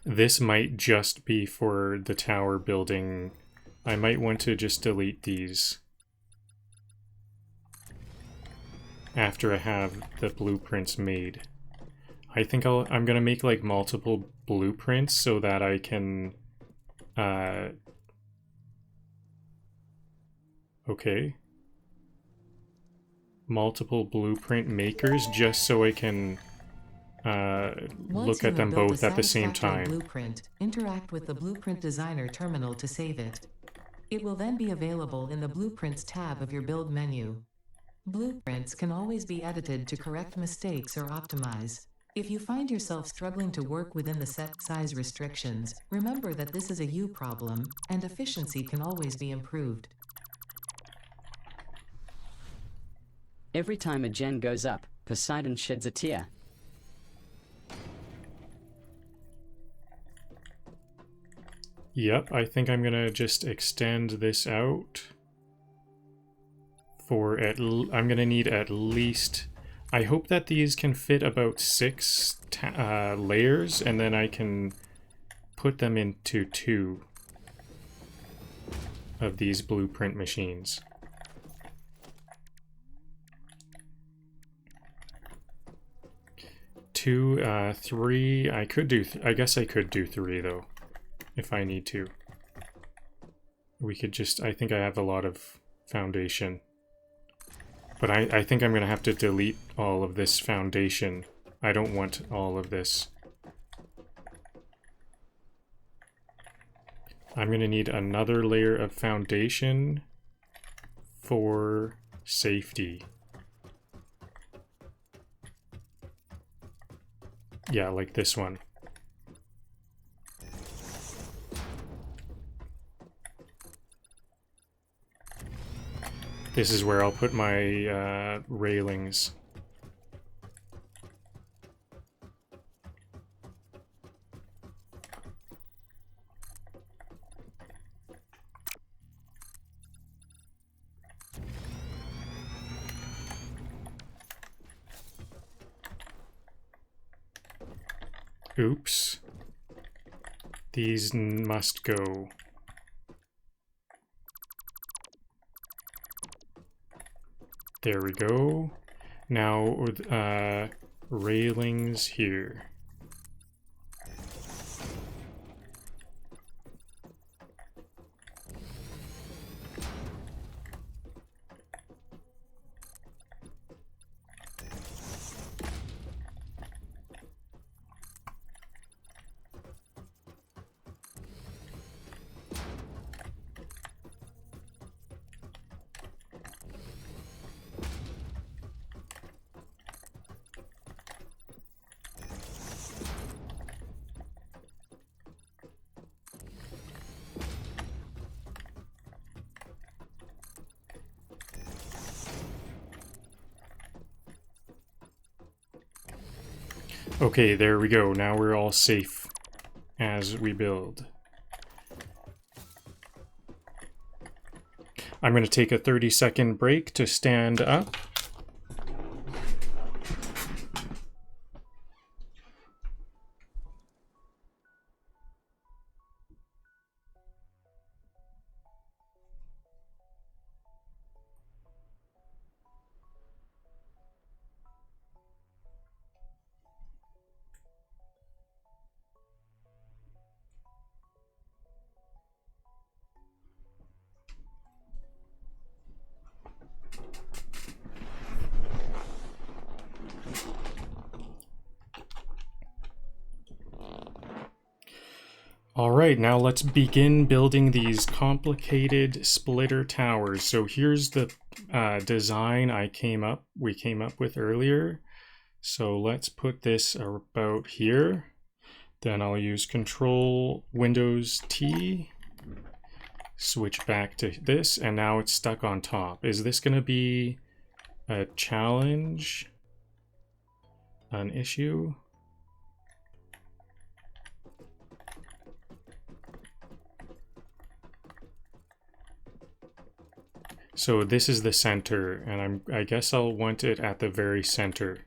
This might just be for the tower building. I might want to just delete these after I have the blueprints made. I think I'm gonna make like multiple blueprints so that I can okay. Multiple blueprint makers just so I can look at them both at the same time. Blueprint, interact with the Blueprint Designer terminal to save it. It will then be available in the Blueprints tab of your build menu. Blueprints can always be edited to correct mistakes or optimize. If you find yourself struggling to work within the set size restrictions, remember that this is a you problem, and efficiency can always be improved. Every time a gen goes up, Poseidon sheds a tear. Yep, I think I'm gonna just extend this out for I'm gonna need at least, I hope that these can fit about 6 layers, and then I can put them into 2 of these blueprint machines. Two, 3, I could do, I guess I could do 3 though, if I need to. We could just, I think I have a lot of foundation. But I think I'm gonna have to delete all of this foundation. I don't want all of this. I'm gonna need another layer of foundation for safety. Yeah, like this one. This is where I'll put my railings. Oops. These must go. There we go. Now, railings here. Okay, there we go. Now we're all safe as we build. I'm going to take a 30-second break to stand up. Alright, now let's begin building these complicated splitter towers. So here's the design we came up with earlier. So let's put this about here. Then I'll use Control Windows T, switch back to this, and now it's stuck on top. Is this going to be a challenge? An issue? So this is the center, and I guess I'll want it at the very center.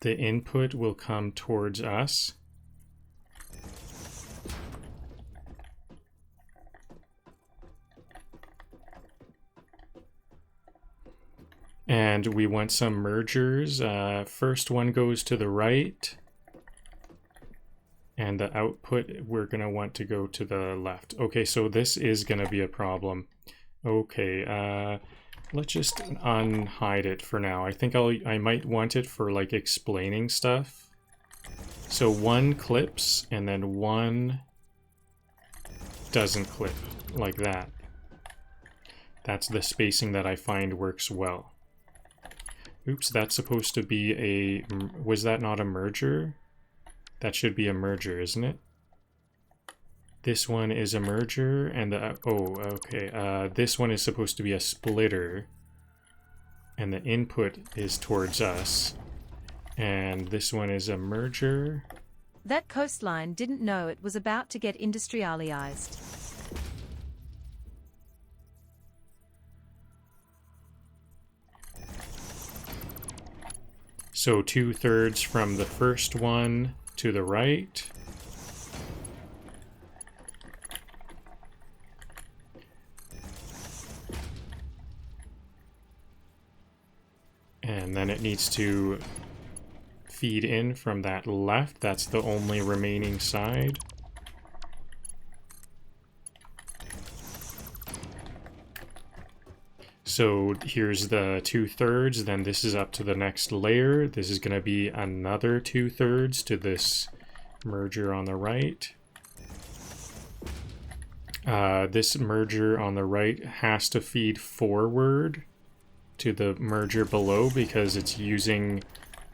The input will come towards us. And we want some mergers. First one goes to the right. And the output, we're going to want to go to the left. Okay, so this is going to be a problem. Okay, let's just unhide it for now. I think I might want it for like explaining stuff. So one clips and then one doesn't clip, like that. That's the spacing that I find works well. Oops, that's supposed to be a... Was that not a merger? That should be a merger, isn't it? This one is a merger, and the... Oh, okay. This one is supposed to be a splitter. And the input is towards us. And this one is a merger. That coastline didn't know it was about to get industrialized. So 2/3 from the first one to the right. And then it needs to feed in from that left. That's the only remaining side. So here's the 2/3, then this is up to the next layer. This is going to be another 2/3 to this merger on the right. This merger on the right has to feed forward to the merger below because it's using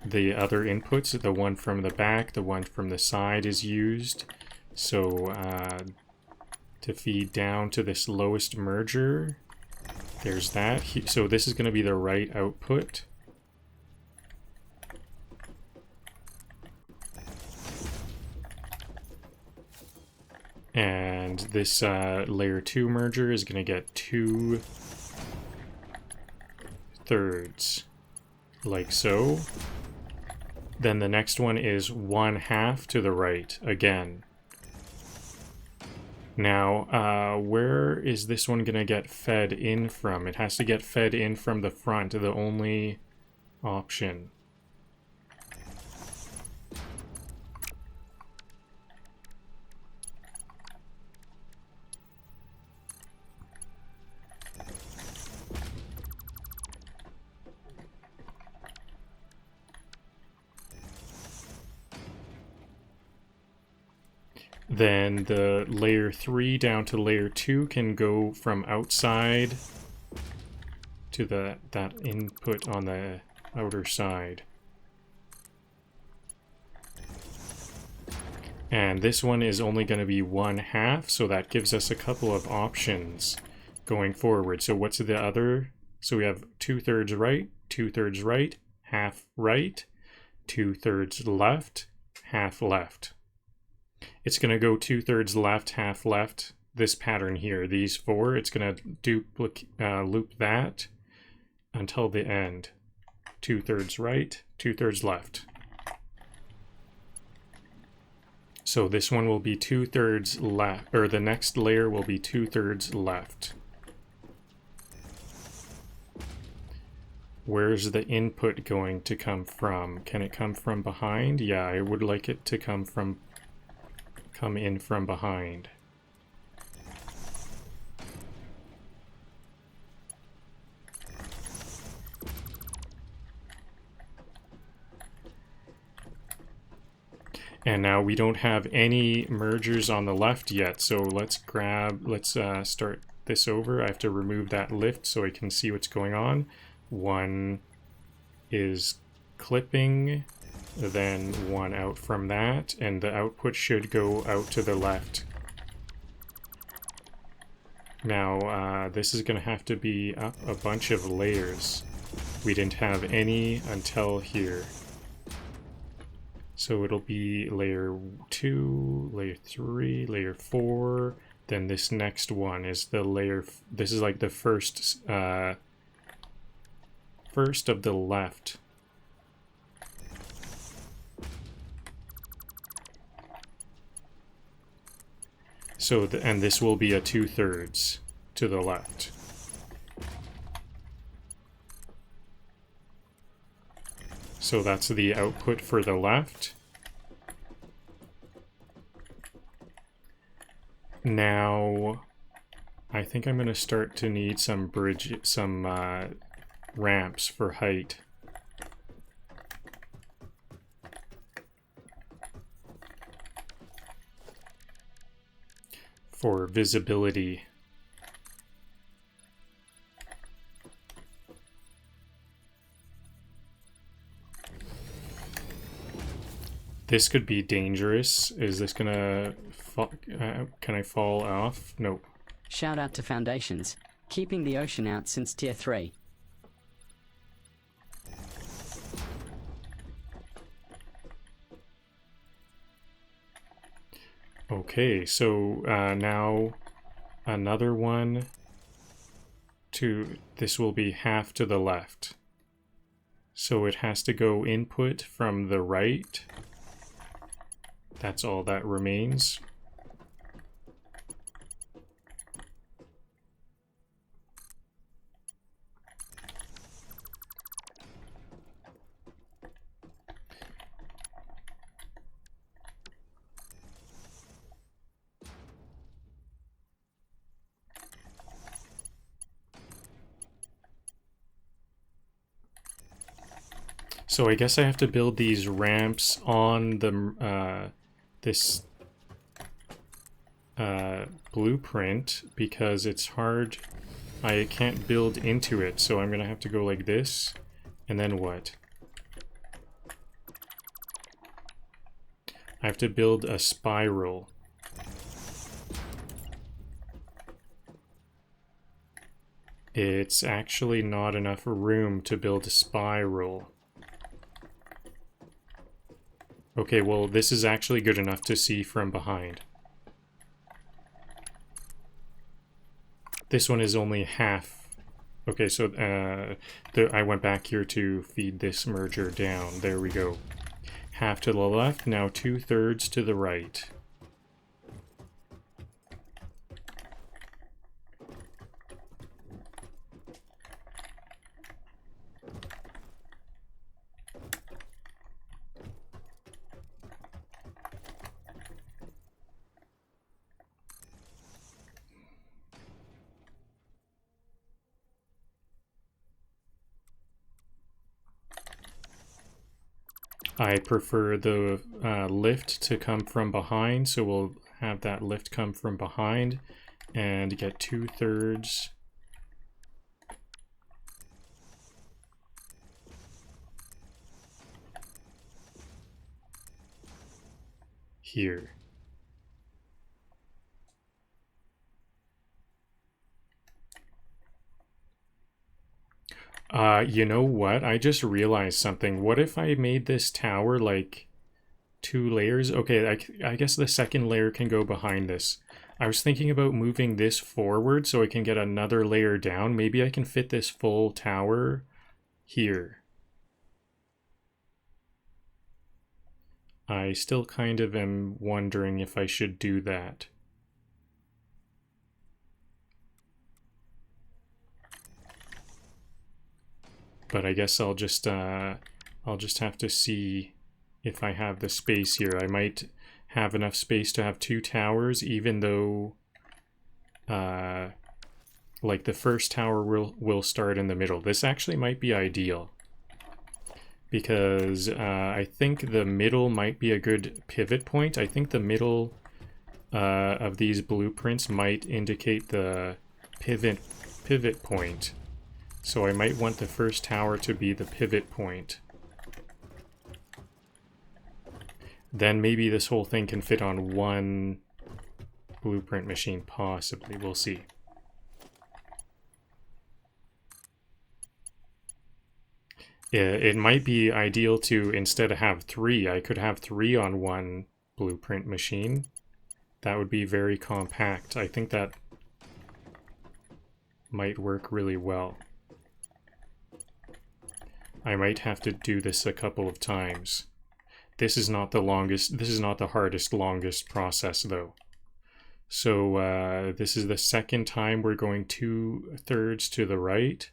the other inputs. The one from the back, the one from the side is used. So to feed down to this lowest merger, there's that. So this is going to be the right output. And this layer 2 merger is going to get 2/3, like so. Then the next one is 1/2 to the right again. Now, where is this one going to get fed in from? It has to get fed in from the front, the only option. Then the layer 3 down to layer 2 can go from outside to that input on the outer side. And this one is only going to be 1/2, so that gives us a couple of options going forward. So what's the other? So we have 2/3 right, 2/3 right, 1/2 right, 2/3 left, 1/2 left. It's going to go 2/3 left, 1/2 left, this pattern here, these four. It's going to loop that until the end. 2/3 right, 2/3 left. So this one will be 2/3 left, or the next layer will be 2/3 left. Where's the input going to come from? Can it come from behind? Yeah, I would like it to come in from behind. And now we don't have any mergers on the left yet, so let's start this over. I have to remove that lift so I can see what's going on. One is clipping, then one out from that, and the output should go out to the left. Now, this is going to have to be up a bunch of layers. We didn't have any until here. So it'll be layer 2, layer 3, layer 4, then this next one is the layer, this is like the first of the left. So, and this will be a 2/3 to the left. So that's the output for the left. Now, I think I'm going to start to need some ramps for height. For visibility. This could be dangerous. Is this gonna can I fall off? Nope. Shout out to Foundations, keeping the ocean out since Tier 3. Okay, so now another one to, this will be half to the left. So it has to go input from the right. That's all that remains. So I guess I have to build these ramps on the this blueprint because it's hard. I can't build into it, so I'm gonna have to go like this, and then what? I have to build a spiral. It's actually not enough room to build a spiral. Okay, well, this is actually good enough to see from behind. This one is only half. Okay, so I went back here to feed this merger down. There we go. Half to the left, now 2/3 to the right. I prefer the lift to come from behind, so we'll have that lift come from behind and get 2/3. Here. You know what? I just realized something. What if I made this tower like 2 layers? Okay, I guess the second layer can go behind this. I was thinking about moving this forward so I can get another layer down. Maybe I can fit this full tower here. I still kind of am wondering if I should do that. But I guess I'll just have to see if I have the space here. I might have enough space to have 2 towers, even though like the first tower will start in the middle. This actually might be ideal because I think the middle might be a good pivot point. I think the middle of these blueprints might indicate the pivot point. So I might want the first tower to be the pivot point. Then maybe this whole thing can fit on one blueprint machine, possibly. We'll see. It might be ideal to, instead of have 3, I could have 3 on one blueprint machine. That would be very compact. I think that might work really well. I might have to do this a couple of times. This is not the hardest, longest process though. So this is the second time we're going 2/3 to the right.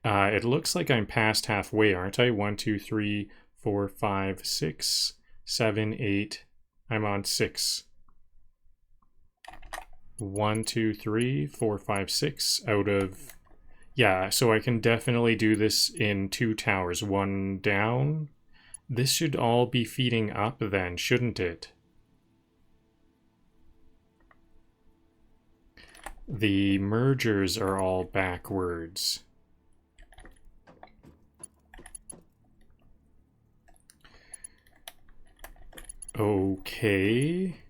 It looks like I'm past halfway, aren't I? 1, 2, 3, 4, 5, 6, 7, 8. I'm on 6. 1, 2, 3, 4, 5, 6 out of... Yeah, so I can definitely do this in 2 towers. 1 down. This should all be feeding up then, shouldn't it? The mergers are all backwards. Okay.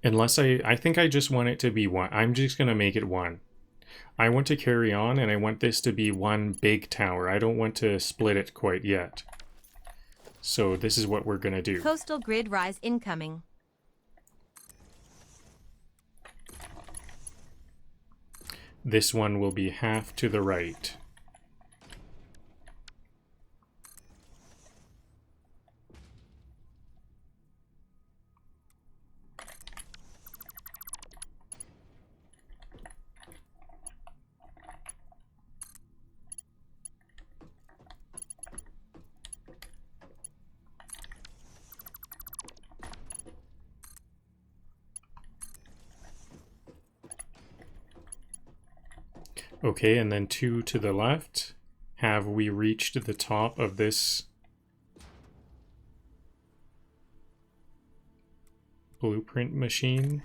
Unless I think I just want it to be 1. I'm just going to make it 1. I want to carry on, and I want this to be 1 big tower. I don't want to split it quite yet. So this is what we're going to do. Coastal grid rise incoming. this one will be half to the right. Okay, and then 2 to the left. Have we reached the top of this blueprint machine?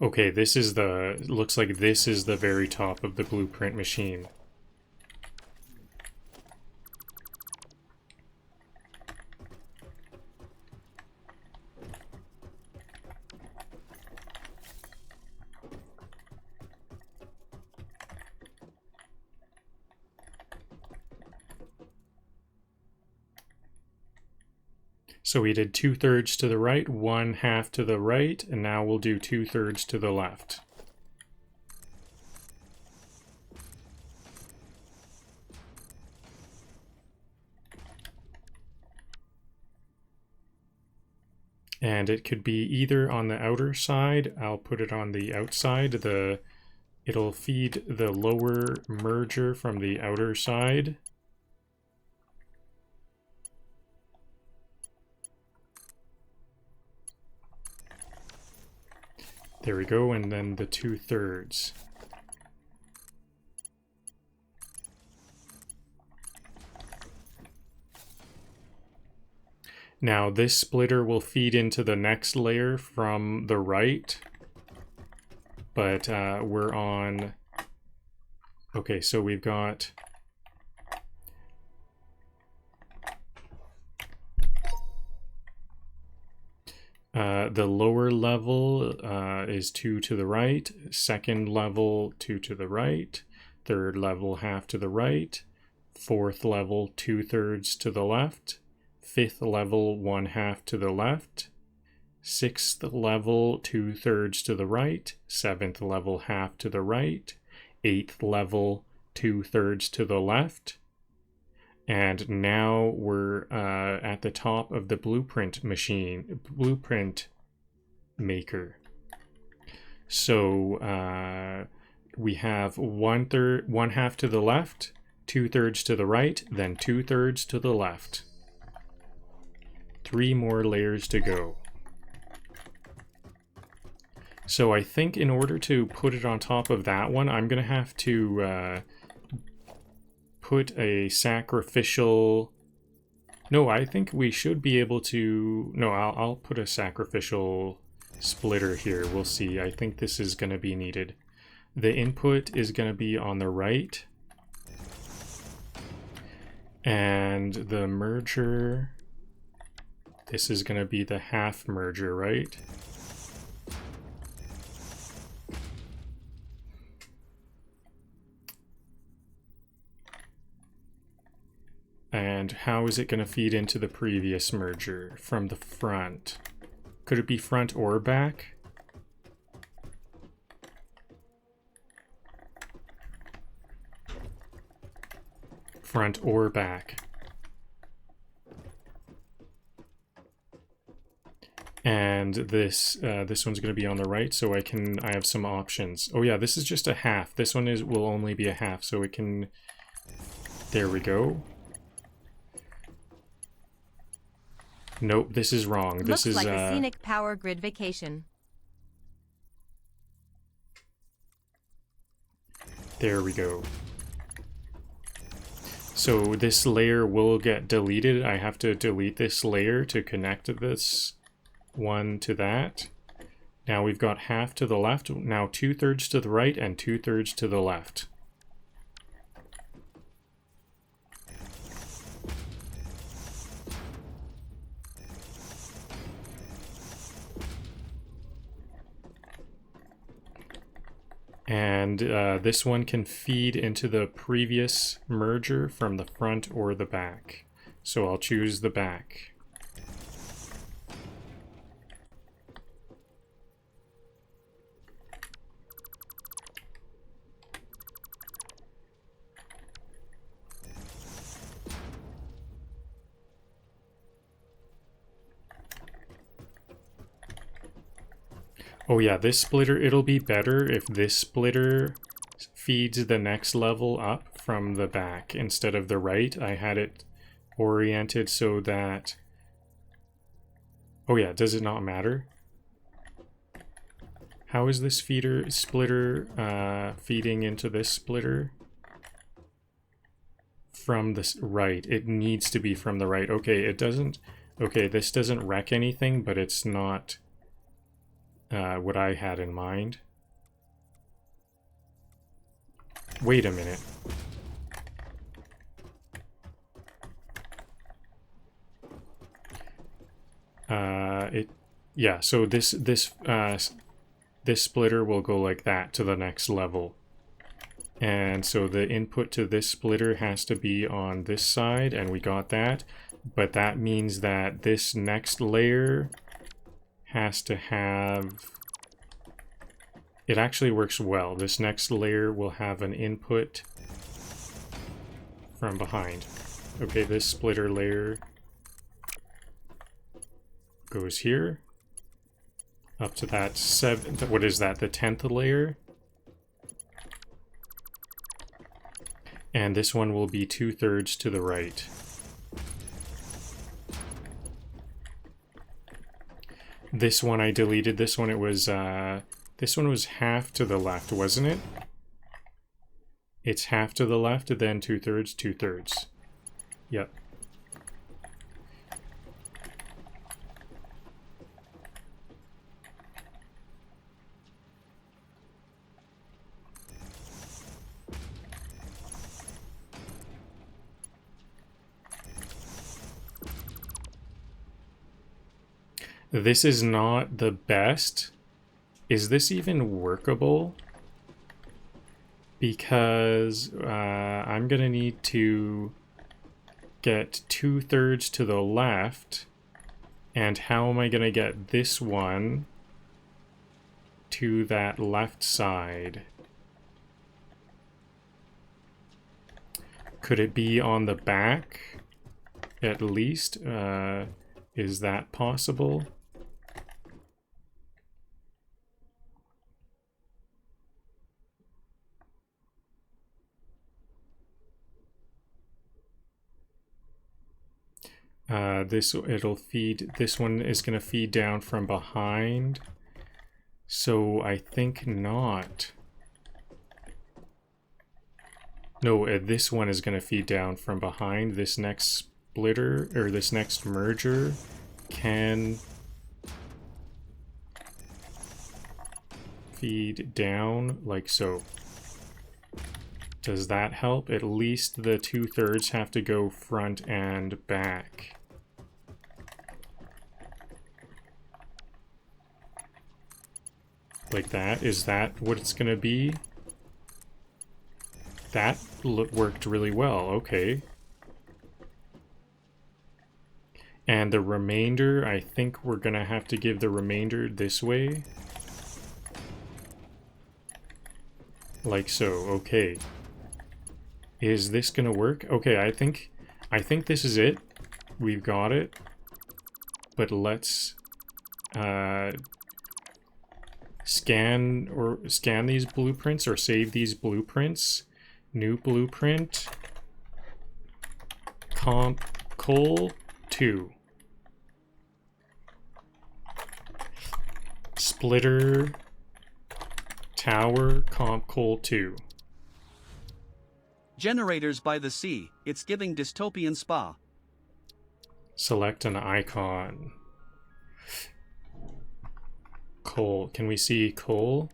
Okay, this is the, looks like this is the very top of the blueprint machine. So we did 2/3 to the right, 1/2 to the right, and now we'll do 2/3 to the left. And it could be either on the outer side, I'll put it on the outside, it'll feed the lower merger from the outer side. There we go, and then the 2/3. Now this splitter will feed into the next layer from the right, but we're on, okay, so we've got the lower level is 2 to the right, second level 2 to the right, third level 1/2 to the right, fourth level 2/3 to the left, fifth level 1/2 to the left, sixth level 2/3 to the right, seventh level 1/2 to the right, eighth level 2/3 to the left. And now we're at the top of the blueprint machine, blueprint maker. So we have 1/2 to the left, 2/3 to the right, then 2/3 to the left. 3 more layers to go. So I think in order to put it on top of that one, I'm gonna have to put a sacrificial, no, I think we should be able to, no, I'll put a sacrificial splitter here. We'll see. I think this is going to be needed. The input is going to be on the right, and the merger, this is going to be the half merger, right? And how is it going to feed into the previous merger from the front? Could it be front or back? Front or back. And this this one's going to be on the right, so I have some options. Oh yeah, this is just a half. This one will only be a half, so it can, there we go. Nope, this is wrong. This is looks like a scenic power grid vacation. There we go. So this layer will get deleted. I have to delete this layer to connect this one to that. Now we've got half to the left, now 2/3 to the right and 2/3 to the left. And this one can feed into the previous merger from the front or the back. So I'll choose the back. Oh yeah, this splitter, it'll be better if this splitter feeds the next level up from the back instead of the right. I had it oriented so that... Oh yeah, does it not matter? How is this splitter feeding into this splitter? From the right. It needs to be from the right. Okay, it doesn't... Okay, this doesn't wreck anything, but it's not... what I had in mind. Wait a minute. Yeah, so this splitter will go like that to the next level. And so the input to this splitter has to be on this side, and we got that. But that means that this next layer has to have... It actually works well. This next layer will have an input from behind. Okay, this splitter layer goes here. Up to that what is that, the 10th layer? And this one will be 2/3 to the right. This one I deleted. This one it was this one was half to the left, wasn't it? It's half to the left, then 2/3, 2/3. Yep. This is not the best. Is this even workable? Because I'm gonna need to get 2/3 to the left, and how am I gonna get this one to that left side? Could it be on the back at least? Is that possible? It'll feed, this one is going to feed down from behind, so I think not. No, this one is going to feed down from behind. This next splitter, or this next merger, can feed down like so. Does that help? At least the 2/3 have to go front and back. Like that? Is that what it's gonna be? That worked really well, okay. And the remainder, I think we're gonna have to give the remainder this way. Like so, okay. Is this gonna work? Okay, I think this is it. We've got it. But let's scan these blueprints or save these blueprints. New blueprint. Comp col 2. Splitter tower comp col 2. Generators by the sea, it's giving dystopian spa. Select an icon. coal. Can we see coal?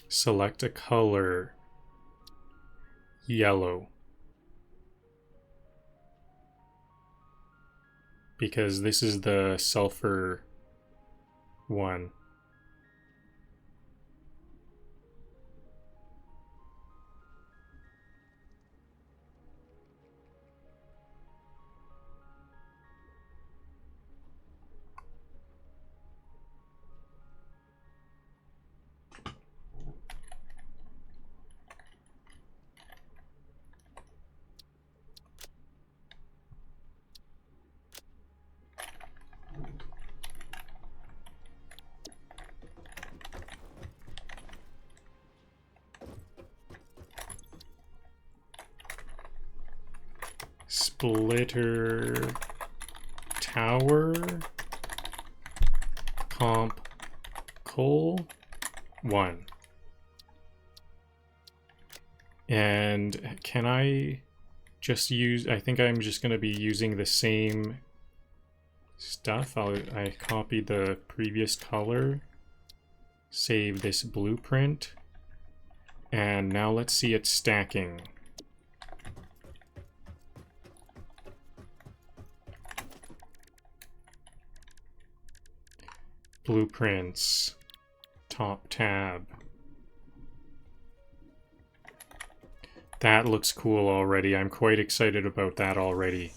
Select a color. Yellow. Because this is the sulfur one. Splitter tower comp coal 1. And can I just use, I think I'm just going to be using the same stuff. I copied the previous color, save this blueprint, and now let's see it stacking. Blueprints, top tab. That looks cool already. I'm quite excited about that already.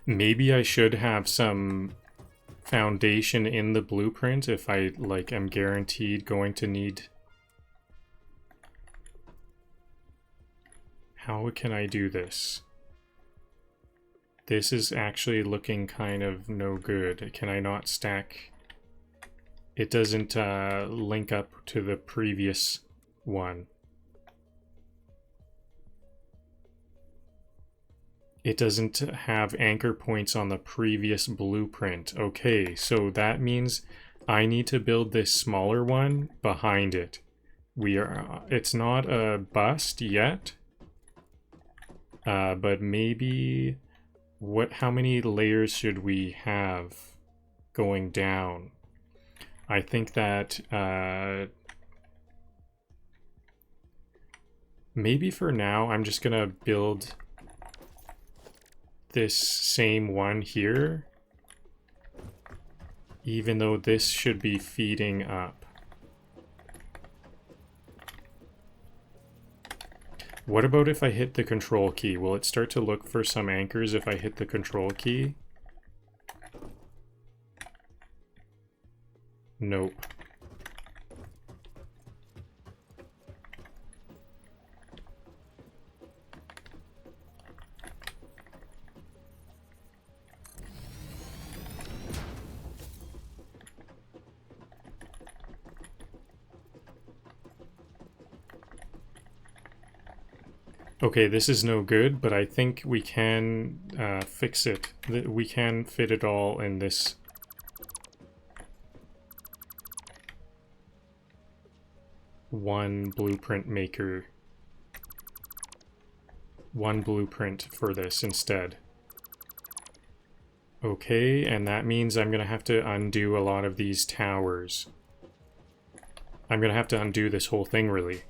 Maybe I should have some foundation in the blueprint if I am guaranteed going to need. How can I do this? This is actually looking kind of no good. Can I not stack? It doesn't link up to the previous one. It doesn't have anchor points on the previous blueprint. Okay, so that means I need to build this smaller one behind it. It's not a bust yet, but maybe how many layers should we have going down? I think that maybe for now I'm just gonna build this same one here, even though this should be feeding up. What about if I hit the control key? Will it start to look for some anchors if I hit the control key? Nope. Okay, this is no good, but I think we can fix it. We can fit it all in this. One blueprint maker. One blueprint for this instead. Okay, and that means I'm gonna have to undo a lot of these towers. I'm gonna have to undo this whole thing, really.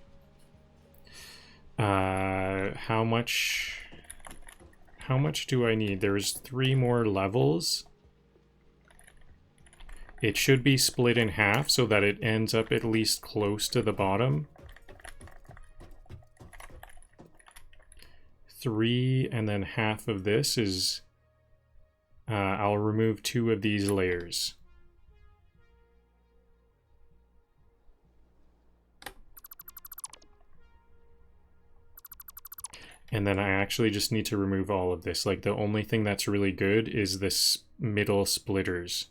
How much do I need? There's 3 more levels. It should be split in half so that it ends up at least close to the bottom. 3, and then half of this is... I'll remove 2 of these layers. And then I actually just need to remove all of this. Like, the only thing that's really good is this middle splitters.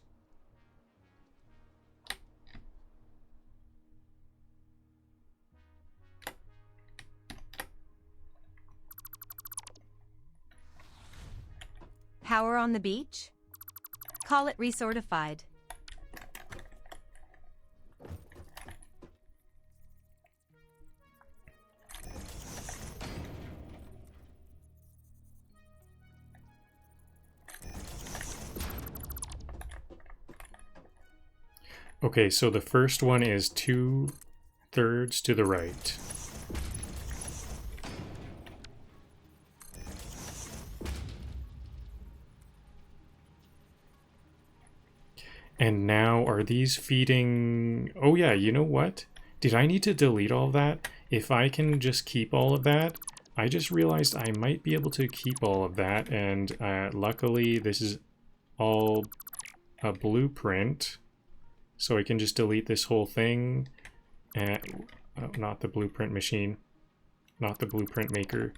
tower on the beach? Call it resortified. Okay, so the first one is 2/3 to the right. And now, are these feeding... Oh yeah, you know what? Did I need to delete all that? If I can just keep all of that, I just realized I might be able to keep all of that, and luckily this is all a blueprint, so I can just delete this whole thing. Not the blueprint machine, not the blueprint maker,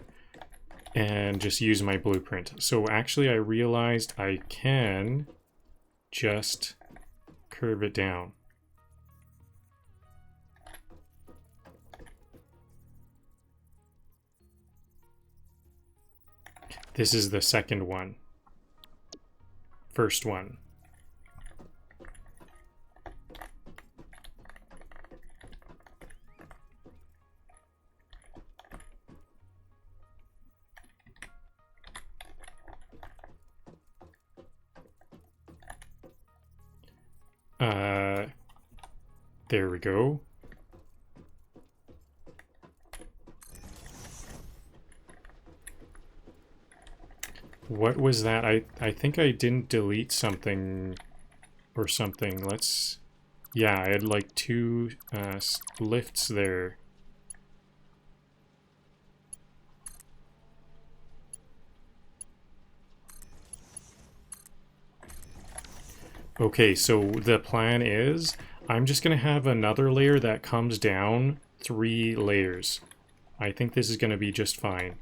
and just use my blueprint. So actually I realized I can just curve it down. This is the second one. First one. There we go. What was that? I think I didn't delete something or something. Let's... Yeah, I had like 2 lifts there. Okay, so the plan is I'm just going to have another layer that comes down 3 layers. I think this is going to be just fine.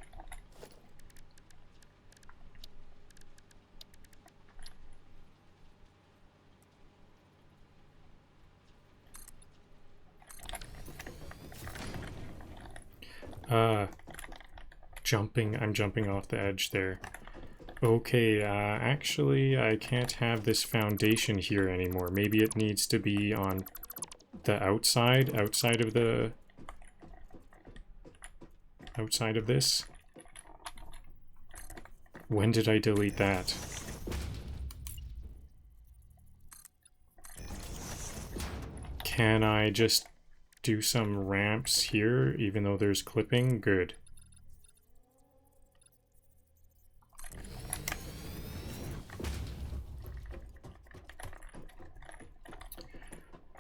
I'm jumping off the edge there. Okay, actually, I can't have this foundation here anymore. Maybe it needs to be on the outside of the... outside of this. When did I delete that? Can I just do some ramps here, even though there's clipping? Good.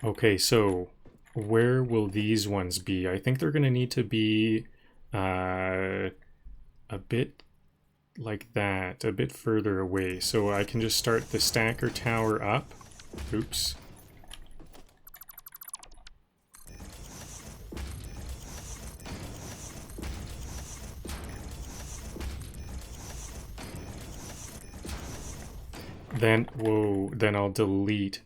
Okay, so where will these ones be? I think they're going to need to be a bit like that, a bit further away. So I can just start the stacker tower up. Oops. Then, whoa, then I'll delete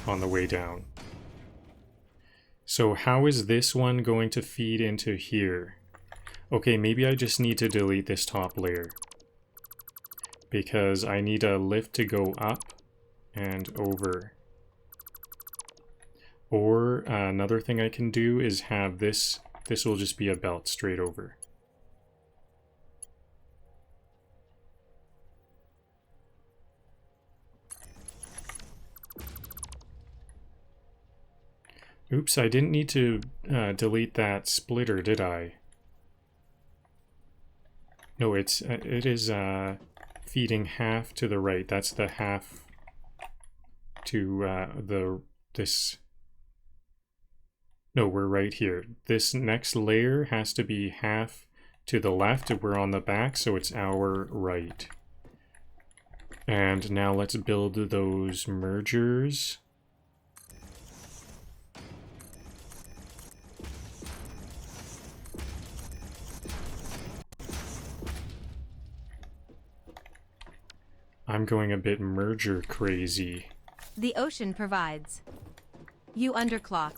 on the way down. So how is this one going to feed into here? Okay, maybe I just need to delete this top layer, because I need a lift to go up and over. Or another thing I can do is have this will just be a belt straight over. Oops, I didn't need to delete that splitter, did I? No, it is feeding half to the right. That's the half to this. No, we're right here. This next layer has to be half to the left if we're on the back, so it's our right. And now let's build those mergers. I'm going a bit merger crazy. The ocean provides. You underclock.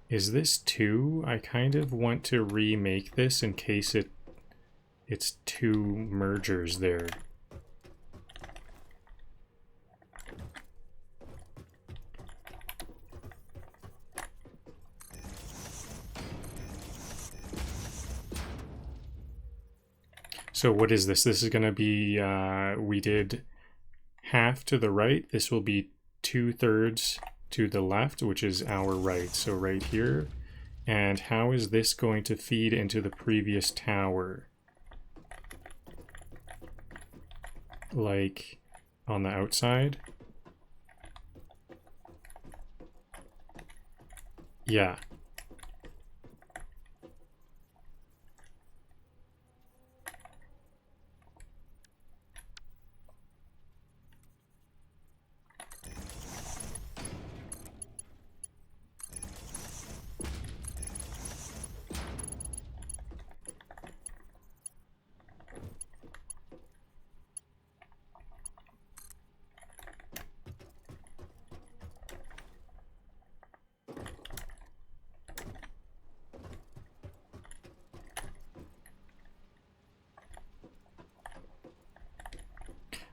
Is this 2? I kind of want to remake this in case it's 2 mergers there. So what is this? This is going to be, we did half to the right. This will be 2/3 to the left, which is our right. So right here. And how is this going to feed into the previous tower? Like on the outside? Yeah.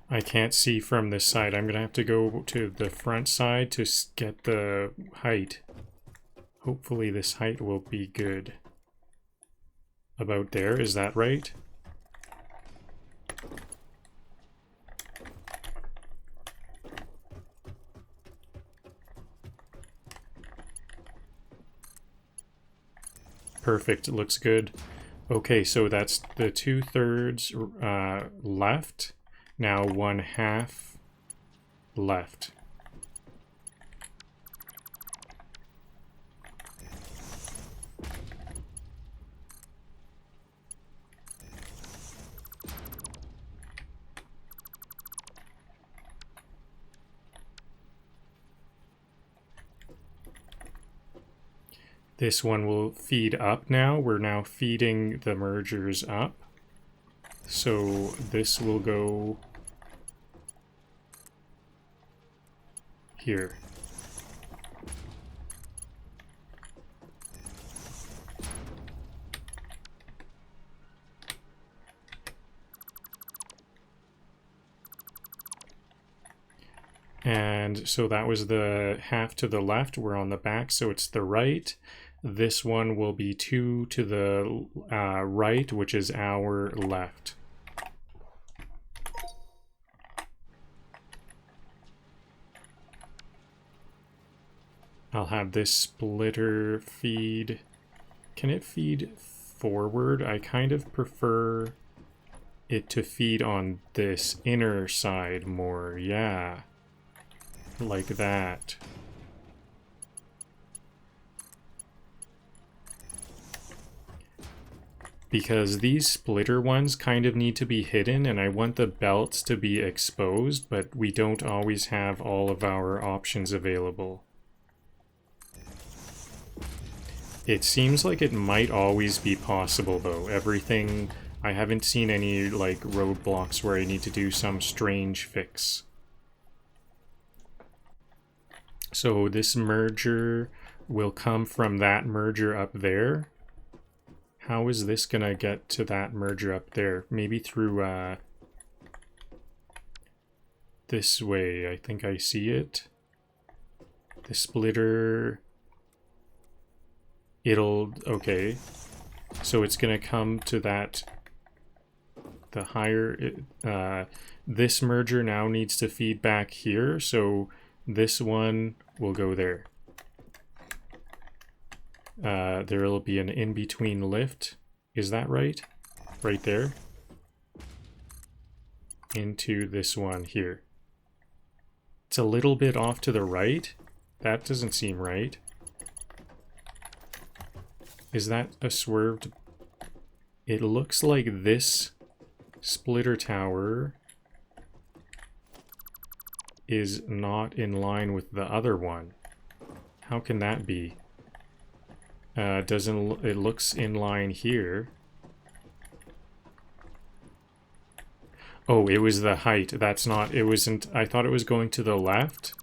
I can't see from this side. I'm going to have to go to the front side to get the height. Hopefully this height will be good. About there, is that right? Perfect, it looks good. Okay, so that's the 2/3 left. Now 1/2 left. This one will feed up now. We're now feeding the mergers up. So this will go here. And so that was the half to the left. We're on the back, so it's the right. This one will be 2 to the right, which is our left. I'll have this splitter feed. Can it feed forward? I kind of prefer it to feed on this inner side more. Yeah. Like that. Because these splitter ones kind of need to be hidden, and I want the belts to be exposed, but we don't always have all of our options available. It seems like it might always be possible, though. Everything... I haven't seen any, like, roadblocks where I need to do some strange fix. So this merger will come from that merger up there. How is this gonna get to that merger up there? Maybe through, this way. I think I see it. The splitter... It'll... Okay. So it's gonna come to that... The higher... this merger now needs to feed back here, so this one will go there. There will be an in-between lift. Is that right? Right there. Into this one here. It's a little bit off to the right. That doesn't seem right. Is that a swerved? It looks like this splitter tower is not in line with the other one. How can that be? It looks in line here. Oh, it was the height. That's not, it wasn't, I thought it was going to the left,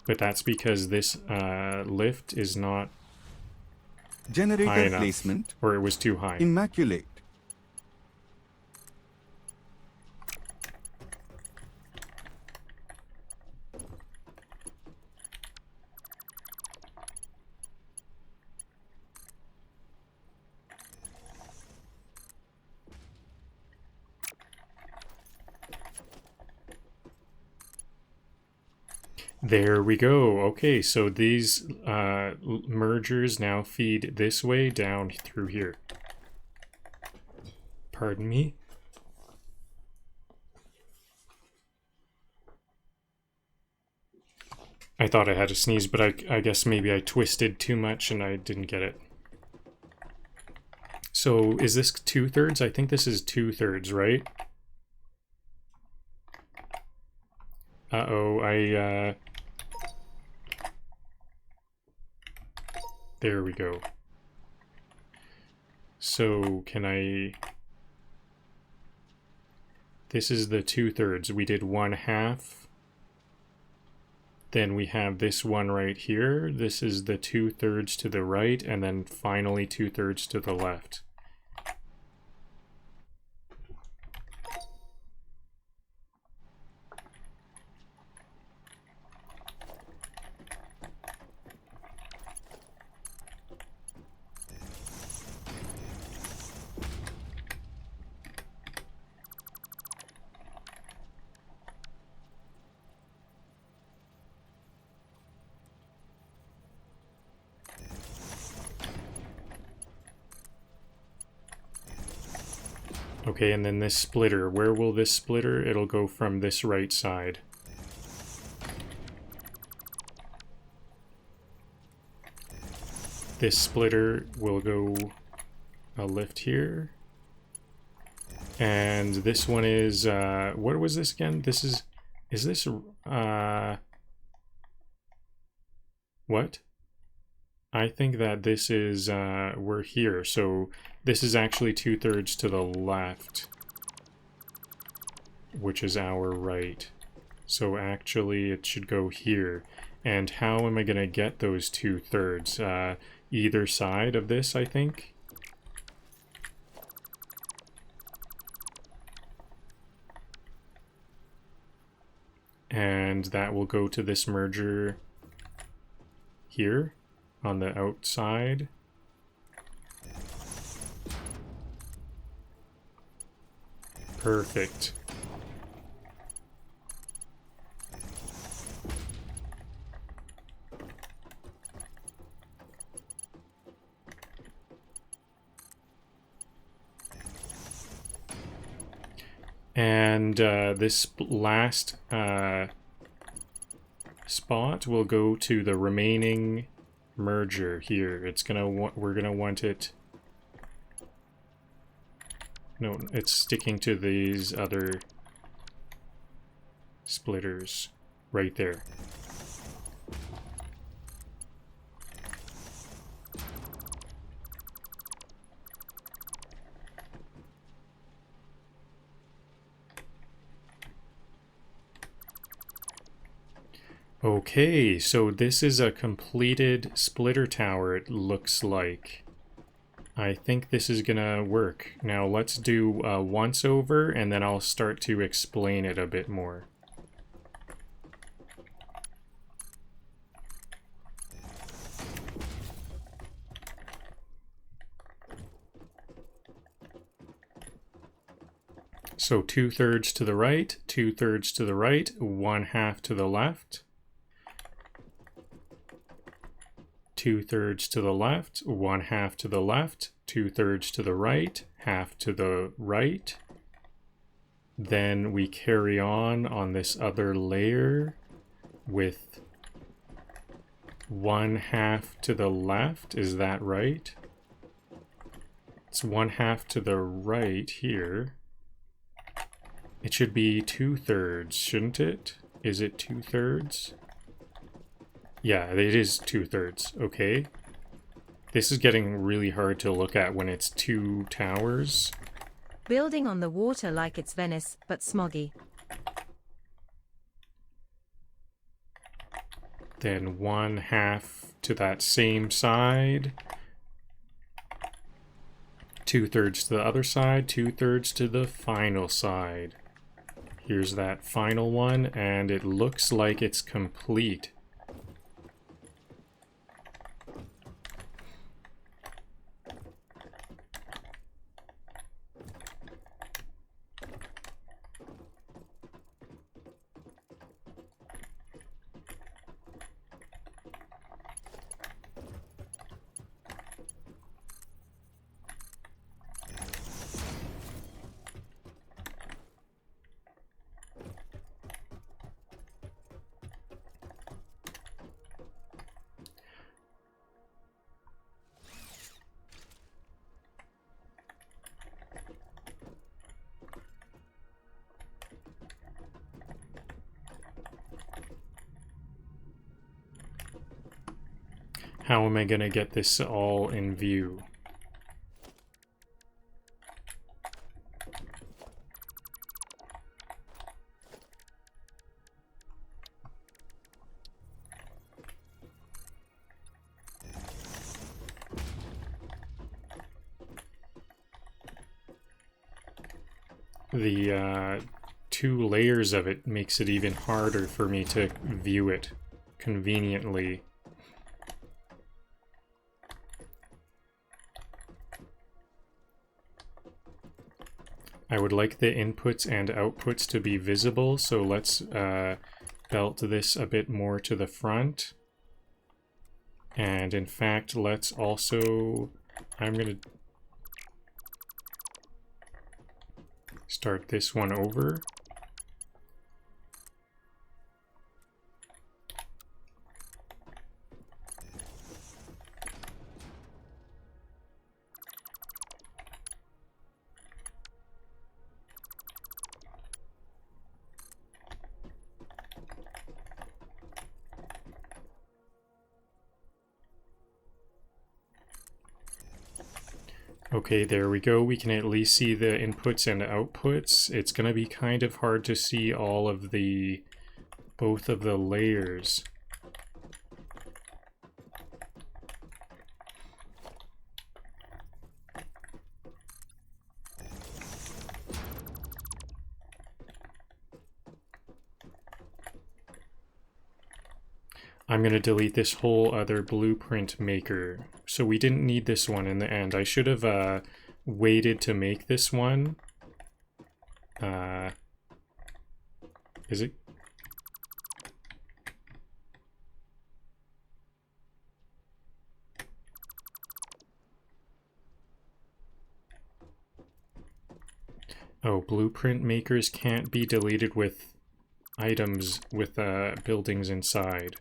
but that's because this lift is not high Generator enough. placement, Or it was too high. immaculate. There we go. Okay, so these mergers now feed this way down through here. Pardon me. I thought I had a sneeze, but I guess maybe I twisted too much and I didn't get it. So is this 2/3? I think this is 2/3, right? Uh-oh, there we go. So can I... This is the 2/3. We did 1/2. Then we have this one right here. This is the 2/3 to the right, and then finally 2/3 to the left. Okay, and then this splitter. Where will this splitter? It'll go from this right side. This splitter will go a lift here. And this one is, what was this again? This is this, what? I think that this is, we're here, so this is actually 2/3 to the left, which is our right. So actually it should go here. And how am I going to get those 2/3? Either side of this, I think. And that will go to this merger here on the outside. Perfect. And this last spot will go to the remaining merger here. It's gonna we're gonna want it. No, it's sticking to these other splitters right there. Okay, so this is a completed splitter tower, it looks like. I think this is gonna work. Now let's do a once over, and then I'll start to explain it a bit more. So 2/3 to the right, 2/3 to the right, 1/2 to the left. 2/3 to the left, 1/2 to the left, 2/3 to the right, half to the right. Then we carry on this other layer with 1/2 to the left. Is that right? It's 1/2 to the right here. It should be 2/3, shouldn't it? Is it 2/3? Yeah, it is 2/3. Okay. This is getting really hard to look at when it's two towers. Building on the water like it's Venice, but smoggy. Then 1/2 to that same side. 2/3 to the other side, 2/3 to the final side. Here's that final one, and it looks like it's complete. How am I going to get this all in view? The 2 layers of it makes it even harder for me to view it conveniently. I would like the inputs and outputs to be visible, so let's belt this a bit more to the front. And in fact, let's also, I'm going to start this one over. Okay, there we go. We can at least see the inputs and outputs. It's going to be kind of hard to see all of the, both of the layers. I'm going to delete this whole other blueprint maker. So we didn't need this one in the end. I should have waited to make this one. Is it? Oh, blueprint makers can't be deleted with items with buildings inside.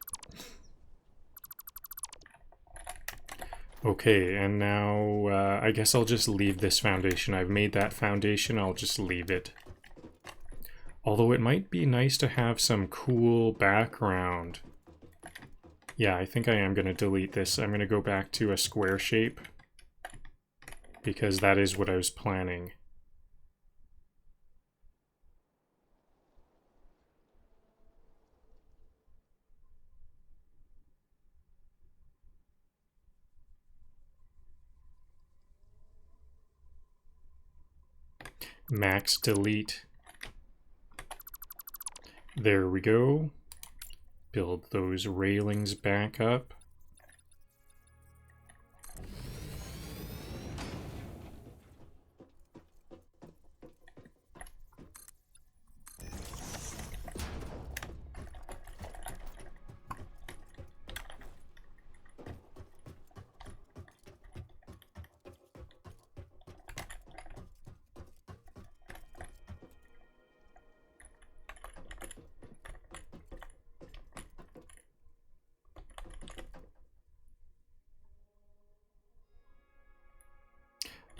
Okay, and now I guess I'll just leave this foundation. I've made that foundation, I'll just leave it. Although it might be nice to have some cool background. Yeah, I think I am going to delete this. I'm going to go back to a square shape, because that is what I was planning. Max delete. There we go. Build those railings back up.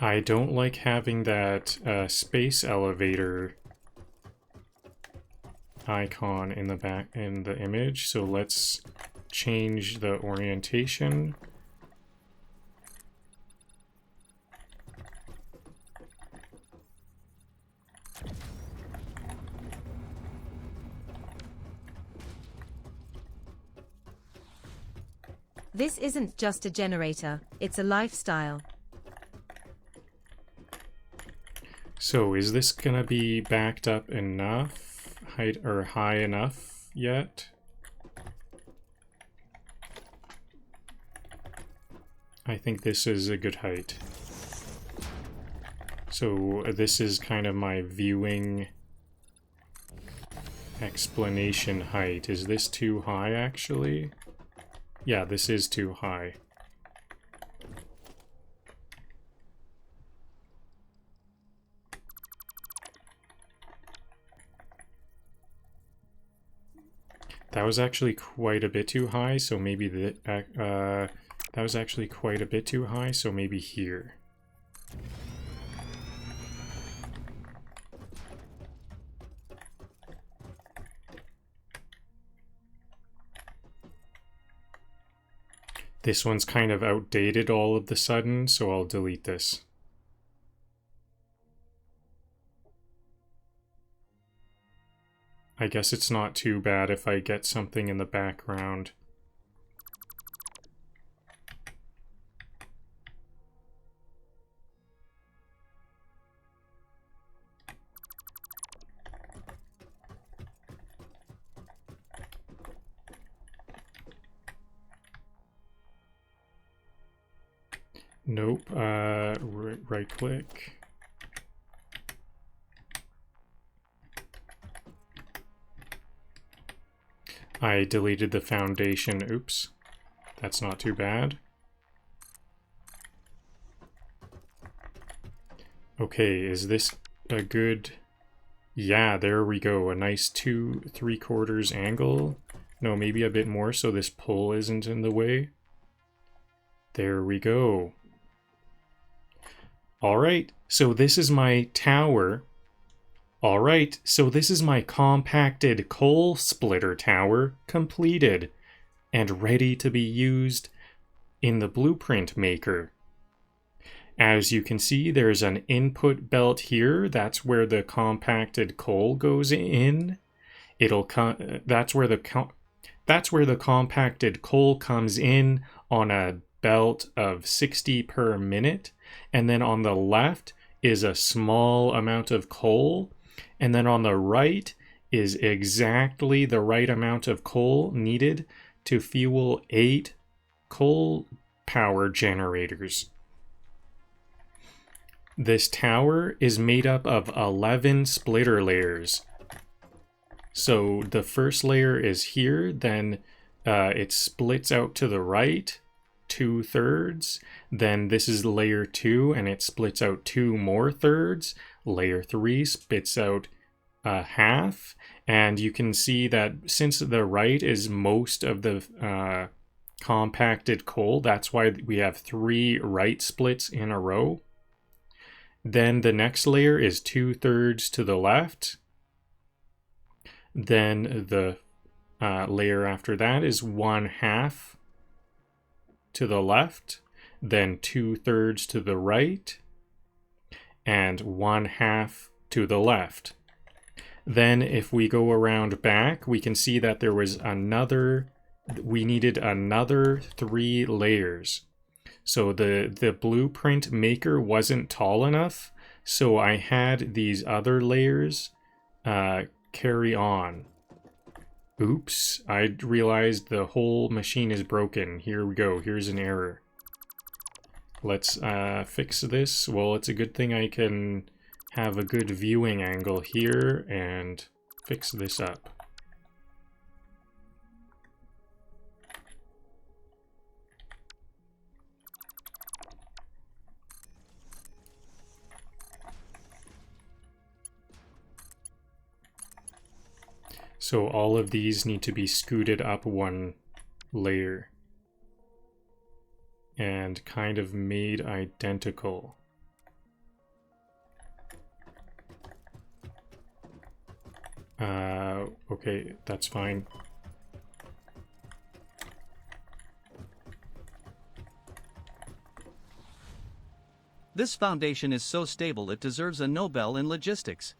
I don't like having that space elevator icon in the back in the image, so let's change the orientation. This isn't just a generator, it's a lifestyle. So is this gonna be backed up enough, height or high enough yet? I think this is a good height. So this is kind of my viewing explanation height. Is this too high actually? Yeah, this is too high. That was actually quite a bit too high, so maybe that was actually quite a bit too high, so maybe here. This one's kind of outdated all of the sudden, so I'll delete this. I guess it's not too bad if I get something in the background. Nope, right click. I deleted the foundation, oops. That's not too bad. Okay, is this a good... Yeah, there we go, a nice 2 3/4 angle. No, maybe a bit more so this pull isn't in the way. There we go. Alright, so this is my tower. Alright, so this is my compacted coal splitter tower completed and ready to be used in the blueprint maker. As you can see, there's an input belt here. That's where the compacted coal goes in. That's where the compacted coal comes in on a belt of 60 per minute. And then on the left is a small amount of coal. And then on the right is exactly the right amount of coal needed to fuel 8 coal power generators. This tower is made up of 11 splitter layers. So the first layer is here, then it splits out to the right 2/3. Then this is layer 2 and it splits out 2 more thirds. Layer 3 spits out a half. And you can see that since the right is most of the compacted coal, that's why we have 3 right splits in a row. Then the next layer is 2/3 to the left. Then the layer after that is 1/2 to the left. Then 2/3 to the right. And 1/2 to the left. Then if we go around back, we can see that there was we needed another 3 layers. So the blueprint maker wasn't tall enough, so I had these other layers carry on. Oops, I realized the whole machine is broken. Here we go, here's an error. Let's fix this. Well, it's a good thing I can have a good viewing angle here and fix this up. So all of these need to be scooted up 1 layer and kind of made identical. Okay, that's fine. This foundation is so stable it deserves a Nobel in logistics.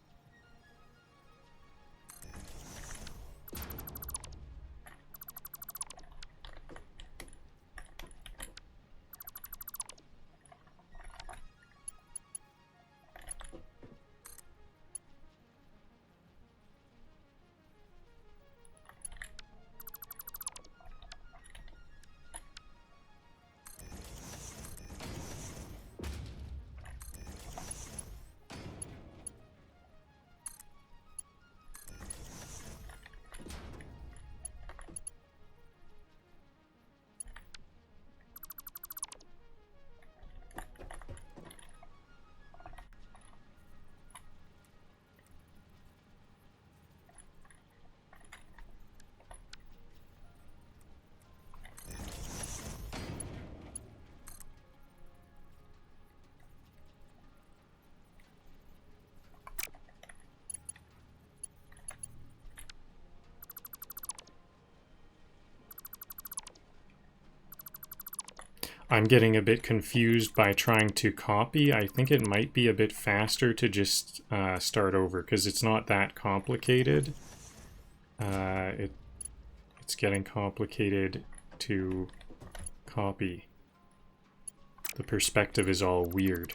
I'm getting a bit confused by trying to copy. I think it might be a bit faster to just start over, because it's not that complicated. It's getting complicated to copy. The perspective is all weird.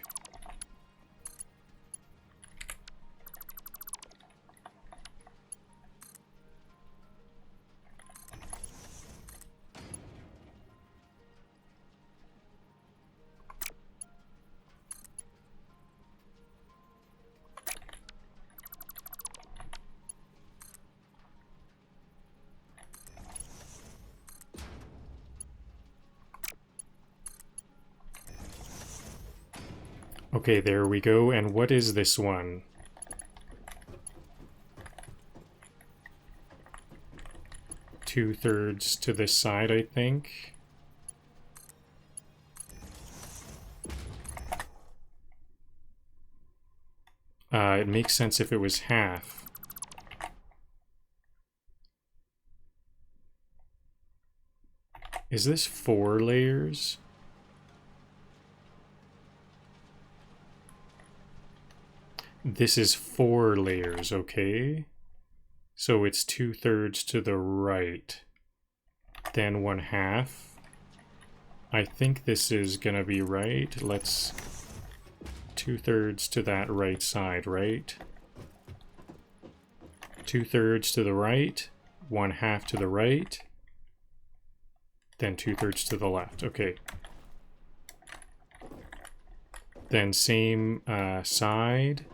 Okay, there we go. And what is this one? Two-thirds to this side, I think. It makes sense if it was half. Is this 4 layers? This is 4 layers, okay? So it's 2/3 to the right, then 1/2. I think this is gonna be right. Let's 2/3 to that right side, right? 2/3 to the right, 1/2 to the right, then 2/3 to the left. Okay. Then same side.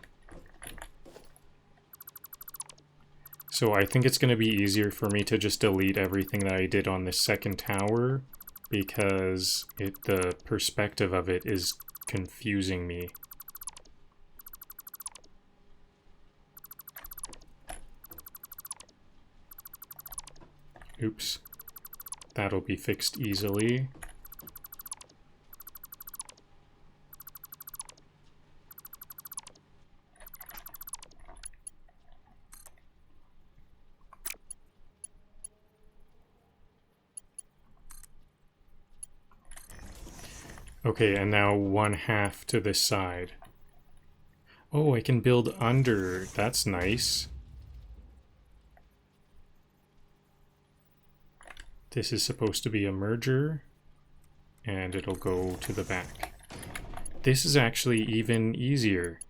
So I think it's going to be easier for me to just delete everything that I did on this second tower, because the perspective of it is confusing me. Oops. That'll be fixed easily. Okay, and now 1/2 to this side. Oh, I can build under. That's nice. This is supposed to be a merger, and it'll go to the back. This is actually even easier.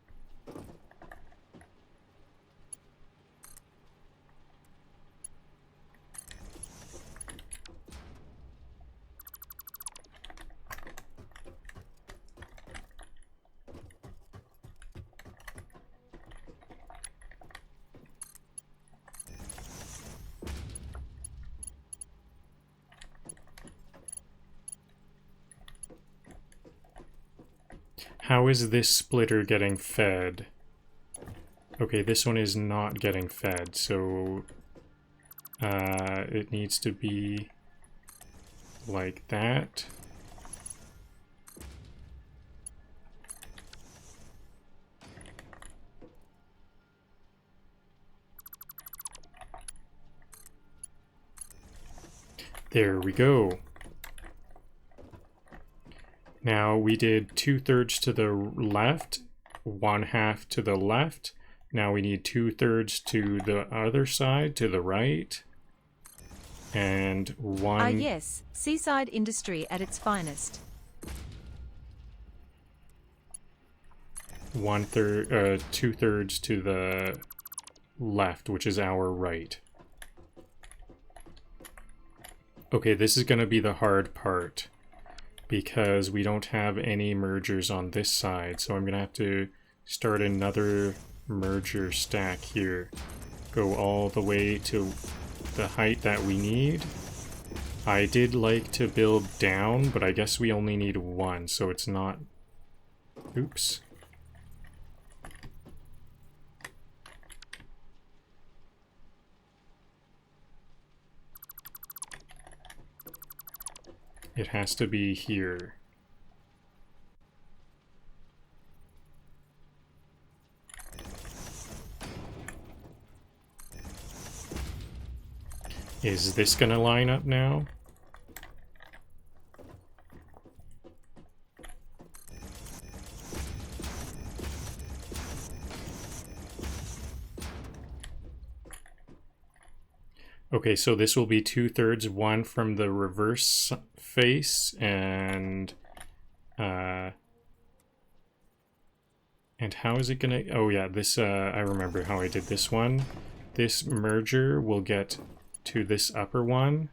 How is this splitter getting fed? Okay, this one is not getting fed, so it needs to be like that. There we go. Now we did 2/3 to the left, 1/2 to the left. Now we need 2/3 to the other side, to the right. And one... Ah yes, seaside industry at its finest. 2/3 to the left, which is our right. Okay, this is going to be the hard part, because we don't have any mergers on this side, so I'm going to have to start another merger stack here. Go all the way to the height that we need. I did like to build down, but I guess we only need 1, so it's not... Oops. It has to be here. Is this gonna line up now? Okay, so this will be 2/3, one from the reverse face, and how is it gonna, oh yeah, this, I remember how I did this one. This merger will get to this upper one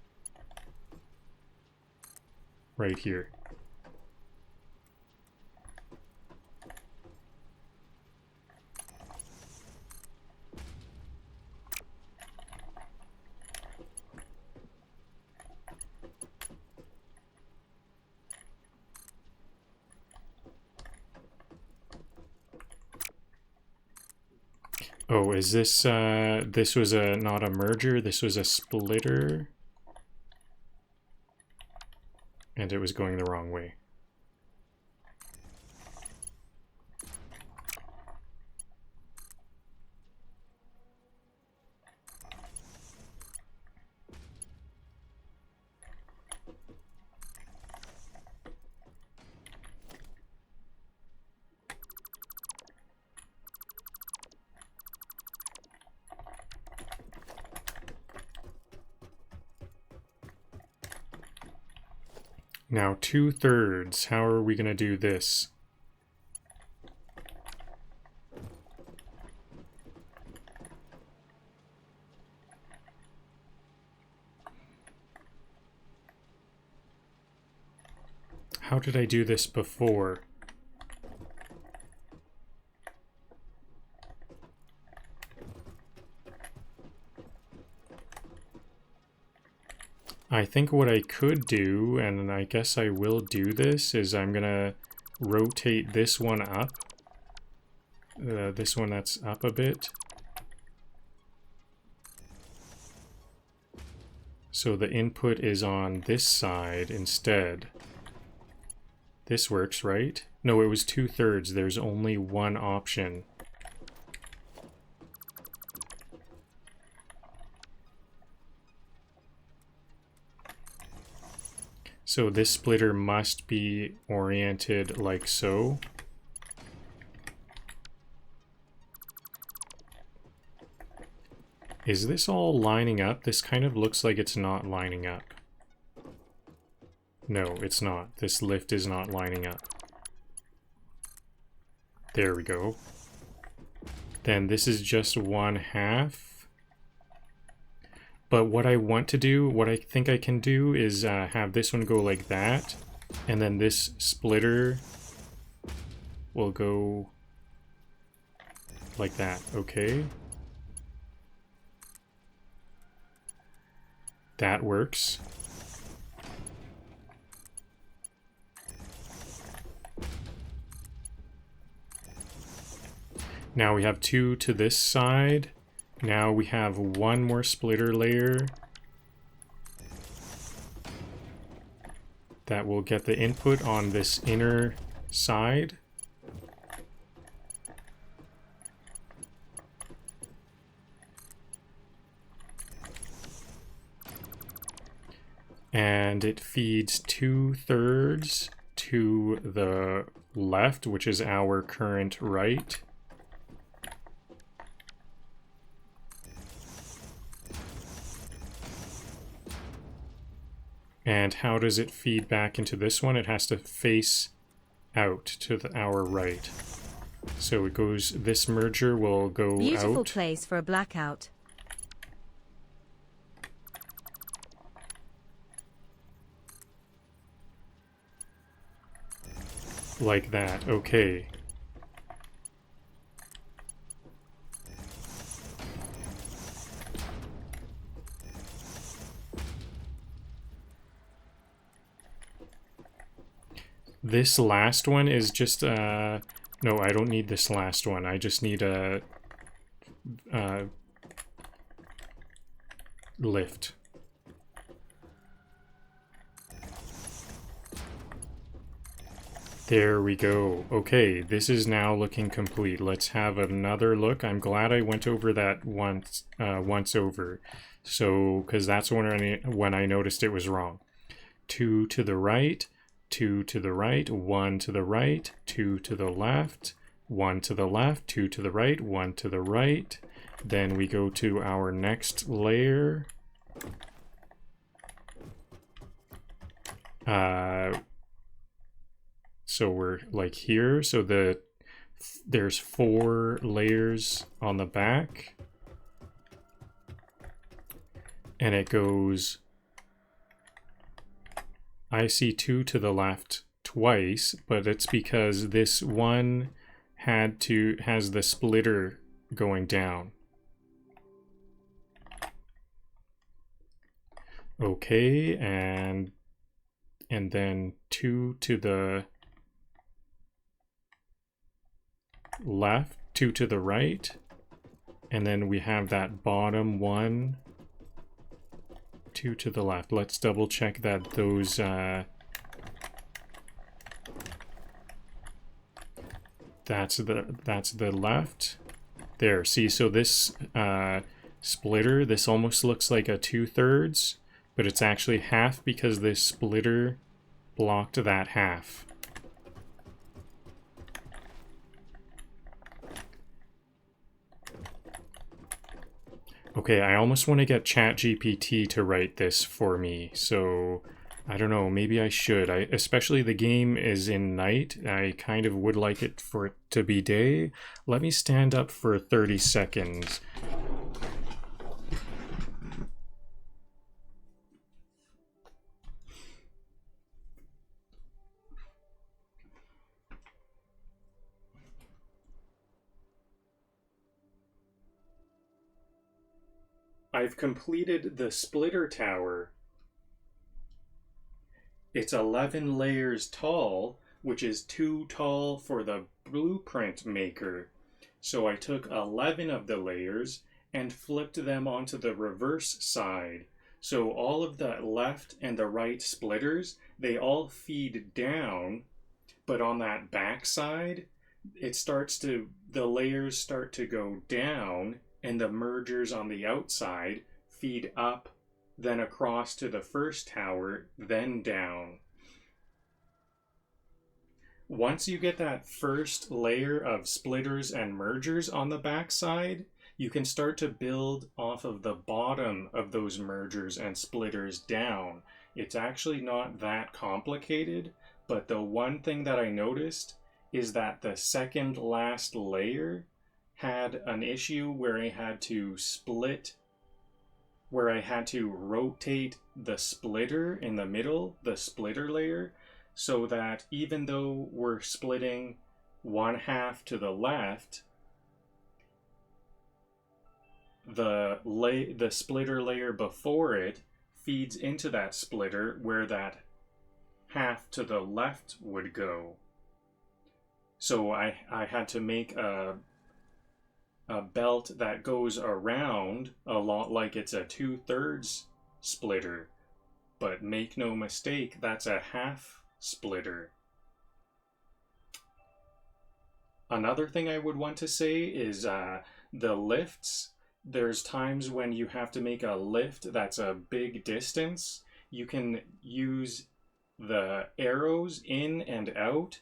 right here. Oh, is this, this was not a merger, this was a splitter. And it was going the wrong way. Now 2/3, how are we gonna do this? How did I do this before? I think what I could do, and I guess I will do this, is I'm gonna rotate this one up. This one that's up a bit. So the input is on this side instead. This works, right? No, it was 2/3. There's only one option. So this splitter must be oriented like so. Is this all lining up? This kind of looks like it's not lining up. No, it's not. This lift is not lining up. There we go. Then this is just 1/2. But what I want to do, what I think I can do is have this one go like that. And then this splitter will go like that. Okay. That works. Now we have 2 to this side. Now we have one more splitter layer that will get the input on this inner side. And it feeds 2/3 to the left, which is our current right. And how does it feed back into this one? It has to face out to our right. So it goes, this merger will go Beautiful out. place for a blackout. Like that, okay. This last one is just, no, I don't need this last one. I just need a lift. There we go. Okay, this is now looking complete. Let's have another look. I'm glad I went over that once over. So, because that's when I noticed it was wrong. 2 to the right, 2 to the right, 1 to the right, 2 to the left, 1 to the left, 2 to the right, 1 to the right. Then we go to our next layer. So we're like here. So there's 4 layers on the back. And it goes, I see 2 to the left twice, but it's because this one has the splitter going down. Okay, and then 2 to the left, 2 to the right, and then we have that bottom one, 2 to the left. Let's double check that those that's the left. There, see, so this splitter, this almost looks like a 2/3, but it's actually half because this splitter blocked that half. Okay, I almost want to get ChatGPT to write this for me, so I don't know, maybe I should. Especially the game is in night. I kind of would like it for it to be day. Let me stand up for 30 seconds. I've completed the splitter tower. It's 11 layers tall, which is too tall for the blueprint maker. So I took 11 of the layers and flipped them onto the reverse side. So all of the left and the right splitters, they all feed down, but on that back side, the layers start to go down, and the mergers on the outside feed up, then across to the first tower, then down. Once you get that first layer of splitters and mergers on the backside, you can start to build off of the bottom of those mergers and splitters down. It's actually not that complicated, but the one thing that I noticed is that the second last layer had an issue where I had to rotate the splitter in the middle, the splitter layer, so that even though we're splitting 1/2 to the left, the splitter layer before it feeds into that splitter where that 1/2 to the left would go. So I had to make a belt that goes around a lot like it's a 2/3 splitter, but make no mistake, that's a 1/2 splitter. Another thing I would want to say is the lifts. There's times when you have to make a lift that's a big distance. You can use the arrows in and out.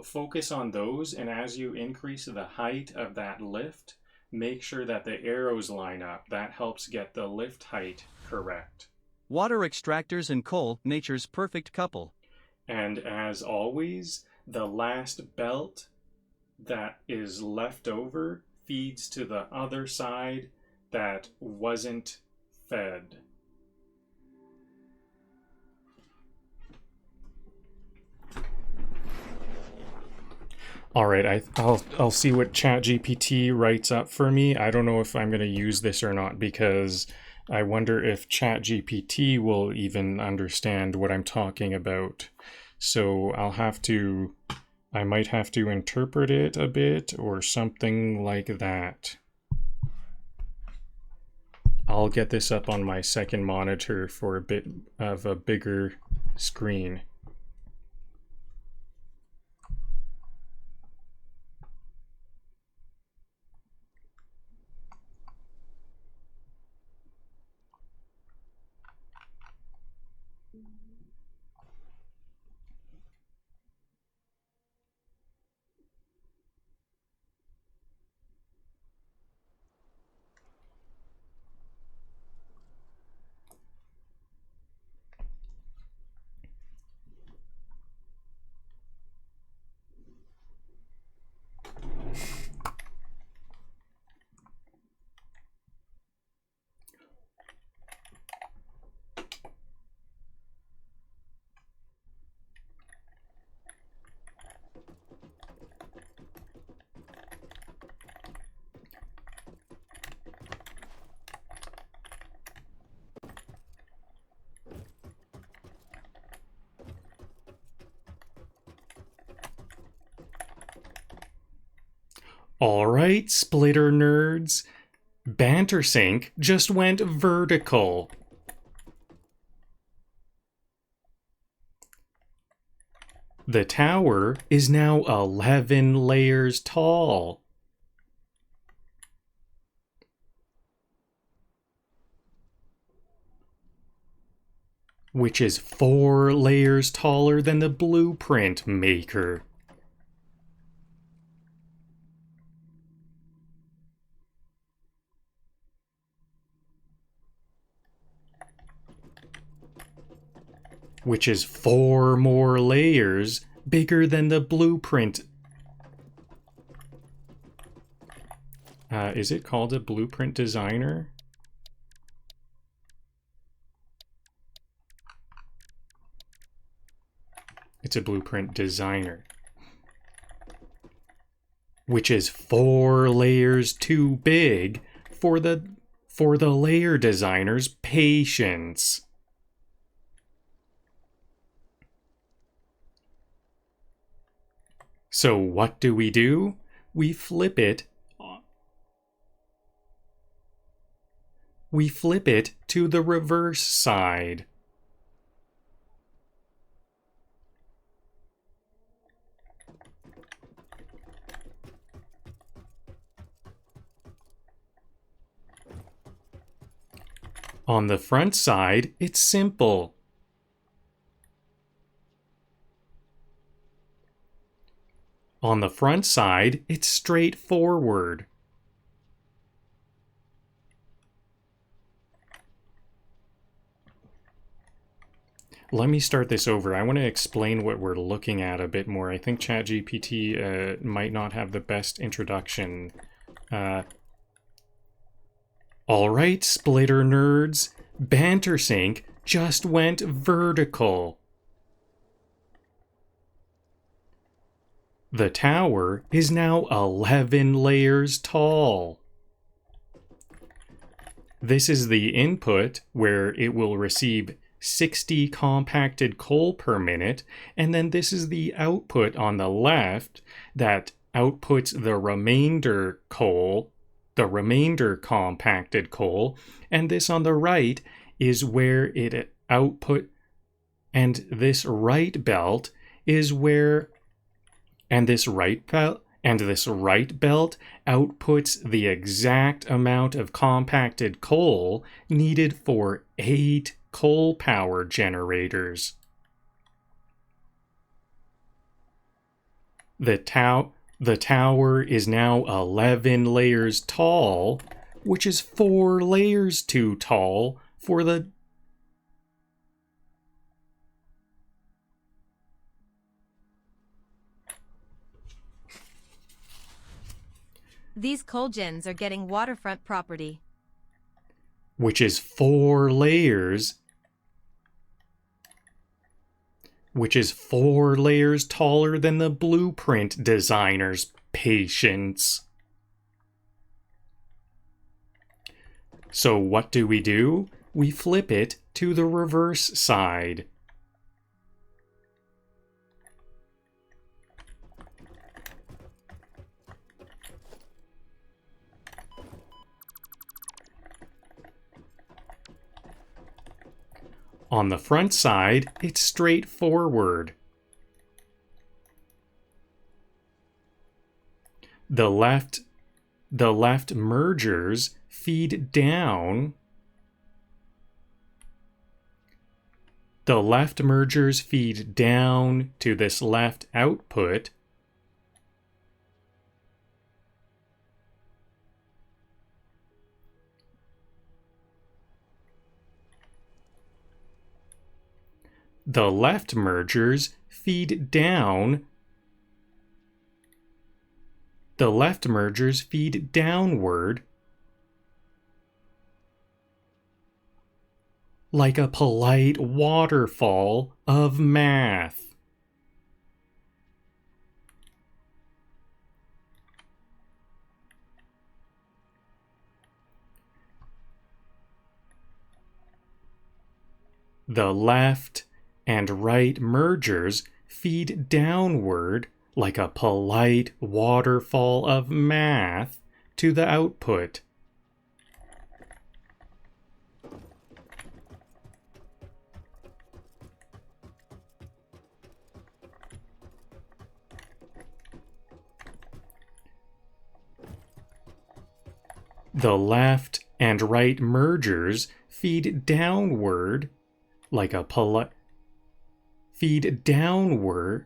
Focus on those, and as you increase the height of that lift, make sure that the arrows line up. That helps get the lift height correct. Water extractors and coal, nature's perfect couple. And as always, the last belt that is left over feeds to the other side that wasn't fed. All right, I'll see what ChatGPT writes up for me. I don't know if I'm going to use this or not, because I wonder if ChatGPT will even understand what I'm talking about. So I might have to interpret it a bit or something like that. I'll get this up on my second monitor for a bit of a bigger screen. Alright, splitter nerds. BanterSync just went vertical. The tower is now 11 layers tall. Which is 4 layers taller than the blueprint maker. Which is 4 more layers bigger than the blueprint. Is it called a blueprint designer? It's a blueprint designer. Which is 4 layers too big for the layer designer's patience. So what do? We flip it. We flip it to the reverse side. On the front side, it's simple. On the front side, it's straightforward. Let me start this over. I want to explain what we're looking at a bit more. I think ChatGPT might not have the best introduction. Alright, splitter nerds. BanterSync just went vertical. The tower is now 11 layers tall. This is the input where it will receive 60 compacted coal per minute, and then this is the output on the left that outputs the remainder coal, the remainder compacted coal, and this on the right is where it output, and this right belt is where this right belt outputs the exact amount of compacted coal needed for 8 coal power generators. The tower is now 11 layers tall, which is 4 layers too tall for the These coal gens are getting waterfront property. which is 4 layers taller than the blueprint designer's patience. So what do? We flip it to the reverse side. On the front side, it's straightforward. The left mergers feed down. The left mergers feed down to this left output. The left mergers feed down. The left mergers feed downward like a polite waterfall of math. The left and right mergers feed downward like a polite waterfall of math, to the output. The left and right mergers feed downward like a feed downward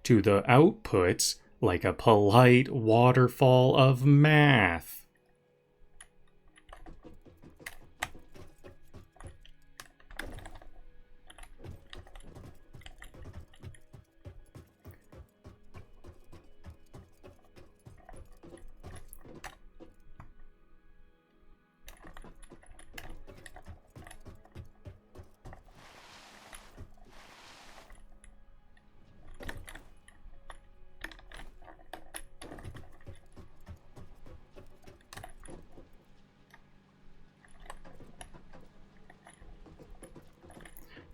to the outputs like a polite waterfall of math.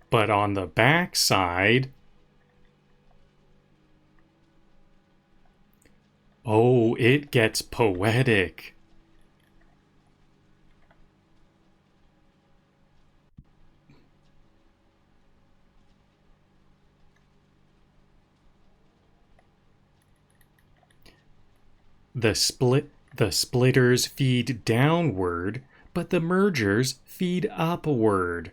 But on the back side, oh, it gets poetic. The splitters feed downward, but the mergers feed upward.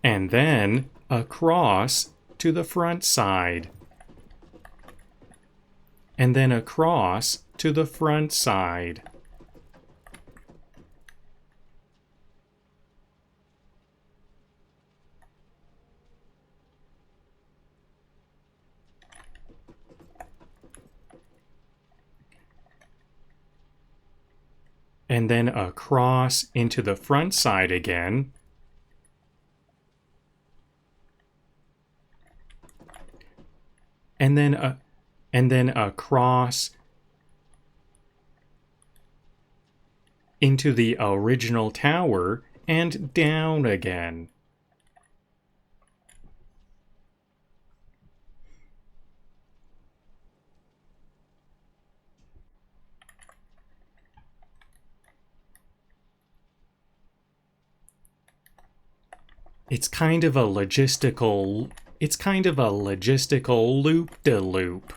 And then across to the front side. And then across to the front side. And then across into the front side again. And then across into the original tower and down again. It's kind of a logistical loop-de-loop.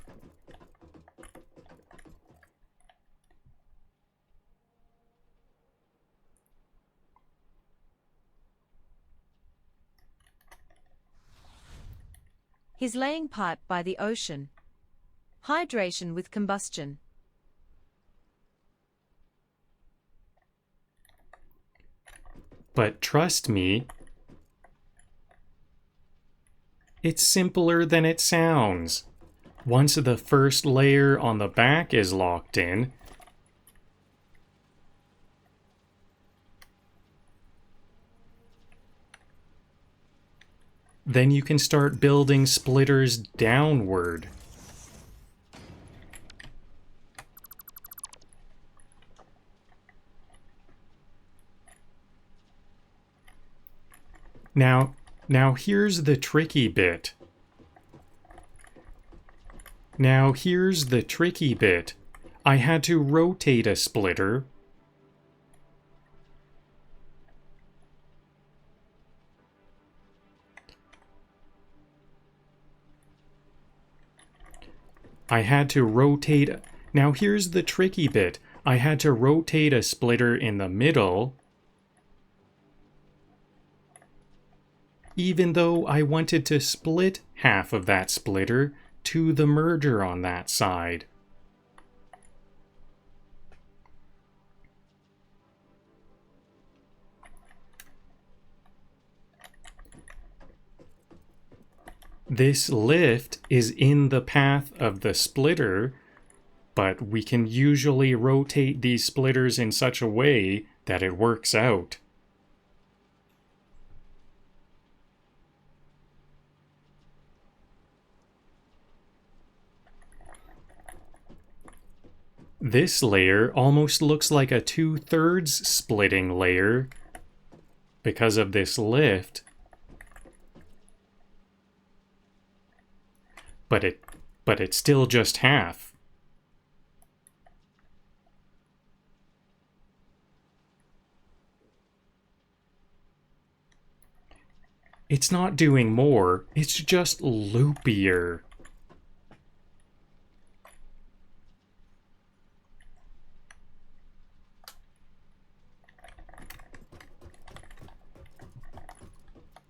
He's laying pipe by the ocean. Hydration with combustion. But trust me, it's simpler than it sounds. Once the first layer on the back is locked in, then you can start building splitters downward. Now here's the tricky bit. I had to rotate a splitter. Now here's the tricky bit. I had to rotate a splitter in the middle, even though I wanted to split half of that splitter to the merger on that side. This lift is in the path of the splitter, but we can usually rotate these splitters in such a way that it works out. This layer almost looks like a 2/3 splitting layer because of this lift. But it's still just half. It's not doing more, it's just loopier.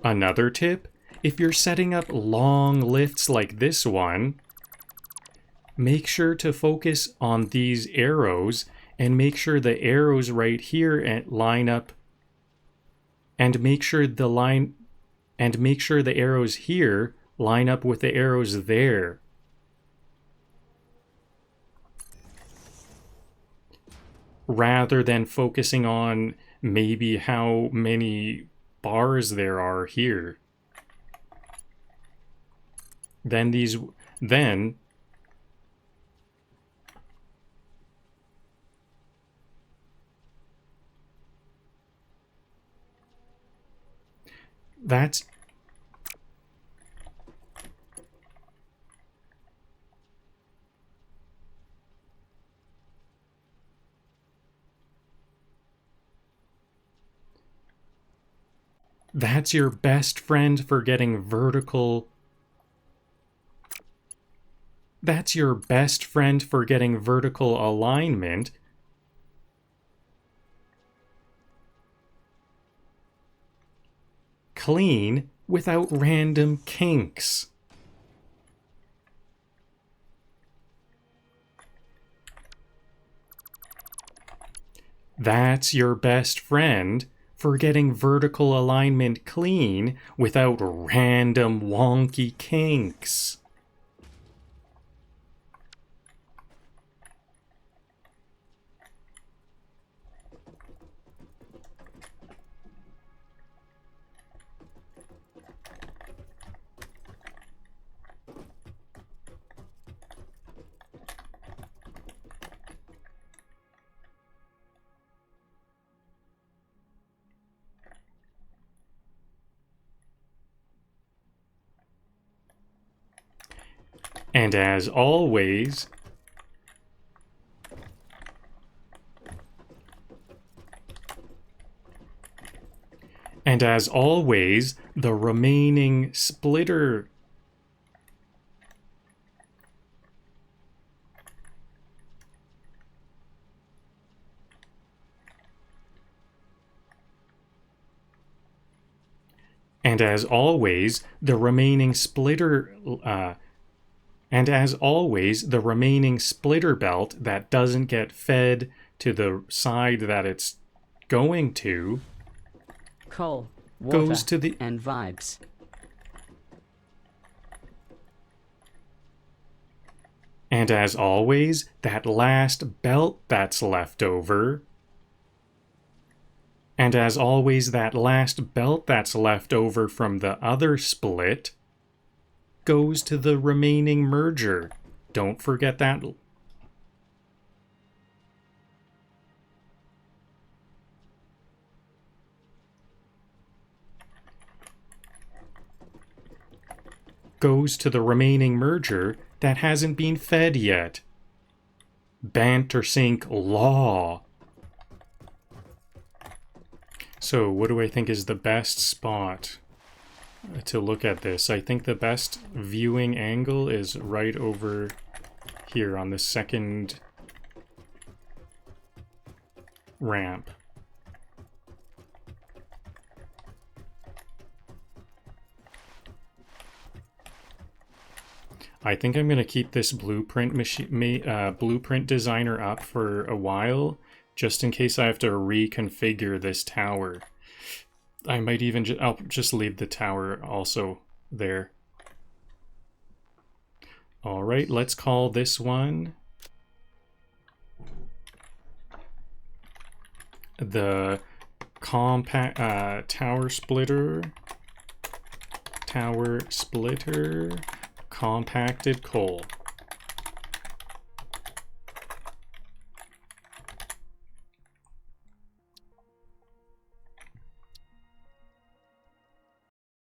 Another tip, if you're setting up long lifts like this one, make sure to focus on these arrows and make sure the arrows right here line up, and make sure the arrows here line up with the arrows there. Rather than focusing on maybe how many bars there are here. Then that's your best friend for getting vertical. That's your best friend for getting vertical alignment. Clean without random kinks. That's your best friend for getting vertical alignment clean without random wonky kinks. And as always, the remaining splitter And as always, the remaining splitter belt that doesn't get fed to the side that it's going to Coal, water, goes to the and vibes. And as always, that last belt that's left over. And as always, that last belt that's left over from the other split goes to the remaining merger. Don't forget that. Goes to the remaining merger that hasn't been fed yet. Bantersync law. So what do I think is the best spot to look at this? I think the best viewing angle is right over here on the second ramp. I think I'm going to keep this blueprint designer up for a while, just in case I have to reconfigure this tower. I might even I'll just leave the tower also there. All right, let's call this one the compact tower splitter compacted coal.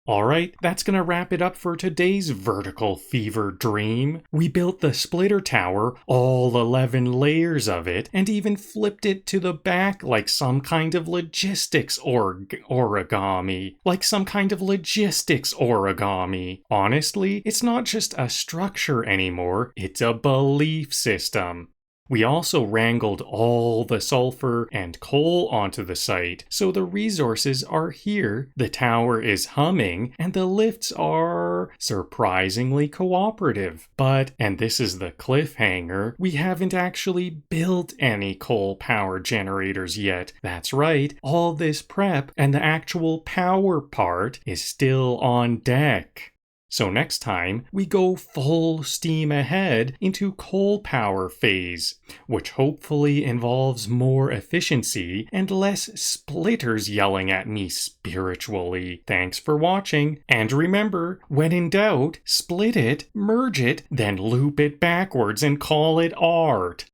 Alright, that's gonna wrap it up for today's vertical fever dream. We built the splitter tower, all 11 layers of it, and even flipped it to the back like some kind of logistics origami. Honestly, it's not just a structure anymore, it's a belief system. We also wrangled all the sulfur and coal onto the site, so the resources are here, the tower is humming, and the lifts are surprisingly cooperative. But, and this is the cliffhanger, we haven't actually built any coal power generators yet. That's right, all this prep and the actual power part is still on deck. So next time, we go full steam ahead into coal power phase, which hopefully involves more efficiency and less splitters yelling at me spiritually. Thanks for watching, and remember, when in doubt, split it, merge it, then loop it backwards and call it art.